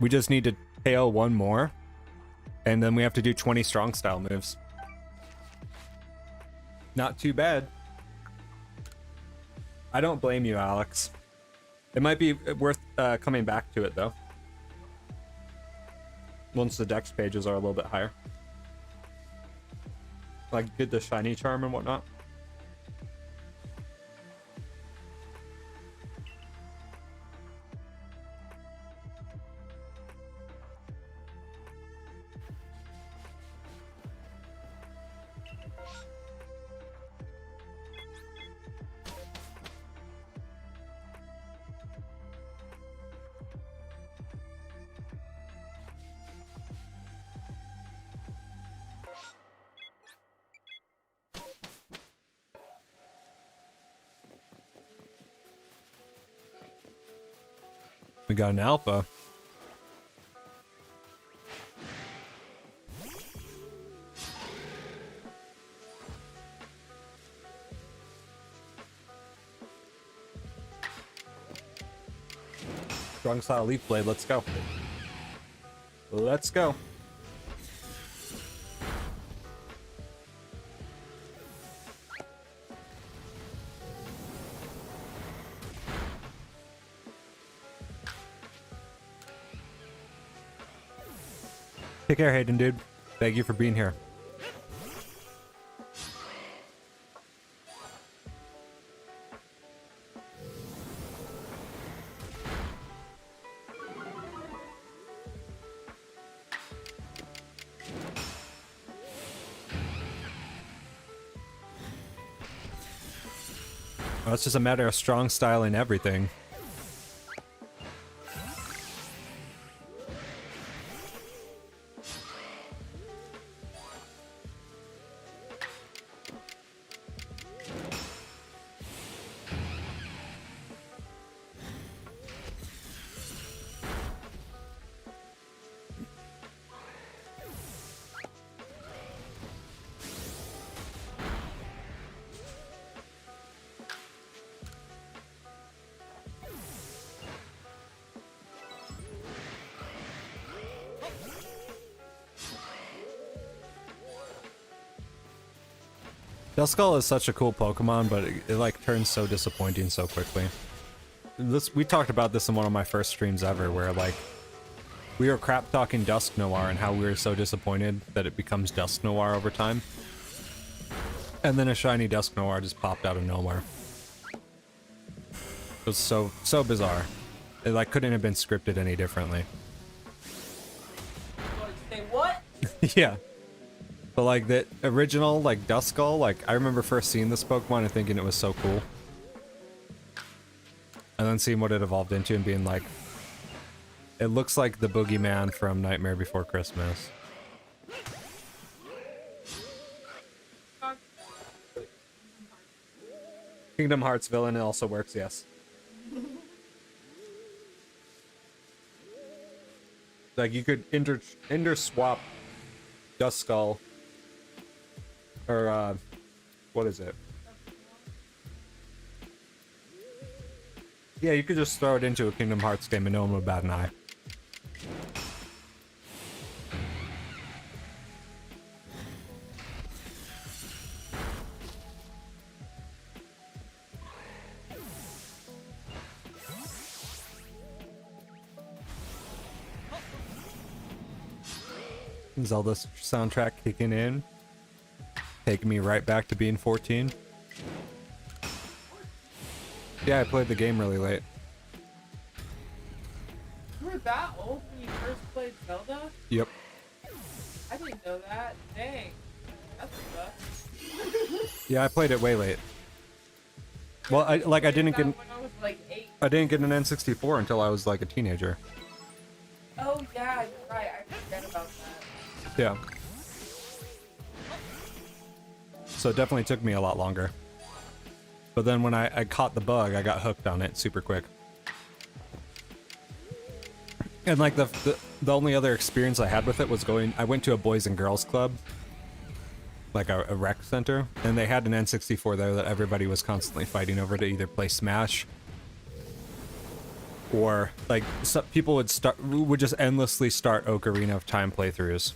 We just need to KO one more. And then we have to do 20 strong style moves. Not too bad. I don't blame you, Alex. It might be worth coming back to it, though. Once the dex pages are a little bit higher. Like, get the shiny charm and whatnot. We got an alpha. Strong style leaf blade, let's go. Let's go. Take care, Hayden, dude. Thank you for being here. Well, it's just a matter of strong styling everything. Duskull is such a cool Pokemon, but it like turns so disappointing so quickly. We talked about this in one of my first streams ever, where like we were crap talking Dusk Noir and how we were so disappointed that it becomes Dusk Noir over time. And then a shiny Dusk Noir just popped out of nowhere. It was so bizarre. It like couldn't have been scripted any differently. Say what? Yeah. But like the original like Duskull, like I remember first seeing this Pokemon and thinking it was so cool. And then seeing what it evolved into and being like, it looks like the boogeyman from Nightmare Before Christmas. Kingdom Hearts villain also works, yes. Like you could interswap Duskull or what is it? Yeah, you could just throw it into a Kingdom Hearts game and no one would bat an eye. Zelda soundtrack kicking in, taking me right back to being 14. Yeah, I played the game really late. You were that old when you first played Zelda? Yep. I didn't know that. Dang. That's what's up. Yeah, I played it way late. Well, I didn't get When I was like 8. I didn't get an N64 until I was like a teenager. Oh yeah, you're right. I forget about that. Yeah. So it definitely took me a lot longer. But then when I caught the bug, I got hooked on it super quick. And like the only other experience I had with it was I went to a boys and girls club, like a rec center, and they had an N64 there that everybody was constantly fighting over to either play Smash or like some people would just endlessly start Ocarina of Time playthroughs.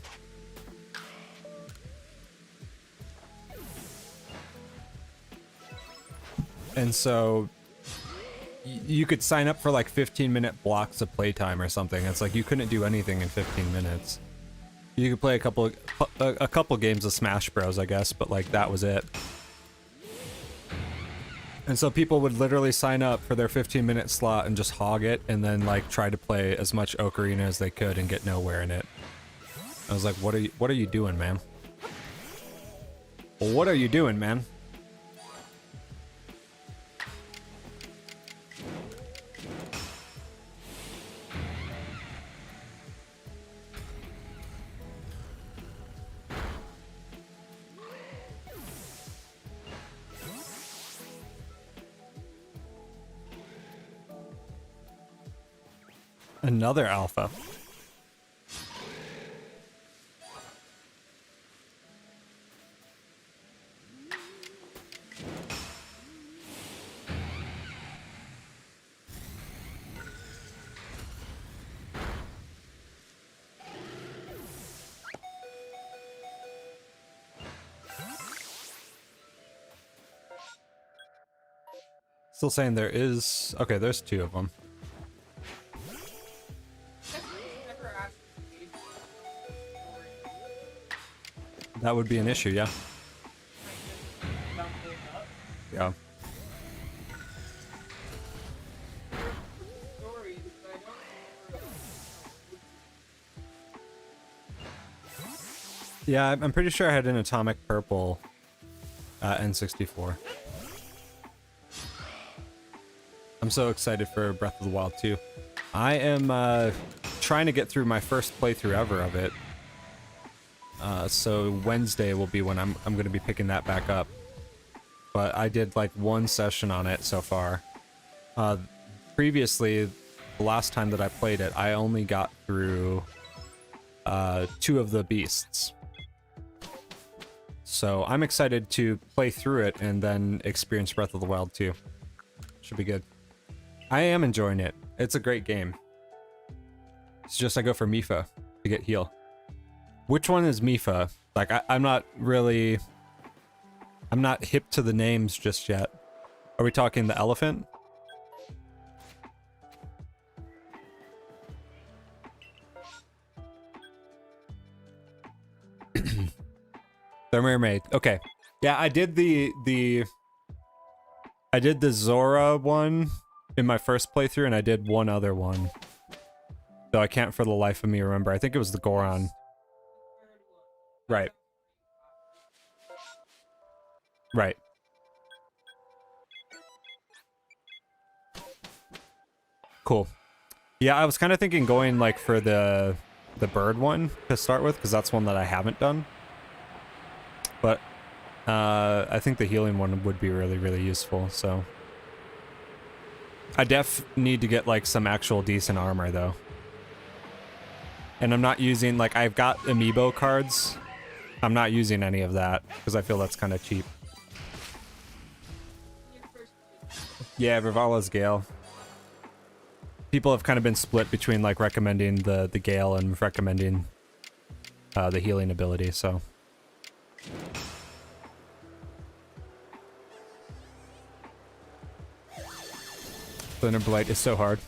And so you could sign up for like 15-minute blocks of playtime or something. It's like you couldn't do anything in 15 minutes. You could play a couple games of Smash Bros, I guess, but like that was it. And so people would literally sign up for their 15-minute slot and just hog it, and then like try to play as much Ocarina as they could and get nowhere in it. I was like, what are you doing, man? What are you doing, man? Another alpha. Still saying there is... Okay, there's 2 of them. Never asked me. That would be an issue, yeah. Yeah. Stories, but I don't remember. Yeah, I'm pretty sure I had an Atomic Purple N64. I'm so excited for Breath of the Wild 2. I am trying to get through my first playthrough ever of it. So Wednesday will be when I'm going to be picking that back up. But I did like 1 session on it so far. Previously, the last time that I played it, I only got through 2 of the beasts. So I'm excited to play through it and then experience Breath of the Wild 2. Should be good. I am enjoying it. It's a great game. It's just I go for Mifa to get heal. Which one is Mifa? Like, I'm not really... I'm not hip to the names just yet. Are we talking the elephant? The mermaid. Okay. Yeah, I did the Zora one in my first playthrough, and I did one other one. Though I can't for the life of me remember. I think it was the Goron. Right. Right. Cool. Yeah, I was kind of thinking going like for the bird one to start with, because that's one that I haven't done. But I think the healing one would be really, really useful, so... I need to get like some actual decent armor though. And I'm not using, like, I've got amiibo cards. I'm not using any of that because I feel that's kind of cheap. Yeah, Rivala's Gale. People have kind of been split between like recommending the Gale and recommending the healing ability, so... Thunder Blight is so hard.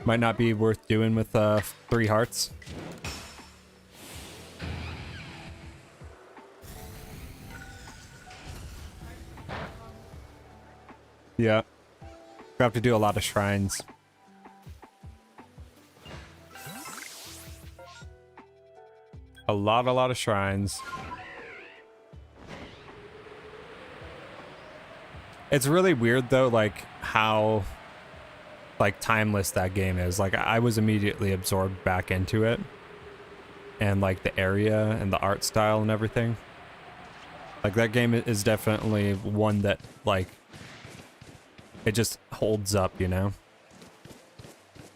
Might not be worth doing with 3 hearts. Yeah. We have to do a lot of shrines. A lot of shrines. It's really weird though, like how like timeless that game is. Like I was immediately absorbed back into it. And like the area and the art style and everything. Like that game is definitely one that like it just holds up, you know?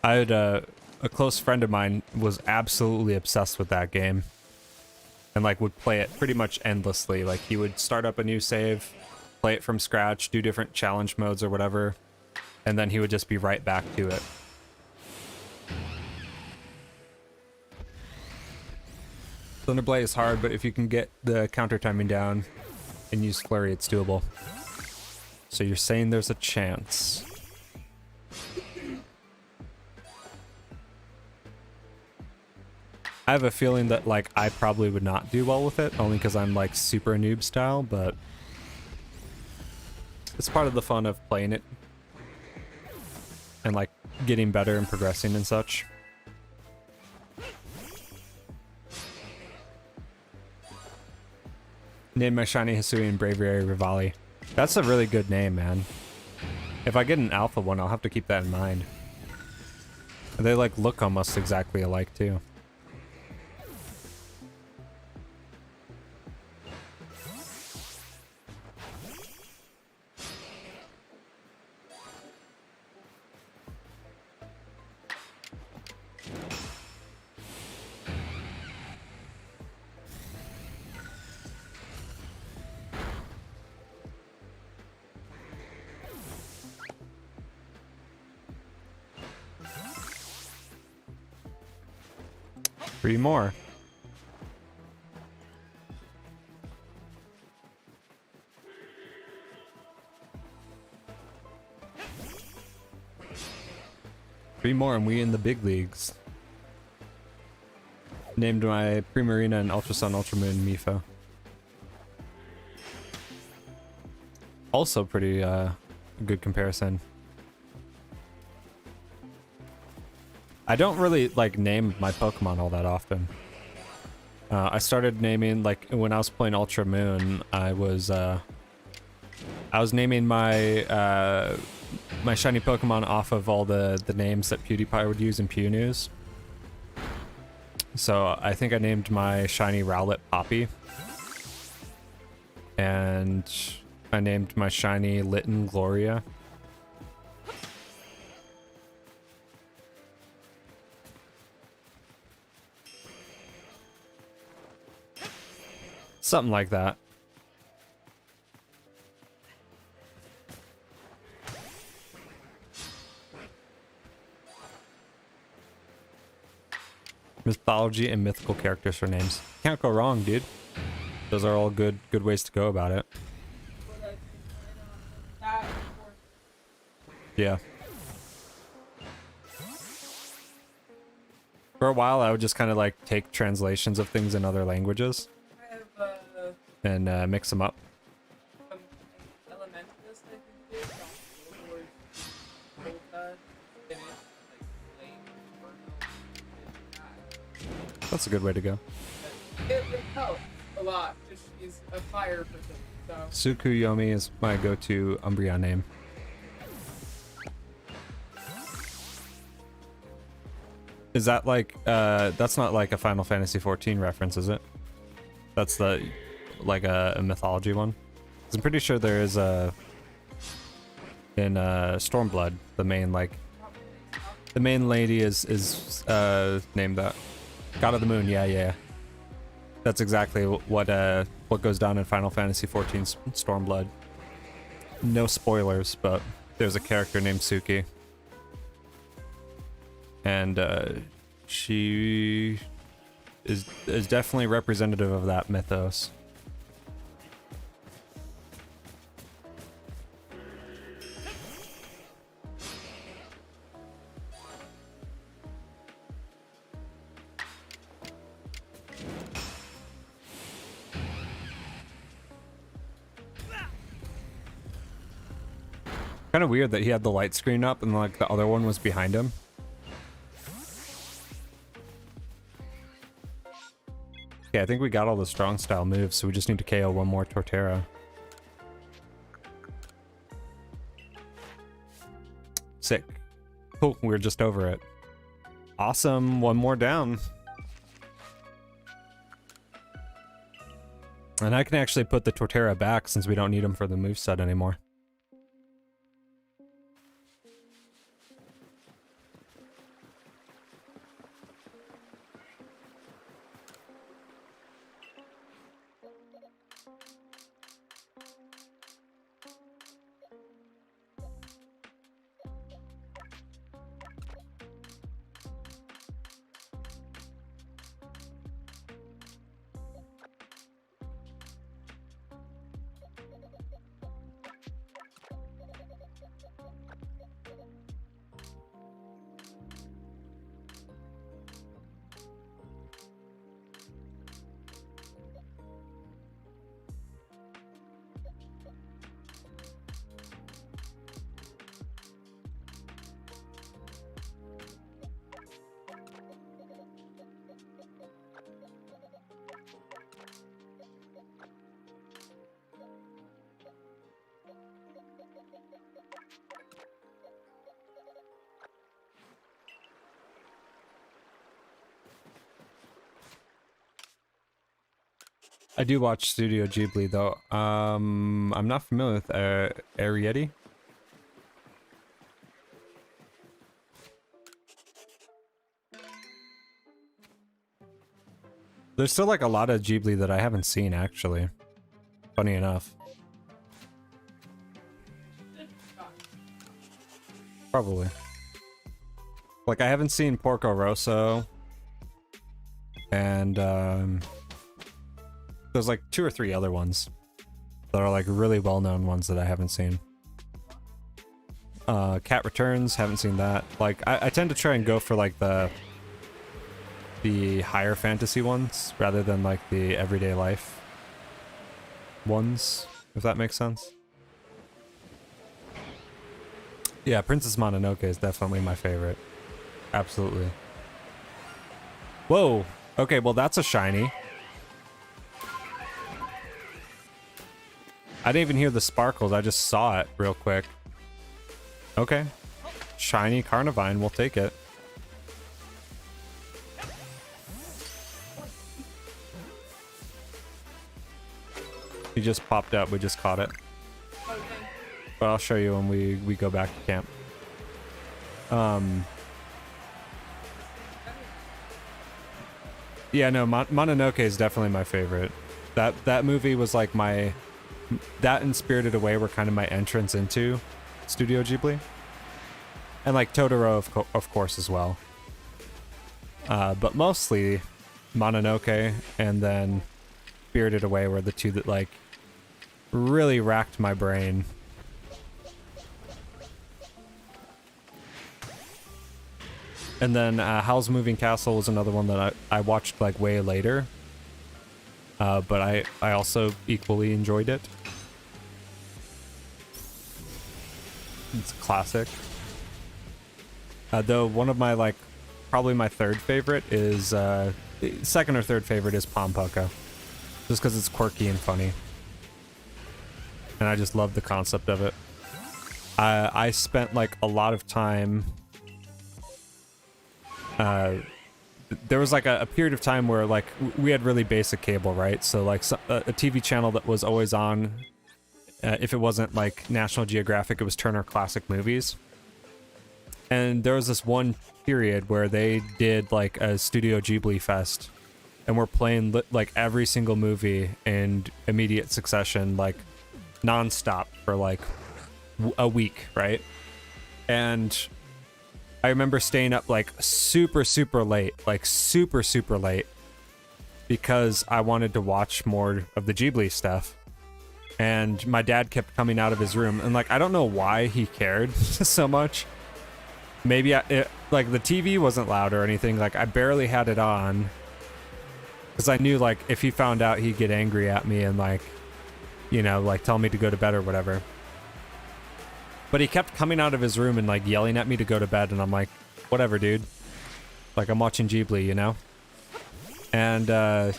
I had a close friend of mine was absolutely obsessed with that game. And like would play it pretty much endlessly. Like he would start up a new save, play it from scratch, do different challenge modes or whatever, and then he would just be right back to it. Thunderblade is hard, but if you can get the counter timing down and use flurry, it's doable. So you're saying there's a chance. I have a feeling that like I probably would not do well with it, only because I'm like super noob style, but it's part of the fun of playing it and like getting better and progressing and such. Name my shiny Hisuian Braviary Rivali. That's a really good name, man. If I get an alpha one, I'll have to keep that in mind. They like look almost exactly alike too. Three more. Three more and we in the big leagues. Named my Primarina and Ultra Sun Ultra Moon Mifo. Also pretty good comparison. I don't really like name my Pokemon all that often. I started naming like when I was playing Ultra Moon. I was naming my my shiny Pokemon off of all the names that PewDiePie would use in Pew News. So I think I named my shiny Rowlet Poppy, and I named my shiny Litten Gloria. Something like that. Mythology and mythical characters for names. Can't go wrong, dude. Those are all good ways to go about it. Yeah. For a while, I would just kind of like take translations of things in other languages and mix them up. That's a good way to go. It helps a lot because she's a fire person. So. Tsukuyomi is my go-to Umbreon name. Is that like, that's not like a Final Fantasy XIV reference, is it? That's the, like a mythology one? 'Cause I'm pretty sure there is a, in Stormblood, the main, like, the main lady is named that. God of the Moon, yeah. That's exactly what goes down in Final Fantasy XIV's Stormblood. No spoilers, but there's a character named Suki. And she is definitely representative of that mythos. Kind of weird that he had the light screen up and like the other one was behind him. Okay, I think we got all the strong style moves, so we just need to KO one more Torterra. Sick. Cool, we're just over it. Awesome, one more down. And I can actually put the Torterra back since we don't need him for the moveset anymore. I do watch Studio Ghibli though. I'm not familiar with Arrietty. There's still like a lot of Ghibli that I haven't seen actually. Funny enough. Probably. Like I haven't seen Porco Rosso. And there's like 2 or 3 other ones that are like really well-known ones that I haven't seen. Cat Returns, haven't seen that. Like I tend to try and go for like the higher fantasy ones rather than like the everyday life ones, if that makes sense. Yeah, Princess Mononoke is definitely my favorite. Absolutely. Whoa! Okay, well that's a shiny. I didn't even hear the sparkles, I just saw it real quick. Okay. Shiny Carnivine, we'll take it. He just popped up, we just caught it. Okay. But I'll show you when we go back to camp. Yeah, no, Mononoke is definitely my favorite. That movie was like my... That and Spirited Away were kind of my entrance into Studio Ghibli. And like Totoro, of course, as well. But mostly Mononoke and then Spirited Away were the two that like really racked my brain. And then Howl's Moving Castle was another one that I watched like way later. But I also equally enjoyed it. It's classic. Though one of my like, probably my third favorite is, second or third favorite is Pom Poko. Just because it's quirky and funny. And I just love the concept of it. I spent like a lot of time... there was like a period of time where like we had really basic cable, right? So like a TV channel that was always on, if it wasn't like National Geographic, it was Turner Classic Movies. And there was this one period where they did like a Studio Ghibli fest and we're playing like every single movie in immediate succession, like non-stop for like a week, right? And I remember staying up like super late, like super late, because I wanted to watch more of the Ghibli stuff. And my dad kept coming out of his room, and like I don't know why he cared so much. Maybe like the TV wasn't loud or anything, like I barely had it on, because I knew like if he found out he'd get angry at me and like, you know, like tell me to go to bed or whatever. But he kept coming out of his room and like yelling at me to go to bed, and I'm like, whatever, dude. Like, I'm watching Ghibli, you know? And I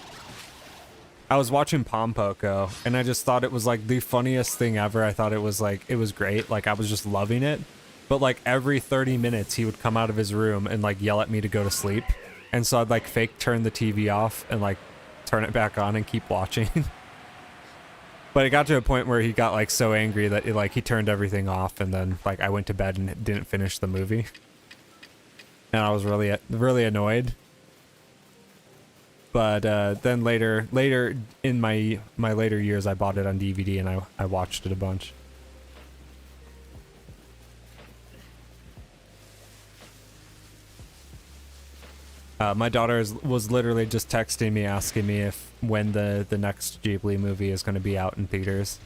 was watching Pompoko, and I just thought it was like the funniest thing ever. I thought it was like, it was great. Like, I was just loving it. But like every 30 minutes he would come out of his room and like yell at me to go to sleep. And so I'd like fake turn the TV off and like turn it back on and keep watching. But it got to a point where he got like so angry that like he turned everything off, and then like I went to bed and didn't finish the movie. And I was really annoyed. But then later in my later years, I bought it on DVD and I watched it a bunch. My daughter was literally just texting me asking me if when the next Ghibli movie is going to be out in theaters.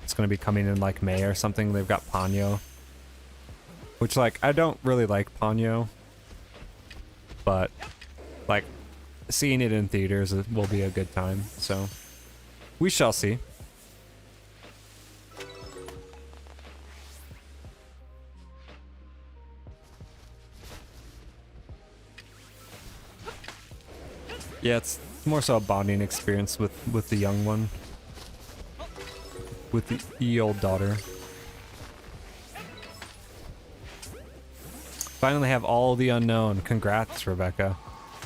It's going to be coming in like May or something. They've got Ponyo, which like I don't really like Ponyo, but like seeing it in theaters will be a good time. So we shall see. Yeah, it's more so a bonding experience with the young one. With the old daughter. Finally have all the unknown. Congrats, Rebecca.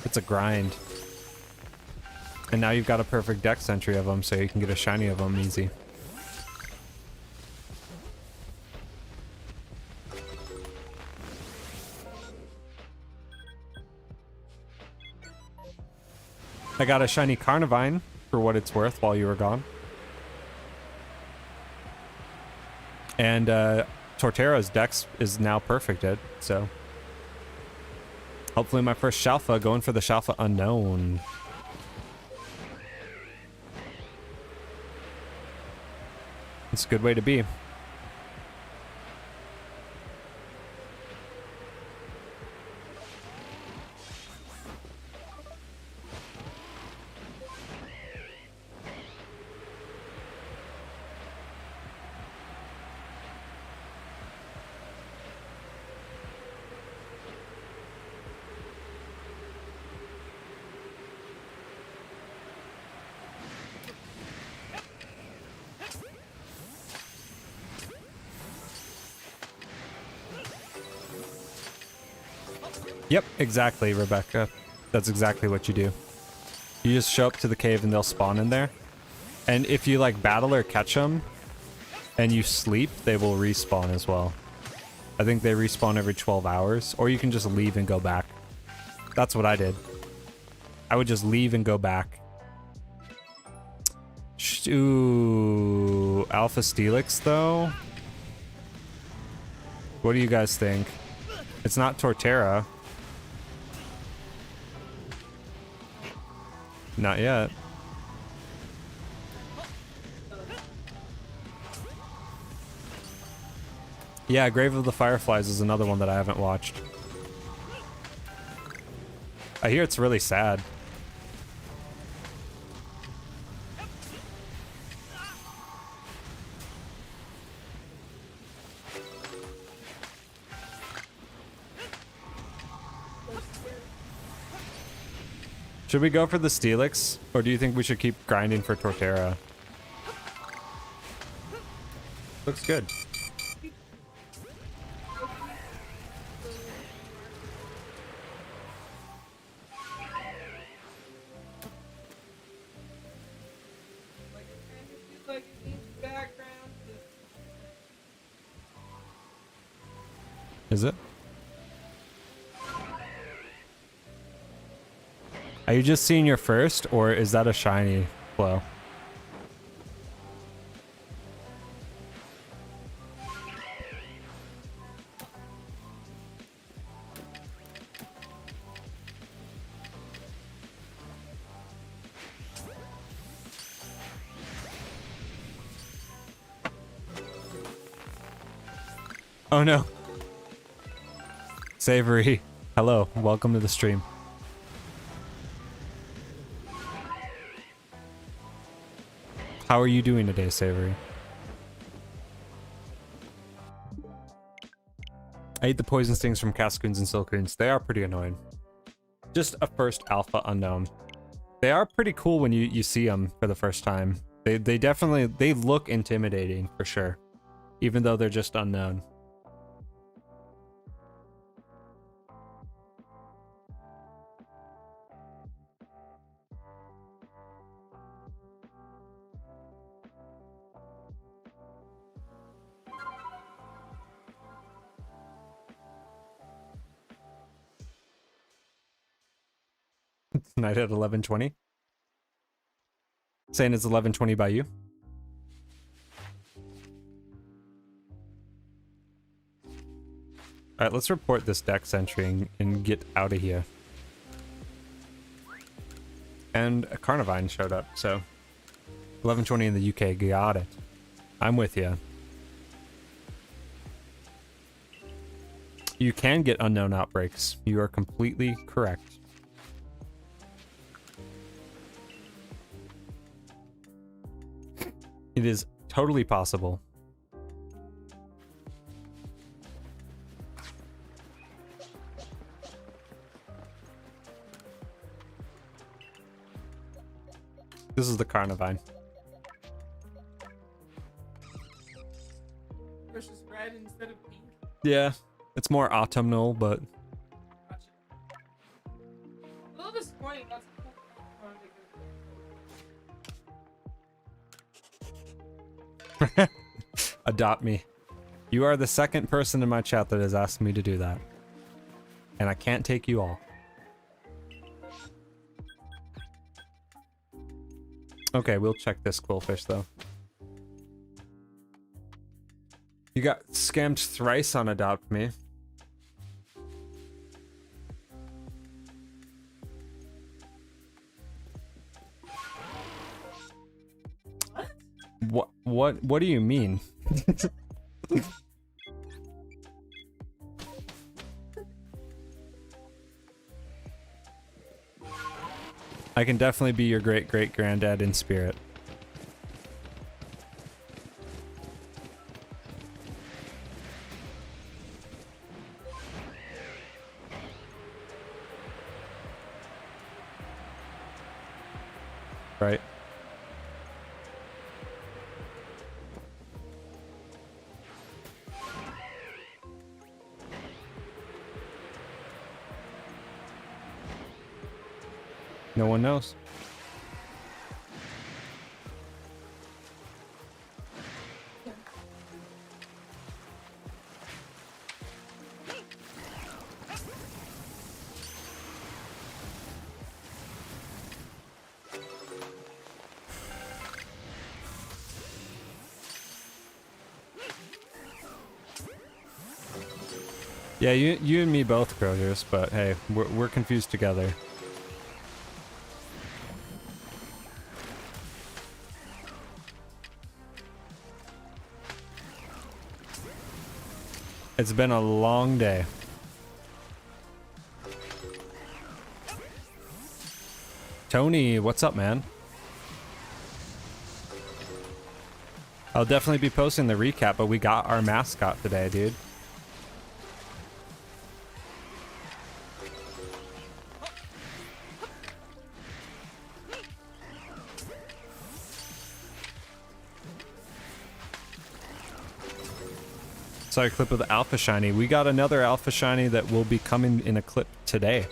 It's a grind. And now you've got a perfect dex entry of them, so you can get a shiny of them easy. I got a shiny Carnivine for what it's worth while you were gone. And Torterra's dex is now perfected, so hopefully my first Shalfa, going for the Shalfa unknown. It's a good way to be. Yep, exactly, Rebecca. That's exactly what you do. You just show up to the cave and they'll spawn in there. And if you like battle or catch them and you sleep, they will respawn as well. I think they respawn every 12 hours, or you can just leave and go back. That's what I did. I would just leave and go back. Ooh, Alpha Steelix though? What do you guys think? It's not Torterra. Not yet. Yeah, Grave of the Fireflies is another one that I haven't watched. I hear it's really sad. Should we go for the Steelix, or do you think we should keep grinding for Torterra? Looks good. Is it? Are you just seeing your first, or is that a shiny flow? Oh no. Savory, hello, welcome to the stream. How are you doing today, Savory? I hate the poison stings from Cascoons and Silcoons. They are pretty annoying. Just a first alpha unknown. They are pretty cool when you see them for the first time. They definitely, they look intimidating for sure. Even though they're just unknown. Tonight at 11:20. Saying it's 11:20 by you. Alright, let's report this dex entry and get out of here. And a Carnivine showed up, so 11:20 in the UK, got it. I'm with you. You can get unknown outbreaks. You are completely correct. It is totally possible. This is the Carnivine. Versus red instead of pink. Yeah, it's more autumnal, but Gotcha. A little disappointing. That's cool. adopt me. You are the second person in my chat that has asked me to do that. And I can't take you all. Okay, we'll check this quillfish though. You got scammed thrice on Adopt Me. What do you mean? I can definitely be your great-great-granddad in spirit. Right. No one knows. Yeah, you and me both, Grogers, but hey, we're confused together. It's been a long day. Tony, what's up, man? I'll definitely be posting the recap, but we got our mascot today, dude. Sorry, clip of the Alpha Shiny. We got another Alpha Shiny that will be coming in a clip today.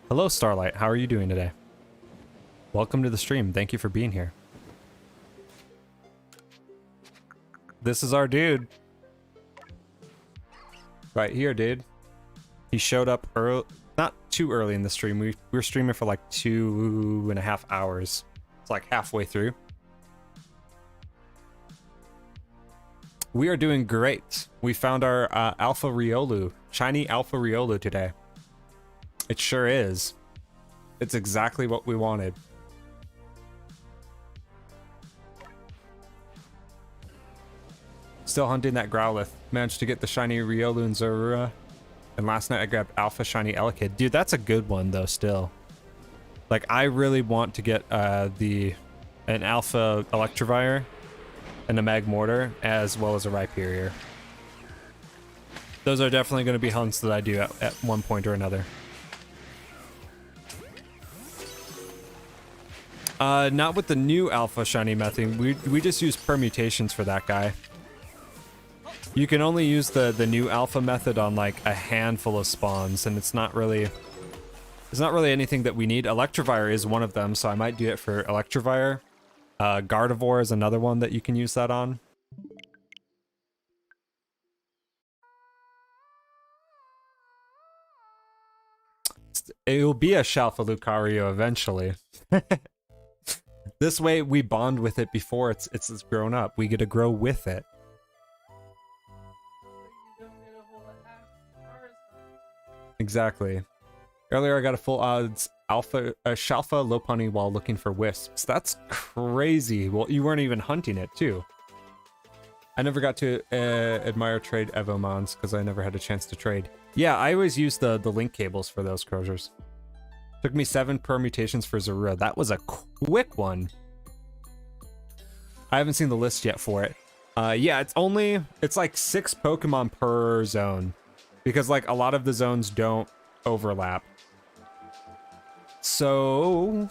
Hello, Starlight. How are you doing today? Welcome to the stream. Thank you for being here. This is our dude. Right here, dude. He showed up early. Not too early in the stream. We were streaming for like 2.5 hours. It's like halfway through. We are doing great. We found our Alpha Riolu, shiny Alpha Riolu today. It sure is. It's exactly what we wanted. Still hunting that Growlithe. Managed to get the shiny Riolu and Zorua. And last night I grabbed Alpha Shiny Elekid. Dude, that's a good one though still. Like, I really want to get an Alpha Electivire and a Magmortar, as well as a Rhyperior. Those are definitely going to be hunts that I do at one point or another. Not with the new Alpha Shiny method. We just use permutations for that guy. You can only use the new Alpha method on like a handful of spawns, and it's not really anything that we need. Electivire is one of them, so I might do it for Electivire. Gardevoir is another one that you can use that on. It will be a Shalfa Lucario eventually. This way we bond with it before it's grown up. We get to grow with it. Exactly. Earlier I got a full odds Shalfa Lopunny while looking for wisps. That's crazy. Well, you weren't even hunting it too. I never got to admire trade Evomons because I never had a chance to trade. Yeah, I always use the link cables for those Crozers. Took me 7 permutations for Zorua. That was a quick one. I haven't seen the list yet for it. Yeah, it's like 6 Pokemon per zone. Because like a lot of the zones don't overlap. So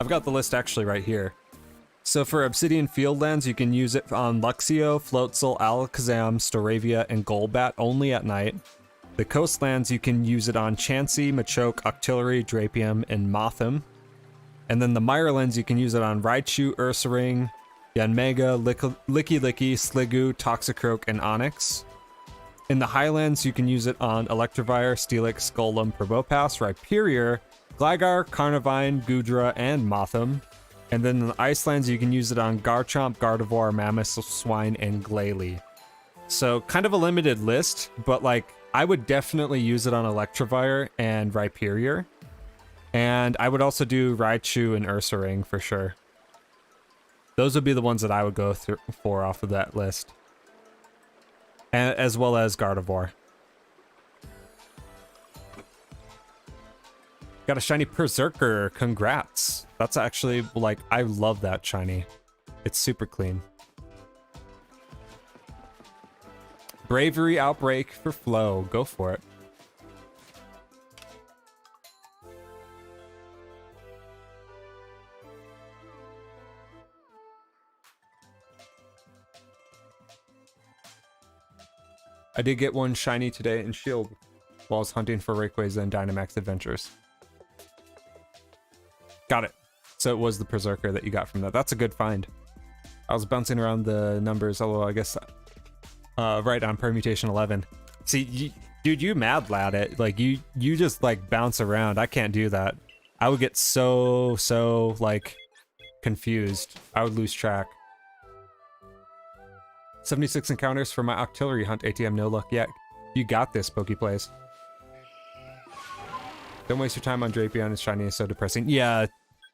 I've got the list actually right here. So for Obsidian Fieldlands, you can use it on Luxio, Floatzel, Alakazam, Staravia, and Golbat only at night. The Coastlands, you can use it on Chansey, Machoke, Octillery, Drapium, and Mothim. And then the Mirelands, you can use it on Raichu, Ursaring, Yanmega, Licky Licky, Sliggoo, Toxicroak, and Onix. In the Highlands, you can use it on Electivire, Steelix, Golem, Probopass, Rhyperior, Gligar, Carnivine, Goodra, and Mothim. And then in the Icelands, you can use it on Garchomp, Gardevoir, Mamoswine, and Glalie. So kind of a limited list, but like I would definitely use it on Electivire and Rhyperior. And I would also do Raichu and Ursaring for sure. Those would be the ones that I would go for off of that list. And, as well as Gardevoir. Got a shiny Berserker, congrats. That's actually, like, I love that shiny. It's super clean. Bravery Outbreak for Flo, go for it. I did get one shiny today in Shield while I was hunting for Rayquaza and Dynamax Adventures. Got it. So it was the Berserker that you got from that. That's a good find. I was bouncing around the numbers, although I guess right on permutation 11. See, dude, you mad lad it. Like you just like bounce around. I can't do that. I would get so like confused. I would lose track. 76 encounters for my Octillery hunt. ATM, no luck yet. You got this, Pokeplays. Don't waste your time on Drapion. It's shiny is so depressing. Yeah,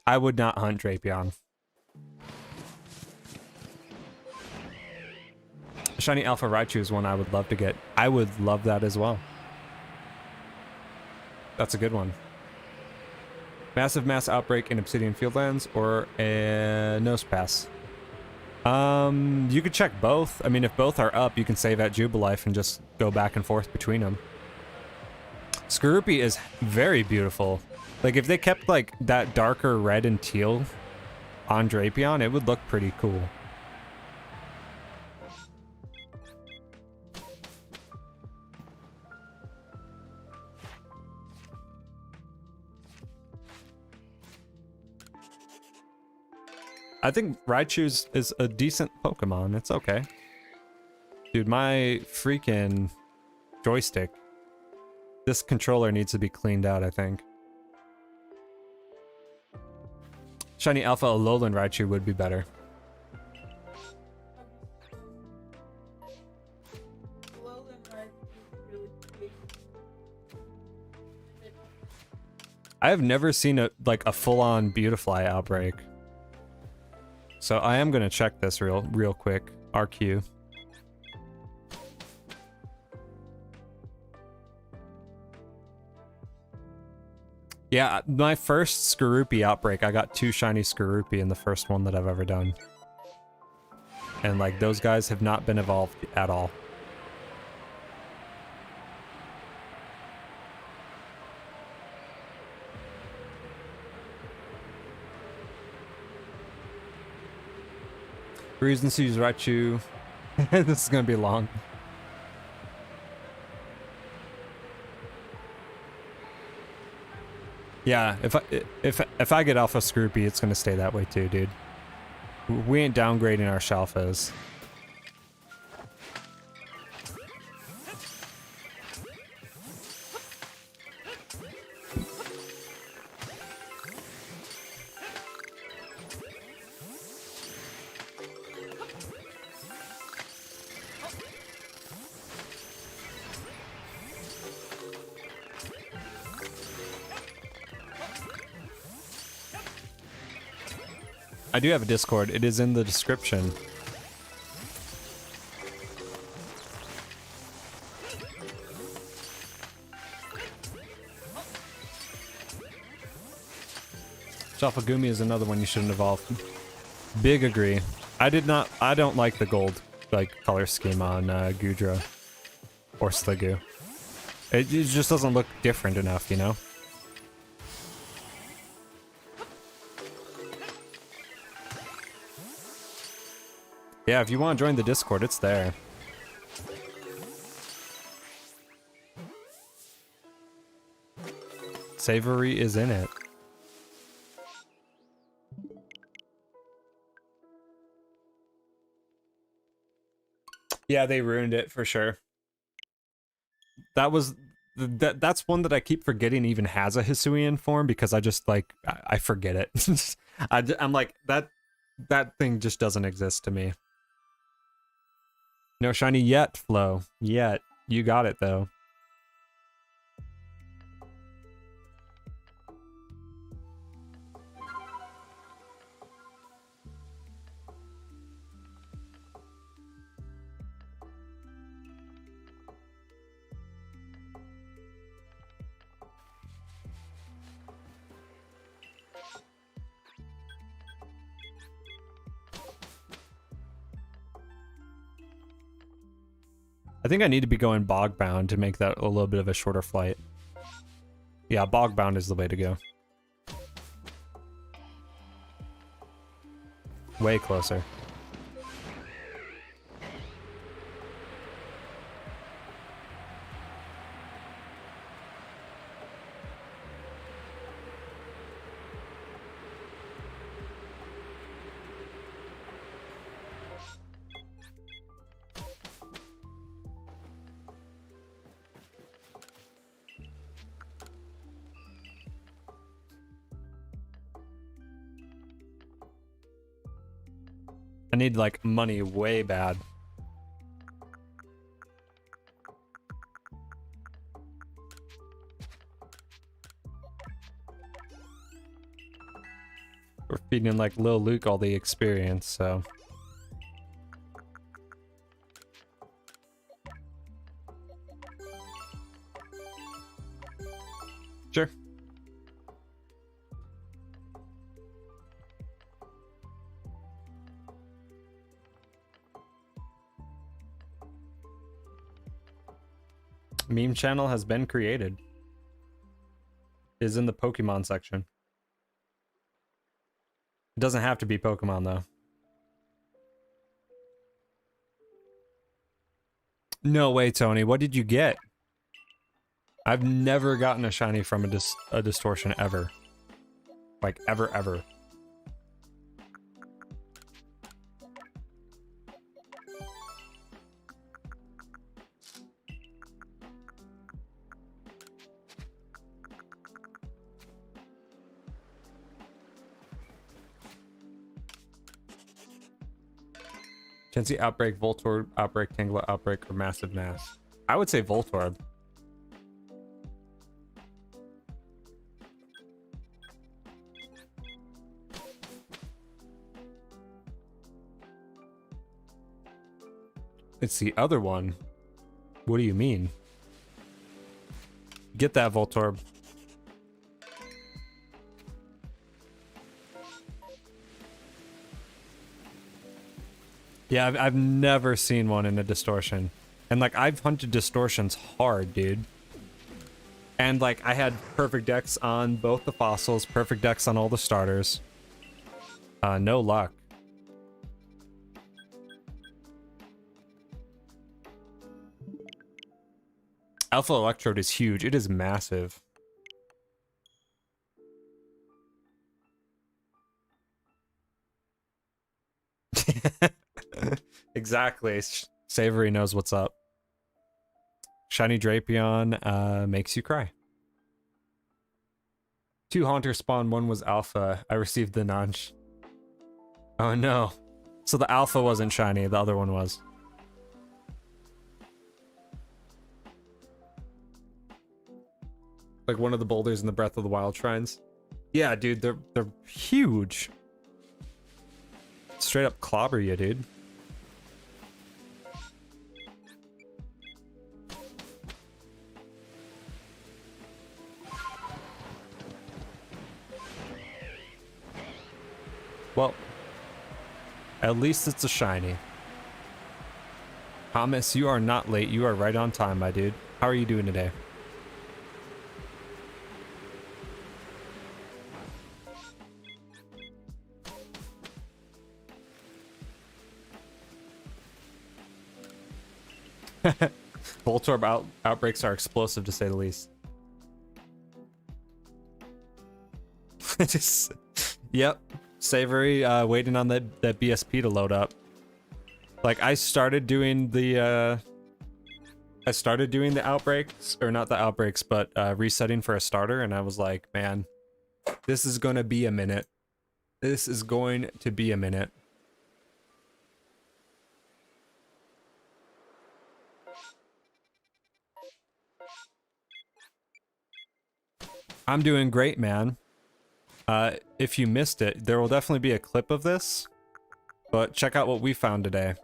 I would not hunt Drapion. Shiny Alpha Raichu is one I would love to get. I would love that as well. That's a good one. Massive Mass Outbreak in Obsidian Fieldlands or a Nosepass. You could check both. I mean, if both are up, you can save at Jubilife and just go back and forth between them. Skorupi is very beautiful. Like, if they kept, like, that darker red and teal on Drapion, it would look pretty cool. I think Raichu is a decent Pokemon. It's okay. Dude, my freaking joystick. This controller needs to be cleaned out, I think. Shiny Alpha Alolan Raichu would be better. I have never seen a full-on Beautifly outbreak. So I am gonna check this real quick. RQ. Yeah, my first Skorupi outbreak, I got 2 shiny Skorupi in the first one that I've ever done. And like those guys have not been evolved at all. Reasons to use Raichu. This is gonna be long. Yeah, if I get Alpha Scroopy, it's gonna stay that way too, dude. We ain't downgrading our Shalfas. I do have a Discord. It is in the description. Shalfagumi is another one you shouldn't evolve. Big agree. I don't like the gold color scheme on Gudra or Sliggoo. It just doesn't look different enough, you know? Yeah, if you want to join the Discord, it's there. Savory is in it. Yeah, they ruined it for sure. That's one that I keep forgetting even has a Hisuian form because I just I forget it. I'm like that thing just doesn't exist to me. No shiny yet, Flo. Yet. You got it though. I think I need to be going bog bound to make that a little bit of a shorter flight. Yeah, bog bound is the way to go. Way closer. I need like money way bad. We're feeding like Lil Luke all the experience, so. Sure. Meme channel has been created. Is in the Pokemon section. It doesn't have to be Pokemon though. No way, Tony. What did you get? I've never gotten a shiny from a distortion ever. Like ever. Chansey Outbreak, Voltorb Outbreak, Tangela Outbreak, or Massive Mass? I would say Voltorb. It's the other one. What do you mean? Get that, Voltorb. Yeah, I've never seen one in a distortion. And like, I've hunted distortions hard, dude. And like, I had perfect decks on both the fossils, perfect decks on all the starters. No luck. Alpha Electrode is huge. It is massive. Exactly. Savory knows what's up. Shiny Drapion makes you cry. 2 Haunter spawn, 1 was Alpha. I received the nudge. Oh no. So the Alpha wasn't shiny, the other one was. Like one of the boulders in the Breath of the Wild shrines. Yeah, dude, they're huge. Straight up clobber you, dude. Well, at least it's a shiny. Thomas, you are not late. You are right on time, my dude. How are you doing today? Voltorb outbreaks are explosive, to say the least. Just, yep. Savory, waiting on that BSP to load up. Like, I started doing the outbreaks, or not the outbreaks, but resetting for a starter, and I was like, man, this is gonna be a minute. This is going to be a minute. I'm doing great, man. If you missed it, there will definitely be a clip of this, but check out what we found today.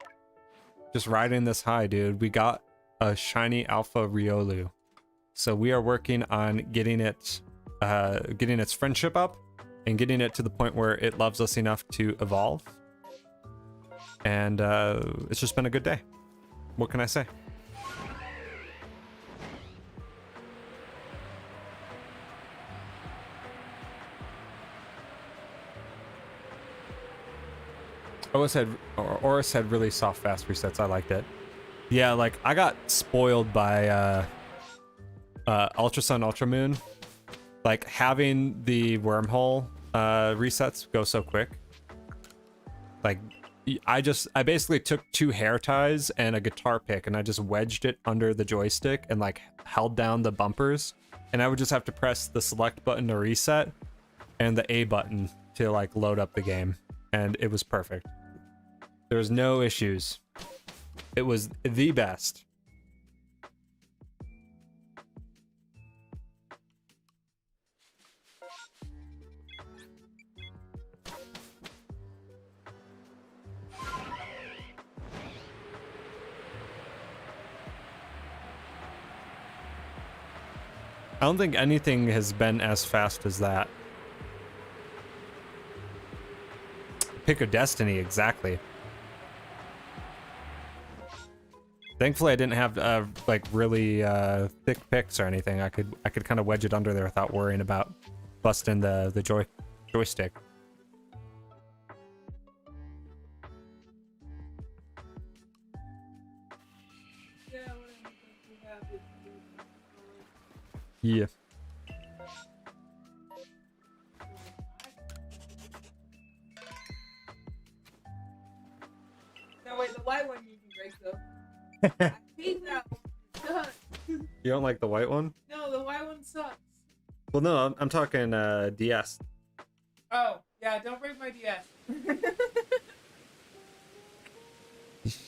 Just riding this high, dude. We got a shiny Alpha Riolu. So we are working on getting its friendship up and getting it to the point where it loves us enough to evolve. And it's just been a good day. What can I say? Oris had really soft, fast resets. I liked it. Yeah, like, I got spoiled by Ultra Sun, Ultra Moon. Like, having the wormhole resets go so quick. Like, I basically took 2 hair ties and a guitar pick, and I just wedged it under the joystick and, like, held down the bumpers. And I would just have to press the select button to reset and the A button to, like, load up the game. And it was perfect. There was no issues. It was the best. I don't think anything has been as fast as that. Pick of Destiny, exactly. Thankfully, I didn't have like really thick picks or anything. I could kind of wedge it under there without worrying about busting the joystick. Yeah. No, wait, the white one you can break though. I hate that one. It sucks. You don't like the white one? No, the white one sucks. Well, no, I'm talking DS. Oh, yeah, don't break my DS.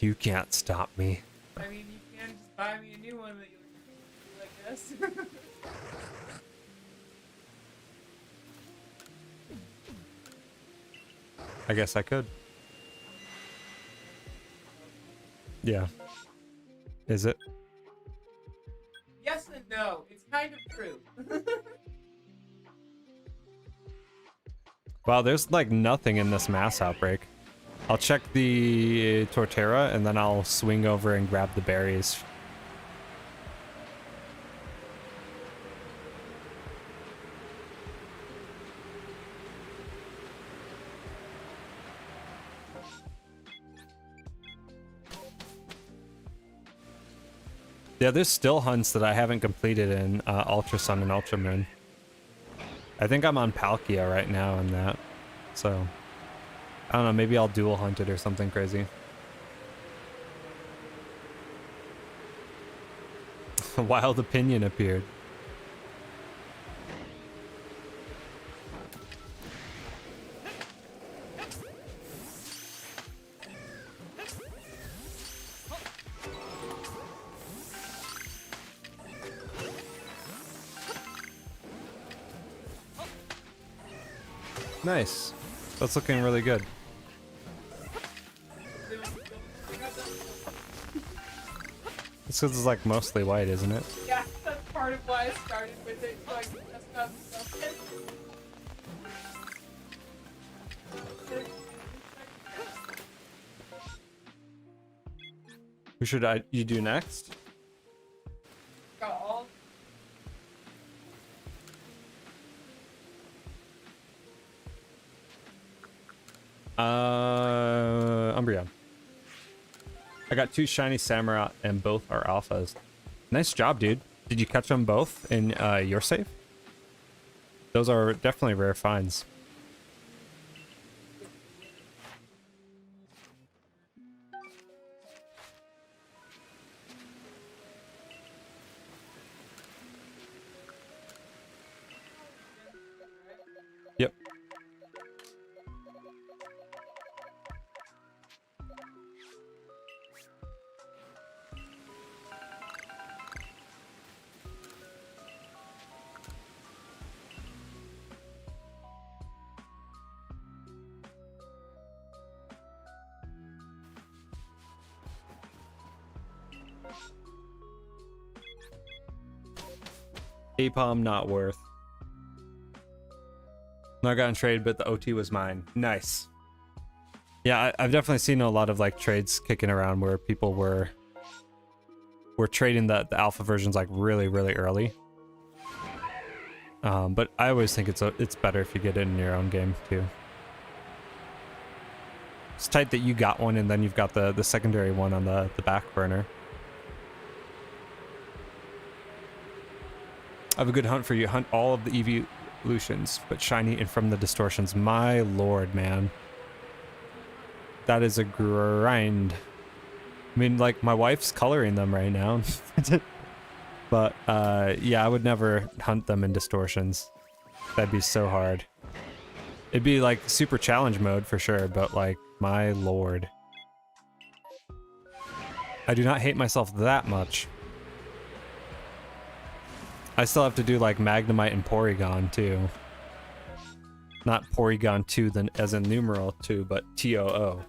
You can't stop me. I mean, you can just buy me a new one that you like, I guess. I guess I could. Yeah. Is it? Yes and no. It's kind of true. Wow, there's like nothing in this mass outbreak. I'll check the Torterra and then I'll swing over and grab the berries. Yeah, there's still hunts that I haven't completed in Ultra Sun and Ultra Moon. I think I'm on Palkia right now in that. So, I don't know, maybe I'll dual hunt it or something crazy. A wild opinion appeared. Nice. That's looking really good. It's because it's like mostly white, isn't it? Yeah, that's part of why I started with it, so I can test out stuff. Who should you do next? Got all. Umbreon. I got 2 shiny Samurai and both are alphas. Nice job, dude. Did you catch them both in your save? Those are definitely rare finds. Yep. A-Palm not worth. Not gotten trade, but the OT was mine. Nice. Yeah, I've definitely seen a lot of like trades kicking around where people were trading the alpha versions like really early. But I always think it's better if you get it in your own game too. It's tight that you got one and then you've got the secondary one on the back burner. I have a good hunt for you. Hunt all of the evolutions, but shiny and from the distortions. My lord, man. That is a grind. I mean, like, my wife's coloring them right now. But, yeah, I would never hunt them in distortions. That'd be so hard. It'd be, like, super challenge mode for sure, but, like, my lord. I do not hate myself that much. I still have to do like Magnemite and Porygon too. Not Porygon 2 then as in numeral 2, but TOO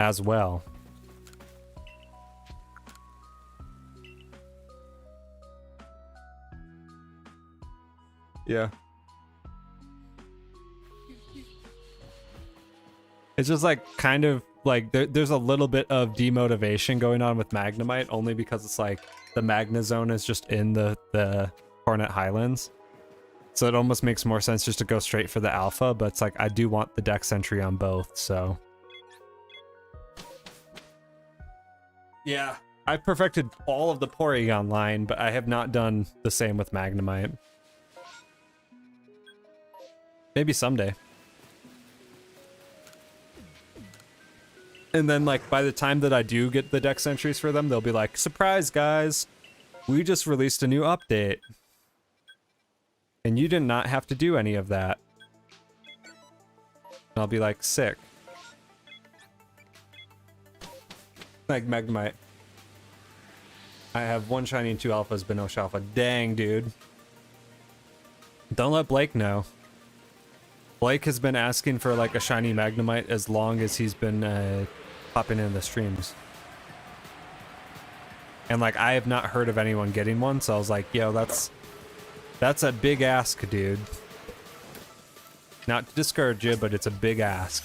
as well. Yeah. It's just like kind of like there's a little bit of demotivation going on with Magnemite only because it's like the Magna Zone is just in the Coronet Highlands. So it almost makes more sense just to go straight for the alpha, but it's like I do want the dex entry on both, so. Yeah, I've perfected all of the Porygon line, but I have not done the same with Magnemite. Maybe someday. And then, like, by the time that I do get the dex entries for them, they'll be like, surprise, guys! We just released a new update. And you did not have to do any of that. And I'll be like, sick. Like, Magnemite. I have 1 shiny and 2 alphas, but no alpha. Dang, dude. Don't let Blake know. Blake has been asking for, like, a shiny Magnemite as long as he's been, popping in the streams. And like I have not heard of anyone getting one, so I was like, yo, that's a big ask, dude. Not to discourage you, but it's a big ask.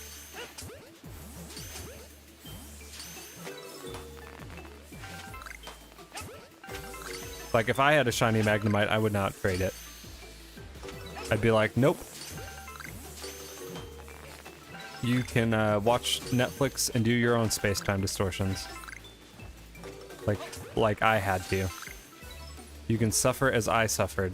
Like, if I had a shiny Magnemite, I would not trade it. I'd be like, nope. You can watch Netflix and do your own space-time distortions. Like I had to. You can suffer as I suffered.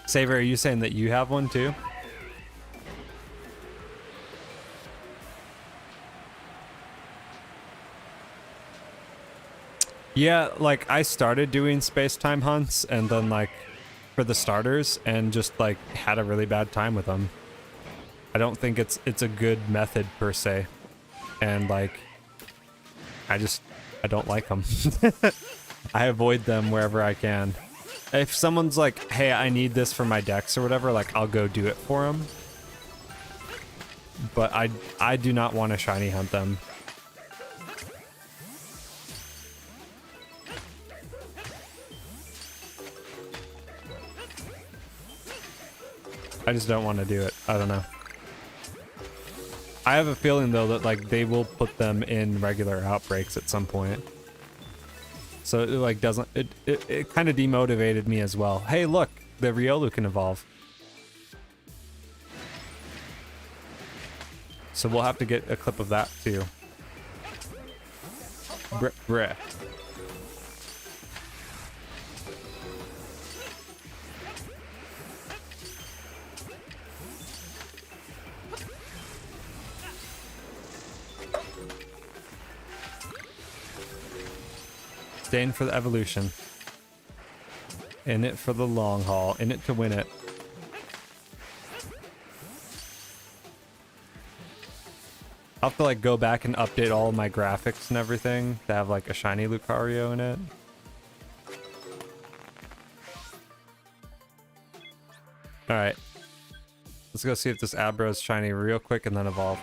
Saver, are you saying that you have one too? Yeah, like I started doing space-time hunts and then like for the starters and just like had a really bad time with them. I don't think it's a good method per se. And like I don't like them. I avoid them wherever I can. If someone's like, "Hey, I need this for my decks or whatever," like I'll go do it for them. But I do not want to shiny hunt them. I just don't want to do it. I don't know. I have a feeling though that like they will put them in regular outbreaks at some point. So it like doesn't it kind of demotivated me as well. Hey, look, the Riolu can evolve. So we'll have to get a clip of that too. Bruh. Staying for the evolution. In it for the long haul. In it to win it. I'll have to like go back and update all of my graphics and everything to have like a shiny Lucario in it. Alright. Let's go see if this Abra is shiny real quick and then evolve.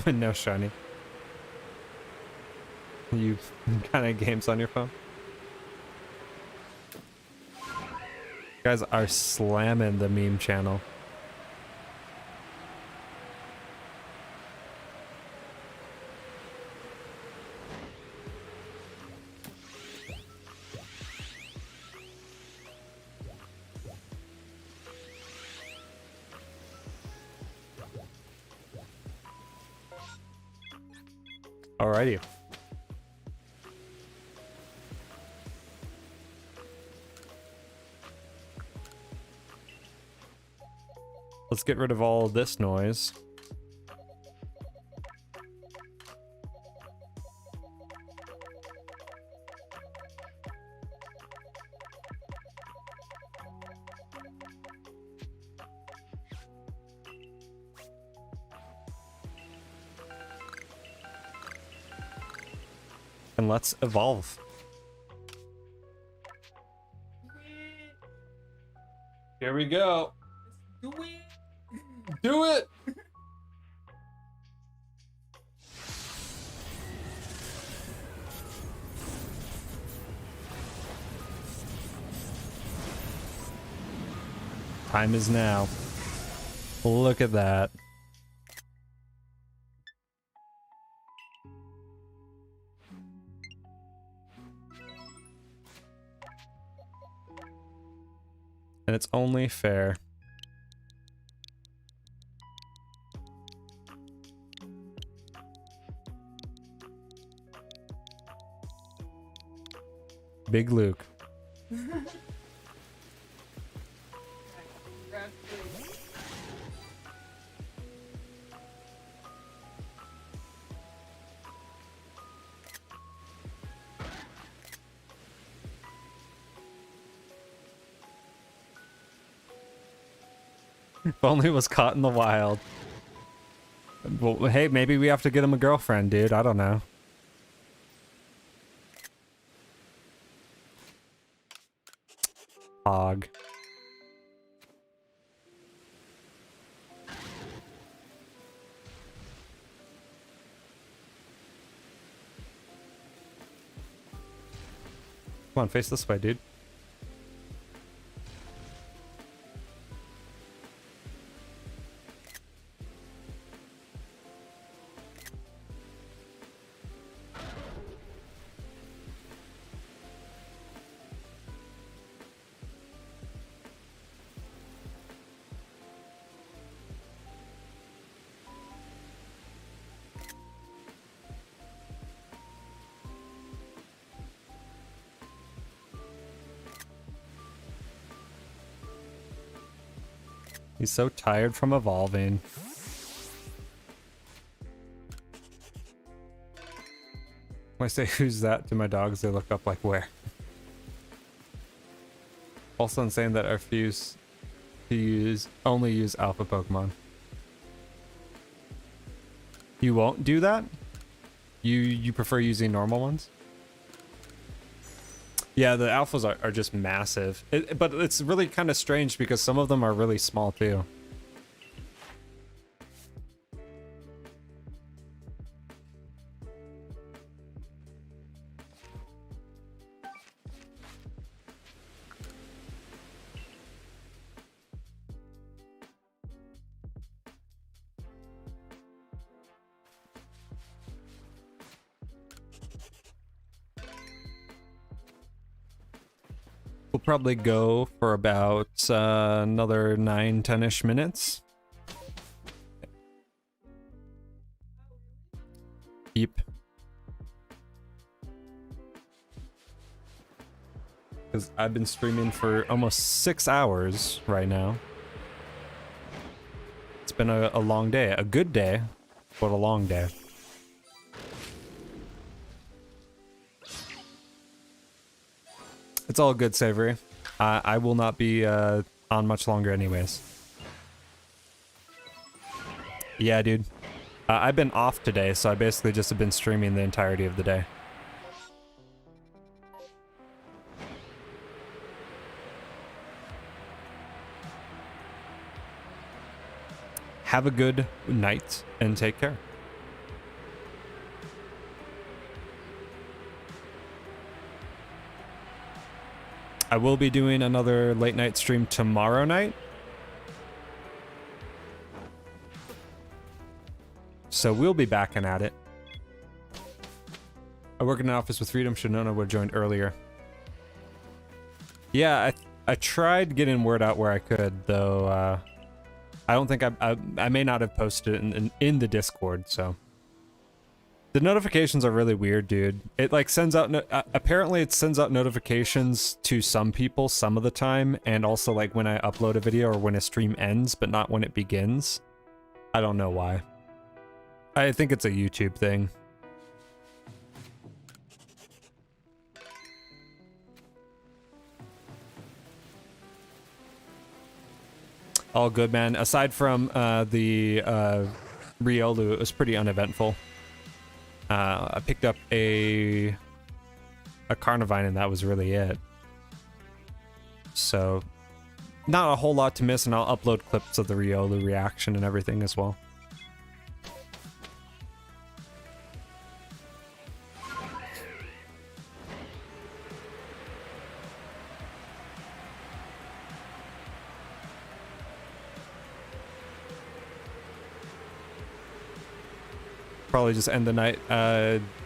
No shiny. You kind of games on your phone? You guys are slamming the meme channel. Alrighty. Let's get rid of all this noise. And let's evolve. Here we go. Do it. Do it! Time is now. Look at that. And it's only fair. Big Luke. If only it was caught in the wild. Well, hey, maybe we have to get him a girlfriend, dude. I don't know. Hog. Come on, face this way, dude. He's so tired from evolving. When I say who's that to my dogs, they look up like where. Also insane that I refuse to only use alpha Pokemon. You won't do that? You prefer using normal ones? Yeah, the alphas are just massive. But it's really kind of strange because some of them are really small too. We'll probably go for about another 9-10ish minutes. Keep. Because I've been streaming for almost 6 hours right now. It's been a long day. A good day, but a long day. It's all good, Savory. I will not be on much longer anyways. Yeah, dude. I've been off today, so I basically just have been streaming the entirety of the day. Have a good night and take care. I will be doing another late night stream tomorrow night. So we'll be backing at it. I work in an office with freedom. Should known I would have joined earlier. Yeah, I tried getting word out where I could, though. I don't think I may not have posted it in the Discord, so. The notifications are really weird, dude. It like sends out, apparently it sends out notifications to some people some of the time, and also like when I upload a video or when a stream ends, but not when it begins. I don't know why. I think it's a YouTube thing. All good, man. Aside from the Riolu, it was pretty uneventful. I picked up a Carnivine and that was really it. So, not a whole lot to miss, and I'll upload clips of the Riolu reaction and everything as well. Probably just end the night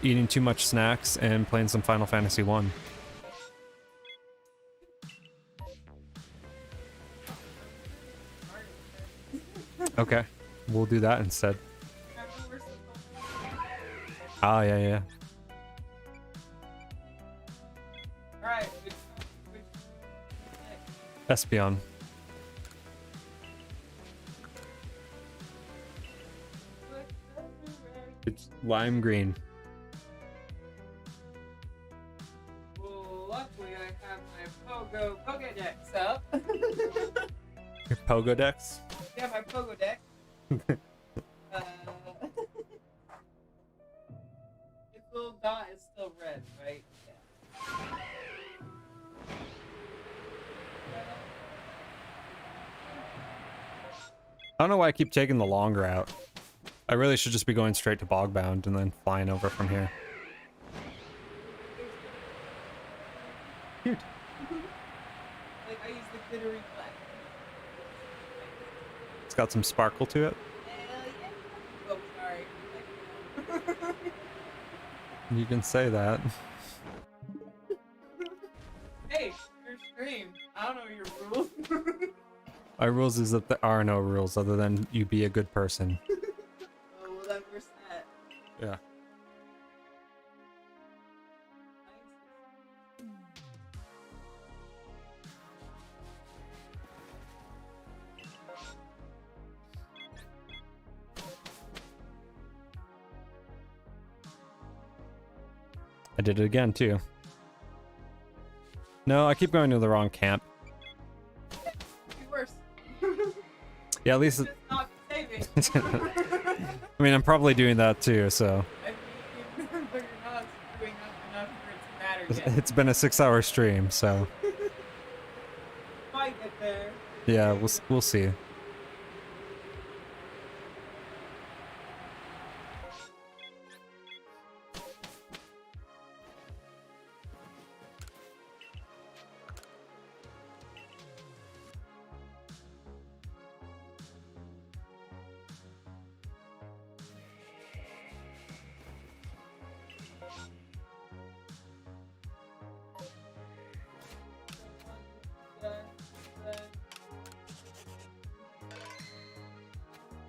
eating too much snacks and playing some Final Fantasy 1. Okay, we'll do that instead. Ah, yeah. Alright, Espeon. It's lime green. well, luckily I have my Pokédex up. Your Pogodex? Yeah, my Pokédex. Its little dot is still red, right? Yeah. I don't know why I keep taking the long route. I really should just be going straight to Bogbound and then flying over from here. Cute. Like I use the glittery black. It's got some sparkle to it. Hell yeah. Oh, sorry. You can say that. Hey, your stream. I don't know your rules. My rules is that there are no rules other than you be a good person. Oh, well then we're set. Yeah. I did it again too. No, I keep going to the wrong camp. Be worse. Yeah, at least Just not saving. I mean, I'm probably doing that too, so I mean, but you're not screwing up enough for it to matter yet. it's been a 6-hour stream, so Might get there. yeah, we'll see.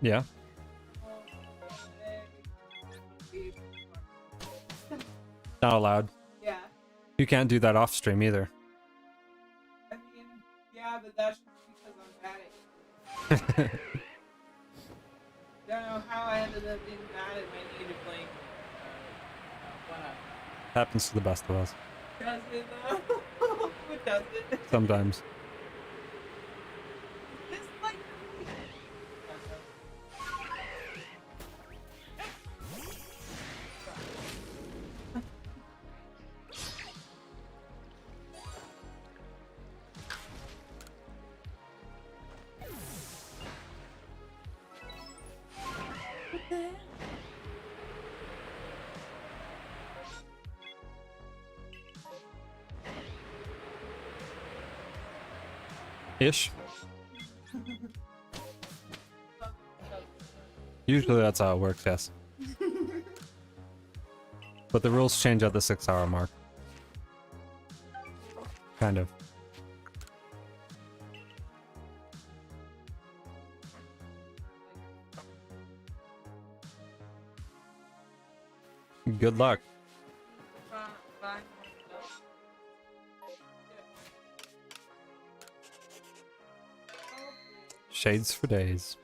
Yeah. Not allowed. Yeah. You can't do that off stream either. I mean, yeah, but that's just because I'm bad at it. Don't know how I ended up being bad at my native language. What? Happens to the best of us. Does it though? Who does it? Sometimes. This like. Ish. Usually that's how it works, yes. But the rules change at the 6-hour mark. Kind of. Good luck. Shades for days.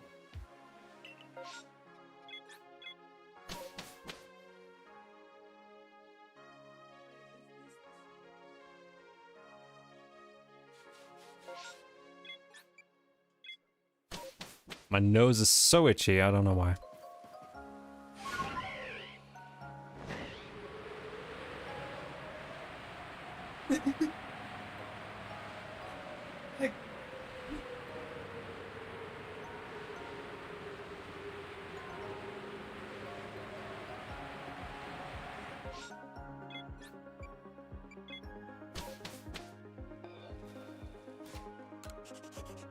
My nose is so itchy, I don't know why.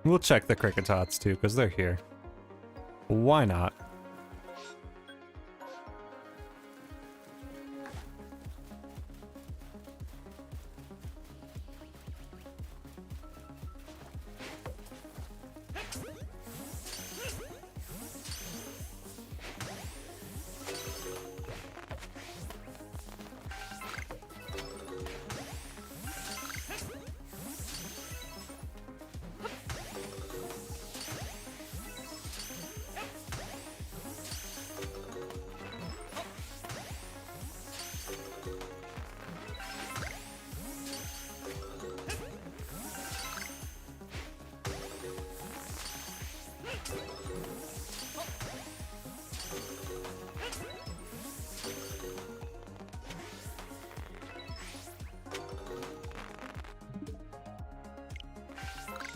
We'll check the cricket tots too, because they're here. Why not?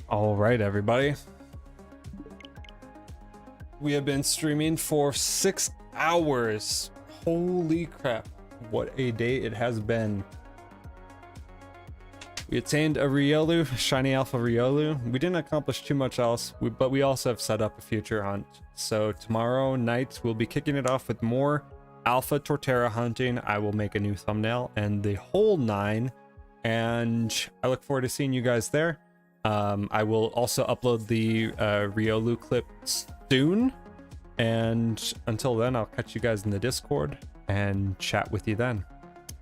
All right, everybody. We have been streaming for 6 hours. Holy crap. What a day it has been. We attained a Riolu, shiny alpha Riolu. We didn't accomplish too much else, but we also have set up a future hunt. So tomorrow night we'll be kicking it off with more alpha Torterra hunting. I will make a new thumbnail and the whole 9, and I look forward to seeing you guys there. I will also upload the Riolu clip soon, and until then I'll catch you guys in the Discord and chat with you then.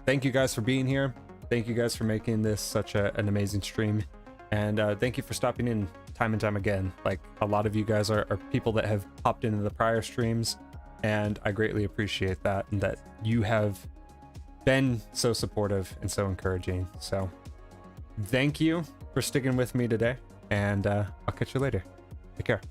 Thank you guys for being here. Thank you guys for making this such an amazing stream, and thank you for stopping in time and time again. Like, a lot of you guys are people that have popped into the prior streams, and I greatly appreciate that, and that you have been so supportive and so encouraging. So thank you for sticking with me today, and I'll catch you later. Take care.